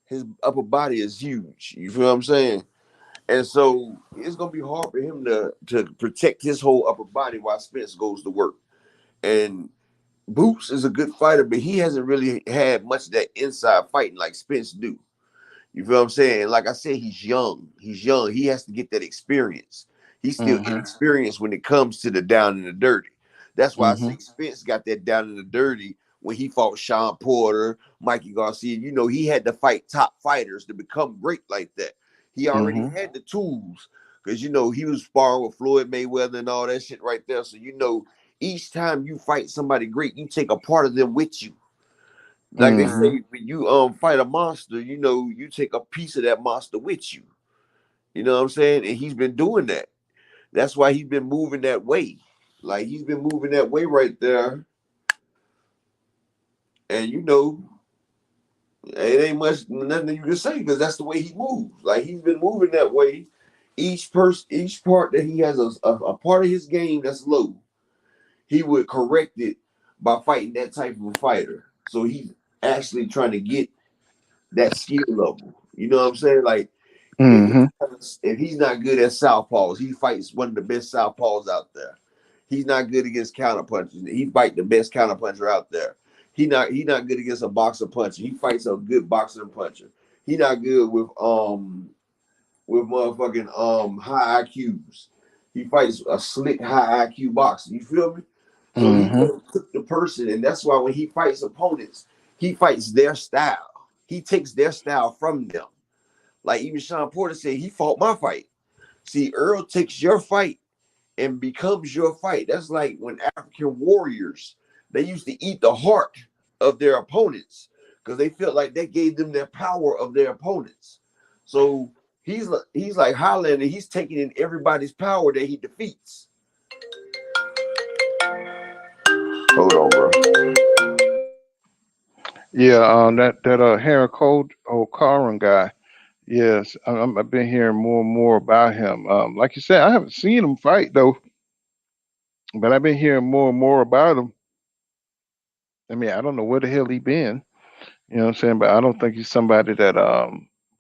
His upper body is huge. You feel what I'm saying? And so it's gonna be hard for him to protect his whole upper body while Spence goes to work. And Boots is a good fighter, but he hasn't really had much of that inside fighting like Spence do. You feel what I'm saying? Like I said, he's young. He's young. He has to get that experience. He's still Hmm. inexperienced when it comes to the down and the dirty. That's why I Mm-hmm. say Spence got that down in the dirty when he fought Sean Porter, Mikey Garcia. You know, he had to fight top fighters to become great like that. He already Mm-hmm. had the tools because, you know, he was sparring with Floyd Mayweather and all that shit right there. So, you know, each time you fight somebody great, you take a part of them with you. Like they Mm-hmm. say, when you fight a monster, you know, you take a piece of that monster with you. You know what I'm saying? And he's been doing that. That's why he's been moving that way. Like he's been moving that way right there. And you know, it ain't much nothing you can say because that's the way he moves. Like he's been moving that way. Each part that he has a part of his game that's low, he would correct it by fighting that type of a fighter. So he's actually trying to get that skill level. You know what I'm saying? Like Mm-hmm. if he's not good at southpaws, he fights one of the best southpaws out there. He's not good against counterpunches. He fight the best counterpuncher out there. He not good against a boxer puncher. He fights a good boxer and puncher. He not good with motherfucking high IQs. He fights a slick high IQ boxer. You feel me? So he Mm-hmm. took the person, and that's why when he fights opponents, he fights their style. He takes their style from them. Like even Sean Porter said, he fought my fight. See, Earl takes your fight and becomes your fight. That's like when African warriors, they used to eat the heart of their opponents because they felt like that gave them their power of their opponents. So he's like Highlander. He's taking in everybody's power that he defeats. Hold on, bro. Yeah, that Harry Cole O'Caron guy. Yes, I've been hearing more and more about him. Like you said, I haven't seen him fight though, but I've been hearing more and more about him. I mean, I don't know where the hell he been. You know what I'm saying? But I don't think he's somebody that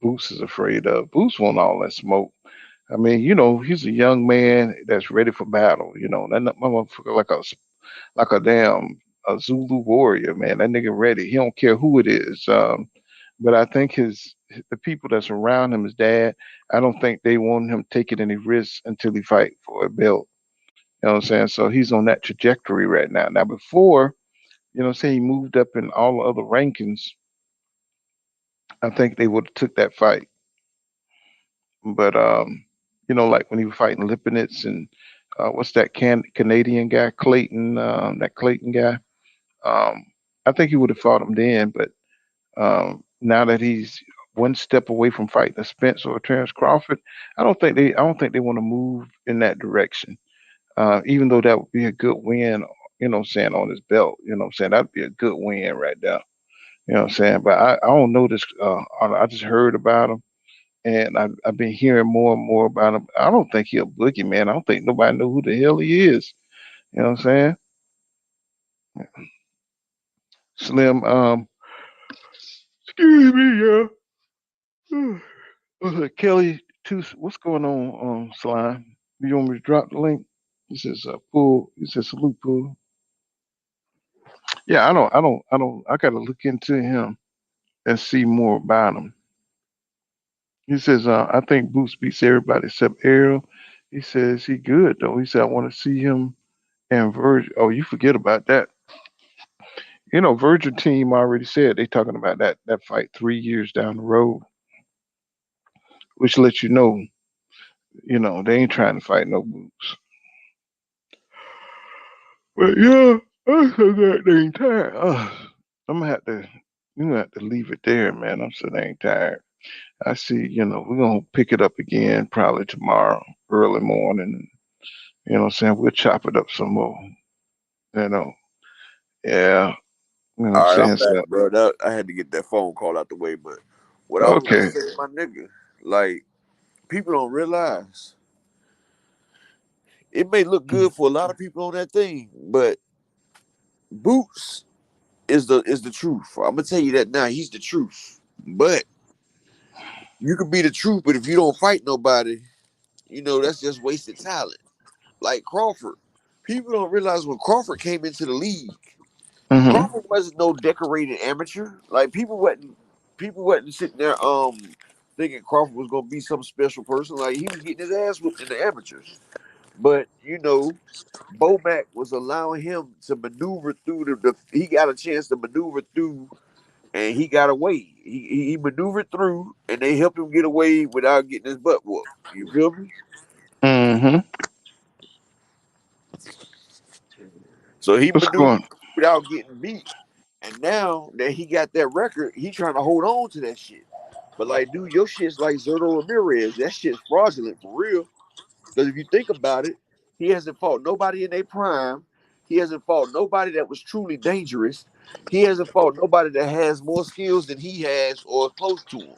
Boots is afraid of. Boots want all that smoke. I mean, you know, he's a young man that's ready for battle. You know, that motherfucker like a damn a Zulu warrior, man. That nigga ready. He don't care who it is. But I think the people that's around him, his dad, I don't think they want him taking any risks until he fight for a belt. You know what I'm saying? So he's on that trajectory right now. Now before, you know what I'm saying, he moved up in all the other rankings, I think they would have took that fight. But you know, like when he was fighting Lipinets and what's that Canadian guy, Clayton, that Clayton guy. Um, I think he would have fought him then, but now that he's one step away from fighting a Spence or a Terrence Crawford, I don't think they want to move in that direction. Even though that would be a good win, you know what I'm saying, on his belt. You know what I'm saying? That'd be a good win right there. You know what I'm saying? But I don't know this. I just heard about him, and I've been hearing more and more about him. I don't think he a boogeyman. I don't think nobody know who the hell he is. You know what I'm saying? Slim, excuse me, yeah. Kelly, what's going on, Slime? You want me to drop the link? He says, Pool. He says, salute, Pool. Yeah, I got to look into him and see more about him. He says, I think Boots beats everybody except Errol. He says, he good, though. He said, I want to see him and Virgil. Oh, you forget about that. You know, Virgil team already said they talking about that fight 3 years down the road, which lets you know, they ain't trying to fight no Boots. But yeah, I'm so goddamn tired. I'm gonna have to, you gonna have to leave it there, man. I'm so dang tired. I see, you know, we're gonna pick it up again probably tomorrow, early morning. You know what I'm saying? We'll chop it up some more. You know, yeah. You know what I'm All right, I'm saying? back, So, bro. I had to get that phone call out the way, but what I was gonna okay. say, my nigga, like people don't realize it may look good for a lot of people on that thing, but Boots is the truth. I'm gonna tell you that now. He's the truth. But you can be the truth, but if you don't fight nobody, you know that's just wasted talent. Like Crawford, people don't realize when Crawford came into the league, Mm-hmm. Crawford wasn't no decorated amateur. Like people wasn't sitting there thinking Crawford was gonna be some special person. Like he was getting his ass whooped in the amateurs. But you know, Bomac was allowing him to maneuver through the he got a chance to maneuver through and he got away. He maneuvered through and they helped him get away without getting his butt whooped. You feel me? Mm-hmm. So he What's maneuvered going? without getting beat. And now that he got that record, he trying to hold on to that shit. But like, dude, your shit's like Zerto Ramirez. That shit's fraudulent for real. Because if you think about it, he hasn't fought nobody in their prime. He hasn't fought nobody that was truly dangerous. He hasn't fought nobody that has more skills than he has or close to him.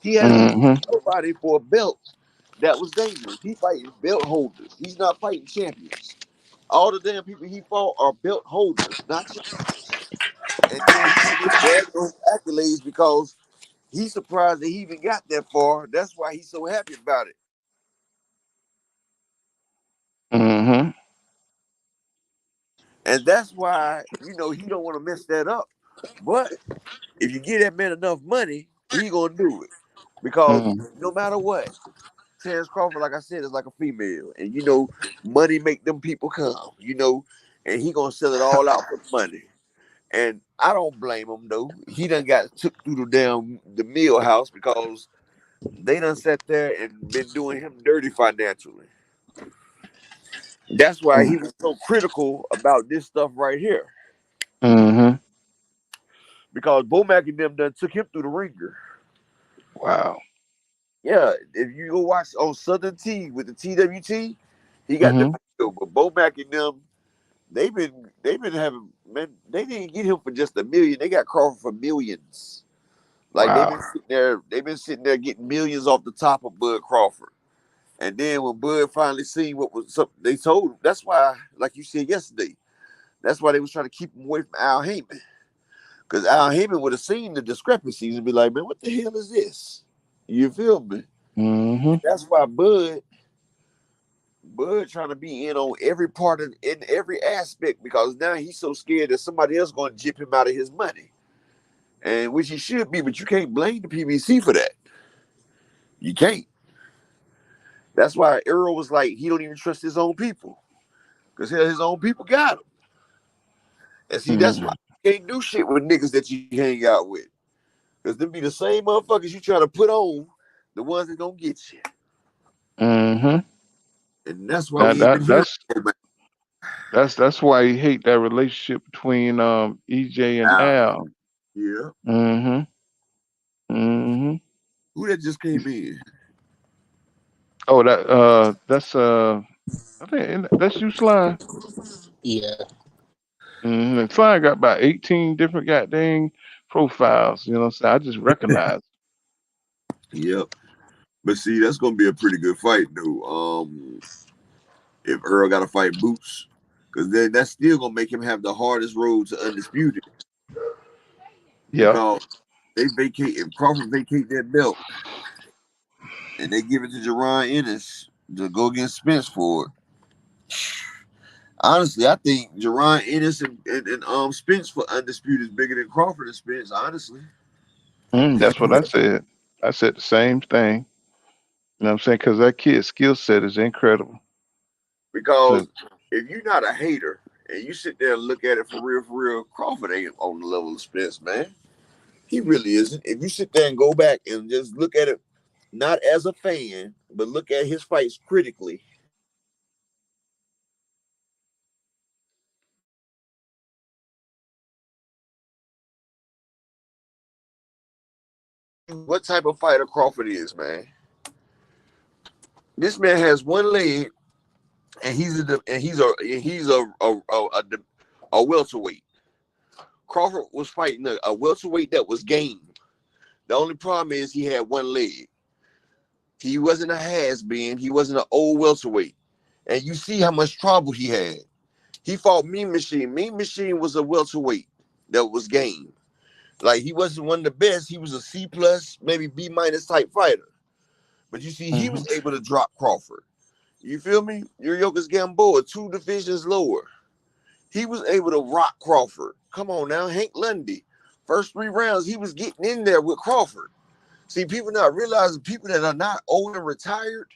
He hasn't Mm-hmm. fought nobody for a belt that was dangerous. He fighting belt holders. He's not fighting champions. All the damn people he fought are belt holders, not champions. And then he just bragging on accolades because he's surprised that he even got that far. That's why he's so happy about it. Mm-hmm. And that's why, you know, he don't want to mess that up. But if you give that man enough money, he gonna do it. Because Mm-hmm. no matter what, Terrence Crawford, like I said, is like a female. And you know, money make them people come, you know, and he gonna sell it all out for money. And I don't blame him though. He done got took through the mill house because they done sat there and been doing him dirty financially. That's why he was so critical about this stuff right here. Mm-hmm. Because Bomac and them done took him through the ringer. Wow. Yeah, if you go watch on Southern T with the TWT, he got the Mm-hmm. video. But Bomac and them, they've been having, man, they didn't get him for just $1 million. They got Crawford for millions. Like Wow. they've been sitting there getting millions off the top of Bud Crawford. And then when Bud finally seen what was up, they told him. That's why, like you said yesterday, that's why they was trying to keep him away from Al Heyman. Because Al Heyman would have seen the discrepancies and be like, man, what the hell is this? You feel me? Mm-hmm. And that's why Bud trying to be in on every part of in every aspect because now he's so scared that somebody else going to jip him out of his money. And which he should be, but you can't blame the PBC for that. You can't. That's why Earl was like, he don't even trust his own people. Because his own people got him. And see, that's Mm-hmm. why you can't do shit with niggas that you hang out with. Because them be the same motherfuckers you try to put on, the ones that gonna get you. Mm-hmm. And that's why That, we ain't that been hearing that's from him. that's why you hate that relationship between EJ and Al. Yeah. Mm-hmm. Mm-hmm. Who that just came in? Oh, that's I think that's you, Sly. Yeah. Mm-hmm. And Sly got about 18 different goddamn profiles. You know what I'm saying? I just recognize. Yep. But see, that's gonna be a pretty good fight, though. If Earl got to fight Boots, because then that's still gonna make him have the hardest road to undisputed. Yep. Because they vacate if Crawford vacate that belt and they give it to Jaron Ennis to go against Spence for it. Honestly, I think Jaron Ennis and Spence for undisputed is bigger than Crawford and Spence. Honestly, That's what I said. I said the same thing. You know what I'm saying? Because that kid's skill set is incredible. So, because if you're not a hater and you sit there and look at it for real, Crawford ain't on the level of Spence, man. He really isn't. If you sit there and go back and just look at it, not as a fan, but look at his fights critically. What type of fighter Crawford is, man? This man has one leg, and he's a welterweight. Crawford was fighting a welterweight that was game. The only problem is he had one leg. He wasn't a has-been. He wasn't an old welterweight. And you see how much trouble he had. He fought Mean Machine. Mean Machine was a welterweight that was game. Like, he wasn't one of the best. He was a C plus, maybe B minus type fighter. But you see, he mm-hmm. was able to drop Crawford. You feel me? Yuriorkis Gamboa, 2 divisions lower. He was able to rock Crawford. Come on now, Hank Lundy. First 3 rounds, he was getting in there with Crawford. See, people not realizing people that are not old and retired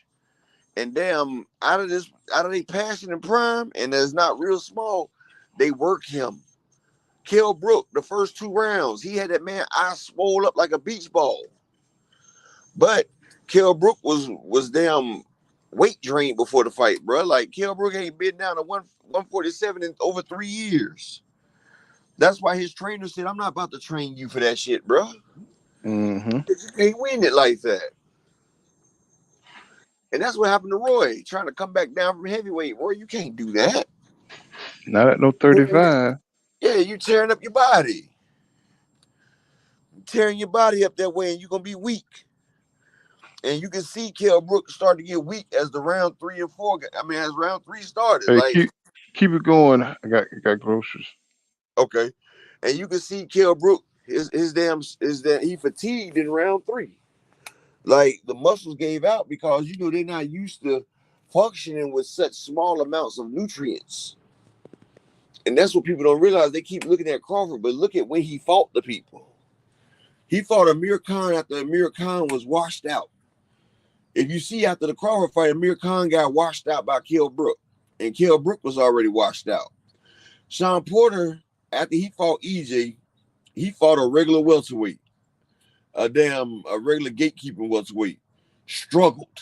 And damn, out of their passion and prime, and it's not real small, they work him. Kell Brook, the first 2 rounds, he had that man eye swole up like a beach ball. But Kell Brook was damn weight drained before the fight, bro. Like Kell Brook ain't been down to 147 in over 3 years. That's why his trainer said, "I'm not about to train you for that shit, bro. Mm-hmm. You can't win it like that." And that's what happened to Roy, trying to come back down from heavyweight. Roy, you can't do that. Not at no 35. Yeah, you tearing up your body. Tearing your body up that way, and you're gonna be weak. And you can see Kell Brook start to get weak as the round 3 and 4. As round 3 started. Hey, Like, keep it going. I got groceries. okay. And you can see Kell Brook, his that he fatigued in round 3. Like the muscles gave out because they're not used to functioning with such small amounts of nutrients. And that's what people don't realize. They keep looking at Crawford, but look at when he fought the people. He fought Amir Khan after Amir Khan was washed out. If you see after the Crawford fight, Amir Khan got washed out by Kell Brook, and Kell Brook was already washed out. Sean Porter, after he fought EJ, he fought a regular welterweight, a regular gatekeeping welterweight. Struggled.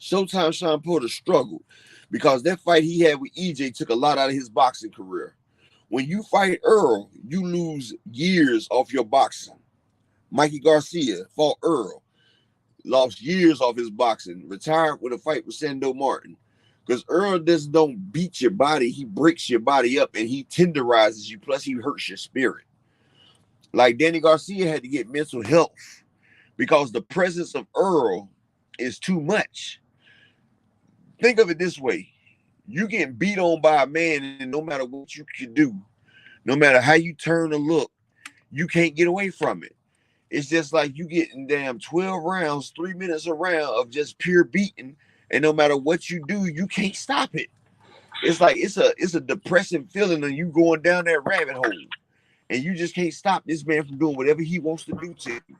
Showtime Sean Porter struggled because that fight he had with EJ took a lot out of his boxing career. When you fight Earl, you lose years off your boxing. Mikey Garcia fought Earl, lost years off his boxing, retired with a fight with Sando Martin. Because Earl don't beat your body, he breaks your body up and he tenderizes you, plus he hurts your spirit. Like Danny Garcia had to get mental health because the presence of Earl is too much. Think of it this way. You getting beat on by a man, and no matter what you can do, no matter how you turn or look, you can't get away from it. It's just like you getting damn 12 rounds, 3 minutes a round of just pure beating, and no matter what you do, you can't stop it. It's like it's a depressing feeling of you going down that rabbit hole, and you just can't stop this man from doing whatever he wants to do to you.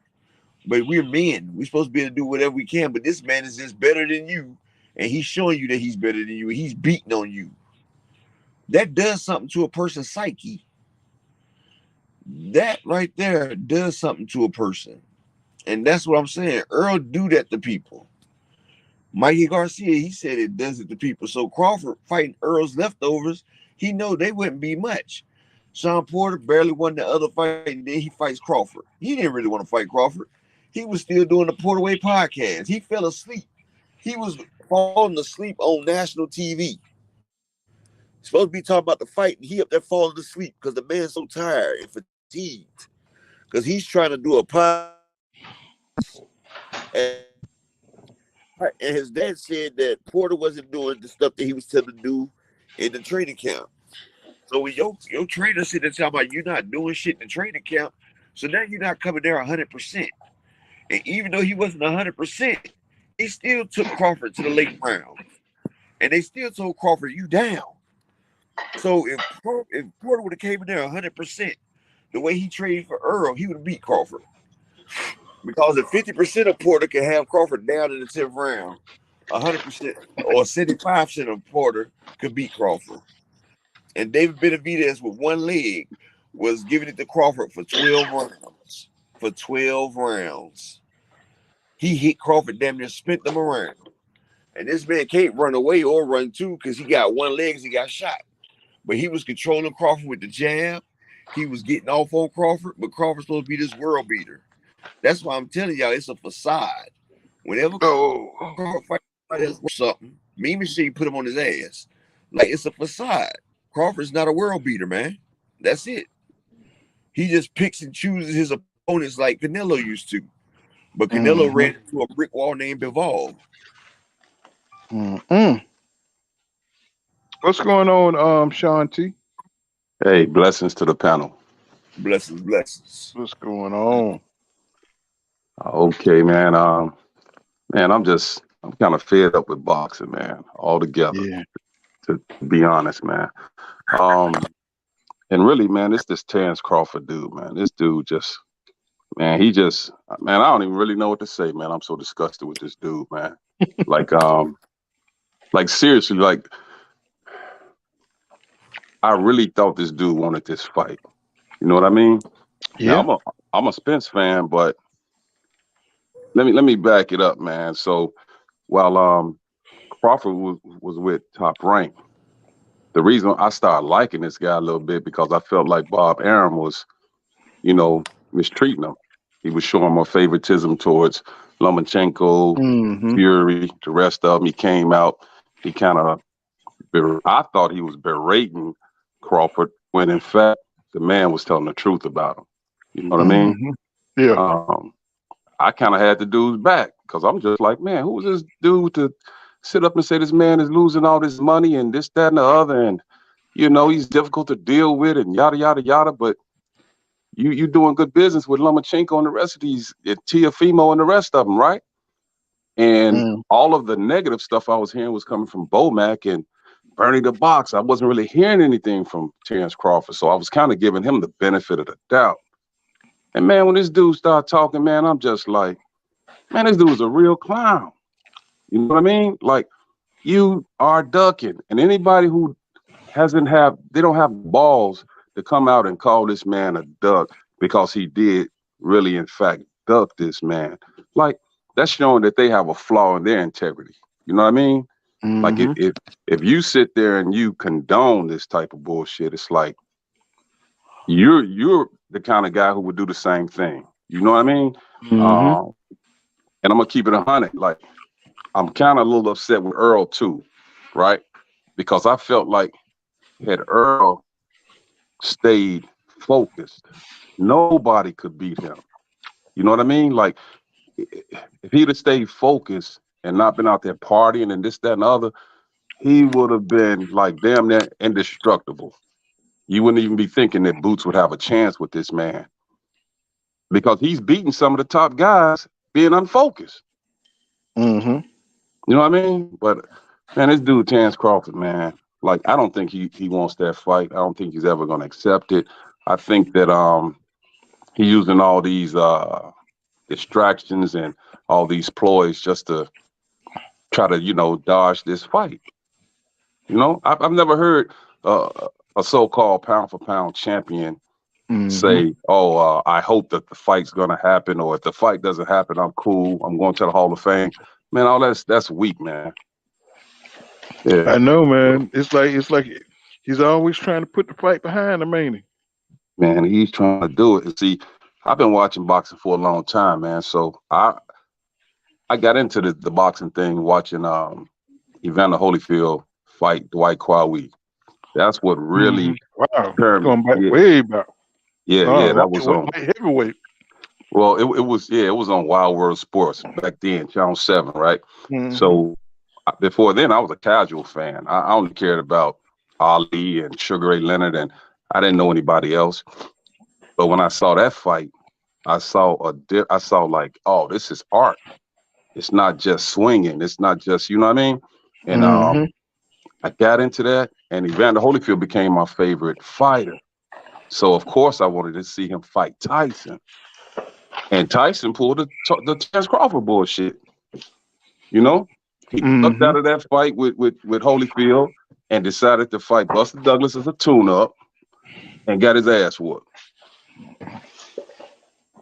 But we're men. We're supposed to be able to do whatever we can, but this man is just better than you, and he's showing you that he's better than you, and he's beating on you. That does something to a person's psyche. That right there does something to a person. And that's what I'm saying. Earl do that to people. Mikey Garcia, he said it does it to people. So Crawford fighting Earl's leftovers, he know they wouldn't be much. Sean Porter barely won the other fight, and then he fights Crawford. He didn't really want to fight Crawford. He was still doing the Porter Way podcast. He fell asleep. He was falling asleep on national TV. Supposed to be talking about the fight, and he up there falling asleep because the man's so tired and fatigued. Because he's trying to do a podcast. And his dad said that Porter wasn't doing the stuff that he was telling him to do in the training camp. So when your trainer said that talking about you not doing shit in the training camp, so now you're not coming there 100%. And even though he wasn't 100%, he still took Crawford to the late round. And they still told Crawford, you down. So if Porter would have came in there 100%, the way he traded for Earl, he would have beat Crawford. Because if 50% of Porter can have Crawford down in the 10th round, 100% or 75% of Porter could beat Crawford. And David Benavidez with one leg was giving it to Crawford for 12 rounds. For 12 rounds. He hit Crawford, damn near spent them around. And this man can't run away or run too because he got one leg as he got shot. But he was controlling Crawford with the jab. He was getting off on Crawford, but Crawford's supposed to be this world beater. That's why I'm telling y'all, it's a facade. Whenever Crawford fights something, Mean Machine put him on his ass. Like, it's a facade. Crawford's not a world beater, man. That's it. He just picks and chooses his opponents like Canelo used to. But Canelo ran into a brick wall named Bivol. What's going on, Sean T? Hey, blessings to the panel. Blessings, blessings. What's going on? Okay, man. Man, I'm kind of fed up with boxing, man, altogether. Yeah. To be honest, man. And really, man, it's this Terrence Crawford dude, man. This dude just, man, I don't even really know what to say, man. I'm so disgusted with this dude, man. Like, Like seriously, like I really thought this dude wanted this fight. You know what I mean? Yeah. Now I'm a Spence fan, but let me back it up, man. So while Crawford was with Top Rank, the reason I started liking this guy a little bit because I felt like Bob Arum was, you know, mistreating him. He was showing more favoritism towards Lomachenko, Mm-hmm. Fury, the rest of them. He came out, he kind of, I thought he was berating Crawford when in fact the man was telling the truth about him. You know what I mean? Mm-hmm. Yeah. I kind of had the dude's back because I'm just like, man, who's this dude to sit up and say this man is losing all this money and this, that, and the other, and you know he's difficult to deal with and yada yada yada. But you doing good business with Lomachenko and the rest of these, Tiafimo and the rest of them, right? And all of the negative stuff I was hearing was coming from Bomac and Bernie the Box. I wasn't really hearing anything from Terrence Crawford, so I was kind of giving him the benefit of the doubt. And man, when this dude started talking, man, I'm just like, man, this dude's a real clown. You know what I mean? Like, you are ducking. And anybody who they don't have balls to come out and call this man a duck because he did really, in fact, duck this man. Like, that's showing that they have a flaw in their integrity. You know what I mean? Mm-hmm. Like, if you sit there and you condone this type of bullshit, it's like, you're the kind of guy who would do the same thing. You know what I mean? Mm-hmm. And I'm gonna keep it 100. Like, I'm kind of a little upset with Earl too, right? Because I felt like had Earl stayed focused, nobody could beat him. You know what I mean? Like, if he'd have stayed focused and not been out there partying and this, that, and the other, he would have been like damn near indestructible. You wouldn't even be thinking that Boots would have a chance with this man because he's beating some of the top guys being unfocused. Mm-hmm. You know what I mean? But man, this dude Terrence Crawford, man, like I don't think he wants that fight. I don't think he's ever gonna accept it. I think that he's using all these distractions and all these ploys just to try to, dodge this fight. You know, I've never heard a so-called pound-for-pound champion say, "Oh, I hope that the fight's gonna happen," or if the fight doesn't happen, I'm cool. I'm going to the Hall of Fame. Man, all that's weak, man. Yeah. I know, man. It's like he's always trying to put the fight behind him, ain't he? Man, he's trying to do it. And see, I've been watching boxing for a long time, man. So I got into the boxing thing watching Evander Holyfield fight Dwight Kwawi. That's what really turned going back way back. Yeah, that was on heavyweight. Well, it was on Wild World Sports back then, Channel 7, right? So before then, I was a casual fan. I only cared about Ali and Sugar Ray Leonard, and I didn't know anybody else. But when I saw that fight, I saw like, oh, this is art. It's not just swinging. It's not just, you know what I mean? And I got into that, and Evander Holyfield became my favorite fighter. So of course I wanted to see him fight Tyson. And Tyson pulled the Terrence Crawford bullshit. You know, he ducked out of that fight with Holyfield and decided to fight Buster Douglas as a tune-up and got his ass whooped.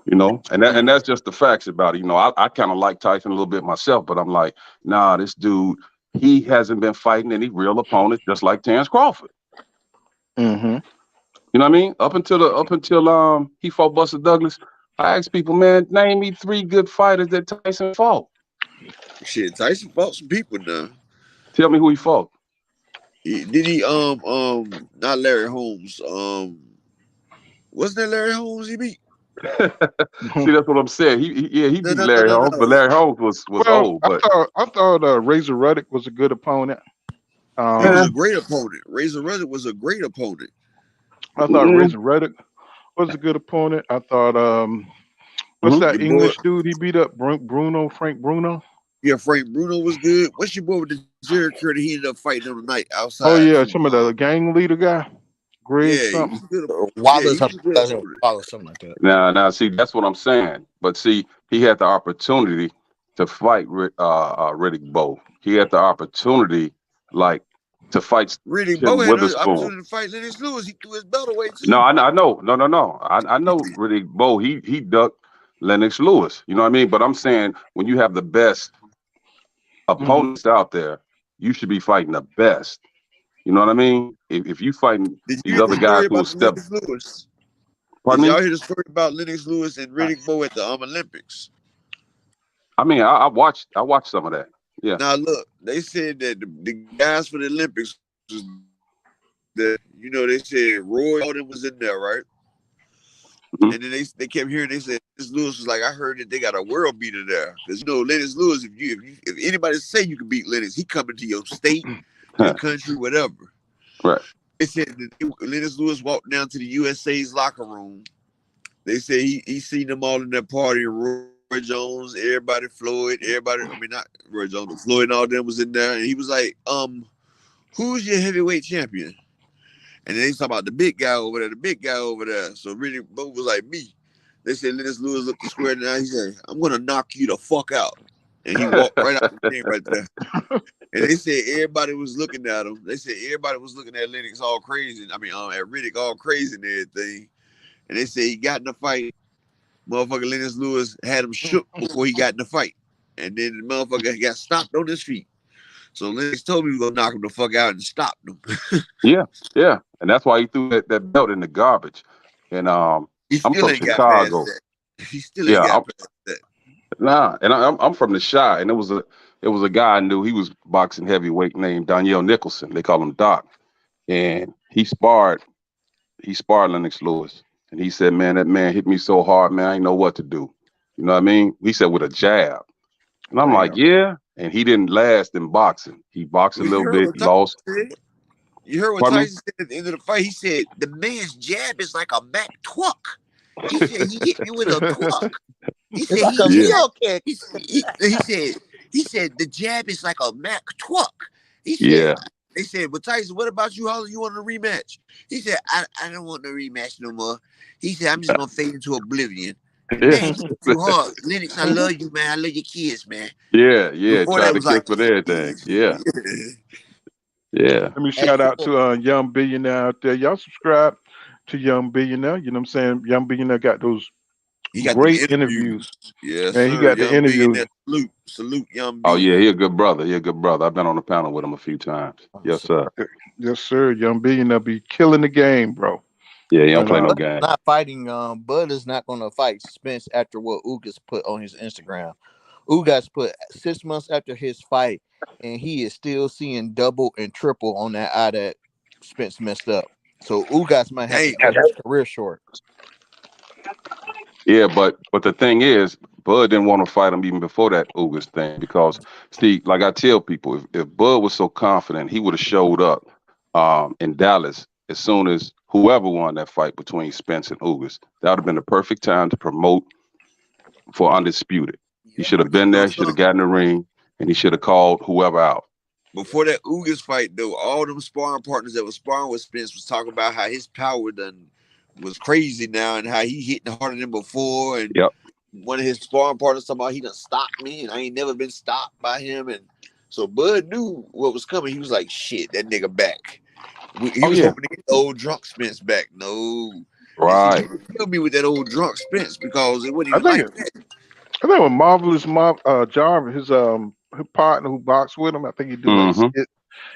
You know, and that's just the facts about it. You know, I kind of like Tyson a little bit myself, but I'm like, nah, this dude, he hasn't been fighting any real opponents, just like Terrence Crawford. You know what I mean? Up until he fought Buster Douglas, I asked people, man, name me 3 good fighters that Tyson fought. Shit, Tyson fought some people now. Tell me who he fought. Did he not Larry Holmes? Wasn't that Larry Holmes he beat? See, that's what I'm saying. He beat Larry Holmes, but Larry Holmes was old. But I thought Razor Ruddock was a good opponent. He was a great opponent. Razor Ruddock was a great opponent. I thought Razor Ruddock was a good opponent. I thought what's that English dude he beat up? Frank Bruno? Yeah, Frank Bruno was good. What's your boy with the Jericho that he ended up fighting on the night outside? Oh yeah, some of the gang leader guy. Greg something. Wallace, Wallace, something like that. Now, see, that's what I'm saying. But see, he had the opportunity to fight Riddick Bowe. He had the opportunity like to fight Riddick Tim Bowe had an Witherspoon. opportunity to fight Lennox Lewis. He threw his belt away too. No, I know. No. I know Riddick Bowe. He ducked Lennox Lewis. You know what I mean? But I'm saying when you have the best opponents out there, you should be fighting the best. You know what I mean? If you fighting Did you these hear other the guys story who will about step, Lennox Lewis? pardon Did me? y'all hear the story about Lennox Lewis and Riddick Bowe at the Olympics? I mean, I watched some of that. Yeah. Now look, they said that the guys for the Olympics was that, you know, they said Roy Alden was in there, right? Mm-hmm. And then they kept hearing, they said Lennox Lewis was like, I heard that they got a world beater there. Because you know, Lennox Lewis, if anybody say you can beat Lennox, he coming to your state, your country, whatever. Right. They said that Lennox Lewis walked down to the USA's locker room. They said he seen them all in that party. Roy Jones, everybody, Floyd, everybody. I mean, not Roy Jones, but Floyd and all them was in there. And he was like, who's your heavyweight champion? And then they talk about the big guy over there, So really, both was like me. They said Lennox Lewis looked square down. He said, I'm going to knock you the fuck out. And he walked right out the ring right there. And they said everybody was looking at him. They said everybody was looking at Lennox all crazy. I mean, at Riddick all crazy and everything. And they said he got in the fight. Motherfucker Lennox Lewis had him shook before he got in the fight. And then the motherfucker got stopped on his feet. So Lennox told me he was going to knock him the fuck out and stopped him. Yeah. And that's why he threw that belt in the garbage. And I'm from Chicago. He still ain't got past that. Nah, and I'm from the Chi, and it was a guy I knew. He was boxing heavyweight named Danielle Nicholson. They call him Doc. And he sparred Lennox Lewis. And he said, man, that man hit me so hard, man, I didn't know what to do. You know what I mean? He said with a jab. And I'm like, yeah. And he didn't last in boxing. He boxed a little bit, lost. You heard what Tyson said at the end of the fight? He said, the man's jab is like a Mac Twuck. He said, he hit me with a twuck. He said, he said, the jab is like a Mac Twuck. He said, they said, well, Tyson, what about you? How you want a rematch? He said, I don't want no rematch no more. He said, I'm just going to fade into oblivion. Man, you too hard. Lennox, I love you, man. I love your kids, man. Yeah. Before Try that to was kiss like, with everything. Yeah. Let me shout out to Young Billionaire out there. Y'all subscribe to Young Billionaire. You know what I'm saying? Young Billionaire got those great interviews. Yes, and sir. he got the Young interviews. Salute, Young B. Oh, yeah, he a good brother. I've been on the panel with him a few times. Yes, sir. Yes, sir. Young Billionaire be killing the game, bro. Yeah, he don't play no game. Not fighting. Bud is not going to fight Spence after what Ugas put on his Instagram. Ugas put 6 months after his fight, and he is still seeing double and triple on that eye that Spence messed up. So Ugas might have to cut his career short. Yeah, but the thing is, Bud didn't want to fight him even before that Ugas thing because, see, like I tell people, if Bud was so confident, he would have showed up in Dallas as soon as whoever won that fight between Spence and Ugas. That would have been the perfect time to promote for Undisputed. He should have been there, he should have gotten in the ring, and he should have called whoever out. Before that Ugas fight, though, all them sparring partners that was sparring with Spence was talking about how his power was crazy now and how he hitting harder than before. And one of his sparring partners talking about he done stopped me and I ain't never been stopped by him. And so Bud knew what was coming. He was like, shit, that nigga back. He was hoping to get the old drunk Spence back. No. Right. He killed me with that old drunk Spence because it wasn't even like that. I think when Marvelous Jarvis, his partner who boxed with him, I think he do like skit.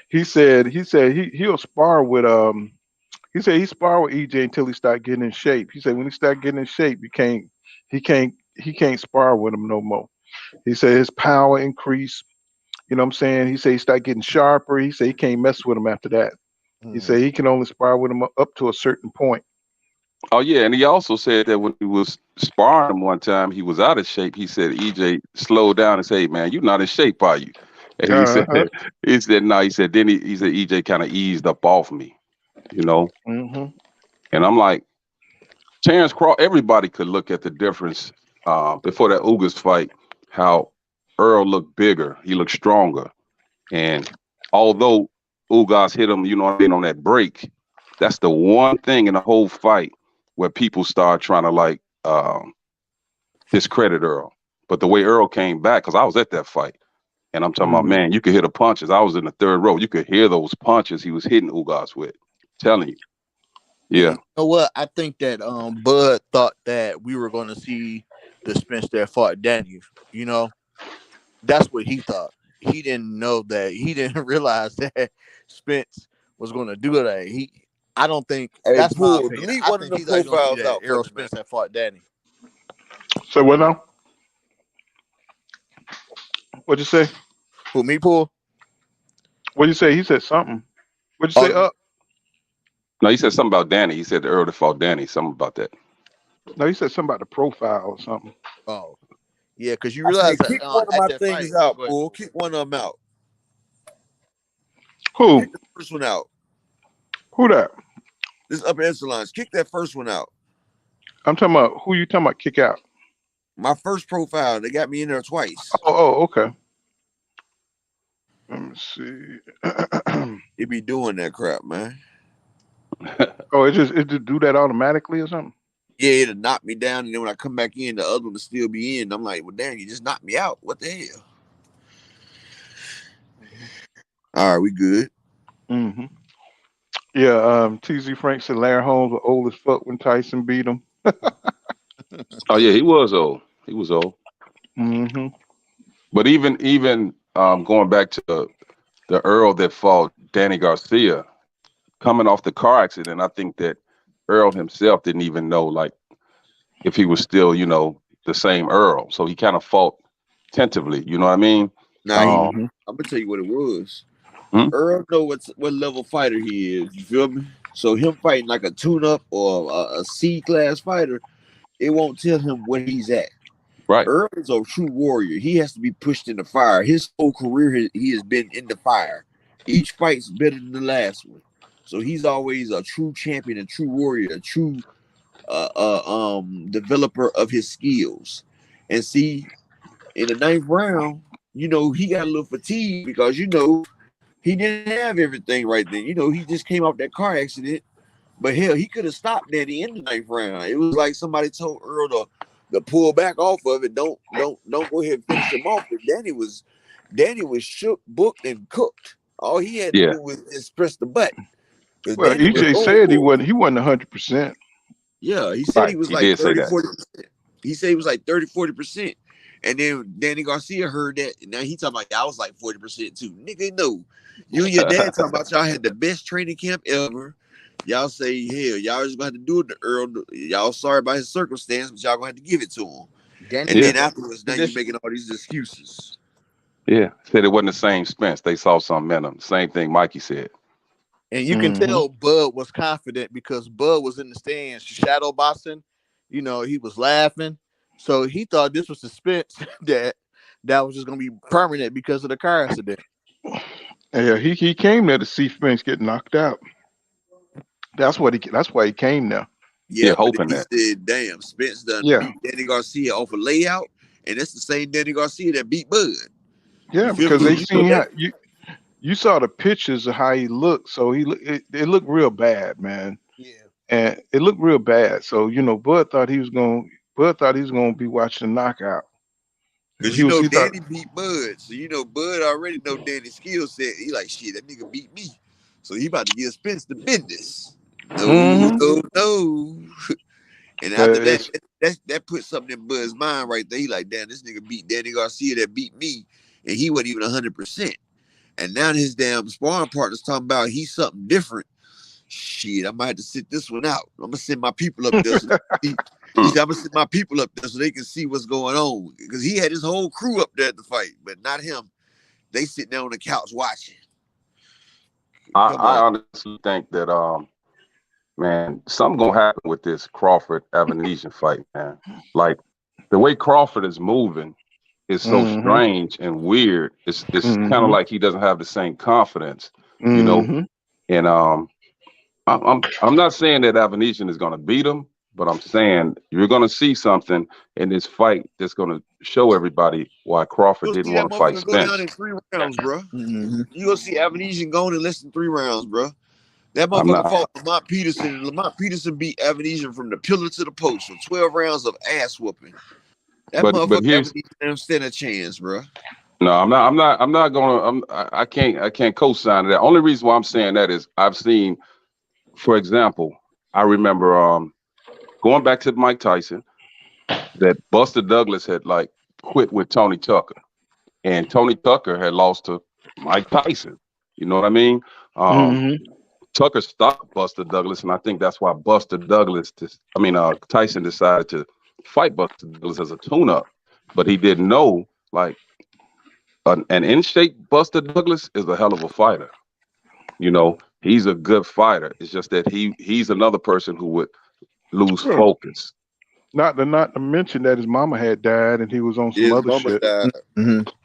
He said he'll spar with he said he sparred with EJ until he started getting in shape. He said when he started getting in shape, he can't spar with him no more. He said his power increased. You know what I'm saying? He said he started getting sharper. He said he can't mess with him after that. He said he can only spar with him up to a certain point. Oh, yeah, and he also said that when he was sparring him one time, he was out of shape. He said, EJ, slow down and say, hey, man, you're not in shape, are you? And he said, no. He said, then he said, EJ kind of eased up off me, you know? And I'm like, Terrence Crawford, everybody could look at the difference before that Ugas fight, how Earl looked bigger. He looked stronger. And although Ugas hit him, you know what I mean, on that break, that's the one thing in the whole fight where people start trying to like discredit Earl. But the way Earl came back, because I was at that fight, And I'm talking about, man, you could hear the punches. I was in the third row. You could hear those punches he was hitting Ugas with. Telling you. Yeah. You know what? I think that Bud thought that we were going to see the Spence that fought Danny. You know, that's what he thought. He didn't know that. He didn't realize that Spence was going to do that. I don't think that's my Poole, opinion. delete I one of think the he's like going to see profiles that out, Errol for me, Spence that fought Danny. So what now? What'd you say? Who, me, Poole? What'd you say? He said something. What'd you say? No, he said something about Danny. He said the Earl that fought Danny. Something about that. No, he said something about the profile or something. Oh, yeah, because you I realize said, that kick one of at my that things fight. out, Go ahead, Poole. Poole. Kick one of them out. Who? Kick the first one out. Who that? This upper echelons. Kick that first one out. I'm talking about who you talking about kick out? My first profile, they got me in there twice. Oh, okay. Let me see. It be doing that crap, man. Oh, it just do that automatically or something? Yeah, it'll knock me down, and then when I come back in, the other one will still be in. I'm like, well, damn, you just knocked me out. What the hell? All right, we good. Mm-hmm. Yeah, TZ Frank said Larry Holmes was old as fuck when Tyson beat him. Oh yeah, he was old. He was old. Mm-hmm. But even going back to the Earl that fought Danny Garcia, coming off the car accident, I think that Earl himself didn't even know like if he was still, the same Earl. So he kind of fought tentatively. You know what I mean? Now, I'm gonna tell you what it was. Earl know what level fighter he is. You feel me? So him fighting like a tune-up or a C-class fighter, it won't tell him where he's at. Right. Earl is a true warrior. He has to be pushed in the fire. His whole career, he has been in the fire. Each fight's better than the last one. So he's always a true champion, a true warrior, a true developer of his skills. And see, in the 9th round, he got a little fatigued because he didn't have everything right then. He just came off that car accident. But hell, he could have stopped Danny in the 9th round. It was like somebody told Earl to pull back off of it. Don't go ahead and finish him off. But Danny was shook, booked, and cooked. All he had to do was press the button. Well, Danny EJ said he wasn't 100%. Yeah, he said he was like 30-40%. He said he was like 30-40%. And then Danny Garcia heard that, and now he talking about, I was like 40% too. Nigga, no. You and your dad talking about y'all had the best training camp ever. Y'all say, hell, y'all just gonna have to do it to Earl. Y'all sorry about his circumstance, but y'all gonna have to give it to him. And then afterwards, now you're making all these excuses. Yeah, said it wasn't the same Spence. They saw something in him. Same thing Mikey said. And you can tell Bud was confident because Bud was in the stands shadow boxing. He was laughing. So he thought this was the Spence that was just going to be permanent because of the car accident. Yeah, he came there to see Spence get knocked out. That's why he came there. Yeah, hoping he that. said, damn, Spence done beat Danny Garcia off a layout, and that's the same Danny Garcia that beat Bud. Yeah, because they seen how you saw the pictures of how he looked, so it looked real bad, man. Yeah, and it looked real bad. So Bud thought he was gonna be watching the knockout. Because Danny beat Bud, so Bud already know Danny's skill set. He like, shit, that nigga beat me, so he about to give Spence the business. No. And after that put something in Bud's mind right there. He like, damn, this nigga beat Danny Garcia that beat me, and he wasn't even 100%. And now his damn sparring partner's talking about he's something different. Shit, I might have to sit this one out. I'm gonna send my people up there. He said, I'm gonna send my people up there so they can see what's going on. Because he had his whole crew up there at the fight, but not him. They sitting there on the couch watching. I honestly think that man, something gonna happen with this Crawford Avanesian fight, man. Like the way Crawford is moving is so strange and weird. It's kind of like he doesn't have the same confidence, And I'm not saying that Avanesian is gonna beat him, but I'm saying you're gonna see something in this fight that's gonna show everybody why Crawford didn't want to fight Spence. Go down in 3 rounds, bro. You gonna see Avanesian going in less than 3 rounds, bro. That motherfucker fought Lamont Peterson, and Lamont Peterson beat Avanesian from the pillar to the post for 12 rounds of ass whooping. That motherfucker Avanesian don't stand a chance, bro. No, I'm not gonna. I can't co-sign that. Only reason why I'm saying that is I've seen, for example, I remember going back to Mike Tyson, that Buster Douglas had like quit with Tony Tucker, and Tony Tucker had lost to Mike Tyson. You know what I mean? Tucker stopped Buster Douglas, and I think that's why Tyson decided to fight Buster Douglas as a tune-up, but he didn't know like an in-shape Buster Douglas is a hell of a fighter. You know, he's a good fighter. It's just that he's another person who would lose focus. Not to mention that his mama had died and he was on some other shit.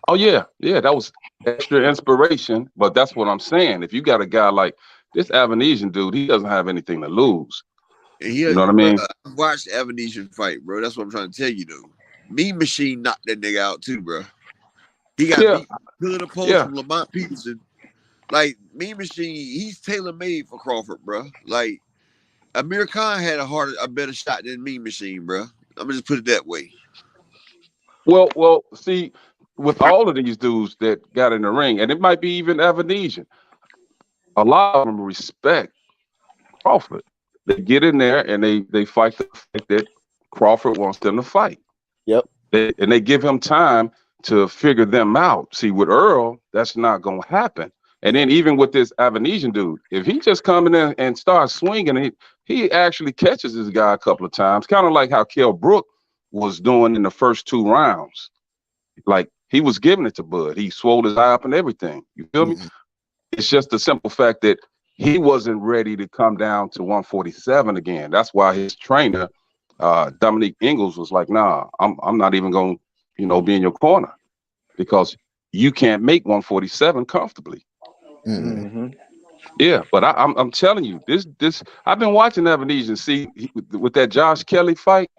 Oh yeah, that was extra inspiration. But that's what I'm saying. If you got a guy like this Avanesian dude, he doesn't have anything to lose. You know what I mean? I watched Avanesian fight, bro. That's what I'm trying to tell you, though. Mean Machine knocked that nigga out too, bro. He got beat to the post from Lamont Peterson. Like, Mean Machine, he's tailor-made for Crawford, bro. Like, Amir Khan had a better shot than Mean Machine, bro. I'm gonna just put it that way. Well, see, with all of these dudes that got in the ring, and it might be even Avanesian, a lot of them respect Crawford. They get in there and they fight the fight that Crawford wants them to fight. Yep. And they give him time to figure them out. See, with Earl, that's not going to happen. And then even with this Avanesian dude, if he just coming in and starts swinging, he actually catches this guy a couple of times, kind of like how Kell Brook was doing in the first 2 rounds. Like, he was giving it to Bud. He swole his eye up and everything. You feel me? It's just the simple fact that he wasn't ready to come down to 147 again. That's why his trainer, Dominique Ingalls, was like, nah, I'm not even going to, be in your corner because you can't make 147 comfortably. Yeah, but I'm telling you, this I've been watching Avanesian. See, with that Josh Kelly fight.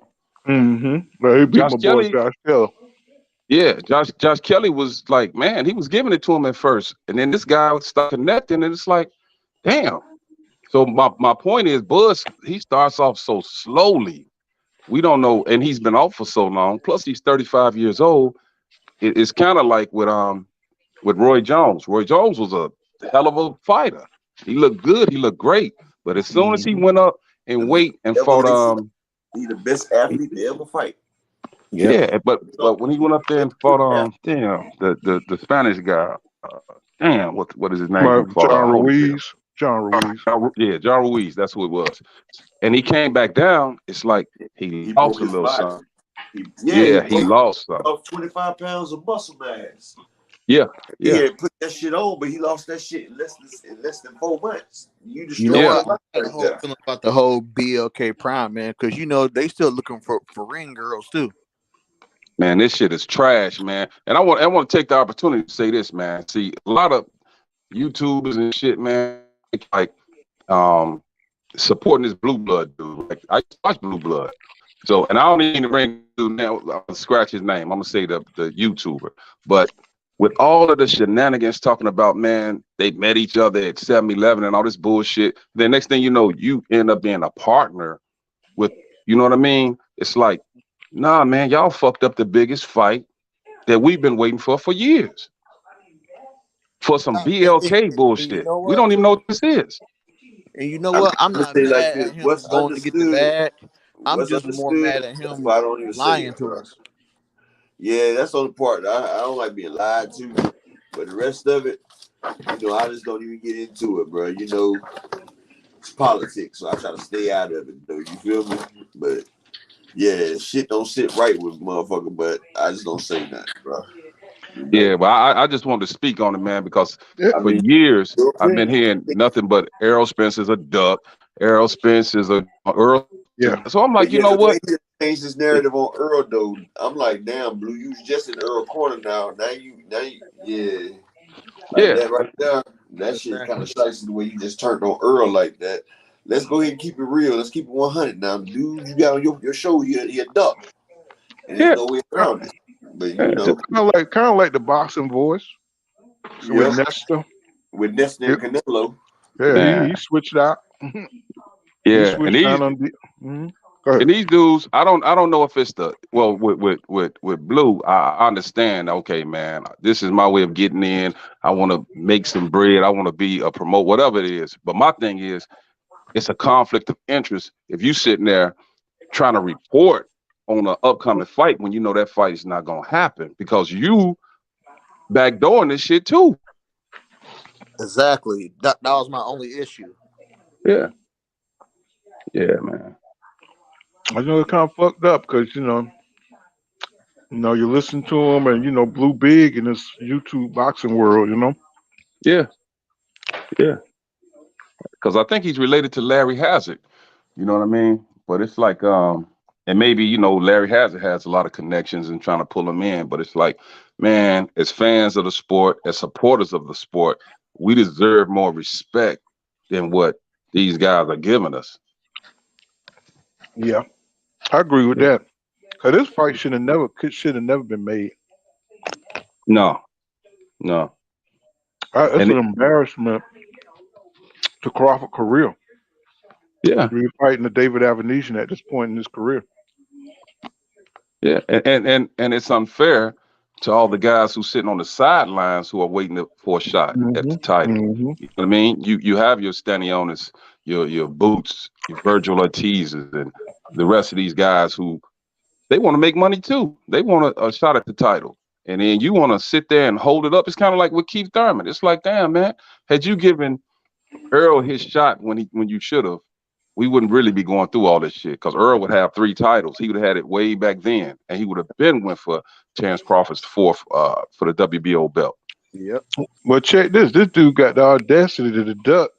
Well, he beat my boy Josh Kelly. Yeah, Josh Kelly was like, man, he was giving it to him at first, and then this guy started connecting, and it's like, damn. So my point is, Buzz, he starts off so slowly. We don't know, and he's been off for so long. Plus, he's 35 years old. It's kind of like with Roy Jones. Roy Jones was a hell of a fighter. He looked good. He looked great. But as soon as he went up in weight and fought, he's the best athlete to ever fight. Yeah, but when he went up there and fought, the Spanish guy, what is his name? John Ruiz. Yeah, John Ruiz. That's who it was. And he came back down. It's like he lost a little something. He lost something. 25 pounds of muscle mass. Yeah. He had put that shit on, but he lost that shit in less than 4 months. You know what? I had a whole feeling about the whole BLK Prime, man, because they still looking for ring girls too. Man, this shit is trash, man. And I want to take the opportunity to say this, man. See, a lot of YouTubers and shit, man, like supporting this Blue Blood dude. Like, I watch Blue Blood. So, and I don't even ring dude now. I'm gonna scratch his name. I'm gonna say the YouTuber. But with all of the shenanigans talking about, man, they met each other at 7-Eleven and all this bullshit. The next thing you know, you end up being a partner with, you know what I mean? It's like, nah, man, y'all fucked up the biggest fight that we've been waiting for years. For some BLK bullshit. We don't even know what this is. And you know what? I'm not mad at him going to get the bag. I'm just more mad at him lying to us. Yeah, that's the only part. I don't like being lied to, but the rest of it, I just don't even get into it, bro. It's politics, so I try to stay out of it, though. You feel me? But yeah, shit don't sit right with motherfucker, but I just don't say nothing, bro. Yeah, but I just wanted to speak on it, man, because for years I've been hearing nothing but Errol Spence is a duck. Errol Spence is a Earl. Yeah. So I'm like, you know what? He changed his narrative on Earl, though. I'm like, damn, Blue, you was just in Earl corner now. Now you, yeah. That right there, that shit kind of shicey the way you just turned on Earl like that. Let's go ahead and keep it real. Let's keep it 100 now. Dude, you got on your show, he a duck. And there's no way around it. But kind of like the boxing voice with Nestor. With Nestor and Canelo. Yeah, he switched out. Yeah, he switched out on And these dudes, I don't know if it's with Blue. I understand. Okay, man, this is my way of getting in. I want to make some bread. I want to be a promote, whatever it is. But my thing is, it's a conflict of interest if you sitting there trying to report on an upcoming fight when you know that fight is not gonna happen because you backdooring this shit too. Exactly. That was my only issue. Yeah, man. I know it's kind of fucked up because you listen to him and Blue big in this YouTube boxing world. Yeah. Because I think he's related to Larry Hazard. You know what I mean? But it's like, and maybe Larry Hazard has a lot of connections and trying to pull him in. But it's like, man, as fans of the sport, as supporters of the sport, we deserve more respect than what these guys are giving us. Yeah, I agree with that. Cause this fight should have never been made. No. It's an embarrassment to Crawford career. Yeah. We're fighting the David Avenesian at this point in his career. Yeah, and it's unfair to all the guys who sitting on the sidelines who are waiting for a shot at the title. You know what I mean? You have your Stanionis, your Boots, your Virgil Ortizes, and the rest of these guys who they want to make money too. They want a shot at the title. And then you want to sit there and hold it up. It's kind of like with Keith Thurman. It's like, damn, man, had you given Earl his shot when you should have, we wouldn't really be going through all this shit because Earl would have 3 titles. He would have had it way back then, and he would have went for Terence Crawford's 4th for the WBO belt. Yep. Well, check this. This dude got the audacity to duck.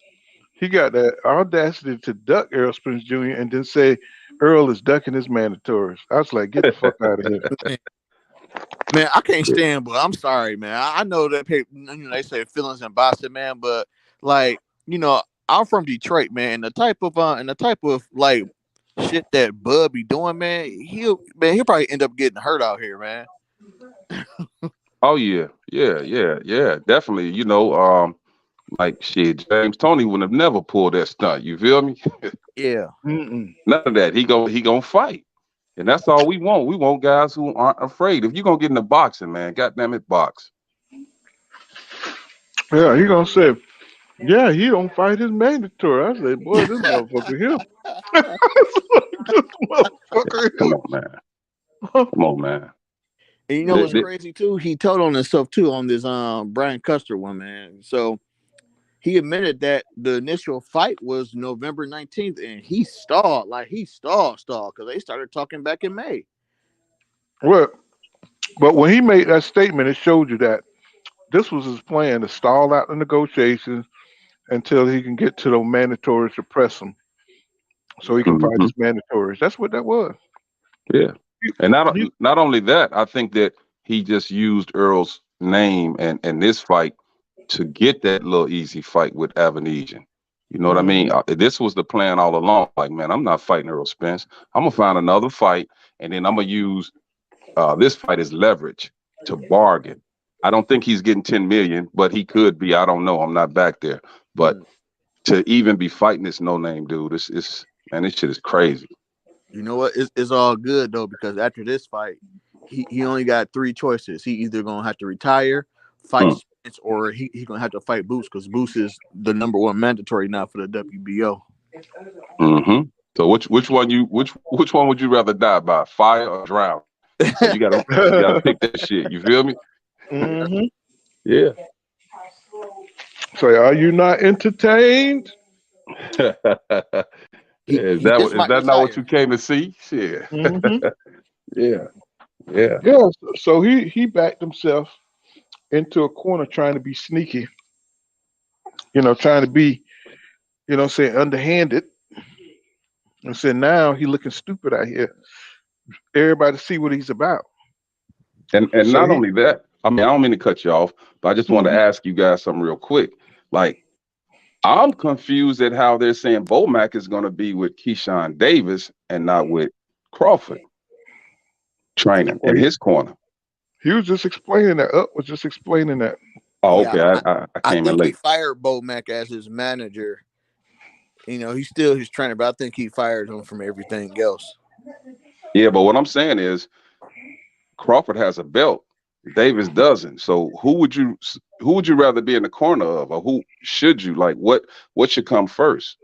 He got that audacity to duck Errol Spence Jr. and then say Earl is ducking his mandatories. I was like, get the fuck out of here. Man, I can't stand, but I'm sorry, man. I know that they say feelings and boxing, man, but like, I'm from Detroit, man. And the type of like shit that Bud be doing, man, he'll probably end up getting hurt out here, man. Oh yeah, definitely. Like shit, James Toney would have never pulled that stunt. You feel me? Yeah. None of that. He gonna fight, and that's all we want. We want guys who aren't afraid. If you're gonna get into boxing, man, goddamn it, box. Yeah, he gonna say, yeah, he don't fight his mandatory. I say, boy, this motherfucker here. This motherfucker here. Come on, man. And you know what's crazy too? He told on himself too on this Brian Custer one, man. So he admitted that the initial fight was November 19th, and he stalled because they started talking back in May. Well, but when he made that statement, it showed you that this was his plan to stall out the negotiations until he can get to the mandatories to press him, so he can fight his mandatories. That's what that was. Yeah, and not only that, I think that he just used Earl's name and this fight to get that little easy fight with Avenesian. You know what I mean? This was the plan all along. Like, man, I'm not fighting Earl Spence. I'm gonna find another fight, and then I'm gonna use this fight as leverage to bargain. I don't think he's getting 10 million, but he could be. I don't know. I'm not back there. But to even be fighting this no-name dude, this shit is crazy. You know what? It's all good though, because after this fight, he only got 3 choices. He either gonna have to retire, fight Spence, or he gonna have to fight Boots, because Boots is the #1 mandatory now for the WBO. So which one would you rather die by, fire or drown? So you gotta pick that shit. You feel me? Yeah. So are you not entertained? Is that not what you came to see? Shit. Yeah. So he backed himself into a corner trying to be sneaky. Trying to be, say underhanded. And so now he looking stupid out here. Everybody see what he's about. And so not only that, I mean, I don't mean to cut you off, but I just want to ask you guys something real quick. Like, I'm confused at how they're saying Bomac is going to be with Keyshawn Davis and not with Crawford training in his corner. He was just explaining that. Was just explaining that. Oh, okay. I came in late. He fired Bomac as his manager He's still his trainer, but I think he fired him from everything else. Yeah, but what I'm saying is Crawford has a belt. Davis doesn't. So who would you rather be in the corner of, or who should you like? What should come first?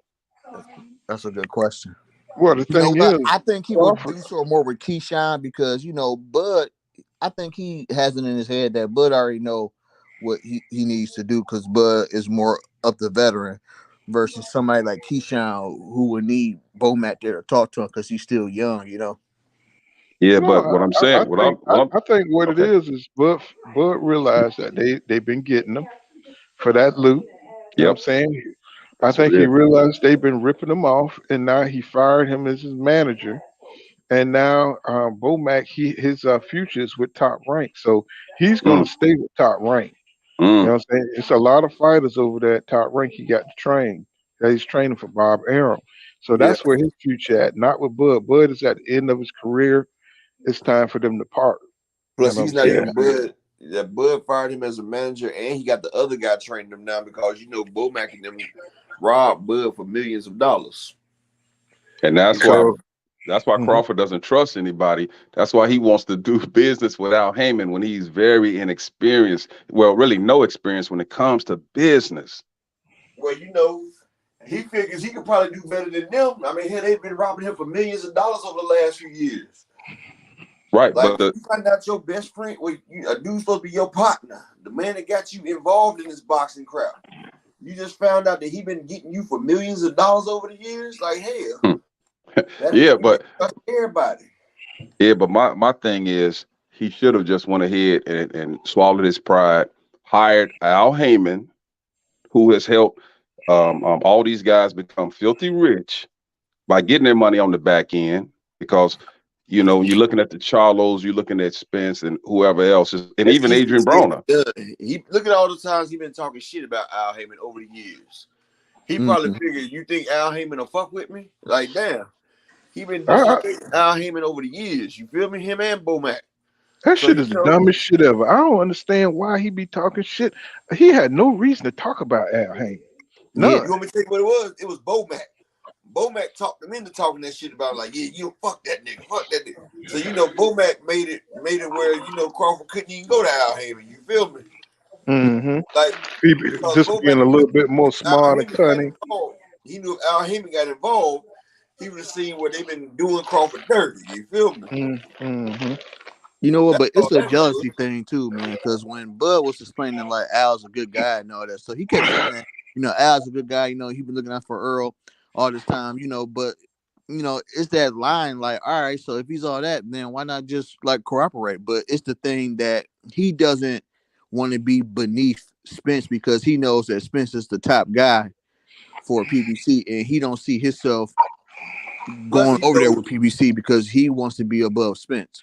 That's a good question. Well, the You know thing what? is, I think he would Crawford. do so more with Keyshawn because Bud. I think he has it in his head that Bud already know what he needs to do because Bud is more of the veteran versus somebody like Keyshawn who would need Bomac there to talk to him because he's still young. Yeah, but No, what I'm saying, I think what it okay, is Bud realized that they've been getting them for that loot. You know what I'm yep, saying? I that's what think it he is. realized they've been ripping him off, and now he fired him as his manager. And now Bomac, his future is with Top Rank, so he's going Mm, to stay with Top Rank. You know mm, what I'm saying? It's a lot of fighters over there at Top Rank he got to train. That he's training for Bob Arum. So Yeah. that's where his future at, not with Bud. Bud is at the end of his career. It's time for them to part. You Plus, know what I'm he's not saying? yeah, even Bud. That Bud fired him as a manager, and he got the other guy training him now because Bomac and them robbed Bud for millions of dollars. and You that's why know, So, mhm. Crawford doesn't trust anybody. That's why he wants to do business with Al Heyman when he's very inexperienced. Well, really no experience when it comes to business. well, he figures he could probably do better than them. I mean, hell, they've been robbing him for millions of dollars over the last few years. Right, Like but when you find out your best friend, a dude's supposed to be your partner, the man that got you involved in this boxing crap. You just found out that he been getting you for millions of dollars over the years. Like hell, that yeah, means you but can't trust everybody. my thing is he should have just went ahead and swallowed his pride, hired Al Heyman, who has helped all these guys become filthy rich by getting their money on the back end. Because when you're looking at the Charlos, you're looking at Spence and whoever else, and That's even easier Adrian said Broner. than done. He look at all the times he been talking shit about Al Heyman over the years. He probably Mhm. figured, you think Al Heyman will fuck with me? Like, damn. He been I, disrespecting Al Heyman over the years. You feel me? Him and Bomac. that So, shit is the dumbest shit ever. I don't understand why he be talking shit. He had no reason to talk about Al Hain. Yeah. you None. want me to tell you what it was? It was Bomac. Bomac talked him into talking that shit about like, yeah, you fuck that nigga, fuck that nigga. So Bomac made it where Crawford couldn't even go to Al Heyman. You feel me? Mm-hmm. Like He because just Bomac being a knew little bit more if Al smart and Heyman got cunning. involved, he knew if Al Heyman got involved, he would have seen what they've been doing Crawford dirty. You feel me? Mm-hmm. You know what? That's But all it's a that was. jealousy thing too, man. Because when Bud was explaining like Al's a good guy and all that, so he kept saying, Al's a good guy. He been looking out for Earl all this time. But it's that line like, all right, so if he's all that, then why not just like cooperate? But it's the thing that he doesn't want to be beneath Spence because he knows that Spence is the top guy for PBC, and he don't see himself Plus going he over there knows. with PBC because he wants to be above Spence.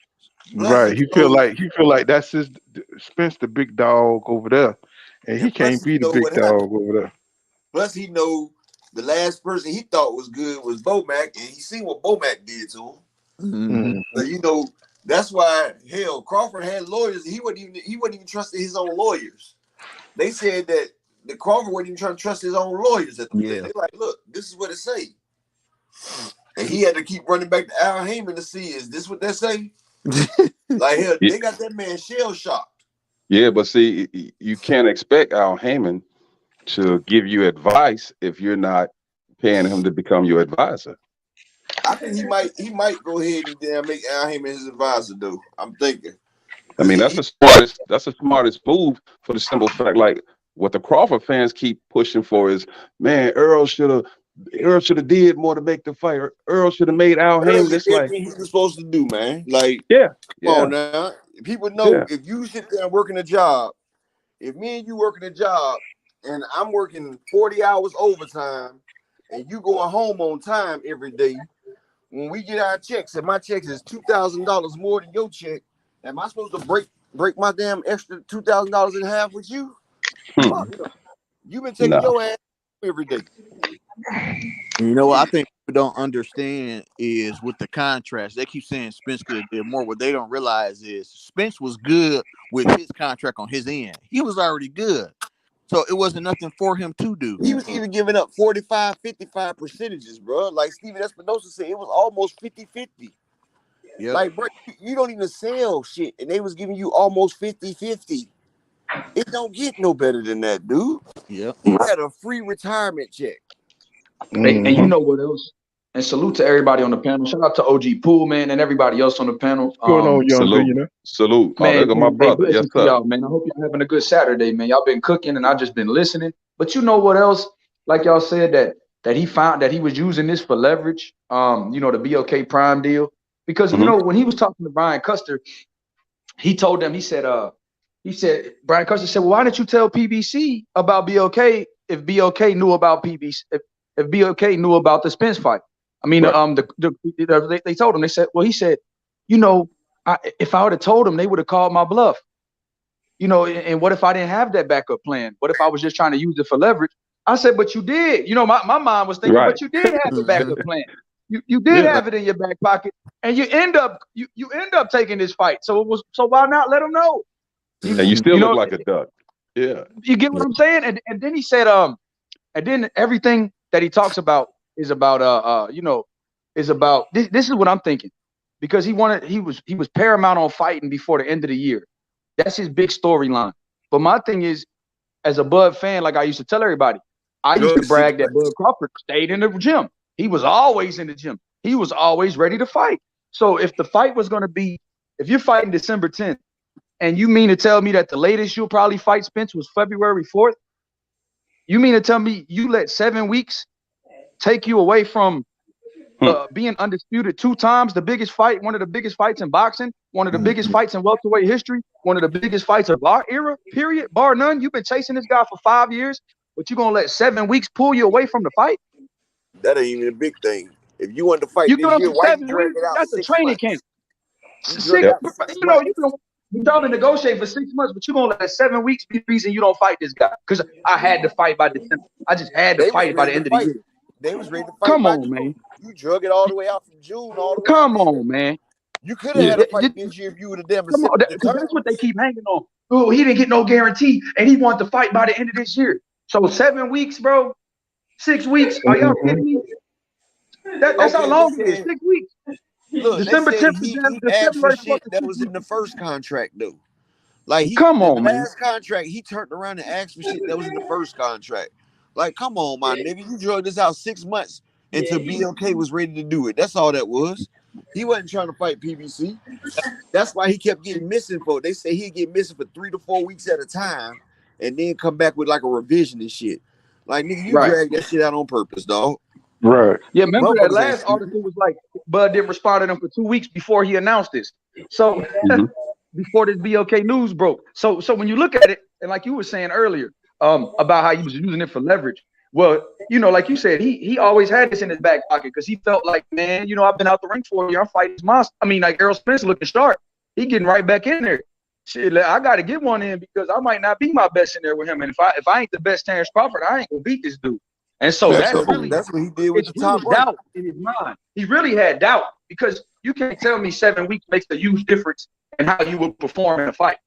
Plus Right. he knows. He feel like that's his Spence the big dog over there. And he And plus can't he be the know big what happened. dog over there. Plus he know the last person he thought was good was Bomac, and he seen what Bomac did to him. Mm-hmm. Mm. So that's why hell Crawford had lawyers. He wasn't even trusting his own lawyers. They said that the Crawford wasn't even trying to trust his own lawyers at the thing. Yeah. They like, look, this is what it say. And he had to keep running back to Al Heyman to see, is this what they say? Like hell, Yeah, they got that man shell shocked. yeah, but see, you can't expect Al Heyman to give you advice if you're not paying him to become your advisor. I think he might go ahead and damn make Al Heyman his advisor though. I'm thinking. I Because mean, he that's the smartest move for the simple fact, like what the Crawford fans keep pushing for is, man, Earl should have did more to make the fight. Earl should have made Al Earl Heyman. did It's like, everything he was supposed to do, man. Like, yeah, come on yeah, now. People know yeah. if you sit there working a job, if me and you working a job and I'm working 40 hours overtime and you going home on time every day, when we get our checks and my checks is $2,000 more than your check, am I supposed to break my damn extra $2,000 in half with you? Hmm. Fuck no. You've been taking No. your ass every day. You know what I think people don't understand is with the contracts, they keep saying Spence could have did more. What they don't realize is Spence was good with his contract on his end. He was already good. So it wasn't nothing for him to do. He was even giving up 45, 55 percentages, bro. Like Steven Espinosa said, it was almost 50-50. Yep. Like, bro, you don't even sell shit, and they was giving you almost 50-50. It don't get no better than that, dude. Yep. He had a free retirement check. And you know what else? And salute to everybody on the panel. Shout out to OG Pool, man, and everybody else on the panel. What's going on, young Salute. billionaire? Salute. Oh, Man, there go my brother. Yes, blessings to sir. y'all, man. I hope y'all having a good Saturday, man. Y'all been cooking, and I just been listening. But you know what else? Like y'all said, that he found that he was using this for leverage. You know, the BOK Prime deal. Because you know, when he was talking to Brian Custer, he told them, he said, Brian Custer said, well, why didn't you tell PBC about BOK if BOK knew about PBC, if BOK knew about the Spence fight? I mean, they told him, they said, well, he said, you know, if I would have told them, they would have called my bluff. You know, and what if I didn't have that backup plan? What if I was just trying to use it for leverage? I said, but you did. You know, my mind was thinking, but you did have the backup plan. You did have it in your back pocket, and you end up taking this fight. So why not let them know? And you still look like a duck. Yeah. You get what I'm saying? And then he said, and then everything that he talks about is about this is what I'm thinking. Because he was paramount on fighting before the end of the year. That's his big storyline. But my thing is, as a Bud fan, like I used to tell everybody, I used to brag that Bud Crawford stayed in the gym. He was always in the gym. He was always ready to fight. So if the fight was going to be, if you're fighting December 10th, and you mean to tell me that the latest you'll probably fight Spence was February 4th? You mean to tell me you let 7 weeks take you away from being undisputed 2 times, the biggest fight, one of the biggest fights in boxing, one of the biggest fights in welterweight history, one of the biggest fights of our era, period, bar none? You've been chasing this guy for 5 years, but you're going to let 7 weeks pull you away from the fight? That ain't even a big thing. If you want to fight You this get year, up why to you 7 drag weeks? it out That's a 6 training months? camp. You know, You trying to negotiate for 6 months, but you're going to let 7 weeks be the reason you don't fight this guy. Because I had to fight by December. I just had to fight by the end of the year. They was ready to fight. Come on, man. You drug it all the way out from June all the way. Come on, man. You could have had a fight this year if you would have damn Come on, because that's what they keep hanging on. Oh, he didn't get no guarantee, and he wanted to fight by the end of this year. So 7 weeks, bro. 6 weeks. Are y'all kidding me? That's how long it is. 6 weeks. Look, December 10th he to asked for February 4th. shit that was in the first contract, though. Like Come on, man. Last contract, he turned around and asked for shit that was in the first contract. Like, come on, my nigga, you drug this out 6 months until BLK was ready to do it. That's all that was. He wasn't trying to fight PBC. That's why he kept getting missing for. They say he'd get missing for 3 to 4 weeks at a time, and then come back with like a revision and shit. Like, nigga, you dragged that shit out on purpose, dog. Right. Yeah, remember that last article was like Bud didn't respond to them for 2 weeks before he announced this. So before this BLK news broke. So when you look at it, and like you were saying earlier, about how he was using it for leverage. Well, you know, like you said, he always had this in his back pocket because he felt like, man, you know, I've been out the ring for a year. I'm fighting this monster. I mean, like Errol Spence looking sharp. He getting right back in there. Shit, I got to get one in because I might not be my best in there with him. And if I ain't the best Terrence Crawford, I ain't gonna beat this dude. And so that's what he did with the top doubt in his mind. He really had doubt because you can't tell me 7 weeks makes a huge difference in how you will perform in a fight.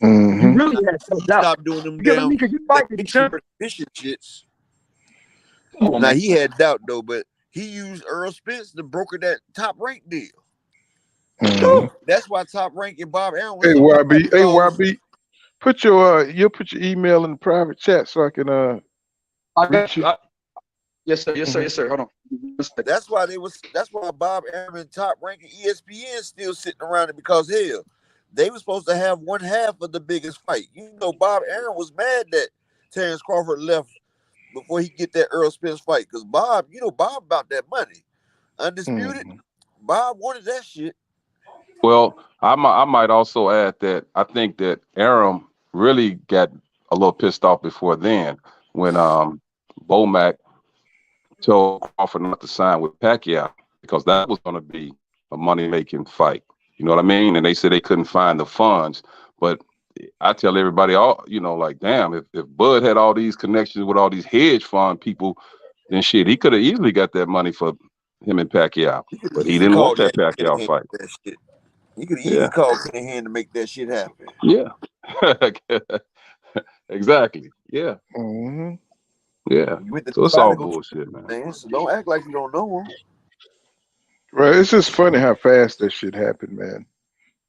Mm-hmm. You really had some doubt. Stop doing them damn efficient shits. Now he had doubt though, but he used Earl Spence to broker that Top Rank deal. Mm-hmm. That's why Top Rank and Bob Aaron was YB, put your email in the private chat so I can I got you. Yes, sir. Hold on. That's why Bob Aaron and Top Rank and ESPN still sitting around it because hell, they were supposed to have one half of the biggest fight. You know, Bob Aaron was mad that Terrence Crawford left before he get that Earl Spence fight because Bob about that money. Undisputed, Bob wanted that shit. Well, I might also add that I think that Aram really got a little pissed off before then when Bomac told Crawford not to sign with Pacquiao because that was going to be a money-making fight. You know what I mean? And they said they couldn't find the funds. But I tell everybody, like, damn, if Bud had all these connections with all these hedge fund people, then shit, he could have easily got that money for him and Pacquiao. But he didn't want that Pacquiao fight. He could easily call Cunningham to make that shit happen. Yeah. Exactly. Yeah. Mm-hmm. Yeah. You went to So it's try all to go bullshit, man. man. So don't act like you don't know him. Right. It's just funny how fast that shit happened, man.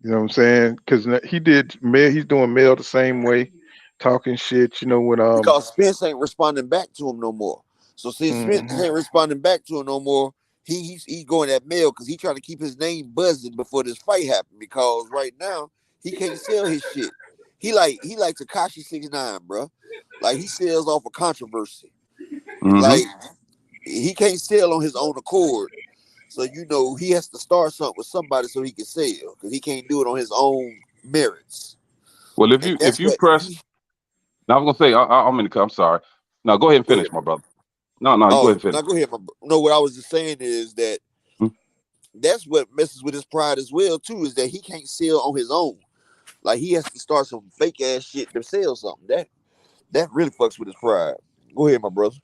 You know what I'm saying? Because he did Mel. He's doing Mel the same way, talking shit. You know when Because Spence ain't responding back to him no more. So since Spence mhm. ain't responding back to him no more, he's going at Mel because he trying to keep his name buzzing before this fight happened. Because right now he can't sell his shit. He like Tekashi 6ix9ine, bro. Like he sells off of controversy. Like he can't sell on his own accord. So you know he has to start something with somebody so he can sell because he can't do it on his own merits. Well, And if that's you what press, now I'm gonna say I'm sorry. No, go ahead and finish, my brother. No, you go ahead and finish. now go ahead. No, what I was just saying is that that's what messes with his pride as well too. Is that he can't sell on his own. Like he has to start some fake ass shit to sell something. That really fucks with his pride. Go ahead, my brother.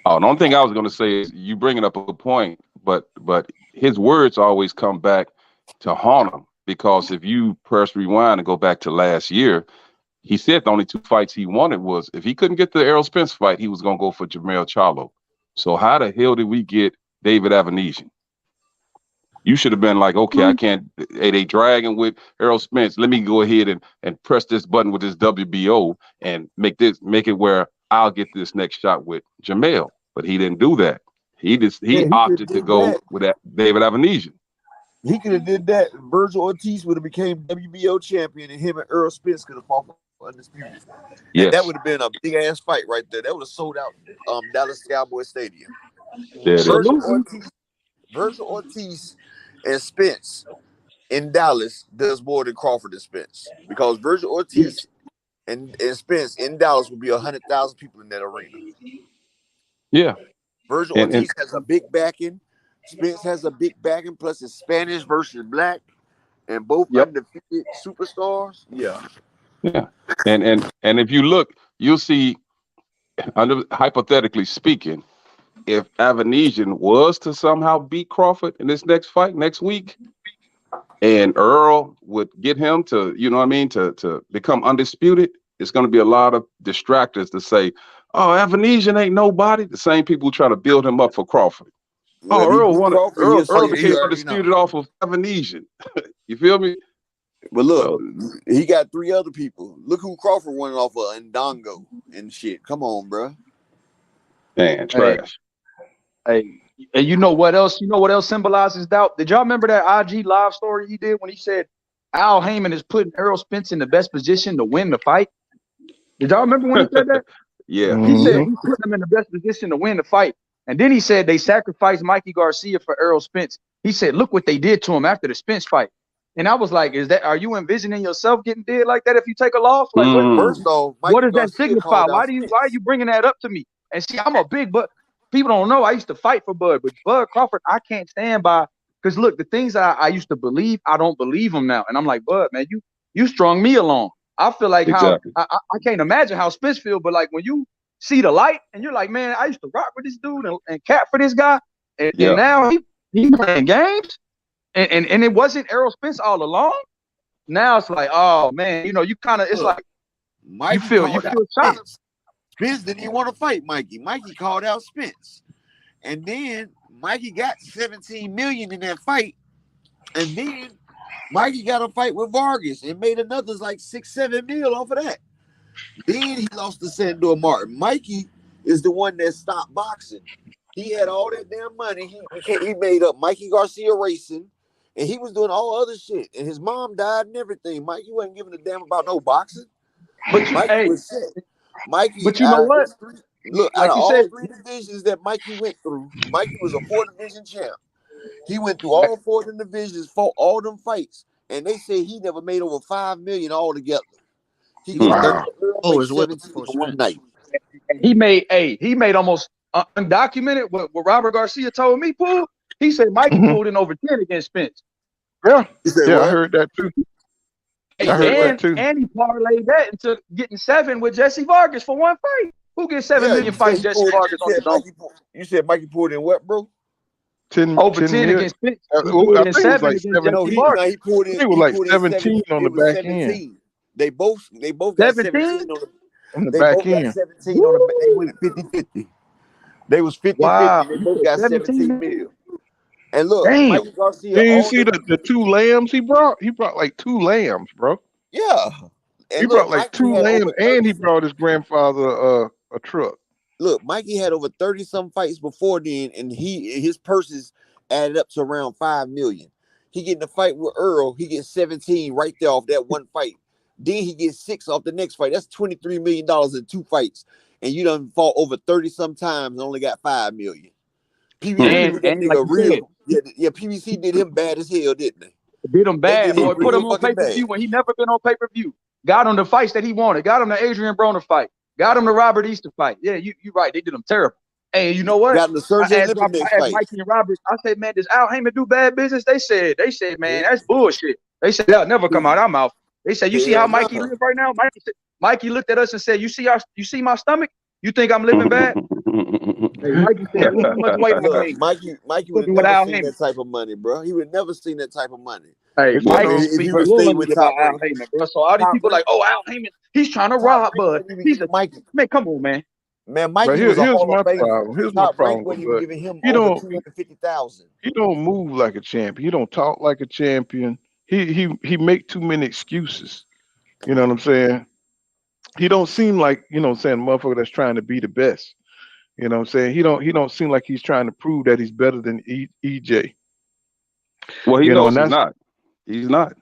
Oh, the only thing I was gonna say is you bringing up a good point, but his words always come back to haunt him because if you press rewind and go back to last year, he said the only 2 fights he wanted was if he couldn't get the Errol Spence fight, he was gonna go for Jermell Charlo. So how the hell did we get David Avanesian? You should have been like, okay, I can't. Hey, they dragging with Errol Spence. Let me go ahead and press this button with this WBO and make it where I'll get this next shot with Jermell. But he didn't do that. He opted to go with that David Avanesian. He could have did that. Virgil Ortiz would have became WBO champion, and him and Earl Spence could have fought for undisputed. Yes. And that would have been a big ass fight right there. That would have sold out Dallas Cowboys Stadium. Virgil Ortiz and Spence in Dallas does more than Crawford and Spence because Virgil Ortiz and Spence in Dallas would be 100,000 people in that arena. Yeah. Virgil Ortiz has a big backing. Spence has a big backing. Plus, it's Spanish versus black, and both undefeated superstars. Yeah. Yeah. And if you look, you'll see, hypothetically speaking, if Avanesian was to somehow beat Crawford in this next fight next week, and Earl would get him to, you know what I mean, to become undisputed, it's going to be a lot of distractors to say, oh, Avanesian ain't nobody. The same people try to build him up for Crawford. Well, Earl became undisputed off of Avanesian. You feel me? But look, he got 3 other people. Look who Crawford won off of Ndongo and shit. Come on, bro. Man, trash. Hey, and you know what else? You know what else symbolizes doubt? Did y'all remember that IG live story he did when he said Al Heyman is putting Errol Spence in the best position to win the fight? Did y'all remember when he said that? Yeah. He said he's putting him in the best position to win the fight. And then he said they sacrificed Mikey Garcia for Errol Spence. He said, look what they did to him after the Spence fight. And I was like, are you envisioning yourself getting dead like that if you take a loss? Like, First off, what does that signify? Why are you bringing that up to me? And see, I'm a big but people don't know I used to fight for Bud, but Bud Crawford, I can't stand by because look, the things I used to believe, I don't believe them now. And I'm like, Bud, man, you strung me along. I feel like how I can't imagine how Spence feel, but like when you see the light and you're like, man, I used to rock with this dude and cap for this guy, and now he playing games, and it wasn't Errol Spence all along. Now it's like, oh man, you know, you kind of it's like you feel shocked. Spence didn't even want to fight Mikey. Mikey called out Spence, and then Mikey got 17 million in that fight, and then Mikey got a fight with Vargas and made another like 6-7 mil off of that. Then he lost to Sandor Martin. Mikey is the one that stopped boxing. He had all that damn money. He made up Mikey Garcia Racing, and he was doing all other shit. And his mom died and everything. Mikey wasn't giving a damn about no boxing. But Mikey was set. Mikey, but you know what? Look, like out of you all said, 3 divisions that Mikey went through, Mikey was a 4-division champ. He went through all 4 divisions, fought all them fights, and they say he never made over 5 million altogether. He got 17 in one night. He made almost undocumented what Robert Garcia told me, Paul. He said Mikey pulled in over 10 against Spence. Yeah, I heard that too. And he parlayed that into getting 7 with Jesse Vargas for one fight. Who gets 7 million fights? Jesse Vargas on his own. You said Mikey pulled in what, bro? 10 against Spence. I think it was like 17. He pulled in. It was like 17 on the back end. They both got 17 on the. On the They back both got end. 17 on the. They went 50-50. They was 50-50. Wow. They You both said got 17 17 million? million. And look, Damn. Mikey Garcia, Did you all see the the two lambs he brought? He brought like 2 lambs, bro. yeah. He And brought look, like Mikey two had over lambs, and 30. he brought his grandfather a truck. Look, Mikey had over 30 some fights before then, and his purses added up to around 5 million. He get in a fight with Earl, he gets 17 right there off that one fight. Then he gets 6 off the next fight. That's $23 million in 2 fights. And you done fought over 30 some times and only got 5 million. PBC did that And like nigga you said, real. Yeah, PBC did him bad as hell, didn't they? did him They bad, did him boy. Put real him on fucking pay-per-view bad. when he never been on pay-per-view. Got him the fights that he wanted. Got him the Adrian Broner fight. Got him the Robert Easter fight. Yeah, you right. They did him terrible. And you know what? Got him the Sergey I asked Lipinets fight. Mikey and Robert, I said, man, does Al Heyman do bad business? They said, man, that's bullshit. They said, that'll never come out our mouth. They said, you see how Mikey live right now? Mikey looked at us and said, you see my stomach? You think I'm living bad? Hey, Mikey said, look how much weight I Look, gained. Mikey would have With never Al seen Heyman. that type of money, bro. He would have never seen that type of money. Hey, Well, Mikey no, If he speaks would stay fluently with about Top Al Rank. Heyman, bro. So all these Top people Rank, like, oh, Al Heyman, he's trying to Top rob Rank Bud. wasn't even He's giving Mikey. man, come on, man. Man, but Mikey was a here's Hall my of Famer. problem. Here's my Top Rank problem wasn't with even Bud. giving him He over don't 250,000. he don't move like a champion. He don't talk like a champion. He make too many excuses. You know what I'm saying? He don't seem like, motherfucker that's trying to be the best. You know what I'm saying? He don't seem like he's trying to prove that he's better than EJ. Well, he You know, knows and he's that's not. He's not.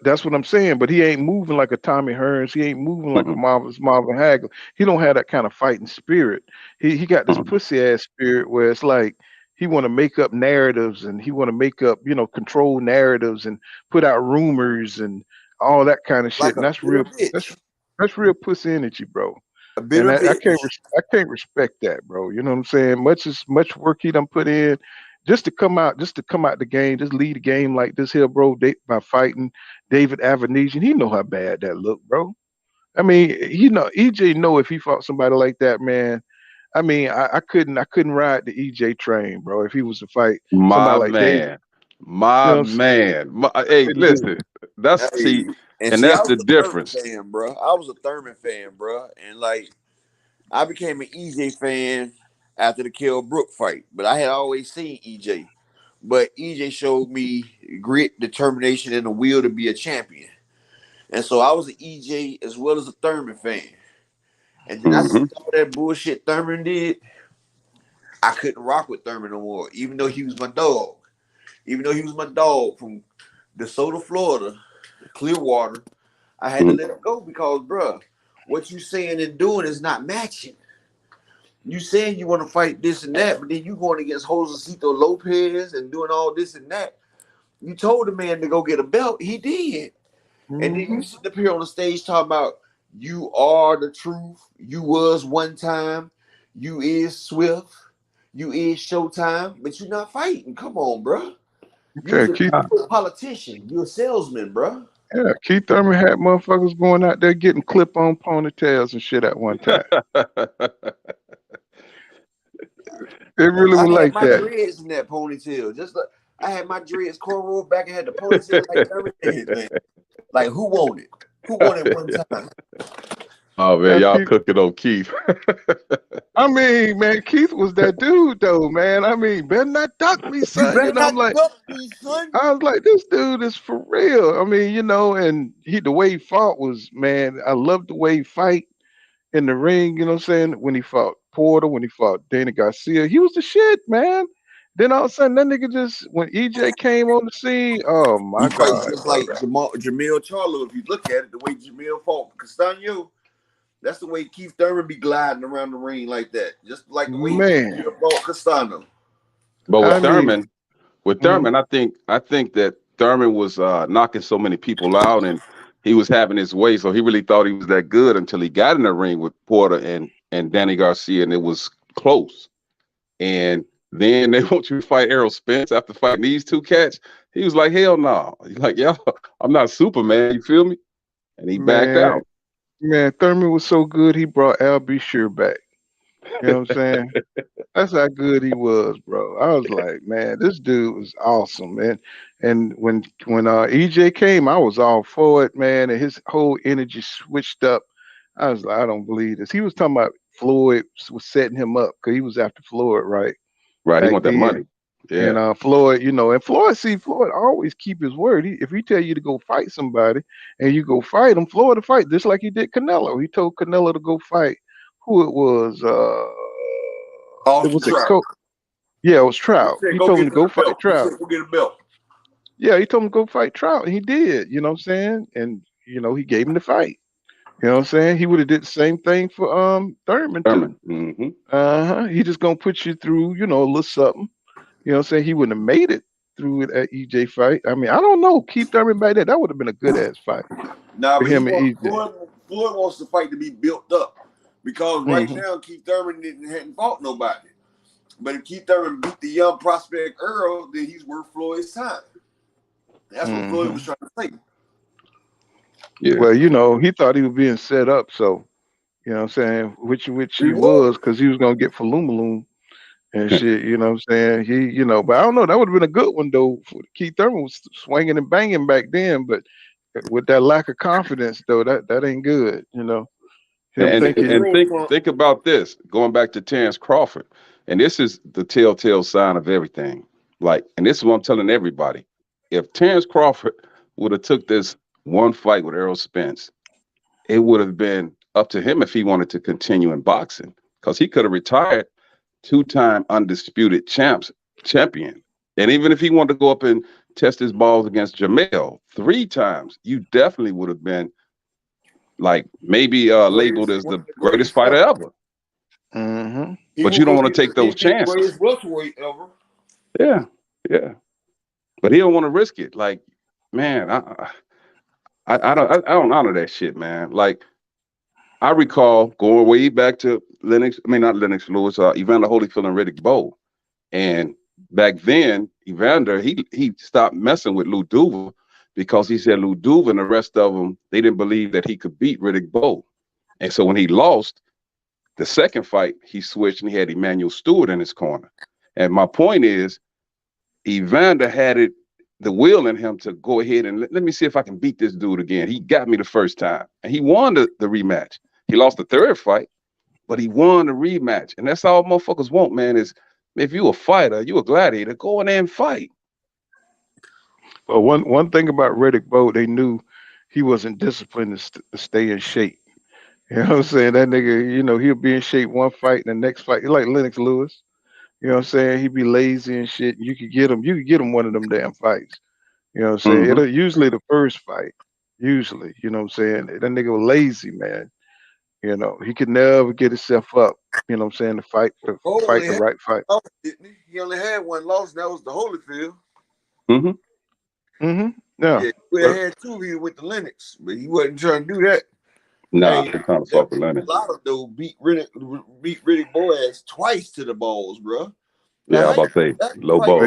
that's what I'm saying. But he ain't moving like a Tommy Hearns. He ain't moving like a Mm-mm. Marvin Hagler. He don't have that kind of fighting spirit. He got this Mm-mm. pussy ass spirit where it's like he want to make up narratives and he want to make up, control narratives and put out rumors and all that kind of shit. Like And a that's bitter real. bitch. That's real pussy energy, bro. A And bitter I bitch. I can't respect that, bro. You know what I'm saying? Much work he done put in just to come out the game, just lead the game like this here, bro. By fighting David Avanesian, he know how bad that look, bro. I mean, EJ know if he fought somebody like that, man. I mean, I couldn't ride the EJ train, bro. If he was to fight My somebody like David, man. My you know what man. Hey, I'm saying? listen. That's Hey, and and see, I that's was the a Thurman difference. fan, bro. I was a Thurman fan, bro. And like, I became an EJ fan after the Kell Brook fight, but I had always seen EJ. But EJ showed me grit, determination, and the will to be a champion. And so I was an EJ as well as a Thurman fan. And then I Hmm see all that bullshit Thurman did. I couldn't rock with Thurman no more, even though he was my dog. Even though he was my dog from DeSoto, Florida, Clearwater, I had to let him go because, bruh, what you saying and doing is not matching. You saying you want to fight this and that, but then you going against Josecito Lopez and doing all this and that. You told the man to go get a belt. He did. And then you sit up here on the stage talking about you are the truth. You was one time. You is Swift. You is Showtime. But you're not fighting. Come on, bro. You was Okay, Keith. a politician. You're a salesman, bro. Yeah, Keith Thurman had motherfuckers going out there getting clip-on ponytails and shit at one time. They really I were had like my that. dreads in that ponytail. Just like I had my dreads cornrow back and had the ponytail like everything. Like who wanted? Who wanted one time? Oh man, Yeah, y'all Keith. cooking on Keith. I mean, man, Keith was that dude though, man. I mean, better not duck me, You son. better I'm not like, duck me, son. I was like, this dude is for real. I mean, and the way he fought was, man, I loved the way he fight in the ring, you know what I'm saying? When he fought Porter, when he fought Danny Garcia, he was the shit, man. Then all of a sudden, that nigga when EJ came on the scene, oh He my fights God, just bro. like Jamil Charlo. If you look at it, the way Jamil fought Castano, that's the way Keith Thurman be gliding around the ring like that. Just like the way Man, Jamil fought Castano. But I mean, with mhm. Thurman, I think that Thurman was knocking so many people out, and he was having his way. So he really thought he was that good until he got in the ring with Porter and Danny Garcia, and it was close. And then they want you to fight Errol Spence after fighting these two cats. He was like, hell no. He's like, yo, I'm not Superman. You feel me? And he backed Man, out. Thurman was so good, he brought Al B. Sure back. You know what I'm saying? That's how good he was, bro. I was like, man, this dude was awesome, man. And when EJ came, I was all for it, man. And his whole energy switched up I was like, I don't believe this. He was talking about Floyd was setting him up because he was after Floyd, right? Right. He Back want that then. money. And Yeah. Floyd, and Floyd always keep his word. If he tell you to go fight somebody and you go fight him, Floyd to fight, just like he did Canelo. He told Canelo to go fight who it was. It was a coach. Yeah, it was Trout. He said, He go told him get to go the fight belt. He Trout. said, go get a belt. Yeah, he told him to go fight Trout, and he did. You know what I'm saying? And he gave him the fight. You know what I'm saying? He would have did the same thing for Thurman too. Mm-hmm. He just gonna put you through, a little something. You know what I'm saying? He wouldn't have made it through it at EJ fight. I mean, I don't know. Keith Thurman back there, that would have been a good ass fight. Nah, for but him and EJ. Floyd wants the fight to be built up because right now Keith Thurman hadn't fought nobody. But if Keith Thurman beat the young prospect Earl, then he's worth Floyd's time. That's what Floyd was trying to say. Yeah. Well, he thought he was being set up, so you know what I'm saying, which he was, because he was gonna get Falumaloom and shit. You know what I'm saying? But I don't know. That would have been a good one though. Keith Thurman was swinging and banging back then, but with that lack of confidence though, that ain't good. Him thinking. Think about this. Going back to Terrence Crawford, and this is the telltale sign of everything. And this is what I'm telling everybody. If Terrence Crawford would have took this one fight with Errol Spence, it would have been up to him if he wanted to continue in boxing, because he could have retired 2-time undisputed champion. And even if he wanted to go up and test his balls against Jamel 3 times, you definitely would have been maybe labeled as the greatest fighter ever. But you don't want to take those chances. Ever. Yeah. But he don't want to risk it. Man, I don't honor that shit, man. I recall going way back to not Lennox Lewis, Evander Holyfield and Riddick Bowe. And back then, Evander, he stopped messing with Lou Duva because he said Lou Duva and the rest of them, they didn't believe that he could beat Riddick Bowe. And so when he lost the second fight, he switched and he had Emmanuel Stewart in his corner. And my point is, Evander had the will in him to go ahead and let me see if I can beat this dude again. He got me the first time, and he won the rematch. He lost the third fight, but he won the rematch. And that's all motherfuckers want, man, is if you a fighter, you a gladiator, go in there and fight. Well, one thing about Riddick Bowe, they knew he wasn't disciplined to stay in shape. You know what I'm saying? That nigga, he'll be in shape one fight, and the next fight, like Lennox Lewis. You know what I'm saying? He'd be lazy and shit. You could get him one of them damn fights. You know what I'm saying? It'll usually the first fight. Usually, you know what I'm saying? That nigga was lazy, man. He could never get himself up, you know what I'm saying, to fight the right fight. He only had one loss, and that was the Holyfield. Yeah. We had 2 he with the Lennox, but he wasn't trying to do that. Nah, he trying to fuck with Lennox. A lot of those beat Riddick Bowe ass twice to the balls, bro. Yeah, I'm about to say low balls.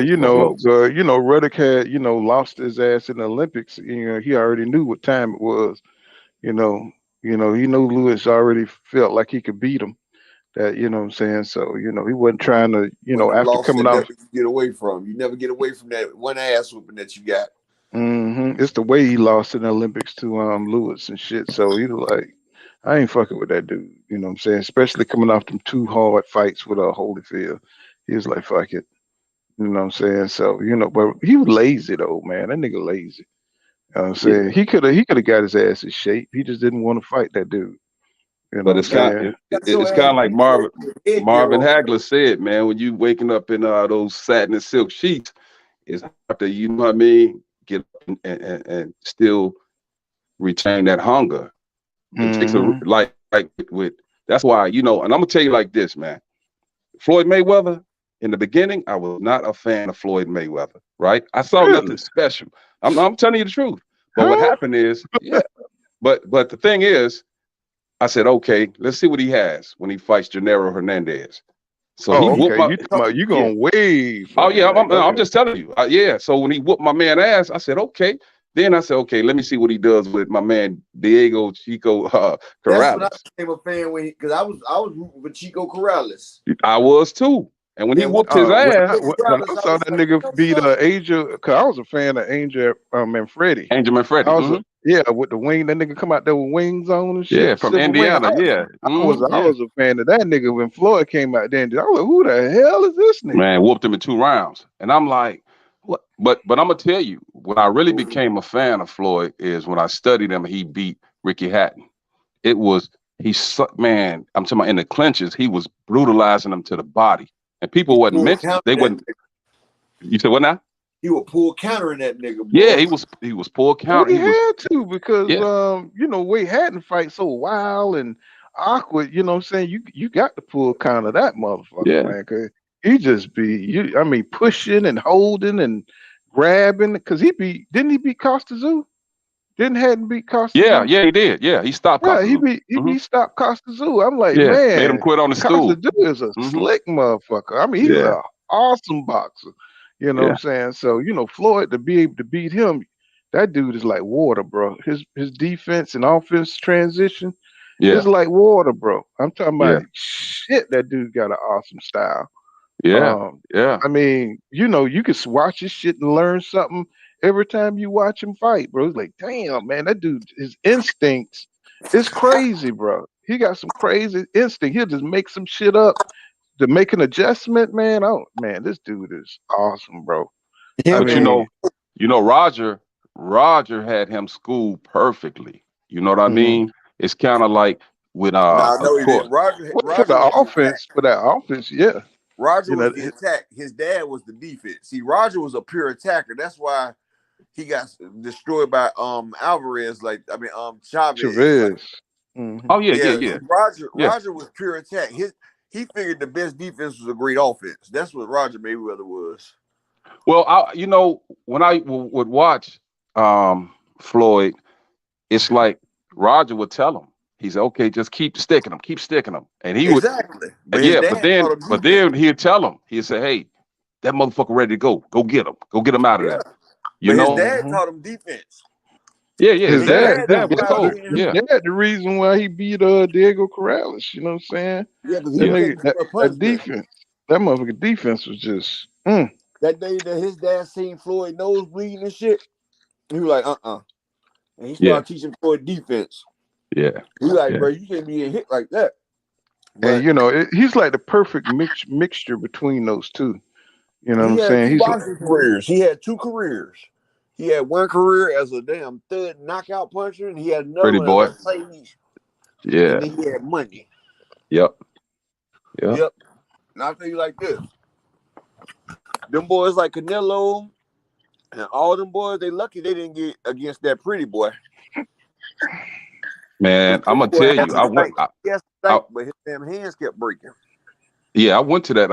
Riddick had, lost his ass in the Olympics. He already knew what time it was. He knew Lewis already felt like he could beat him. That, you know what I'm saying? So, he wasn't trying to, after coming out. Get away from. You never get away from that one ass whooping that you got. It's the way he lost in the Olympics to Lewis and shit. So he was like, I ain't fucking with that dude. You know what I'm saying? Especially coming off them 2 hard fights with Holyfield. He was like, fuck it. You know what I'm saying? So, but he was lazy though, man. That nigga lazy. You know what I'm saying? Yeah. He could have got his ass in shape. He just didn't want to fight that dude. But it's kind of like Marvin Hagler said, man, when you waking up in those satin and silk sheets, it's hard to, you know what I mean, get up and still retain that hunger. It takes that's why, and I'm gonna tell you like this, man. Floyd Mayweather, in the beginning, I was not a fan of Floyd Mayweather, right? I saw nothing special. I'm telling you the truth. But what happened is, but the thing is, I said, okay, let's see what he has when he fights Gennaro Hernandez. So he whooped you going way. Oh yeah, I'm just telling you. So when he whooped my man ass, I said, okay. Then I said, okay, let me see what he does with my man Diego Chico Corrales. That's when I became a fan because I was rooting for Chico Corrales. I was too. And when he And whooped his When ass, I saw that nigga beat Angel, cause I was a fan of Angel and Freddie. Angel and Freddie. I was with the wing. That nigga come out there with wings on and shit. Yeah, from Silver wing. Indiana. I was a fan of that nigga when Floyd came out there. I was like, who the hell is this nigga? Man, whooped him in 2 rounds. And I'm like, what? But I'm gonna tell you, when I really became a fan of Floyd is when I studied him. He beat Ricky Hatton. It was man. I'm talking about in the clinches. He was brutalizing him to the body, and people wasn't mentioning. They wouldn't. You said what now? He would pull countering that nigga. Boy. Yeah, he was pull counter. He had to because Wade Hatton fight so wild and awkward. You know what I'm saying? You got to pull counter that motherfucker, man. Cause he just be pushing and holding and grabbing. Cause didn't he beat Costa Zoo? Didn't Hatton beat Costa Zoo? Yeah, he did. Yeah, he stopped Costa Zoo. He stopped Costa Zoo. I'm like, man, made him quit on the stool. Costa Zoo is a slick motherfucker. I mean, he's an awesome boxer. You know what I'm saying? So, Floyd, to be able to beat him, that dude is like water, bro. His defense and offense transition is like water, bro. I'm talking about shit, that dude got an awesome style. I mean, you can watch his shit and learn something every time you watch him fight, bro. It's like, damn, man, that dude, his instincts is crazy, bro. He got some crazy instinct. He'll just make some shit up to make an adjustment, man. Oh man, this dude is awesome, bro. But Roger had him schooled perfectly. You know what I mean? It's kind of like with Roger for that offense, yeah. Roger was the attack. His dad was the defense. See, Roger was a pure attacker. That's why he got destroyed by Alvarez. Chavez. Oh yeah. Roger was pure attack. He figured the best defense was a great offense. That's what Roger Mayweather was. Well, when I would watch Floyd, it's like Roger would tell him, he said, "Okay, just keep sticking him," and he would. But then he'd tell him, he'd say, "Hey, that motherfucker ready to go get him out of there." His dad taught him defense. Yeah. His dad was cold. The reason why he beat Diego Corrales, you know what I'm saying? Yeah, because that defense, that motherfucker defense was just. That day that his dad seen Floyd nose bleeding and shit, he was like, and he started teaching Floyd defense. Yeah, he like, bro, you can't be hit like that. But, and he's like the perfect mixture between those two. You know what I'm saying? He had 2 careers. He had one career as a damn thud knockout puncher, and he had another one as a sage. Yeah. And then he had money. Yep. And I'll tell you like this. Them boys like Canelo and all them boys, they lucky they didn't get against that pretty boy. Man, I'm gonna tell you, but his damn hands kept breaking. Yeah, I went to that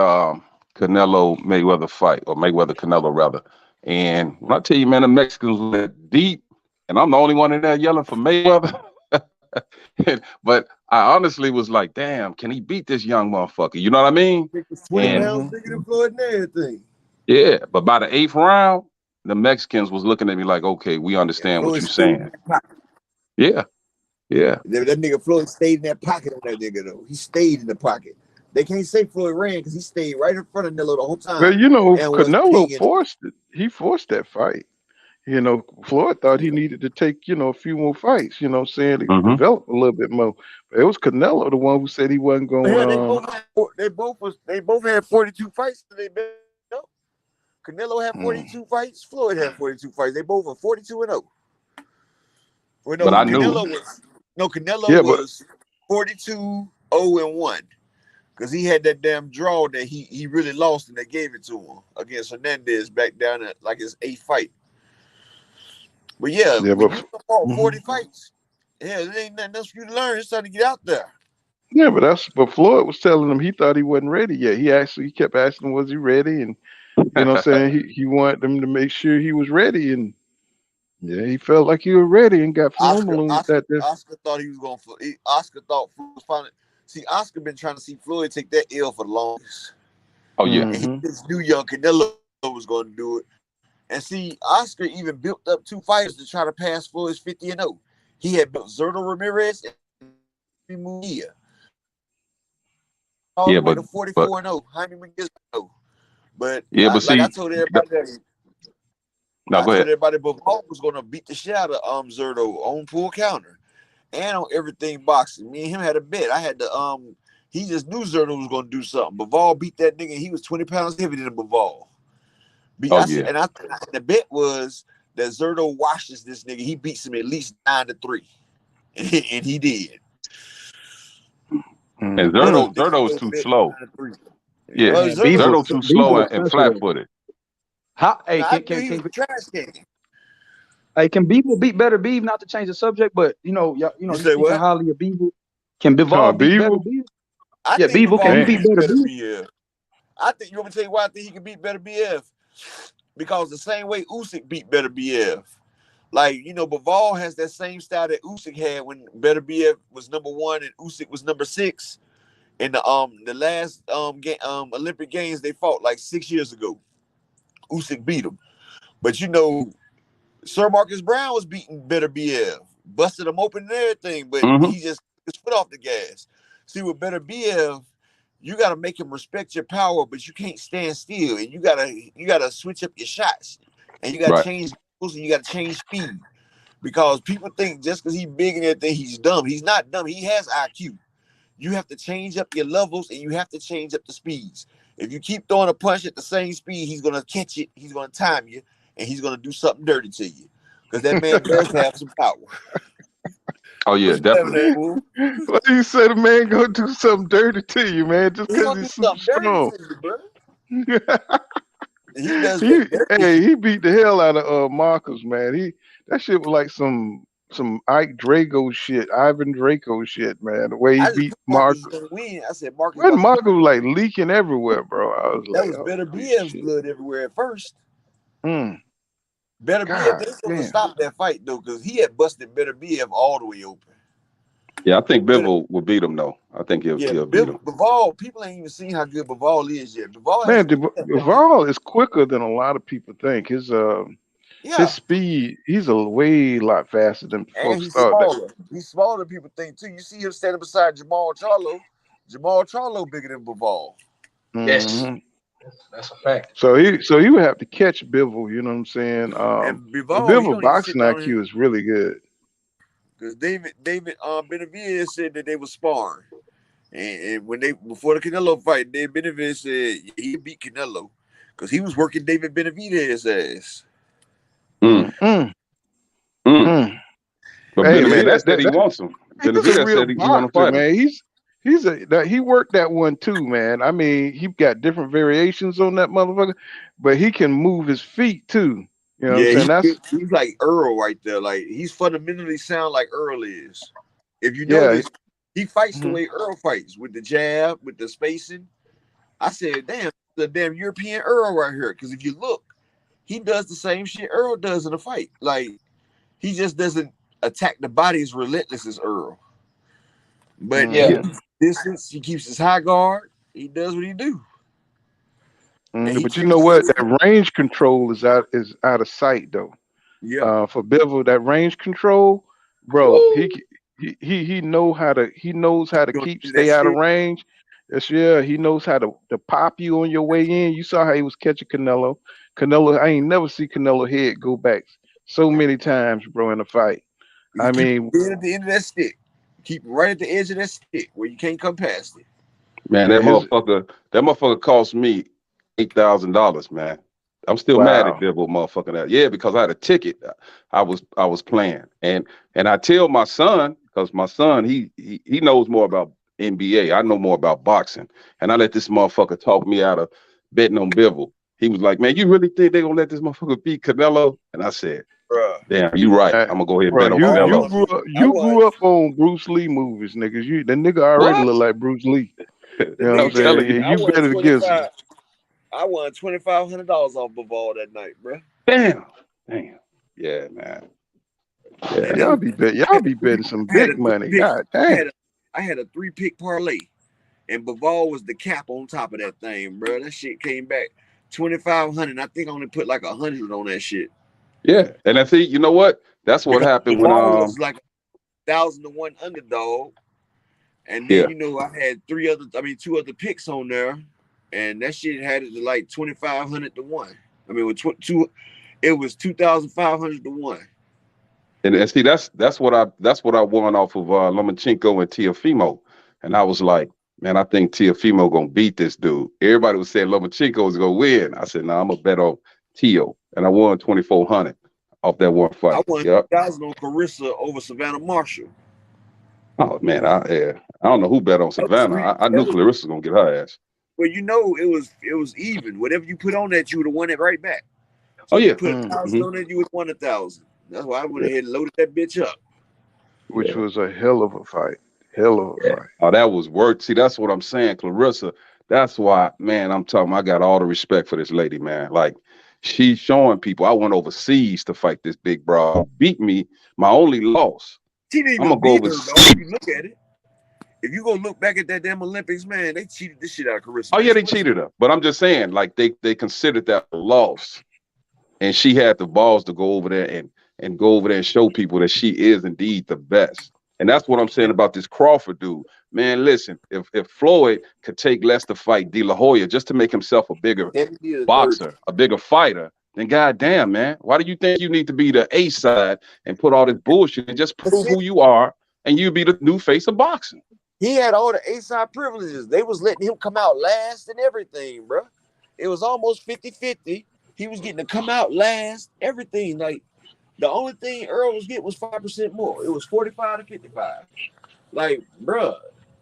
Canelo Mayweather fight, or Mayweather Canelo rather. And when I tell you, man, the Mexicans went deep, and I'm the only one in there yelling for Mayweather. But I honestly was like, damn, can he beat this young motherfucker? You know what I mean? 20 pounds bigger than Floyd and everything. Yeah, but by the 8th round, the Mexicans was looking at me like, okay, we understand what you're saying. Yeah. That nigga Floyd stayed in that pocket on that nigga, though. He stayed in the pocket. They can't say Floyd ran because he stayed right in front of Canelo the whole time. But Canelo forced it. He forced that fight. Floyd thought he needed to take, a few more fights, you know what I'm saying, to develop a little bit more. But it was Canelo the one who said he wasn't going they both had 42 fights. Canelo had 42 fights. Floyd had 42 fights. They both were 42-0. Well, no, but I Canelo knew. Canelo was 42-0-1. Because he had that damn draw that he really lost and they gave it to him against Hernandez back down at like his 8th fight. But when you fought 40 fights, there ain't nothing else for you to learn. It's time to get out there. Yeah, but Floyd was telling him he thought he wasn't ready yet. He kept asking him, was he ready? And you know what I'm saying? He wanted them to make sure he was ready. And he felt like he was ready and got phenomenal with that. Oscar thought he was going to. Oscar thought Floyd was finally. See, Oscar been trying to see Floyd take that L for the longest. Oh, yeah. And he just knew young Canelo was going to do it. And see, Oscar even built up 2 fighters to try to pass Floyd's 50-0. He had built Zerto Ramirez and Munguia. all Yeah, the way but to 44-0. Jaime McGill. But yeah, but like I see, told everybody, no, I go told ahead. everybody Bivol was gonna beat the shit out of Zerto on full counter and on everything boxing. Me and him had a bet. I had to he just knew Zerto was gonna do something. Bivol beat that nigga. He was 20 pounds heavier than Bivol. Oh I said, yeah. and the bet was that Zerto washes this nigga. He beats him at least 9-3, and he did. And Zerto Zerto's too slow. 9-3. Yeah, Man, Beaver Zerto too slow is and special flat though. footed. Hey, I knew he was a trash can. Hey, can Beaver beat better Beaver? Not to change the subject, but you You say speaking what? highly of Beaver. Can Talking Bivol about beat better Beaver? Beaver? I Yeah, think Beaver. Can he Bivol beat beats better better Beaver? BF. I think you want me to tell you why I think he can beat better BF? Because the same way Usyk beat better BF. Like, Bivol has that same style that Usyk had when better BF was number 1 and Usyk was number 6. In the last Olympic Games they fought like 6 years ago. Usyk beat him. But Sir Marcus Brown was beating better BF, busted him open and everything, but he just his foot off the gas. See, with better BF, you gotta make him respect your power, but you can't stand still, and you gotta switch up your shots, and you gotta Right. change goals, and you gotta change speed. Because people think just because he's big and everything, he's dumb. He's not dumb. He has IQ. You have to change up your levels, and you have to change up the speeds. If you keep throwing a punch at the same speed, he's gonna catch it. He's gonna time you, and he's gonna do something dirty to you. Because that man does have some power. Oh yeah, definitely. What you say the man gonna do something dirty to you, man, just He because gonna do he's super something dirty strong. to you, bro. He does that dirty. He beat the hell out of Marcus, man. That shit was like some Ike Drago shit, Ivan Draco shit, man. The way he I just beat told Marcus Marcus. was gonna win. I said Marcus When about to Marcus was like leaking everywhere, bro. I was that like, was oh better BF's shit. blood everywhere at first. Mm. Better BF, God they supposed to damn. stop that fight though, because he had busted better BF all the way open. Yeah, I think Bivol will beat him though. I think he'll beat him. Bivol, people ain't even seen how good Bivol is yet. Bivol Man, hasn't beat that man. Duvall is quicker than a lot of people think. His speed, he's a way lot faster than And folks he's thought. smaller. He's smaller than people think too. You see him standing beside Jamal Charlo. Jamal Charlo bigger than Bivol. Mhm. That's a fact. So he would have to catch Bivol, you know what I'm saying? And Bivol, he Bivol don't even sit boxing down IQ is really good. because David Benavidez said that they were sparring, and when before the Canelo fight, David Benavidez said he beat Canelo because he was working David Benavidez's ass. But Hey man, Benavidez said he wants him. he's a Benavidez real said he want to boxer, fight him. man. He worked that one too, man. I mean, he got different variations on that motherfucker, but he can move his feet too. You know what I'm saying? He's like Earl right there. Like he's fundamentally sound like Earl is. If you Yeah. notice, he fights the way Earl fights with the jab, with the spacing. I said, damn, the damn European Earl right here. Because if you look, he does the same shit Earl does in a fight. Like he just doesn't attack the body as relentless as Earl. But he keeps distance, he keeps his high guard, he does what he do. But you know what? That range control is out of sight though. Yeah. For Bivol, that range control, bro, he knows how to stay out of range. He knows how to pop you on your way in. You saw how he was catching Canelo. I ain't never see Canelo head go back so many times, bro, in a fight. I mean, at the end of that stick. Keep right at the edge of that stick where you can't come past it. Man, that motherfucker cost me $8,000, man. I'm still mad at Bivol, motherfucker. Yeah, because I had a ticket. I was playing, and I tell my son, because my son he knows more about NBA. I know more about boxing, and I let this motherfucker talk me out of betting on Bivol. He was like, "Man, you really think they gonna let this motherfucker beat Canelo?" And I said, bruh, "Damn, you right. I'm gonna go ahead and bet on Canelo." You grew up on Bruce Lee movies, niggas. The nigga already look like Bruce Lee. You know what I'm saying? You bet against him. I won $2,500 off Bivol that night, bro. Damn. Yeah, man. Yeah, y'all be betting some big money. God damn. I had a 3-pick parlay, and Bivol was the cap on top of that thing, bro. That shit came back $2,500. I think I only put like 100 on that shit. Yeah, and I see. You know what? That's what happened when was like 1,000 to 1 underdog. And Yeah. then I had two other picks on there, and that shit had it to like 2,500 to 1. I mean, with it was 2,500 to 1. And see, that's what I won off of Lomachenko and Teofimo, and I was like, man, I think Teofimo gonna beat this dude. Everybody was saying Lomachenko was gonna win. I said, no, I'm gonna bet on Teo, and I won 2,400 off that one fight. I won Yep. 2,000 on Carissa over Savannah Marshall. Oh man, I don't know who bet on Savannah. I knew Clarissa was gonna get her ass. Well, it was even. Whatever you put on that, you would have won it right back. So Oh yeah. you put 1,000 on it, you would have won 1,000. That's why I went ahead and loaded that bitch up. Which was a hell of a fight. Hell of a fight. Oh, that was worth. See, that's what I'm saying, Clarissa. That's why, man, I'm talking. I got all the respect for this lady, man. Like, she's showing people. I went overseas to fight this big broad. Beat me. My only loss. She didn't even beat her, though. If you look at it, if you go look back at that damn Olympics, man, they cheated this shit out of Carissa. Oh yeah, they cheated her. But I'm just saying, like, they considered that a loss, and she had the balls to go over there and go over there and show people that she is indeed the best. And that's what I'm saying about this Crawford dude. Man, listen, if Floyd could take less to fight De La Hoya just to make himself a bigger boxer, a bigger fighter, then goddamn, man, why do you think you need to be the A side and put all this bullshit and just prove who you are and you be the new face of boxing? He had all the A-side privileges. They was letting him come out last and everything, bro. It was almost 50-50. He was getting to come out last, everything. Like, the only thing Earl was getting was 5% more. It was 45 to 55. Like, bruh,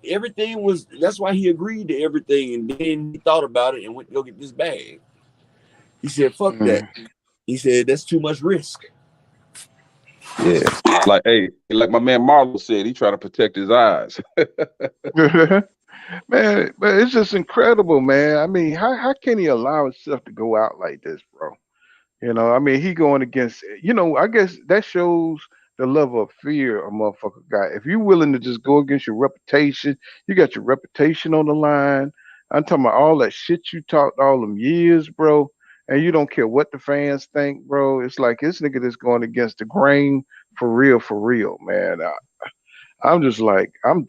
everything was, that's why he agreed to everything. And then he thought about it and went to go get this bag. He said, fuck that. He said, that's too much risk. Yeah. Like, hey, like my man Marlon said, he trying to protect his eyes. Man, but it's just incredible, man. I mean, how can he allow himself to go out like this, bro? I mean, he going against, I guess that shows the level of fear a motherfucker got. If you're willing to just go against your reputation, you got your reputation on the line. I'm talking about all that shit you talked all them years, bro, and you don't care what the fans think, bro. It's like this nigga that's going against the grain for real, man. I'm just like, I'm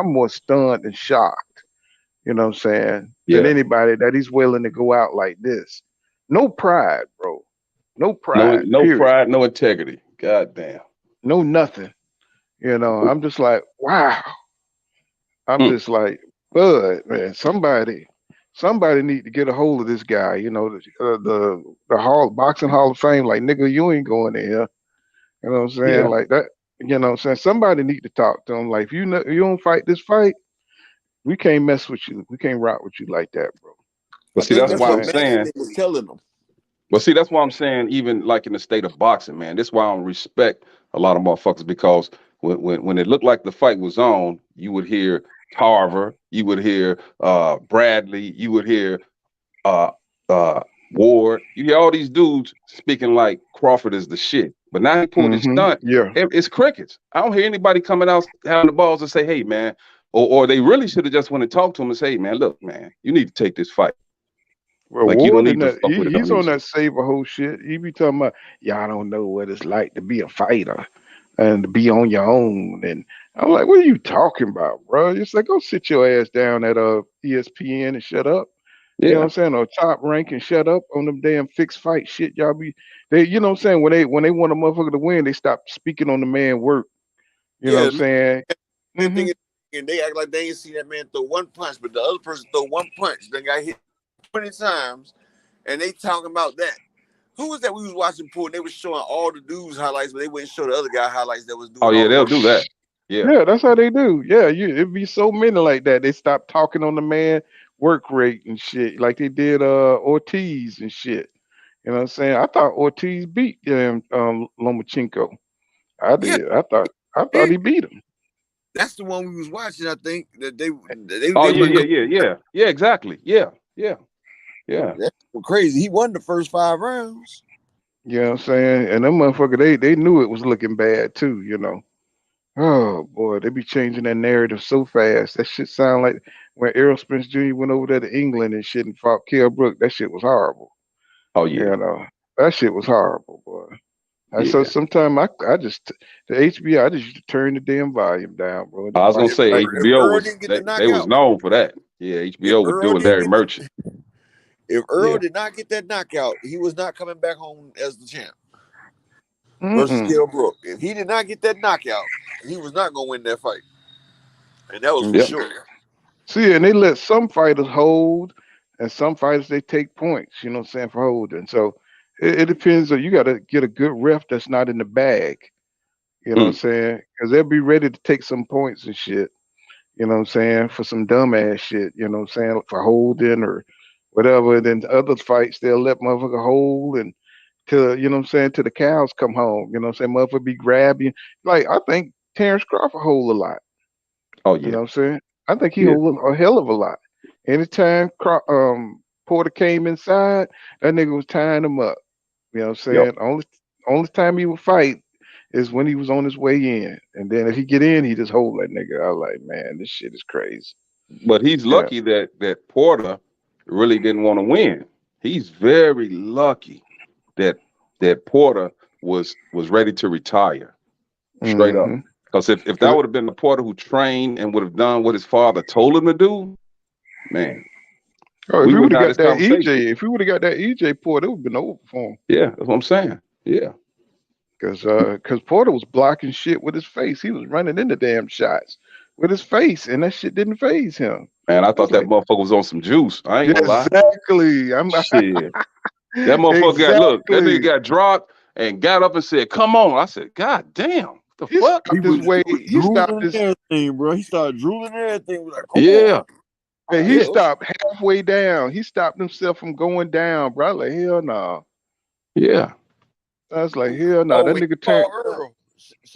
more stunned and shocked, you know what I'm saying, than anybody that he's willing to go out like this. No pride, bro. No pride. No period. pride, no integrity. God damn. No nothing. I'm just like, wow. I'm just like, Bud, man, somebody need to get a hold of this guy. The boxing Hall of Fame. Like, nigga, you ain't going there. You know what I'm saying? Yeah. Like that. You know what I'm saying? Somebody need to talk to him. Like, if you don't fight this fight, we can't mess with you. We can't rock with you like that, bro. But see, that's why I'm saying. They was telling them. Well, see, that's why I'm saying, even like in the state of boxing, man, this is why I don't respect a lot of motherfuckers, because when it looked like the fight was on, you would hear Tarver, you would hear Bradley, you would hear Ward, you hear all these dudes speaking like Crawford is the shit. But now he pulled his stunt. Yeah. It's crickets. I don't hear anybody coming out having the balls and say, hey, man, or they really should have just went and talked to him and say, hey, man, look, man, you need to take this fight. Well, like, Ward he's on that saber whole shit. He be talking about, y'all don't know what it's like to be a fighter and to be on your own. And I'm like, what are you talking about, bro? It's like, go sit your ass down at ESPN and shut up. Yeah. You know what I'm saying? Or Top Rank and shut up on them damn fixed fight shit. Y'all they you know what I'm saying? When they want a motherfucker to win, they stop speaking on the man work. You know what I'm saying? And they act like they ain't seen that man throw one punch, but the other person throw one punch, then got hit 20 times, and they talking about that. Who was that we was watching pool? And they was showing all the dudes highlights, but they wouldn't show the other guy highlights that was doing. Oh yeah, they'll do that. Yeah, that's how they do. Yeah, it'd be so many like that. They stop talking on the man work rate and shit, like they did Ortiz and shit. You know what I'm saying? I thought Ortiz beat Lomachenko. I did. Yeah. I thought he beat him. That's the one we was watching. I think that they. Yeah, exactly. Yeah. That's crazy. He won the first 5 rounds. You know what I'm saying? And them motherfucker, they knew it was looking bad too, Oh boy, they be changing that narrative so fast. That shit sound like when Errol Spence Jr. went over there to England and shit and fought Kell Brook. That shit was horrible. Oh yeah. That shit was horrible, boy. So Yeah. sometimes I just the HBO I just used to turn the damn volume down, bro. I Just was gonna watch it say right If there. HBO Earl was didn't get the they was knockout, known for that. Yeah, if HBO would Earl do it. didn't Larry get Merchant. if Earl Yeah. did not get that knockout, he was not coming back home as the champ versus Mm-mm. Kell Brook. If he did not get that knockout, he was not gonna win that fight, and that was for Yep. sure. See, and they let some fighters hold, and some fighters they take points. You know what I'm saying, for holding. So it depends. You got to get a good ref that's not in the bag. You know what I'm Mm. saying? Because they'll be ready to take some points and shit. You know what I'm saying? For some dumbass shit. You know what I'm saying? For holding or whatever. And then the other fights they'll let motherfucker hold and till you know what I'm saying, till the cows come home. You know what I'm saying? Motherfucker be grabbing. Like I think Terrence Crawford hold a lot. Oh You yeah. know what I'm saying? I think he Yeah. hold a hell of a lot. Anytime Porter came inside, that nigga was tying him up. You know what I'm Yep. saying? Only time he would fight is when he was on his way in. And then if he get in, he just hold that nigga. I was like, man, this shit is crazy. But he's Yeah. lucky that Porter really didn't want to win. He's very lucky that Porter was ready to retire straight up. Mm-hmm. Because if that would have been the Porter who trained and would have done what his father told him to do, man, Oh, if we we would wouldn't have have got this that conversation. EJ, if we would have got that EJ Porter, it would have been over for him. Yeah, that's what I'm saying. Yeah. Cause Porter was blocking shit with his face. He was running into damn shots with his face, and that shit didn't phase him. Man, I I was thought that like, motherfucker was on some juice. I ain't yeah, gonna lie. exactly. I'm Shit. That motherfucker that nigga exactly. got dropped and got up and said, "Come on." I said, "God damn, what the He fuck?" stopped his way. He was He stopped drooling and his. everything, bro. He started drooling and everything. He was like, come Yeah. on. And he Yeah. stopped halfway down. He stopped himself from going down, bro. I was like, hell no. Yeah. I was like, hell no. Oh, That when he nigga turned. fought Earl,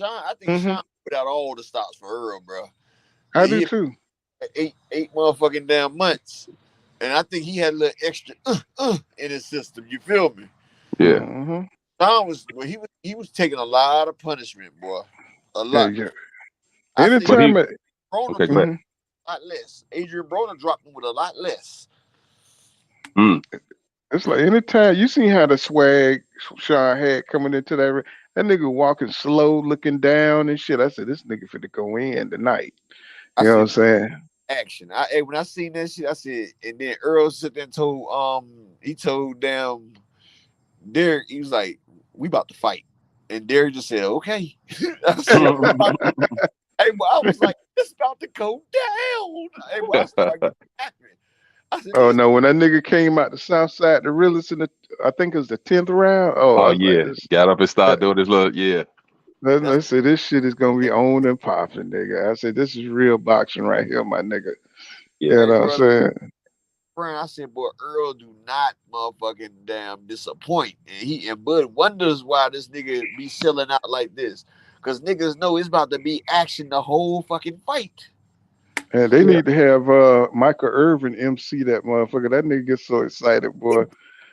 I think Hmm. Sean put out all the stops for Earl, bro. I do He too. eight motherfucking damn months. And I think he had a little extra in his system. You feel me? Yeah. Hmm. Sean he was taking a lot of punishment, boy. A Yeah, lot. yeah. I think But Anytime. he Broner okay, go ahead. dropped a lot less. Adrian Broner dropped him with a lot less. Mm. It's like anytime you seen how the swag Sean had coming into that nigga walking slow, looking down and shit. I said, this nigga finna go in tonight. I You know what I'm said saying? action. When I seen that shit, I said, and then Earl sit there and told he told damn Derek, he was like, we about to fight. And Derek just said, okay. I said, hey, but I was like, it's about to go down. Hey, but I started getting happy. I said, Oh this no, when that nigga came out the south side, the realest in the I think it was the 10th round. Oh, I Oh was like, yeah. this Got up and that, started doing this little I that's said, this shit is gonna be on and popping, nigga. I said, this is real boxing right here, my nigga. Yeah. You hey, know what I'm bro. saying? Friend, I said, boy, Earl do not motherfucking damn disappoint. And Bud wonders why this nigga be selling out like this. Cause niggas know it's about to be action the whole fucking fight. And they Yeah. need to have Michael Irvin MC that motherfucker. That nigga gets so excited, boy.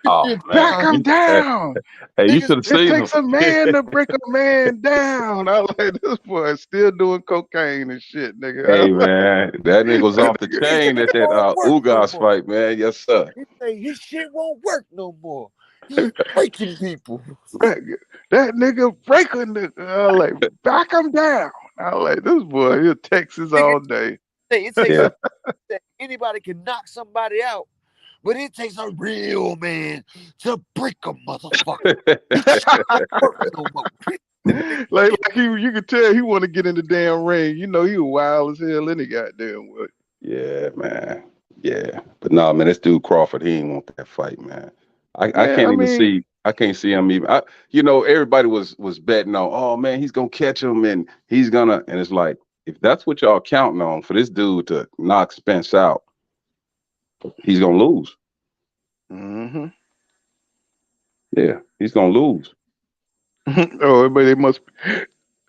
Oh Back man. him down. Hey, you Niggas should have It seen him. takes a man to break a man down. I was like, this boy is still doing cocaine and shit, nigga. Hey man, that nigga was That off the nigga, he said chain at it that won't work no Ugas more. fight, man. Yes, sir. He say his shit won't work no more. He's breaking people. that nigga breaking the like back him down. I was like, this boy here Texas Nigga all day. say it takes Yeah. anybody can knock somebody out, but it takes a real man to break a motherfucker. His shit won't work no more. like you could tell he want to get in the damn ring. You know he was wild as hell any goddamn way. Yeah, man. Yeah. But no, man, this dude Crawford, he ain't want that fight, man. I Man, can't I even mean, see him even. Everybody was betting on, oh man, he's gonna catch him and he's gonna, and it's like, if that's what y'all counting on for this dude to knock Spence out, he's gonna lose. mm-hmm. Yeah, he's gonna lose. Oh, but it must.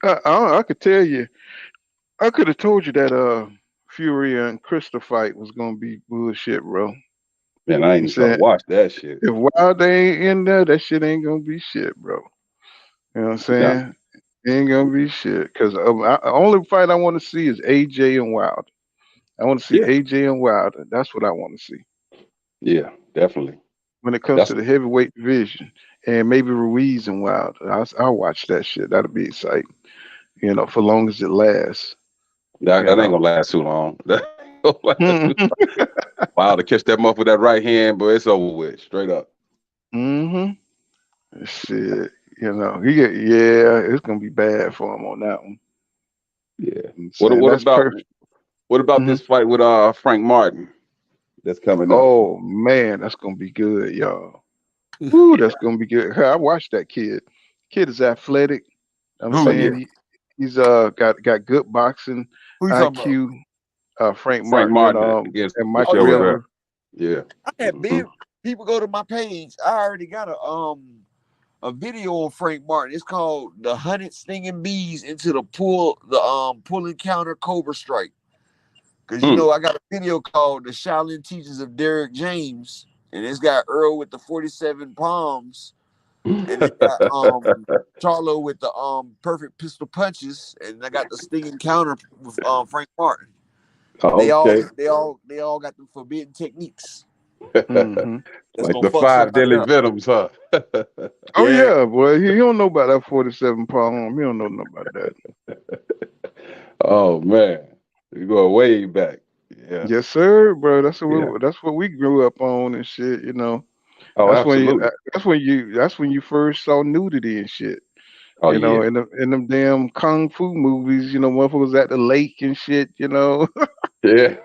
I could tell you. I could have told you that Fury and Crystal fight was gonna be bullshit, bro. Man, I ain't I'm even trying to saying watch that shit. if Wilder ain't in there, that shit ain't gonna be shit, bro. You know what I'm Yeah. saying? It ain't gonna be shit. Cause the only fight I want to see is AJ and Wilder. I want to see Yeah. AJ and Wilder. That's what I want to see Yeah, definitely. when it comes That's to the heavyweight division. and maybe Ruiz and Wilder. I'll watch that shit. That'll be exciting. For long as it lasts. That You ain't gonna know. last too long. That ain't gonna last too long. Wow, to catch that muff with that right hand, but it's over with, straight up. Shit. Yeah, it's gonna be bad for him on that one. Yeah. I'm What saying what that's about perfect. what about hmm this fight with Frank Martin that's coming up? Oh man, that's gonna be good, y'all. Woo, that's gonna be good. I watched that kid. Kid is athletic. I'm Oh Who? yeah. saying he's got good boxing Who you talking about? IQ. Frank Frank Martin and Martin against Mike Oh Michelle yeah, Rivera. Rivera. Yeah. I had hmm been people go to my page. I already got a video of Frank Martin. It's called "The 100 Stinging Bees into the Pulling Counter Cobra Strike." Because I got a video called "The Shaolin Teachings of Derek James," and it's got Earl with the 47 palms, and it got Charlo with the perfect pistol punches, and I got the stinging counter with Frank Martin. They all Okay. got the forbidden techniques hmm that's Like gonna the fuck 5 deadly somebody up. venoms, huh? Oh Yeah, yeah, boy. He don't know about that 47 pound. He don't know nothing about that. Oh man. You go way back. Yeah. Yes, sir, bro. Yeah. That's what we grew up on and shit. Oh, That's when you absolutely. that's when you first saw nudity and shit. Oh yeah. In them damn kung fu movies. Motherfuckers at the lake and shit. Yeah. yeah.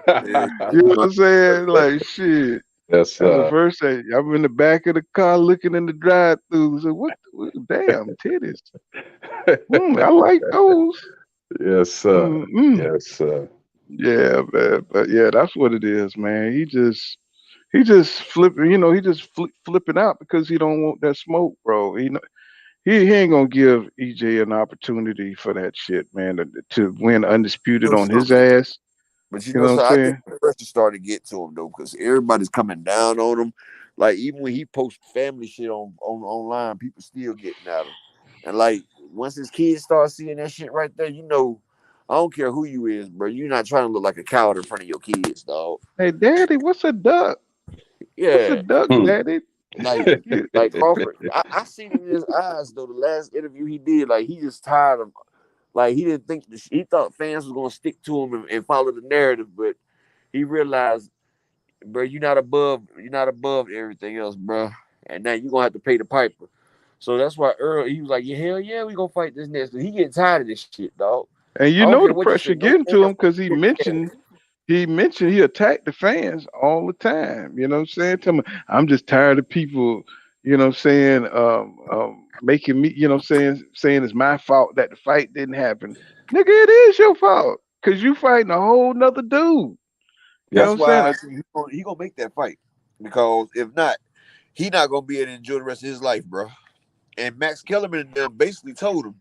You know what I'm saying? Like shit. That's That's the first thing. I'm in the back of the car looking in the drive-through. So damn titties. I like those. yes, sir. Mm-mm. Yes, sir. Yeah, man. But yeah, that's what it is, man. He just flipping. He just flipping out because he don't want that smoke, bro. He ain't gonna give EJ an opportunity for that shit, man. To win undisputed on his So, ass. but You know what I'm so I think saying? the pressure started to get to him though, because everybody's coming down on him. Like even when he posts family shit on online, people still getting at him. And like once his kids start seeing that shit right there, I don't care who you is, bro. You're not trying to look like a coward in front of your kids, dog. Hey, Daddy, what's a duck? What's a Yeah, duck, Hmm. Daddy? like like Crawford. I seen it in his eyes though. The last interview he did, like he just tired of. Like he didn't think he thought fans was gonna stick to him and follow the narrative, but he realized, bro, you're not above everything else, bro, and now you're gonna have to pay the piper. So that's why Earl, he was like, yeah, hell yeah, we gonna fight this next. He getting tired of this shit, dog. And I don't the care what you say, pressure no getting to fans him because he yeah. mentioned he attacked the fans all the time. You know what I'm saying? Tell me, I'm just tired of people, making me, saying it's my fault that the fight didn't happen. Nigga, it is your fault. Cause you fighting a whole nother dude. You know what That's I'm why I saying? think he gonna make that fight, because if not, he not gonna be able to enjoy the rest of his life, bro. And Max Kellerman and them basically told him,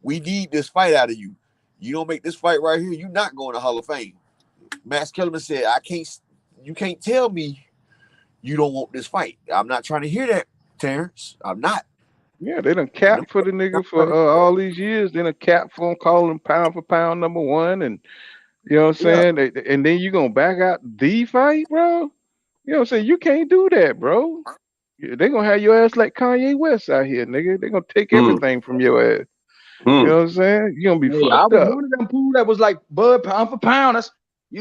we need this fight out of you. You don't make this fight right here, you're not going to Hall of Fame. Max Kellerman said, you can't tell me you don't want this fight. I'm not trying to hear that, Terrence. I'm not. Yeah, they done And them capped for the not nigga trying for to hear all these years. They done capped for him, calling him pound for pound number one, and you know what I'm that. Yeah. saying. And then you gonna back out the fight, bro? You know what I'm saying? You can't do that, bro. Yeah, they gonna have your ass like Kanye West out here, nigga. They gonna take Hmm. everything from your ass. You Hmm. know what I'm saying? You gonna be Hey, I fucked was up. one of them fool that was like Bud pound for pound. That's he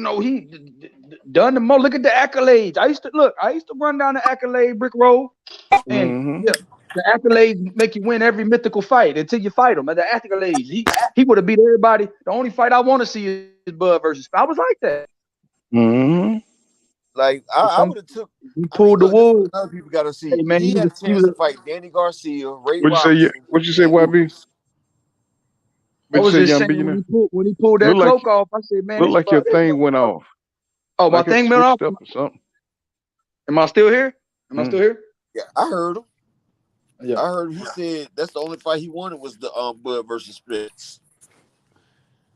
done the most. Look at the accolades. I used to run down the accolade brick roll, and hmm yeah, the accolades make you win every mythical fight until you fight him. And the accolades, he would have beat everybody. The only fight I want to see is Bud versus. I was like that. hmm Like But I some would have took. he I mean, pulled the look, this is wool. what other people got to see. Hey man, He had a he chance was. to fight Danny Garcia, Ray What you say? Robinson, What you say, and YB? Ennis. I What you was say, just young saying billionaire? when he pulled that Look like cloak off, I said, man, look this like your Bud. thing went off. Oh, my Like it thing went off. switched up or something. Am I still here? Am I still Mm. here? Yeah, I heard him. Yeah. I heard him. He said that's the only fight he wanted was the Bud versus Spence.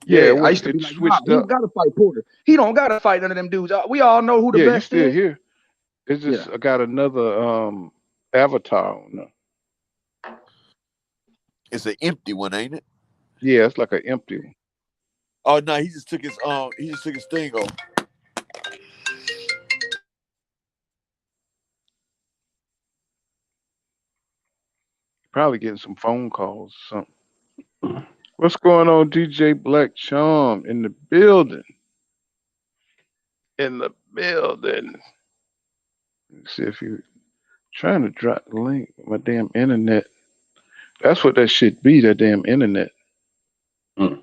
Yeah, Yeah, I used to be it like, nah, switched he up. don't gotta fight Porter. He don't gotta fight none of them dudes. We all know who the Yeah, you best still is. here. It's Yeah. just I got another avatar on there. It's an empty one, ain't it? Yeah, it's like an empty one. Oh no, he just took his thing off. Probably getting some phone calls or something. What's going on, DJ Black Charm in the building? In the building. Let's see if you trying to drop the link. My damn internet. That's what that shit be. That damn internet. Mm.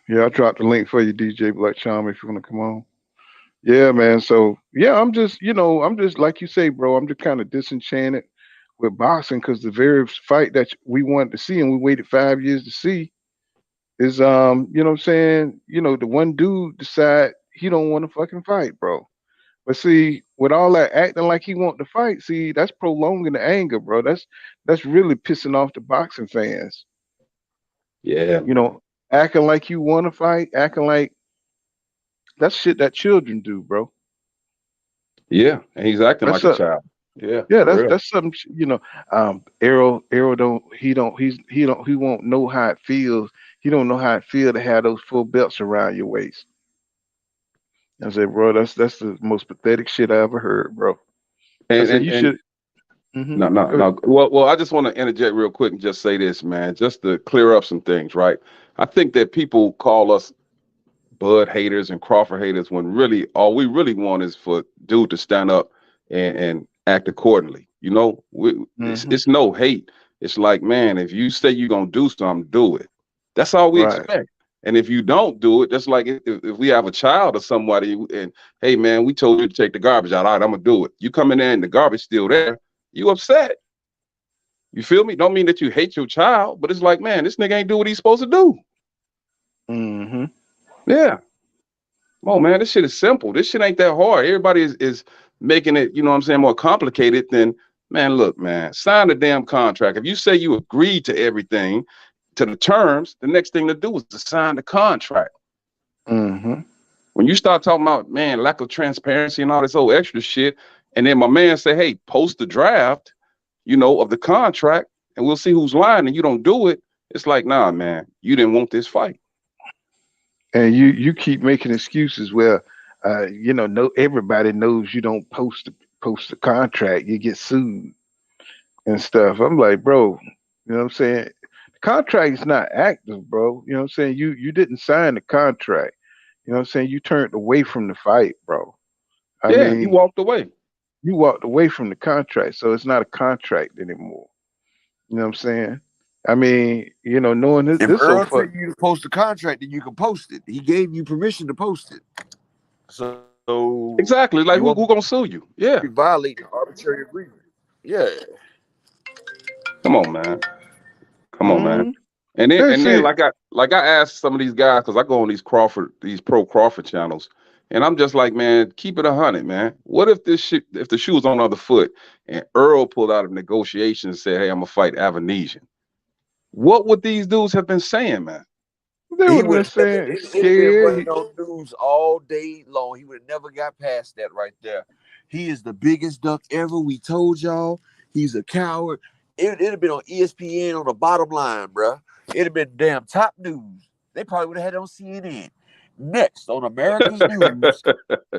Yeah, I dropped the link for you, DJ Black Charm, if you want to come on. Yeah, man. So yeah, I'm just, I'm just like you say, bro. I'm just kind of disenchanted with boxing because the very fight that we wanted to see and we waited 5 years to see is, you know what I'm saying? The one dude decide he don't want to fucking fight, bro. But see, with all that acting like he want to fight, see, that's prolonging the anger, bro. That's really pissing off the boxing fans. Yeah. Acting like you want to fight, acting like that's shit that children do, bro. Yeah. And he's acting That's like a a child. Yeah, Yeah, for that's real. that's something. Arrow he won't know how it feels. He don't know how it feel to have those full belts around your waist. I said, bro, that's the most pathetic shit I ever heard, bro. I And said and you and should. no, no, Go ahead. no. Well, I just want to interject real quick and just say this, man, just to clear up some things, right? I think that people call us Bud haters and Crawford haters when really all we really want is for dude to stand up and act accordingly. Hmm. It's no hate. It's like, man, if you say you're gonna do something, do it. That's all we Right. expect. And if you don't do it, that's like if we have a child or somebody and hey man, we told you to take the garbage out. All right, I'm gonna do it. You come in there and the garbage still there, you upset. You feel me? Don't mean that you hate your child, but it's like, man, this nigga ain't do what he's supposed to do. Hmm. Yeah. Come on, man. This shit is simple. This shit ain't that hard. Everybody is making it, you know what I'm saying, more complicated than, man, look, man, sign the damn contract. If you say you agreed to everything, to the terms, the next thing to do is to sign the contract. Hmm. When you start talking about, man, lack of transparency and all this old extra shit, and then my man say, hey, post the draft, of the contract, and we'll see who's lying, and you don't do it, it's like, nah, man, you didn't want this fight. And you keep making excuses where, no everybody knows you don't post the contract, you get sued and stuff. I'm like, bro, you know what I'm saying? The contract is not active, bro. You know what I'm saying? You didn't sign the contract. You know what I'm saying? You turned away from the fight, bro. I Yeah, you mean, walked away. you walked away from the contract, so it's not a contract anymore. You know what I'm saying? I mean, knowing If this so Earl tell fuck. you to post a contract, then you can post it. He gave you permission to post it. So Exactly. Like you who won't gonna sue you? Yeah. be violating arbitrary agreement. Yeah. Come on, man. Come on, man. Mm, And then see, like I asked some of these guys because I go on these pro Crawford channels, and I'm just like, man, keep it 100, man. What if if the shoe was on the other foot and Earl pulled out of negotiations and said, hey, I'm gonna fight Avanesian? What would these dudes have been saying, man? they He would have been would have saying it'd been scared. running on news all day long. He would have never got past that right there. He is the biggest duck ever. We told y'all he's a coward. It'd have been on ESPN on the bottom line, bruh. It'd have been damn top news. They probably would have had it on CNN. Next on America's News,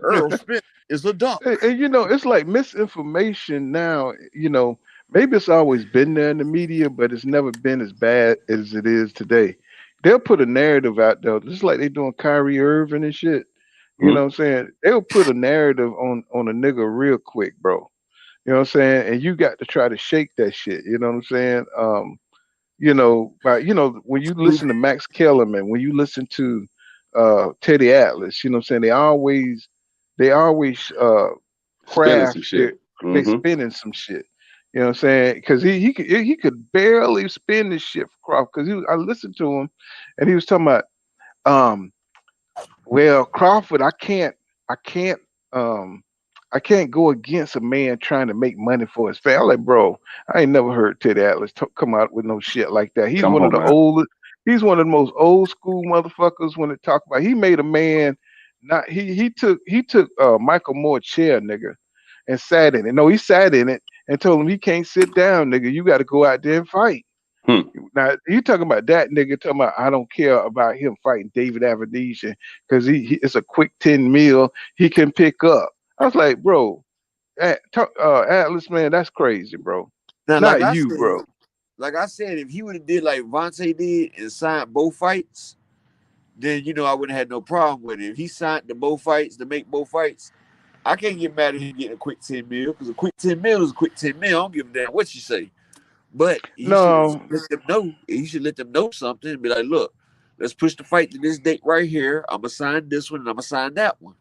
Earl Spence is a duck. And it's like misinformation now. Maybe it's always been there in the media, but it's never been as bad as it is today. They'll put a narrative out there, just like they doing Kyrie Irving and shit. You Hmm? know what I'm saying? They'll put a narrative on a nigga real quick, bro. You know what I'm saying? And you got to try to shake that shit. You know what I'm saying? But when you listen to Max Kellerman, when you listen to Teddy Atlas, you know what I'm saying? They always Spinning some craft shit. they Mm-hmm. spinning some shit. You know what I'm saying? Because he could barely spin this shit for Crawford. Because I listened to him, and he was talking about um well, Crawford, um, I can't go against a man trying to make money for his family. I'm like, bro, I ain't never heard Teddy Atlas come out with no shit like that. He's Come one of on, the man. oldest. He's one of the most old school motherfuckers when it talk about. He made a man. Not he took Michael Moore chair, nigga, and sat in it. No, he sat in it and told him he can't sit down, nigga. You got to go out there and fight. Hmm. Now you talking about that nigga talking about I don't care about him fighting David Avedisian because he it's a quick 10 mil he can pick up. I was like, bro, Atlas, man, that's crazy, bro. Now, Not you, bro. like I said, if he would have did like Vontae did and signed both fights, then I wouldn't have had no problem with it. If he signed the both fights to make both fights, I can't get mad at him getting a quick 10 mil because a quick 10 mil is a quick 10 mil. I don't give a damn what you say. But he should let them know. He should let them know something and be like, look, let's push the fight to this date right here. I'm gonna sign this one and I'm gonna sign that one.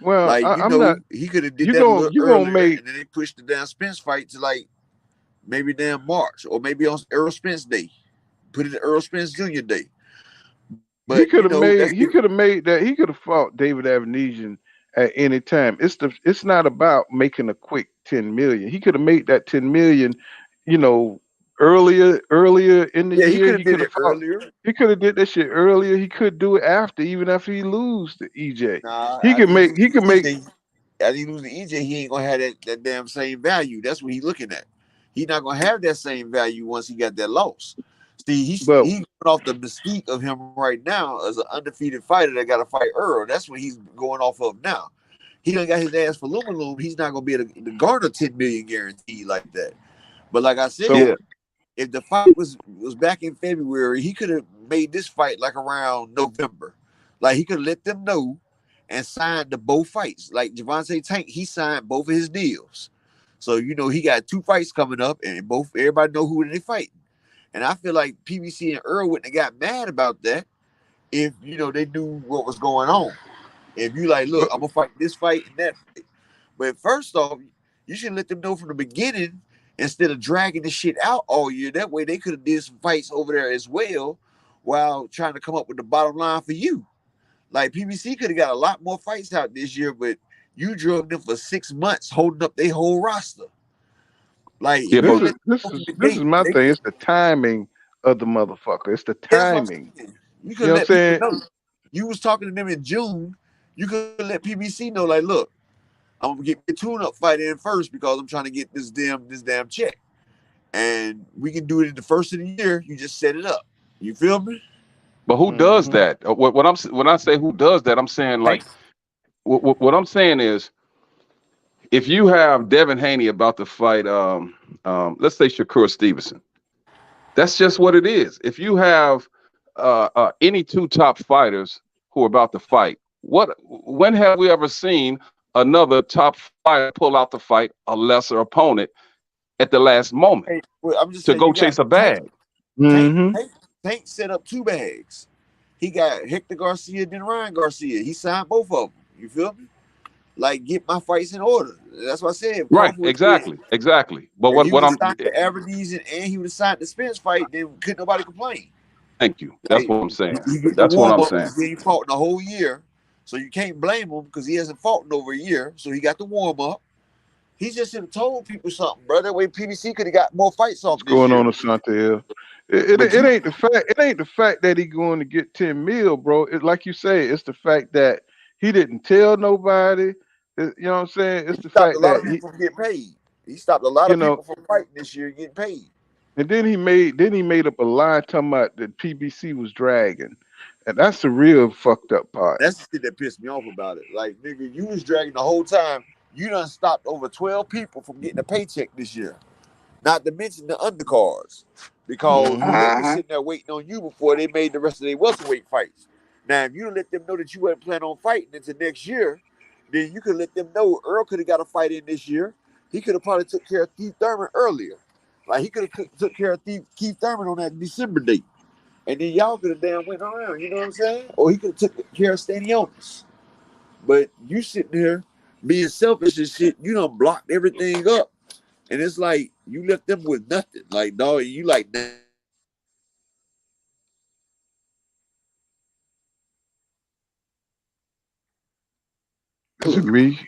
Well, Like, I'm not. he could have did You that a little gonna earlier, make. and then they pushed the damn Spence fight to like maybe damn March or maybe on Earl Spence Day. Put it in Earl Spence Jr. Day. But He could have made. that's He could have made that. He could have fought David Avenesian at any time. It's not about making a quick 10 million. He could have made that 10 million. Earlier in the yeah, he year. could have He did could it have fought. earlier. He could have did that shit earlier. He could do it after, even after he lose to EJ. Nah, He could make. He could make. As he lose to EJ, he ain't gonna have that damn same value. That's what he's looking at. He's not gonna have that same value once he got that loss. See, he's going off the mystique of him right now as an undefeated fighter that got to fight Earl. That's what he's going off of now. He done got his ass for Lumalum. He's not gonna be able to garner 10 million guaranteed like that. But like I said, if the fight was back in February, he could have made this fight like around November. Like he could have let them know and signed the both fights. Like Javante Tank, he signed both of his deals. So he got 2 fights coming up, and everybody know who they fighting. And I feel like PBC and Earl wouldn't have got mad about that if they knew what was going on. If you like, look, I'm gonna fight this fight and that fight. But first off, you should let them know from the beginning instead of dragging the shit out all year. That way they could have did some fights over there as well while trying to come up with the bottom line for you. Like PBC could have got a lot more fights out this year, but you drug them for 6 months holding up their whole roster. Like this is my thing. It's the timing of the motherfucker. It's the timing. You could let people know. You was talking to them in June. You could let PBC know, like, look, I'm gonna get a tune-up fight in first because I'm trying to get this damn check. And we can do it in the first of the year. You just set it up. You feel me? But who does that? When I say who does that, I'm saying like what I'm saying is, if you have Devin Haney about to fight, let's say Shakur Stevenson, that's just what it is. If you have any 2 top fighters who are about to fight, when have we ever seen another top fighter pull out to fight a lesser opponent at the last moment to go chase a bag? Tank set up 2 bags. He got Hector Garcia, then Ryan Garcia. He signed both of them. You feel me? Like, get my fights in order. That's what I said. Right, exactly. But what I'm the Averdees and he would have signed the Spence fight, then couldn't nobody complain. Thank you. That's what I'm saying. That's what I'm saying. He fought the whole year, so you can't blame him because he hasn't fought in over a year. So he got the warm up. He just should have told people something, bro. That way PBC could have got more fights off. What's going on, Asante? It ain't the fact. It ain't the fact that he going to get 10 mil, bro. Like you say, it's the fact that he didn't tell nobody. You know what I'm saying? It's the fact that he from getting paid. He stopped a lot of people from fighting this year getting paid. And then he made up a lie talking about that PBC was dragging, and that's the real fucked up part. That's the shit that pissed me off about it. Like, nigga, you was dragging the whole time. You done stopped over 12 people from getting a paycheck this year. Not to mention the undercards, because they were sitting there waiting on you before they made the rest of their welterweight fights. Now, if you let them know that you wasn't planning on fighting into next year, then you could let them know Earl could have got a fight in this year. He could have probably took care of Keith Thurman earlier. Like, he could have took care of Keith Thurman on that December date. And then y'all could have damn went around, you know what I'm saying? Or he could have took care of Stanionis. But you sitting there being selfish and shit, you done blocked everything up. And it's like, you left them with nothing. Like, dog, you like that. Is it me?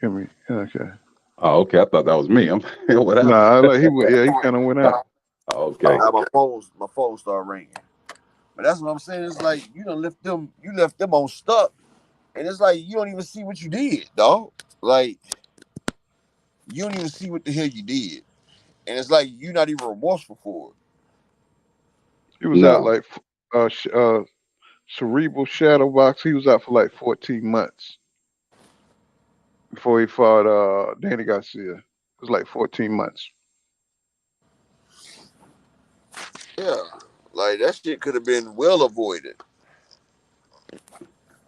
Okay. Oh, okay. I thought that was me. What happened? Nah, he kind of went out. Okay. My phone started ringing. But that's what I'm saying. It's like you left them on stuck. And it's like you don't even see what you did, dog. Like, you don't even see what the hell you did. And it's like you're not even remorseful for it. He was out like cerebral shadow box. He was out for like 14 months. before he fought Danny Garcia. It was like 14 months. Yeah, like that shit could have been well avoided.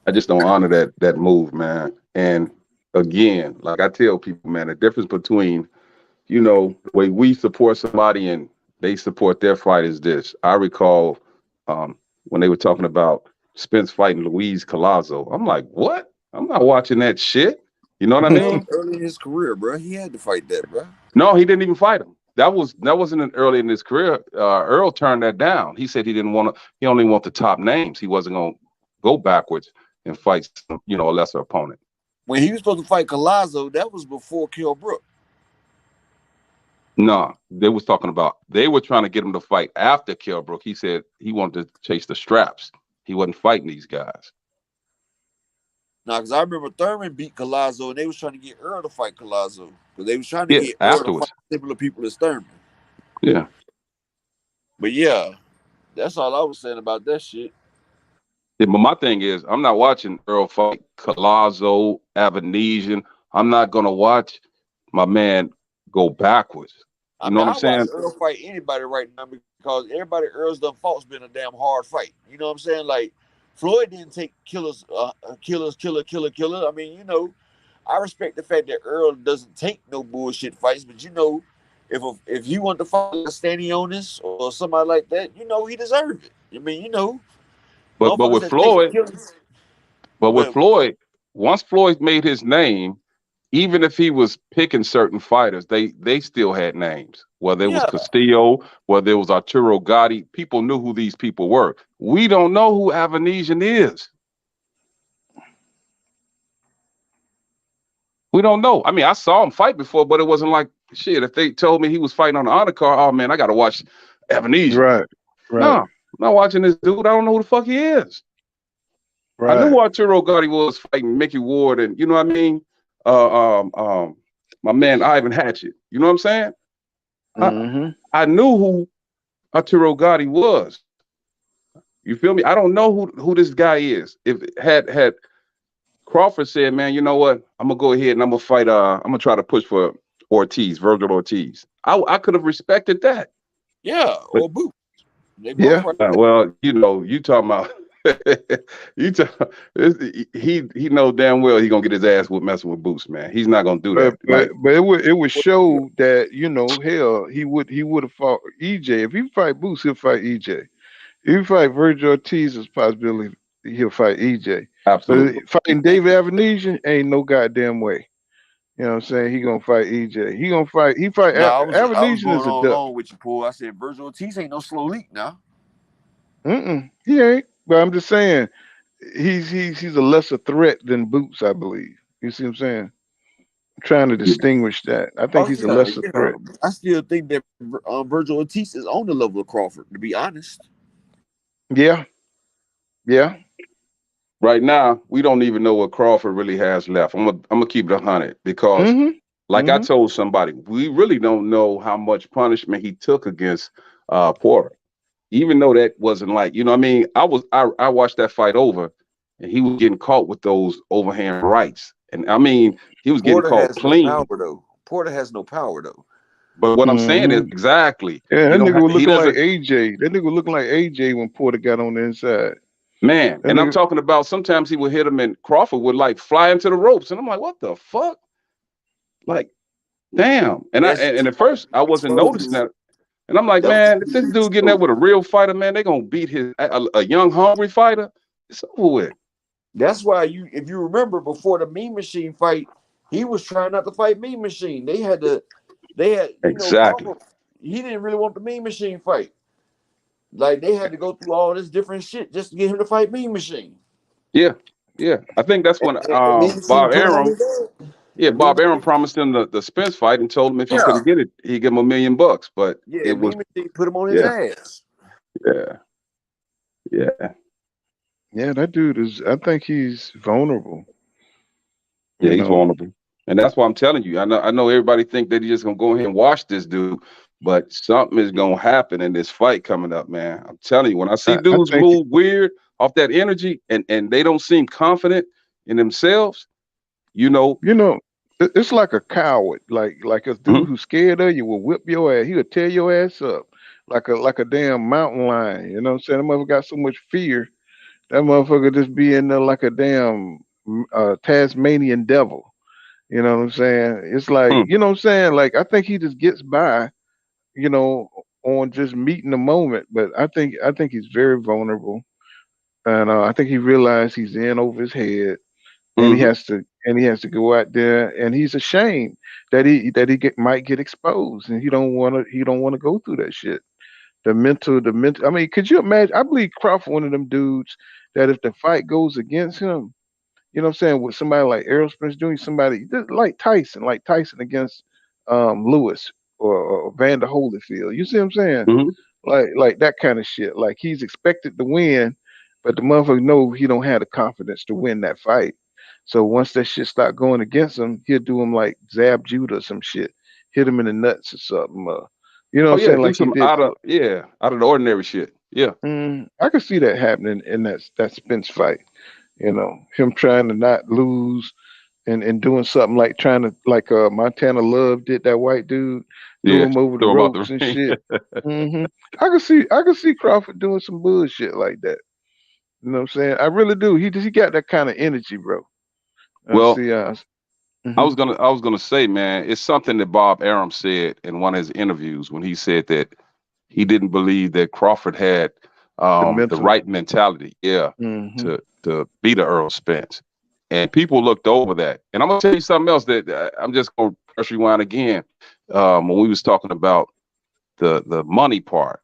I just don't honor that move, man. And again, like I tell people, man, the difference between, the way we support somebody and they support their fight is this. I recall when they were talking about Spence fighting Luis Collazo. I'm like, what? I'm not watching that shit. You know what I mean? Early in his career, bro, he had to fight that, bro. No, he didn't even fight him. That wasn't early in his career. Earl turned that down. He said he didn't want to. He only want the top names. He wasn't going to go backwards and fight, a lesser opponent. When he was supposed to fight Collazo, that was before Kell Brook. No, they were trying to get him to fight after Kell Brook. He said he wanted to chase the straps. He wasn't fighting these guys. Now, because I remember Thurman beat Collazo, and they was trying to get Earl to fight Collazo. Because they was trying to get Earl to fight similar people as Thurman. Yeah. But yeah, that's all I was saying about that shit. Yeah, but my thing is, I'm not watching Earl fight Collazo, Avanesian. I'm not going to watch my man go backwards. You know what I'm saying? Watch Earl fight anybody right now because everybody Earl's done fight's been a damn hard fight. You know what I'm saying? Like, Floyd didn't take killer. I mean, I respect the fact that Earl doesn't take no bullshit fights, but if you want to fight a Stanionis or somebody like that, he deserved it. I mean, But with Floyd, Floyd, once Floyd made his name, even if he was picking certain fighters, they still had names. Whether it was Castillo, whether it was Arturo Gotti, people knew who these people were. We don't know who Avanesian is. We don't know. I mean, I saw him fight before, but it wasn't like shit. If they told me he was fighting on the honor card, oh man, I gotta watch Avanesian. Right. No, I'm not watching this dude. I don't know who the fuck he is. Right. I knew who Arturo Gotti was fighting Mickey Ward, and you know what I mean. My man Ivan Hatchett. You know what I'm saying? Mm-hmm. I knew who Arturo Gotti was. You feel me? I don't know who this guy is. If had Crawford said, man, you know what? I'm gonna go ahead and I'm gonna fight. I'm gonna try to push for Virgil Ortiz. I could have respected that. Yeah, but, or Boots. Yeah. Well, you talking about. He knows damn well he gonna get his ass with messing with Boots, man. He's not gonna do that. But it would show that hell he would have fought EJ. If he fight Boots, he'll fight EJ. If he fight Virgil Ortiz, there's a possibility he'll fight EJ. Absolutely. But fighting David Avanesian ain't no goddamn way. You know what I'm saying? He gonna fight EJ. He fight Avanesian is a duck. Along with you, Paul. I said Virgil Ortiz ain't no slow leak now. He ain't. But I'm just saying, he's a lesser threat than Boots, I believe. You see what I'm saying? I'm trying to distinguish that. I think he's a lesser threat. I still think that Virgil Ortiz is on the level of Crawford, to be honest. Yeah. Right now, we don't even know what Crawford really has left. I'm gonna keep it 100 because, I told somebody, we really don't know how much punishment he took against Porter. Even though that wasn't like, you know what I mean? I watched that fight over and he was getting caught with those overhand rights. And I mean, he was getting caught clean. No power, though. Porter has no power though. But what I'm saying is exactly. Yeah, that nigga was looking like AJ. That nigga was looking like AJ when Porter got on the inside. Man, and I'm talking about sometimes he would hit him and Crawford would like fly into the ropes. And I'm like, what the fuck? Like, damn. And at first I wasn't noticing that. And I'm like, man, if this dude getting that with a real fighter, man, they gonna beat a young, hungry fighter. It's over with. That's why if you remember before the Mean Machine fight, he was trying not to fight Mean Machine. They had exactly. He didn't really want the Mean Machine fight. Like they had to go through all this different shit just to get him to fight Mean Machine. Yeah. I think that's when Bob Arum. Yeah, Bob Arum promised him the Spence fight and told him if he couldn't get it, he'd give him $1 million. But it was put him on his ass. Yeah, that dude is. I think he's vulnerable. Yeah, he's vulnerable, and that's why I'm telling you. I know everybody think that he's just gonna go ahead and watch this dude, but something is gonna happen in this fight coming up, man. I'm telling you, when I see dudes move weird off that energy and they don't seem confident in themselves, It's like a coward, like a dude Mhm. who's scared of you will whip your ass. He'll tear your ass up like a damn mountain lion. You know what I'm saying? That motherfucker got so much fear. That motherfucker just be in there like a damn Tasmanian devil. You know what I'm saying? It's like, Hmm. you know what I'm saying? Like I think he just gets by, you know, on just meeting the moment. But I think he's very vulnerable, and I think he realized he's in over his head, and he Mhm. has to go out there, and he's ashamed might get exposed, and he don't want to go through that shit. The mental. I mean, could you imagine? I believe Crawford, one of them dudes that if the fight goes against him, you know what I'm saying, with somebody like Errol Spence doing somebody like Tyson against Lewis or Vander Holyfield. You see what I'm saying? Mhm. Like that kind of shit. Like he's expected to win, but the motherfucker know he don't have the confidence to win that fight. So once that shit start going against him, he'll do him like Zab Judah or some shit, hit him in the nuts or something. You know what Oh I'm yeah, saying? do Like he some did. out of the ordinary shit. Yeah. I could see that happening in that Spence fight. You know, him trying to not lose and doing something like trying to like Montana Love did that white dude, threw Yeah. him over the Throw him out ropes the and ring. shit. hmm I could see Crawford doing some bullshit like that. You know what I'm saying? I really do. He got that kind of energy, bro. Well, See, I mhm. was gonna say, man, it's something that Bob Arum said in one of his interviews when he said that he didn't believe that Crawford had The the mental. right mentality, yeah, hmm to beat a Earl Spence. And people looked over that. And I'm gonna tell you something else that I'm just gonna press rewind again. When we was talking about the money part,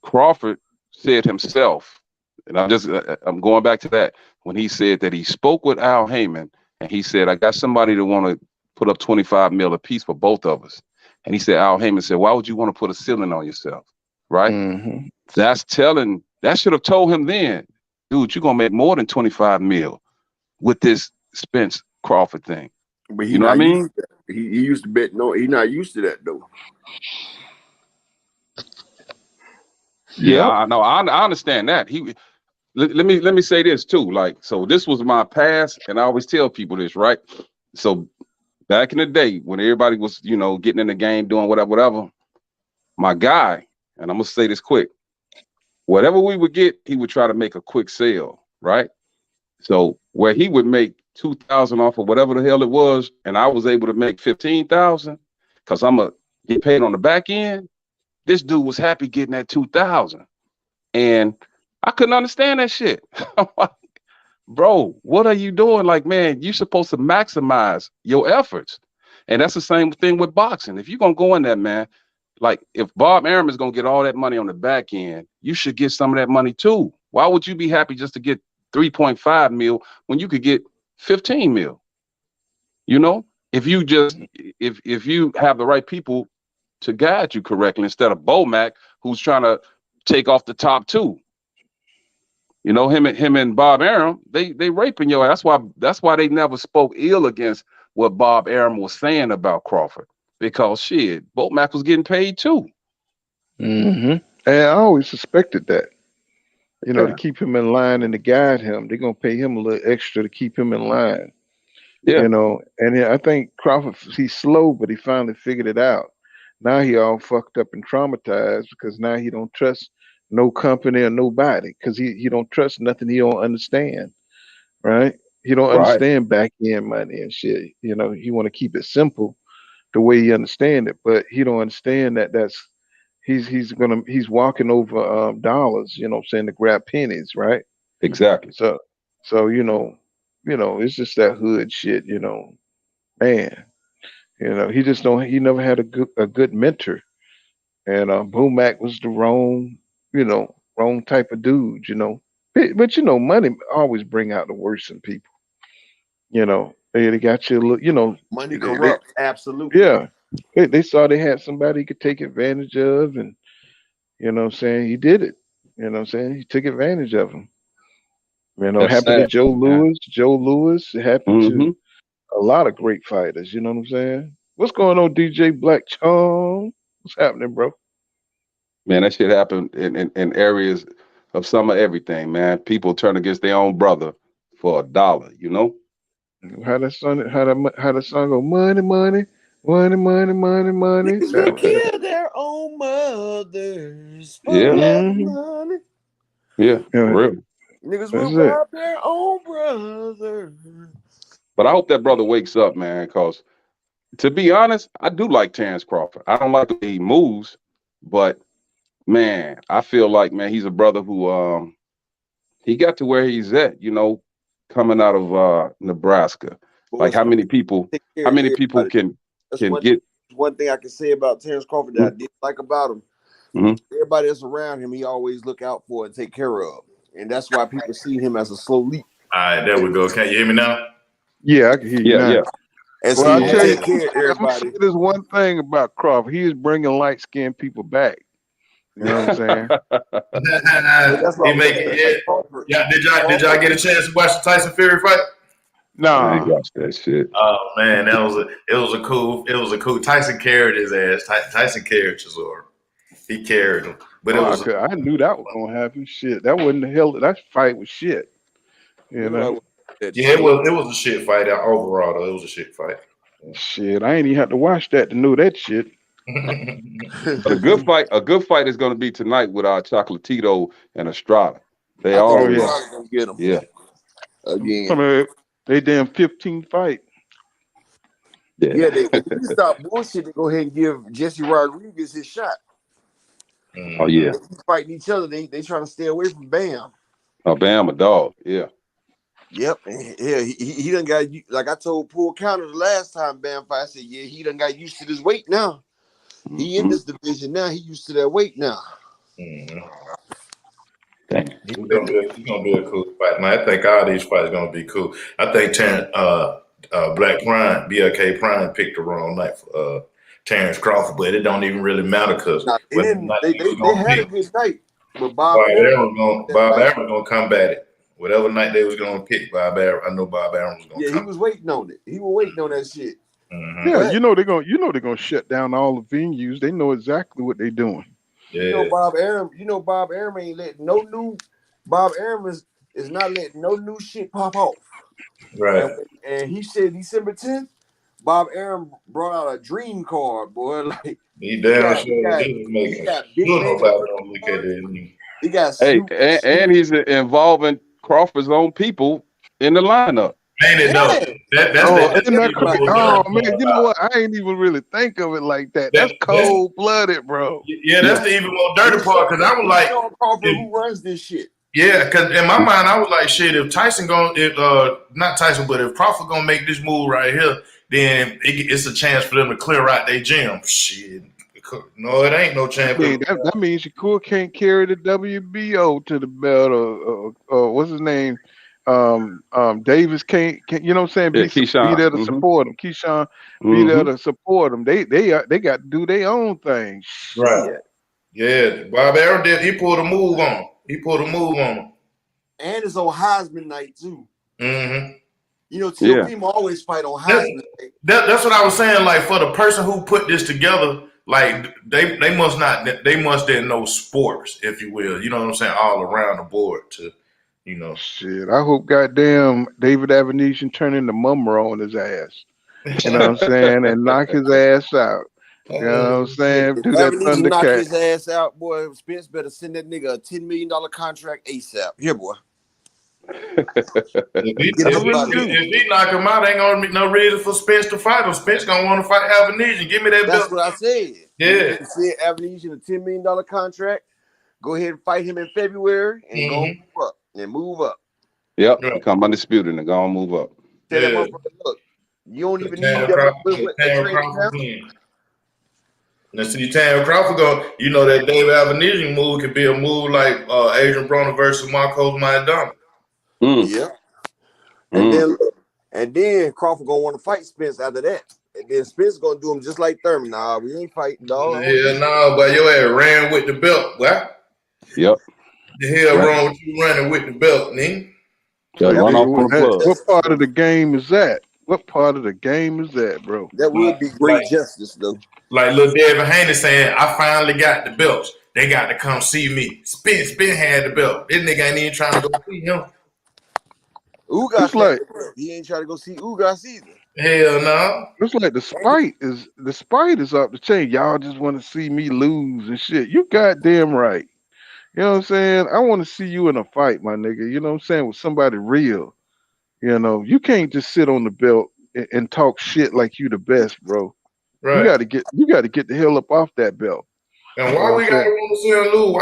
Crawford said himself, and I'm going back to that when he said that he spoke with Al Heyman and he said, I got somebody to want to put up 25 mil a piece for both of us. And he said, Al Heyman said, why would you want to put a ceiling on yourself? Right? hmm That should have told him then, dude, you're gonna make more than 25 mil with this Spence Crawford thing. But he You know what I not used mean? to that. He used to bet. No, he not used to that though. Yeah, Yep. I know. I understand that. Let me say this too. Like, so this was my past, and I always tell people this, right? So back in the day when everybody was, getting in the game, doing whatever, my guy, and I'm gonna say this quick, whatever we would get, he would try to make a quick sale, right? So where he would make 2,000 off of whatever the hell it was, and I was able to make 15,000 because I'm a get paid on the back end. This dude was happy getting that 2,000, and I couldn't understand that shit. I'm like, bro, what are you doing? Like, man, you're supposed to maximize your efforts. And that's the same thing with boxing. If you're gonna go in there, man, like if Bob Arum is gonna get all that money on the back end, you should get some of that money too. Why would you be happy just to get 3.5 mil when you could get 15 mil? You know, if you just if you have the right people to guide you correctly instead of Bomac who's trying to take off the top two. You know, him and Bob Arum, they raping your ass. That's why they never spoke ill against what Bob Arum was saying about Crawford. Because shit, Bomac was getting paid too. And I always suspected that. To Yeah, keep him in line and to guide him, they're gonna pay him a little extra to keep him in line. yeah, And I think Crawford, he's slow, but he finally figured it out. Now he all fucked up and traumatized because now he don't trust no company or nobody because he don't trust nothing he don't understand, right? He don't right. understand back end money and shit. He want to keep it simple the way he understand it, but he don't understand that he's walking over dollars, what I'm saying, to grab pennies, right? Exactly. So so it's just that hood shit, man. He just don't. He never had a good mentor, and Bomac was the wrong type of dude. But money always bring out the worst in people. They got you. Money They corrupts, absolutely. yeah. They saw they had somebody he could take advantage of, and what I'm saying, he did it. What I'm saying, he took advantage of him. That's Happened to sad, Joe man. Lewis. Joe Lewis. It happened to Mm-hmm. a lot of great fighters. You know what I'm saying? What's going on, DJ Black Chong? What's happening, bro? Man, that shit happened in areas of some of everything, man. People turn against their own brother for $1, you know? How the song go? Money, money, money, money, money, money. Niggas will kill their own mothers for Yeah. love money. Yeah, for real. Niggas That's will it. rob their own brother. But I hope that brother wakes up, man, because to be honest, I do like Terrence Crawford. I don't like the way he moves, but man, I feel like, man, he's a brother who he got to where he's at, you know, coming out of Nebraska. But Like how many people can get one thing I can say about Terrence Crawford that I did like about him. Everybody that's around him, he always look out for and take care of. And that's why people see him as a slow leap. All right, there we go. Can you hear me now? Yeah, I can hear you now. Yeah. And well, I'll tell you, everybody. I'm gonna say this one thing about Crawford. He is bringing light-skinned people back. You know what I'm saying? He make it. Yeah. Did y'all get a chance to watch the Tyson Fury fight? No. I ain't watched that shit. Oh man, it was a cool. Tyson carried his ass. Tyson carried Chisora. He carried him. But I knew that was gonna happen. Shit, that wasn't the hell. That fight was shit. You know. Yeah, it was a shit fight overall. Though it was a shit fight. Shit, I ain't even have to watch that to know that shit. But a good fight is going to be tonight with Chocolatito and Estrada. They all gonna get him. Yeah. Again. They damn 15 fight. Yeah, they stop bullshit to go ahead and give Jesse Rodriguez his shot. Oh yeah. They keep fighting each other. They trying to stay away from Bam. Oh, Bam, a dog. Yeah. Yep. Yeah, he done got, like I told Paul Counter the last time Bam fight, I said, yeah, he done got used to this weight now. He in this division now. He used to that weight now. He's gonna be a cool fight, man. I think all these fights gonna be cool. I think Black Prime, BLK Prime picked the wrong night for Terrence Crawford, but it don't even really matter because they had a good night. But Bob Arum gonna combat it. Whatever night they was gonna pick, Bob Arum, I know Bob Arum was gonna. Yeah, he was waiting on it. He was waiting on that shit. Yeah, you know they're gonna shut down all the venues. They know exactly what they're doing. Yeah. You know Bob Arum ain't letting no new. Bob Arum is not letting no new shit pop off. Right. And he said December 10th, Bob Arum brought out a dream card, boy. Like he damn sure he got big look at it. He got and he's involving Crawford's own people in the lineup. Ain't it though? Man, you know what? I ain't even really think of it like that. That's cold-blooded, bro. Yeah, that's the even more dirty part because I was like, Crawford, who runs this shit? Yeah, because in my mind I was like, shit. If Tyson not Tyson, but if Crawford gonna make this move right here, then it's a chance for them to clear out their gym. Shit. No, it ain't no chance. That means Shakur can't carry the WBO to the belt, or what's his name? Davis can't, you know what I'm saying? Be there to support him. Keyshawn be there to support him. They got to do their own thing. Right. Yeah. Bob Arum did. He pulled a move on him. And it's on Heisman night too. Mm-hmm. You know, Team always fight on Heisman night. That's what I was saying. Like for the person who put this together, like they must didn't know sports, if you will. You know what I'm saying? All around the board to. You know, shit. I hope goddamn David Avenesian turn into Mumra on his ass. You know what I'm saying? And knock his ass out. You know what I'm saying? Do that Thundercat. Knock his ass out, boy. Spence better send that nigga a $10 million contract ASAP. Here, boy. If he knock him out, ain't gonna be no reason for Spence to fight him. Spence gonna want to fight Avenesian. Give me that belt. That's what I said. Yeah. You said Avenesian a $10 million contract. Go ahead and fight him in February and go up. And move up. Yep, become undisputed and go and move up. Tell that motherfucker, look, you don't even need that. Now, see, Terrence Crawford go. You know that David Avenesian move could be a move like Adrian Broner versus Marcos Maidana. Yep. And then Crawford gonna want to fight Spence after that. And then Spence gonna do him just like Thurman. Nah, we ain't fighting, dog. Yeah, no, but your ass ran with the belt, boy. Yep. The hell wrong with you running with the belt, nigga? What part of the game is that? What part of the game is that, bro? That would be great justice, though. Like little David Haney saying, I finally got the belts. They got to come see me. Spence been had the belt. This nigga ain't even trying to go see him. Ugas It's like he ain't trying to go see Ugas either. Hell no. it's like the spite is up the chain. Y'all just want to see me lose and shit. You goddamn right. You know what I'm saying? I want to see you in a fight, my nigga. You know what I'm saying? With somebody real. You know, you can't just sit on the belt and talk shit like you the best, bro. You Right. gotta get the hell up off that belt. And You know why what I'm we gotta saying? want to see him lose?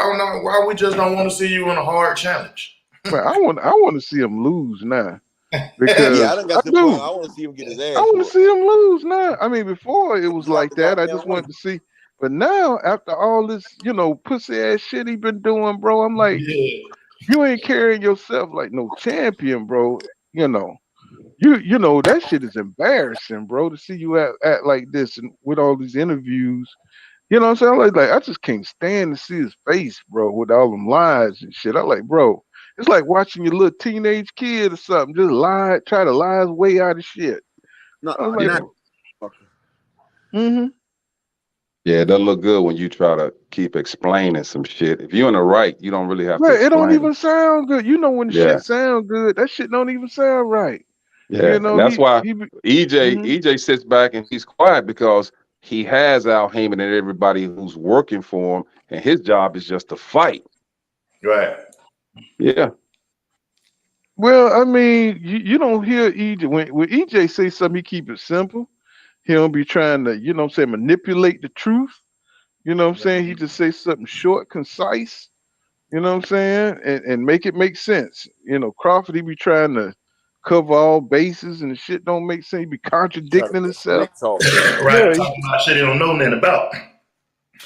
Why we just don't want to see you in a hard challenge? Man, I want to see him lose now. Yeah, I Because done I got to the point. do. I want to see him get his I ass want to whooped. see him lose now. I mean, before it was Get out like the that. I goddamn just way. wanted to see. But now, after all this, pussy ass shit he been doing, bro, I'm like, Yeah. you ain't carrying yourself like no champion, bro. You know that shit is embarrassing, bro. To see you act like this and with all these interviews. You know what I'm saying? Like I just can't stand to see his face, bro, with all them lies and shit. I'm like, bro, it's like watching your little teenage kid or something just try to lie his way out of shit. No, I was like, not. mm-hmm. Yeah, it doesn't look good when you try to keep explaining some shit. If you're in the right, you don't really have to Right, it don't explain. even sound good. You know when the Yeah, shit sound good, that shit don't even sound right. yeah, and that's He why he. Mm-hmm. EJ sits back and he's quiet because he has Al Heyman and everybody who's working for him, and his job is just to fight. Right. Yeah, Well, I mean, you don't hear EJ when EJ say something. He keep it simple. He don't be trying to, what I'm saying, manipulate the truth. You know what I'm saying? He just say something short, concise. You know what I'm saying, and make it make sense. Crawford, he be trying to cover all bases, and the shit don't make sense. He be Trying to contradicting make himself. slick talk. Right. Yeah, Talking about shit he don't know nothing about.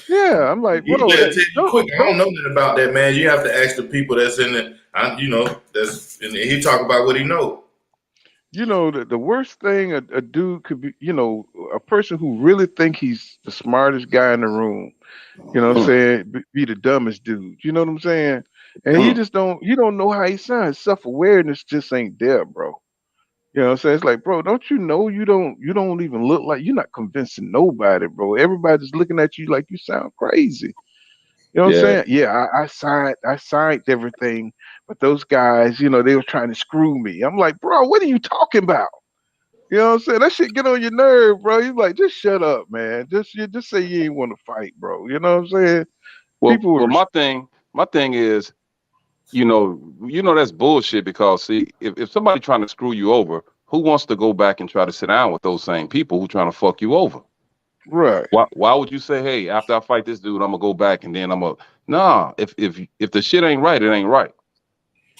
yeah. I'm like, He bro, better tell you don't quick. I don't know nothing about that, man. You have to ask the people that's in the, that's and he talk about what he know. the worst thing a dude could be, a person who really think he's the smartest guy in the room, you know what I'm Mm, saying, be the dumbest dude. You know what I'm saying? And mm. he don't know how he sounds. Self-awareness just ain't there, bro. You know what I'm saying? It's like, bro, don't you know you don't even look like you're not convincing nobody, bro. Everybody's looking at you like you sound crazy. You know what I'm Yeah. saying? Yeah, I signed everything, but those guys, they were trying to screw me. I'm like, bro, what are you talking about? You know what I'm saying? That shit get on your nerve, bro. He's like, just shut up, man. Just say you ain't want to fight, bro. You know what I'm saying? Well, People well, were my thing is, that's bullshit because see, if somebody trying to screw you over, who wants to go back and try to sit down with those same people who trying to fuck you over? right. Why would you say, hey, after I fight this dude, I'm gonna go back and then nah, if the shit ain't right, it ain't right.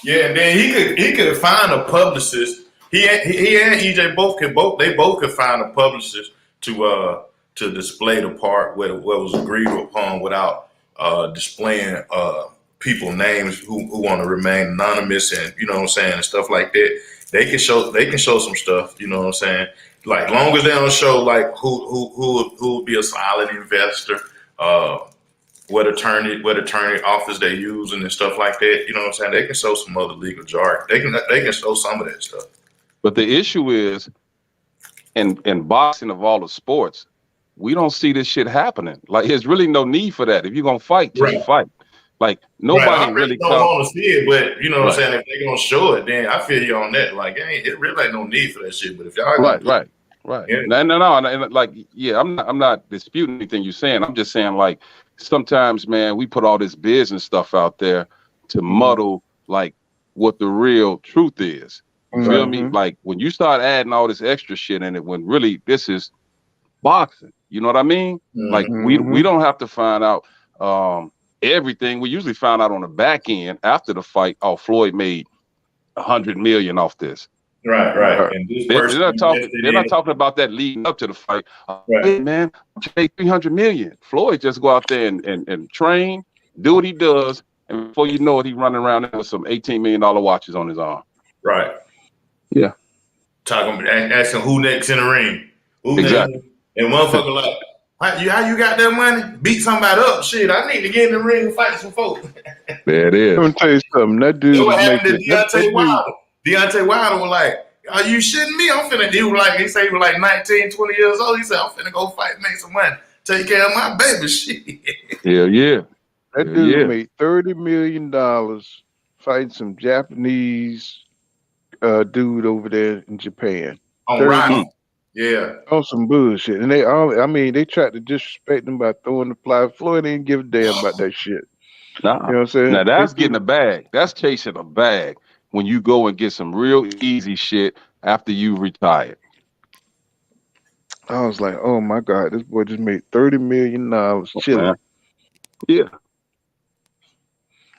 Yeah, and then he could find a publicist. He and EJ both could find a publicist to display the part what was agreed upon without displaying people names who want to remain anonymous and you know what I'm saying and stuff like that. They can show some stuff, you know what I'm saying? Like long as they don't show like who would be a solid investor, uh what attorney office they use and stuff like that. You know what I'm saying? They can show some other legal jargon. They can show some of that stuff. But the issue is, in boxing of all the sports, we don't see this shit happening. Like, there's really no need for that. If you're gonna fight, just Right. fight. Like Right. I nobody really really don't come. want to see it, but you know what I'm Right, saying? If they're gonna show it, then I feel you on that. Like it really ain't no need for that shit. But if y'all gonna right, do it, right, right. yeah. No. And like, yeah, I'm not disputing anything you're saying. I'm just saying, like, sometimes, man, we put all this business stuff out there to muddle like what the real truth is. You feel me? Mm-hmm. Like when you start adding all this extra shit in it, when really this is boxing. You know what I mean? Like we Mm-hmm. we don't have to find out everything. We usually find out on the back end after the fight. Oh, Floyd made $100 million off this. Right. And this They're person not talking. invested They're not in talking about that leading up to the fight. right. Hey, man, I made $300 million. Floyd just go out there and train, do what he does, and before you know it, he running around there with some $18 million watches on his arm. Right. Yeah, Asking who next in the ring. Who next? exactly. And motherfucker like, how you got that money? Beat somebody up. Shit, I need to get in the ring and fight some folks. There it Let me is. tell you something. That That's dude what is happened making to that Deontay dude. Wilder. Deontay Wilder was like, are you shitting me? I'm finna, he said he was like 19, 20 years old. He said, I'm finna go fight and make some money. Take care of my baby. Shit. Hell yeah. That Hell dude yeah. made $30 million fighting some Japanese dude over there in Japan. On 30 Rocky. Yeah. on some bullshit. And I mean, they tried to disrespect him by throwing the fly. Floyd didn't give a damn about that shit. Nah. You know what I'm saying? Now that's getting a bag. That's chasing a bag when you go and get some real easy shit after you retired. I was like, oh my God, this boy just made $30 million chilling. Yeah.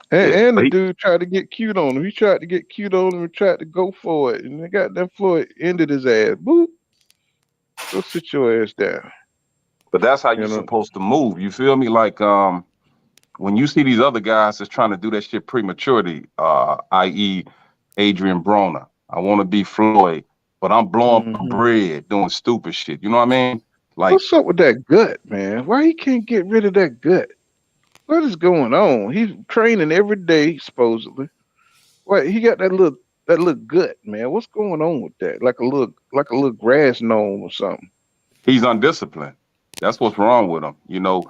And the dude tried to get cute on him. He tried to get cute on him and tried to go for it. And they got that Floyd ended his ass. Boop. Go sit your ass down. But that's how you're supposed to move. You feel me? Like when you see these other guys that's trying to do that shit prematurely, i.e. Adrian Broner. I want to be Floyd, but I'm blowing my bread doing stupid shit. You know what I mean? Like, what's up with that gut, man? Why he can't get rid of that gut? What is going on? He's training every day, supposedly. What he got that little gut, man. What's going on with that? Like a little grass gnome or something. he's undisciplined. That's what's wrong with him. You know,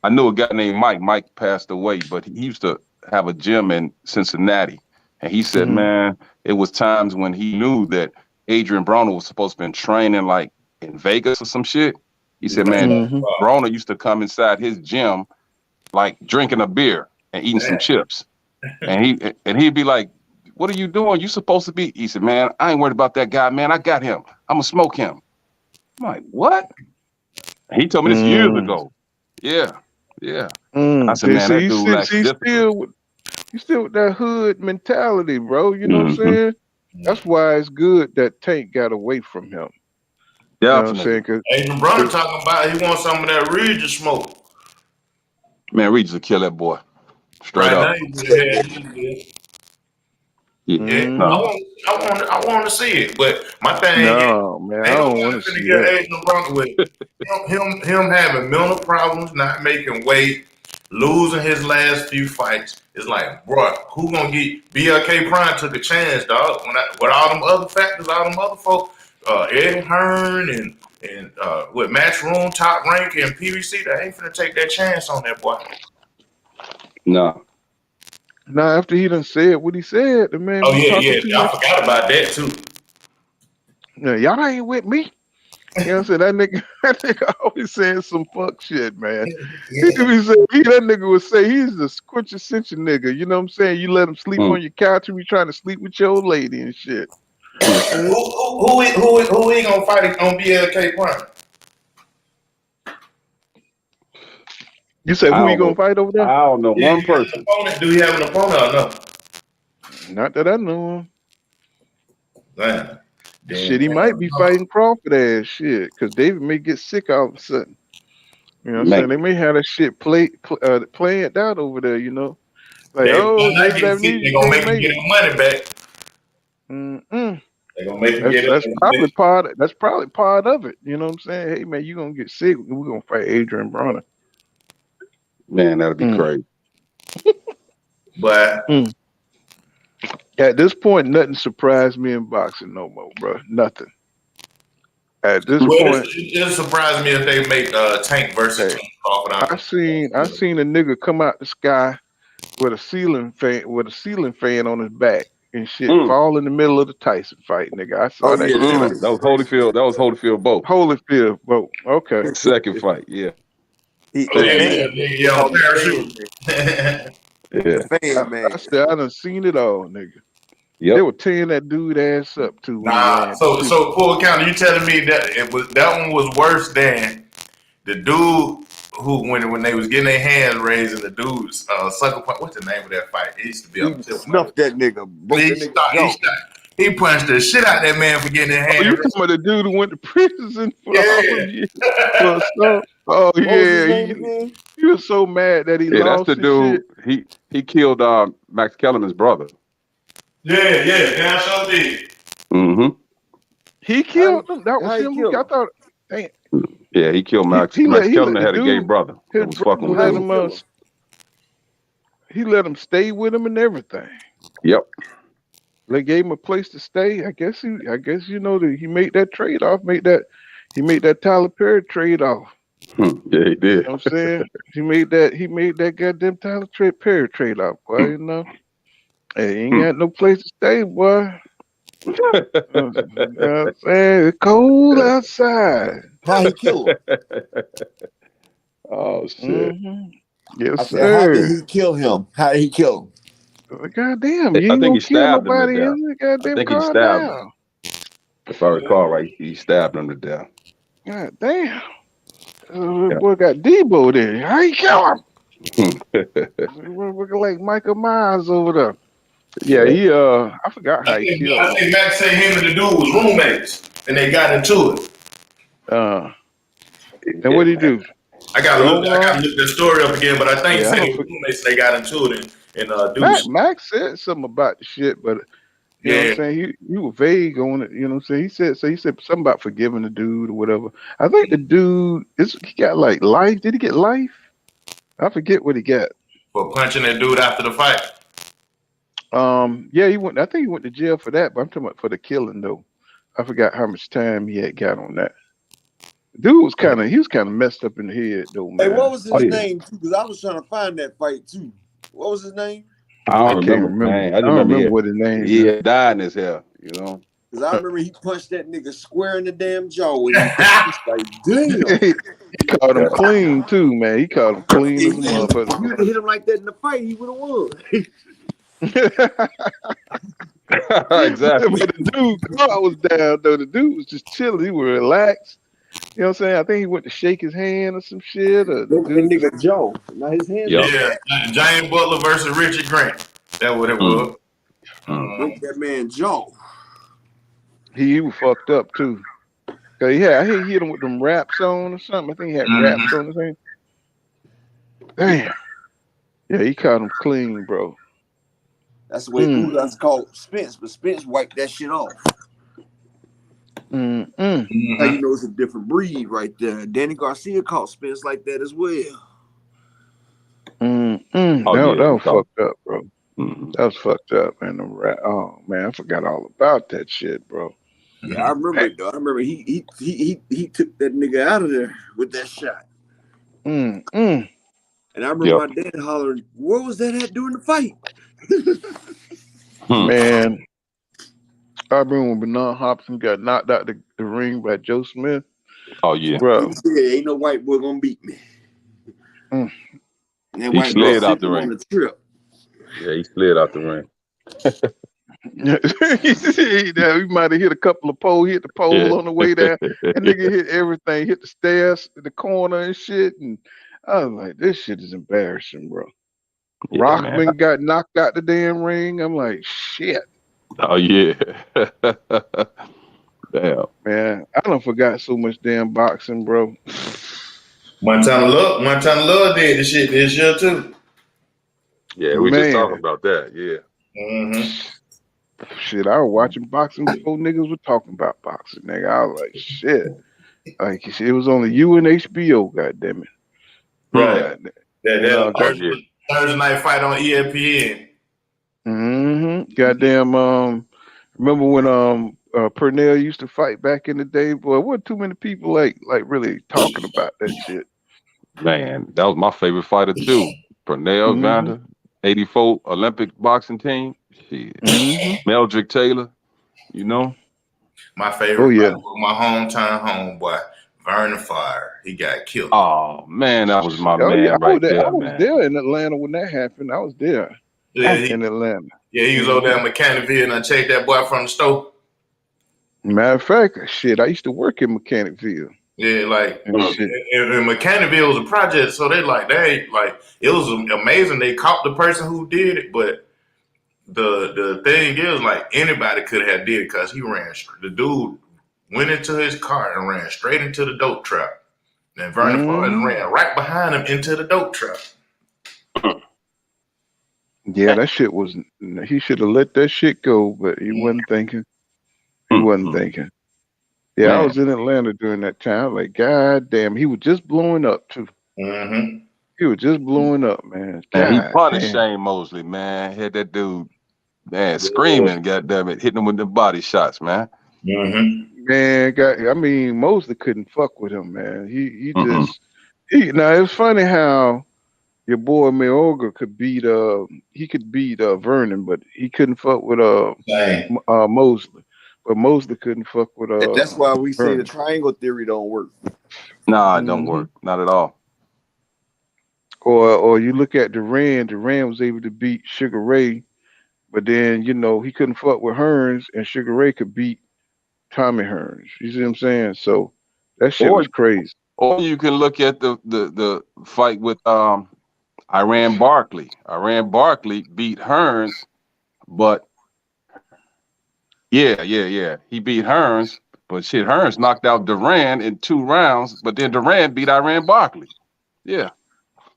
I knew a guy named Mike. Mike passed away, but he used to have a gym in Cincinnati. And he said, man, it was times when he knew that Adrian Broner was supposed to be training like in Vegas or some shit. He said, man, Broner used to come inside his gym like drinking a beer and eating some chips. And he'd be like, what are you doing? You supposed to be. He said, man, I ain't worried about that guy, man. I got him. I'm going to smoke him. I'm like, what? He told me this years ago. Yeah. Yeah. I said, man, that dude lacks discipline. He's still with that hood mentality, bro. You know what I'm saying? That's why it's good that Tank got away from him. Yeah, you know what I'm saying? Adrian Broner talking about he wants some of that Regis smoke. Man, Regis will kill that boy. Straight up. Yeah, I want to see it, but my thing no, man, I don't want to see get that. Adrian Broner with him having mental problems, not making weight, losing his last few fights. It's like, bro, who gonna get BLK Prime took a chance, dog? With all them other factors, all them other folks, Eddie Hearn and with Matchroom, Top Rank, and PBC, they ain't finna take that chance on that boy. No. Now, after he done said what he said, the man. Oh yeah. I forgot about that too. Yeah, y'all ain't with me. You know what I'm saying? That nigga always saying some fuck shit, man. That nigga would say he's the quintessential nigga. You know what I'm saying? You let him sleep on your couch and you trying to sleep with your old lady and shit. Who he gonna fight on BLK Prime? You said who you gonna fight over there? I don't know. One person. Do he have an opponent or no? Not that I know of. Man. Shit, he might be fighting Crawford ass shit, because David may get sick all of a sudden. You know what I'm saying? They may have that shit planned out over there, you know? Like, they oh, they gonna make him get his money back. They gonna make him get that's probably part of it. You know what I'm saying? Hey man, you gonna get sick, we're gonna fight Adrian Broner. Man, that'd be crazy. But at this point, nothing surprised me in boxing no more, bro. Nothing. At this point, it surprised me if they make Tank versus Crawford. I seen a nigga come out the sky with a ceiling fan on his back and shit fall in the middle of the Tyson fight, nigga. I saw that. That was Holyfield. That was Holyfield both. Holyfield both. Okay. Second fight, yeah. On parachute. Yeah. I said I done seen it all, nigga. Yep. They were tearing that dude ass up too. Nah, so full count. You telling me that that one was worse than the dude who when they was getting their hands raised and the dude's sucker punch. What's the name of that fight? It used to be on the snuffed that nigga. He punched the shit out that man for getting his hands. You talking about the dude who went to prison for all years? Oh yeah, he was so mad that he lost. That's the dude. Shit. He killed Max Kellerman's brother. Yeah, damn sure did. He killed him. That was him. I thought. Damn. Yeah, he killed Max. Max Kellerman had a gay brother. He was fucking with him. He let him stay with him and everything. Yep. They gave him a place to stay. I guess you know that he made that trade off. He made that Tyler Perry trade off. Yeah, he did. You know what I'm saying? He made that goddamn Tyler Perry trade off, boy. You know, hey, he ain't got no place to stay, boy. It's cold outside. How he kill him? Oh shit! Yes, I said, how did sir. he kill him? How did he kill him? Goddamn, you I ain't think gonna he kill stabbed him to nobody, death. is it? I Goddamn, think he calm stabbed him. down. If I recall right, he stabbed him to death. God damn. Boy got Debo there. How you kill him? We're looking like Michael Myers over there. Yeah, he I forgot how he killed I him. think Max said him and the dude was roommates, and they got into it. And what did he do? I gotta look the story up again, but I think he Yeah, I said don't they were roommates. And they got into it and do shit. Max said something about the shit, but you know what I'm saying? He was vague on it, you know what I'm saying? He said something about forgiving the dude or whatever. I think the dude he got like life. Did he get life? I forget what he got. For punching that dude after the fight. Yeah, he went. I think he went to jail for that, but I'm talking about for the killing though. I forgot how much time he had got on that. Dude was kind of messed up in the head though, man. Hey, what was his name too? Because I was trying to find that fight too. What was his name? I can't can't remember. remember. I don't remember what his name He is. had died in his hair, you know. Because I remember he punched that nigga square in the damn jaw when he was like, damn. He caught him clean too, man. He caught him clean as a motherfucker. If you would have hit him like that in the fight, he would have won. Exactly. But the dude guard was down though. The dude was just chilling. He was relaxed. You know what I'm saying? I think he went to shake his hand or some shit. Or the nigga Joe, not his hand. Yeah, James Butler versus Richard Grant. That's what it was. Break that man Joe. He was fucked up too. Cause he hit him with them raps on or something. I think he had raps on his hand. Damn. Yeah, he caught him clean, bro. That's the way Ugas called Spence, but Spence wiped that shit off. How you know it's a different breed right there. Danny Garcia caught Spence like that as well. That was fucked up, bro. That was fucked up, man. Oh man, I forgot all about that shit, bro. Yeah, I remember it though. I remember he took that nigga out of there with that shot. And I remember my dad hollering, "Where was that at during the fight?" Man, I remember when Bernard Hopkins got knocked out the ring by Joe Smith. Oh yeah, bro. He said, "Ain't no white boy gonna beat me." And that He white slid boy out the on ring. the trip. Yeah, he slid out the ring. He might have hit a couple of poles, hit the pole on the way there. That nigga hit everything, hit the stairs, the corner and shit. And I was like, this shit is embarrassing, bro. Yeah, Rockman got knocked out the damn ring. I'm like, shit. Oh yeah. Damn. Man, I done forgot so much damn boxing, bro. Montana Love did the shit this year too. Yeah, we just talking about that. Yeah. Shit, I was watching boxing before niggas were talking about boxing, nigga. I was like, shit. Like, it was only you and HBO, goddammit. Right. That Thursday night fight on ESPN. Goddamn, remember when Purnell used to fight back in the day? Boy, wasn't too many people like really talking about that shit. Man, that was my favorite fighter too. Purnell, Vander, 84 Olympic boxing team. Shit. Meldrick Taylor, you know. My favorite fighter was my hometown homeboy, Vernon Fire. He got killed. Oh man, that was my man right there. I was there in Atlanta when that happened. I was there in Atlanta. Yeah, he was over there in Mechanicville, and I checked that boy from the store. Matter of fact, shit, I used to work in Mechanicville. Yeah, like and Mechanicville was a project, so it was amazing. They caught the person who did it, but the thing is, like, anybody could have did it because the dude went into his car and ran straight into the dope trap. And Vernon Forrest ran right behind him into the dope trap. Yeah, that shit was. He should have let that shit go, but he wasn't thinking. He wasn't thinking. Yeah, I was in Atlanta during that time. I was like, God damn, he was just blowing up too. He was just blowing up, man. And he punished Shane Mosley, man. Had that dude, man, screaming, goddamn it, hitting him with the body shots, man. Man, I mean, Mosley couldn't fuck with him, man. He just. Now it's funny how your boy Mayorga could beat Vernon, but he couldn't fuck with Mosley. but Mosley couldn't fuck with And that's why we say the Hearns. triangle theory don't work. Nah, it don't work. Not at all. Or you look at Duran. Duran was able to beat Sugar Ray, but then he couldn't fuck with Hearns, and Sugar Ray could beat Tommy Hearns. You see what I'm saying? So that shit was crazy. Or you can look at the fight with Iran Barkley. Iran Barkley beat Hearns, but yeah. He beat Hearns, but shit, Hearns knocked out Duran in 2 rounds, but then Duran beat Iran Barkley. Yeah.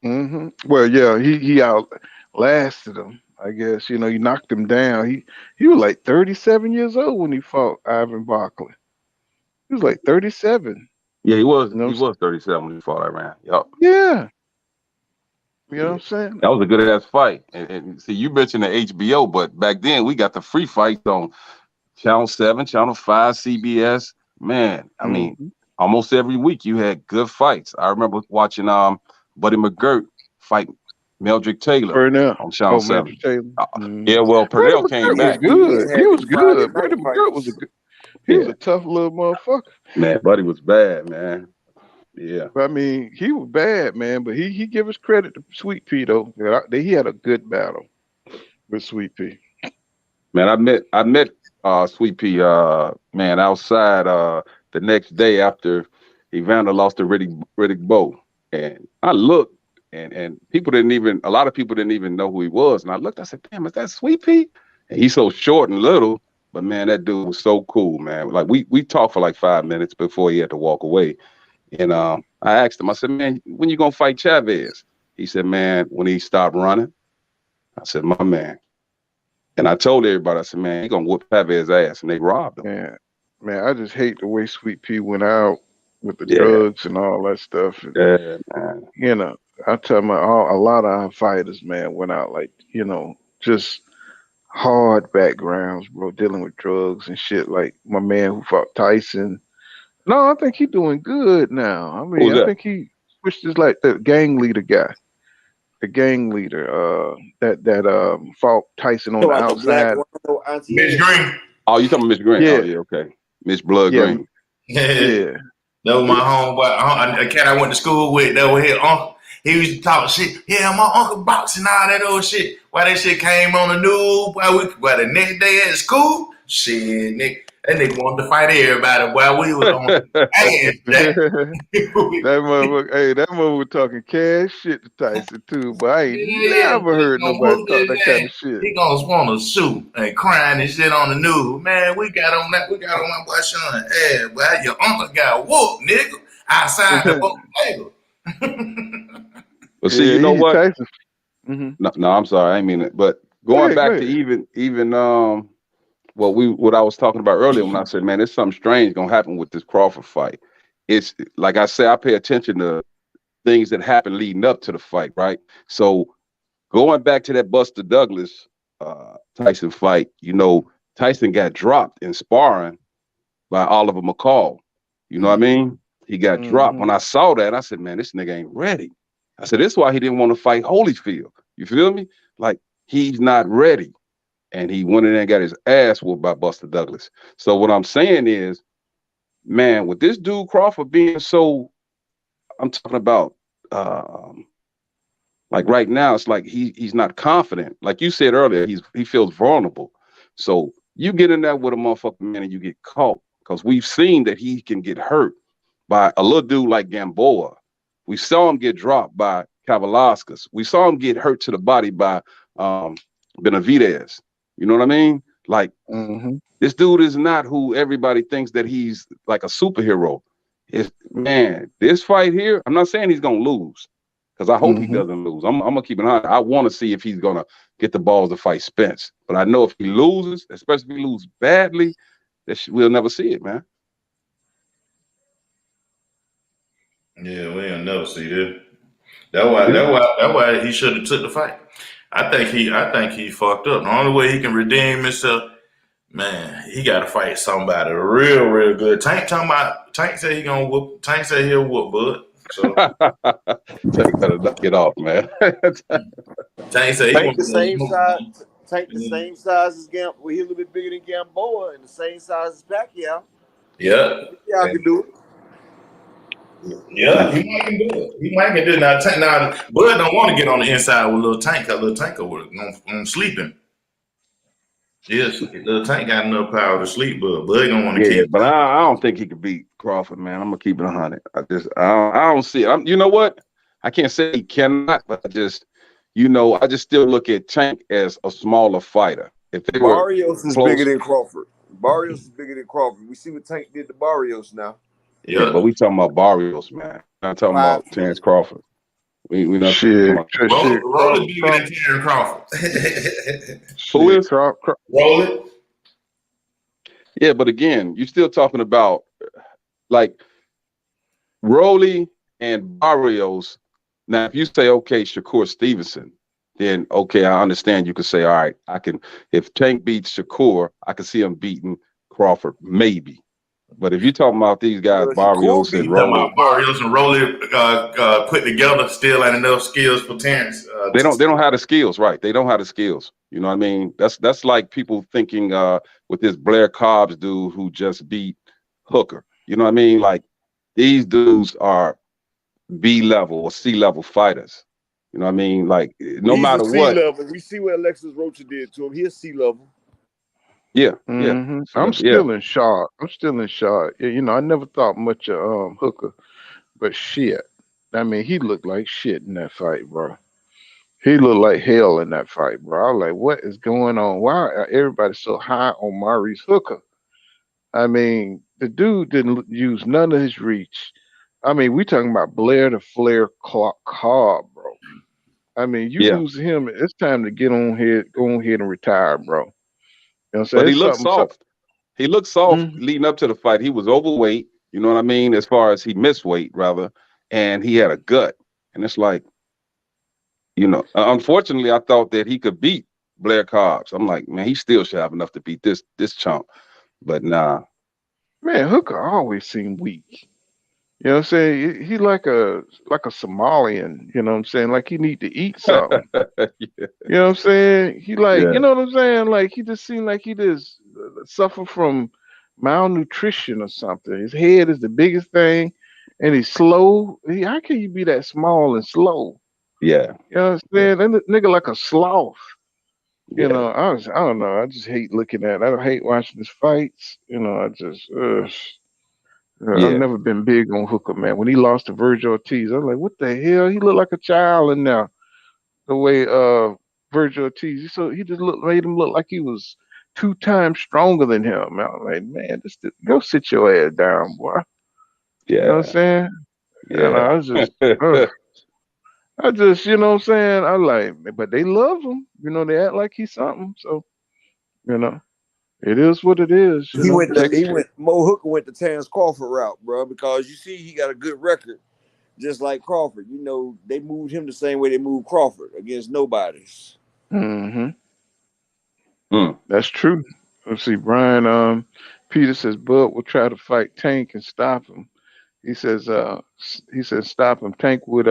Well, yeah, he outlasted him. I guess he knocked him down. He was like 37 years old when he fought Ivan Barkley. He was like 37. Yeah, he was. He was 37 when he fought Iran. Yup. Yeah. You know what I'm saying? That was a good ass fight. And see, you mentioned the HBO, but back then we got the free fights on Channel 7, Channel 5, CBS. Man, I mean, almost every week you had good fights. I remember watching Buddy McGirt fight Meldrick Taylor on Channel 7. Yeah, well, Purdell came back. He was good. Buddy McGirt was a good. He was a tough little motherfucker. Man, Buddy was bad, man. Yeah. I mean, he was bad, man, but he give us credit to Sweet Pea though. He had a good battle with Sweet Pea. Man, I met Sweet Pea man outside the next day after Evander lost to Riddick Bowe. And I looked and a lot of people didn't even know who he was. And I looked, I said, damn, is that Sweet Pea? And he's so short and little, but man, that dude was so cool, man. Like we talked for like 5 minutes before he had to walk away. And I asked him, I said, man, when you gonna fight Chavez? He said, man, when he stopped running. I said, my man. And I told everybody, I said, man, he gonna whoop Chavez's ass, and they robbed him. Man, I just hate the way Sweet Pea went out with the drugs and all that stuff. And, man. I tell my a lot of our fighters, man, went out like, just hard backgrounds, bro, dealing with drugs and shit. Like my man who fought Tyson. No, I think he's doing good now. I mean, I think he switched his like the gang leader guy. The gang leader that fought Tyson on the outside. Mitch Green. Oh, you talking about Mitch Green? Yeah. Oh, yeah, okay. Mitch Blood Green. Yeah. That was my homeboy, a cat I went to school with. That was his uncle. He used to talk shit. Yeah, my uncle boxing, all that old shit. Why that shit came on the news? Why the next day at school? Shit, nigga. That nigga wanted to fight everybody while we was on ass. That motherfucker talking cash shit to Tyson too, but I ain't never heard nobody talk that kind of shit. He gonna want to sue and crying and shit on the news. Man, we got on my boy Sean ass. Well, your uncle got whooped, nigga, outside the boat table. But see, you know what? No, I'm sorry, I ain't mean it. But going back to even what I was talking about earlier when I said, man, there's something strange gonna happen with this Crawford fight. It's like I say, I pay attention to things that happen leading up to the fight, right? So going back to that Buster Douglas Tyson fight, Tyson got dropped in sparring by Oliver McCall. You know what I mean? He got dropped. When I saw that, I said, man, this nigga ain't ready. I said, this is why he didn't want to fight Holyfield. You feel me? Like, he's not ready. And he went in there and got his ass whooped by Buster Douglas. So what I'm saying is, man, with this dude Crawford being so, I'm talking about, like right now, it's like he's not confident. Like you said earlier, he feels vulnerable. So you get in there with a motherfucker, man, and you get caught. Because we've seen that he can get hurt by a little dude like Gamboa. We saw him get dropped by Kavaliauskas. We saw him get hurt to the body by Benavidez. You know what I mean? Like, this dude is not who everybody thinks that he's like a superhero. Man, this fight here, I'm not saying he's going to lose, because I hope he doesn't lose. I'm going to keep an eye. I want to see if he's going to get the balls to fight Spence. But I know if he loses, especially if he loses badly, we'll never see it, man. Yeah, we'll never see that. That's why he should have took the fight. I think he fucked up. The only way he can redeem himself, man, he got to fight somebody real, real good. Tank said he gonna whoop. Tank said he'll whoop Bud. So Tank better knock it off, man. Tank said he the same side. Tank the same size as Gamboa. Well, he's a little bit bigger than Gamboa and the same size as Pacquiao. Yeah. Yeah, I can do it. Yeah, he might can do it. He might can do it. Now, Bud don't want to get on the inside with Little Tank. Cause Little Tank gonna sleep him. Yes, Little Tank got enough power to sleep, but Bud don't want to Yeah, keep. but I don't think he could beat Crawford, man. I'm gonna keep it 100. I don't see it. You know what? I can't say he cannot, but I just still look at Tank as a smaller fighter. If they were Barrios is close, bigger than Crawford. Barrios is bigger than Crawford. We see what Tank did to Barrios now. yeah, but we talking about Barrios, man. We're not talking about Terrence Crawford. We not talking about Roll is bigger than Terrence Crawford. Who is Roll it? Yeah, but again, you're still talking about like Rolly and Barrios. Now, if you say, okay, Shakur Stevenson, then okay, I understand. You could say, all right, I can. If Tank beats Shakur, I can see him beating Crawford, maybe. But if you're talking about these guys, Barrios and Rolly, Barrios and Rolly put together, still ain't enough skills for Terrence. they don't have the skills, right? They don't have the skills. You know what I mean? That's like people thinking with this Blair Cobbs dude who just beat Hooker. You know what I mean? Like these dudes are B level or C level fighters. You know what I mean? Like no He's matter a C what. level. We see what Alexis Rocha did to him. He's C level. Yeah, yeah. I'm still in shock. Yeah, you know, I never thought much of Hooker, but shit. I mean, he looked like shit in that fight, bro. He looked like hell in that fight, bro. I was like, what is going on? Why are everybody so high on Maurice Hooker? I mean, the dude didn't use none of his reach. I mean, we talking about Blair to Flair Cobb, bro. I mean, you lose him, it's time to go on ahead and retire, bro. You know what I'm saying? But he looked soft. He looked soft leading up to the fight. He was overweight, you know what I mean? As far as he missed weight, rather, and he had a gut. And it's like, you know, unfortunately, I thought that he could beat Blair Cobbs. I'm like, man, he still should have enough to beat this chump. But nah. Man, Hooker always seemed weak. You know what I'm saying? He like a Somalian, you know what I'm saying? Like he need to eat something. You know what I'm saying? He like, you know what I'm saying? Like he just seemed like he just suffer from malnutrition or something. His head is the biggest thing and he's slow. How can you be that small and slow? Yeah. You know what I'm saying? That nigga like a sloth. You know, I don't know. I just hate looking at it. I hate watching his fights. You know, I've never been big on Hooker, man. When he lost to Virgil Ortiz, I was like, what the hell? He looked like a child in there. The way Virgil Ortiz, he just made him look like he was 2 times stronger than him. I was like, man, go sit your ass down, boy. Yeah. You know what I'm saying? Yeah. And I just, you know what I'm saying? I like, but they love him. You know, they act like he's something. So, you know. It is what it is. You know? Mo Hooker went the Terrence Crawford route, bro, because you see he got a good record, just like Crawford. You know, they moved him the same way they moved Crawford against nobodies. That's true. Let's see, Brian Peter says Bud will try to fight Tank and stop him. He says stop him. Tank would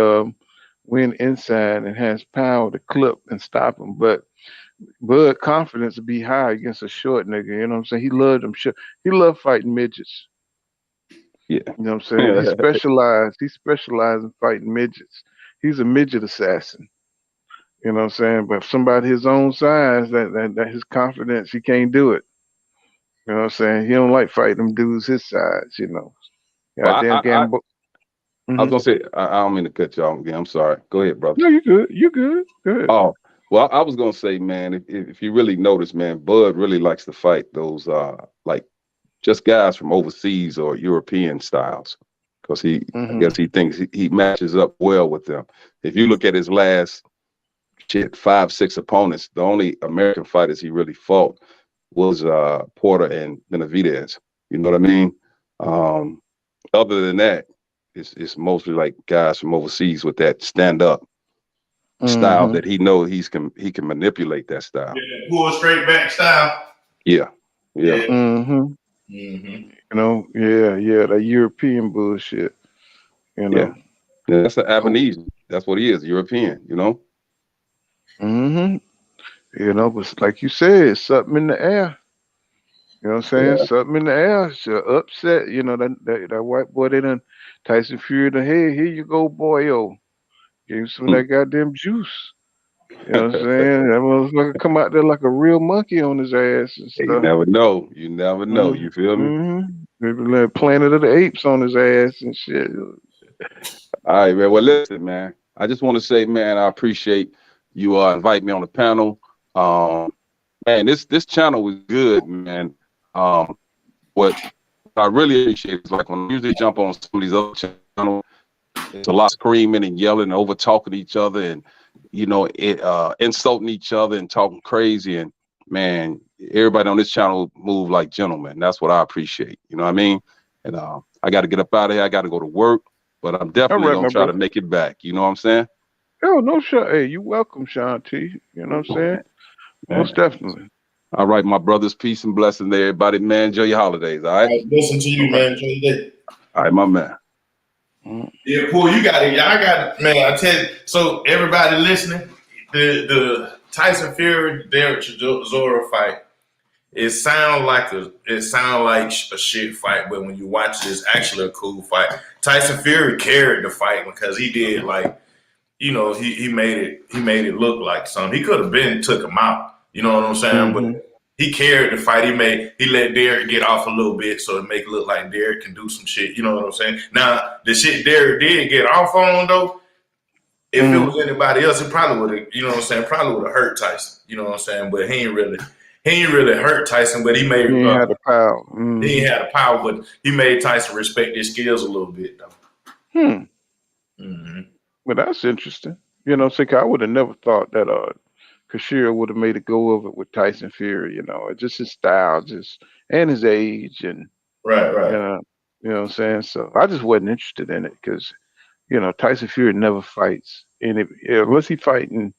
win inside and has power to clip and stop him, but Bud confidence would be high against a short nigga. You know what I'm saying? He loved them shit. He loved fighting midgets. Yeah. You know what I'm saying? He specialized in fighting midgets. He's a midget assassin. You know what I'm saying? But if somebody his own size, that his confidence, he can't do it. You know what I'm saying? He don't like fighting them dudes his size, you know. Goddamn Gambo. I was gonna say, I don't mean to cut you off again. I'm sorry. Go ahead, brother. No, you good. You good. Good. Oh, well, I was gonna say, man, if you really notice, man, Bud really likes to fight those like just guys from overseas or European styles, because I guess he thinks he matches up well with them. If you look at his last 5-6 opponents, the only American fighters he really fought was Porter and Benavidez. You know what I mean? Other than that, it's mostly like guys from overseas with that stand up style that he knows he can manipulate that style. Yeah, pull straight back style. Yeah. You know, that European bullshit. You know. Yeah, that's an Albanese. That's what he is, European. You know. You know, but like you said, it's something in the air. You know what I'm saying? Yeah. Something in the air. It's upset. You know, that white boy, they done Tyson Fury in the head. Here you go, boy. Yo. Give him some of that goddamn juice. You know what I'm saying? That motherfucker come out there like a real monkey on his ass and You stuff. never know. You never know. You feel me? Maybe like Planet of the Apes on his ass and shit. All right, man. Well, listen, man. I just want to say, man, I appreciate you inviting me on the panel. Man, this channel was good, man. What I really appreciate is like when I usually jump on some of these other channels, it's a lot of screaming and yelling and over talking each other and insulting each other and talking crazy. And man, everybody on this channel move like gentlemen. That's what I appreciate. You know what I mean? And I got to get up out of here. I got to go to work, but I'm definitely All right, gonna my try to brother. make it back. You know what I'm saying? Oh, no shot. Hey, you welcome, Sean T. You know what I'm saying? Most definitely. All right, my brothers. Peace and blessings to everybody. Man, enjoy your holidays. All right. Listen to you, All right. man. Enjoy your day. All right, my man. Yeah, Paul, you got it. Y'all got it, man. I tell you. So everybody listening, the Tyson Fury Derek Chisora fight, it sound like a shit fight, but when you watch it, it's actually a cool fight. Tyson Fury carried the fight because he did he made it look like something. He could have been took him out. You know what I'm saying? But he carried the fight. He let Derek get off a little bit so it make it look like Derek can do some shit. You know what I'm saying? Now the shit Derek did get off on though, if it was anybody else, it probably would have, you know what I'm saying, probably would have hurt Tyson. You know what I'm saying? But he ain't really hurt Tyson, but he made He ain't had the power. he ain't had the power, but he made Tyson respect his skills a little bit though. Well, that's interesting. You know, see, 'cause I would have never thought that Kashir would have made a go of it with Tyson Fury. You know, just his style, and his age, and Right. you know what I'm saying. So I just wasn't interested in it because Tyson Fury never fights, and unless he fighting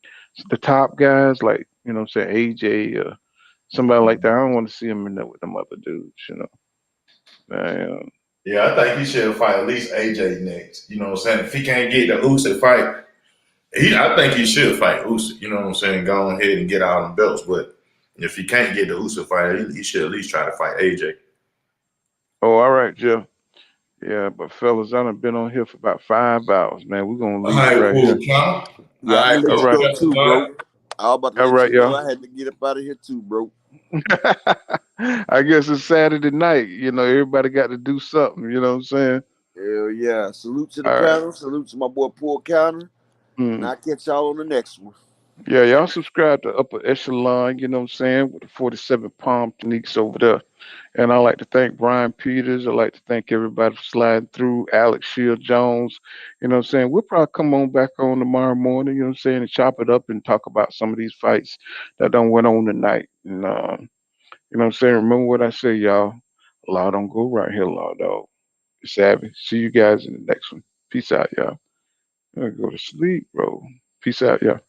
the top guys like what I'm saying, AJ or somebody like that, I don't want to see him in there with them other dudes. You know. Yeah, I think he should fight at least AJ next. You know what I'm saying? If he can't get the Usyk fight, I think he should fight Usyk. You know what I'm saying? Go ahead and get all them belts. But if he can't get the Usyk fight, he should at least try to fight AJ. Oh, all right, Jeff. Yeah, but fellas, I done been on here for about 5 hours, man. We're gonna leave it right here. Yeah, I had to All let right. you go too, bro. I was about to All let right, you know y'all. I had to get up out of here too, bro. I guess it's Saturday night. Everybody got to do something. You know what I'm saying? Hell yeah. Salute to the All right. panel. Salute to my boy Paul Counter. And I'll catch y'all on the next one. Yeah, y'all subscribe to Upper Echelon, you know what I'm saying, with the 47 Palm Techniques over there. And I'd like to thank Brian Peters. I'd like to thank everybody for sliding through. Alex Shield Jones, you know what I'm saying. We'll probably come on back on tomorrow morning, you know what I'm saying, and chop it up and talk about some of these fights that done went on tonight. And, you know what I'm saying? Remember what I say, y'all. Law don't go right here, law dog. Savvy. See you guys in the next one. Peace out, y'all. I'm gonna go to sleep, bro. Peace out, y'all.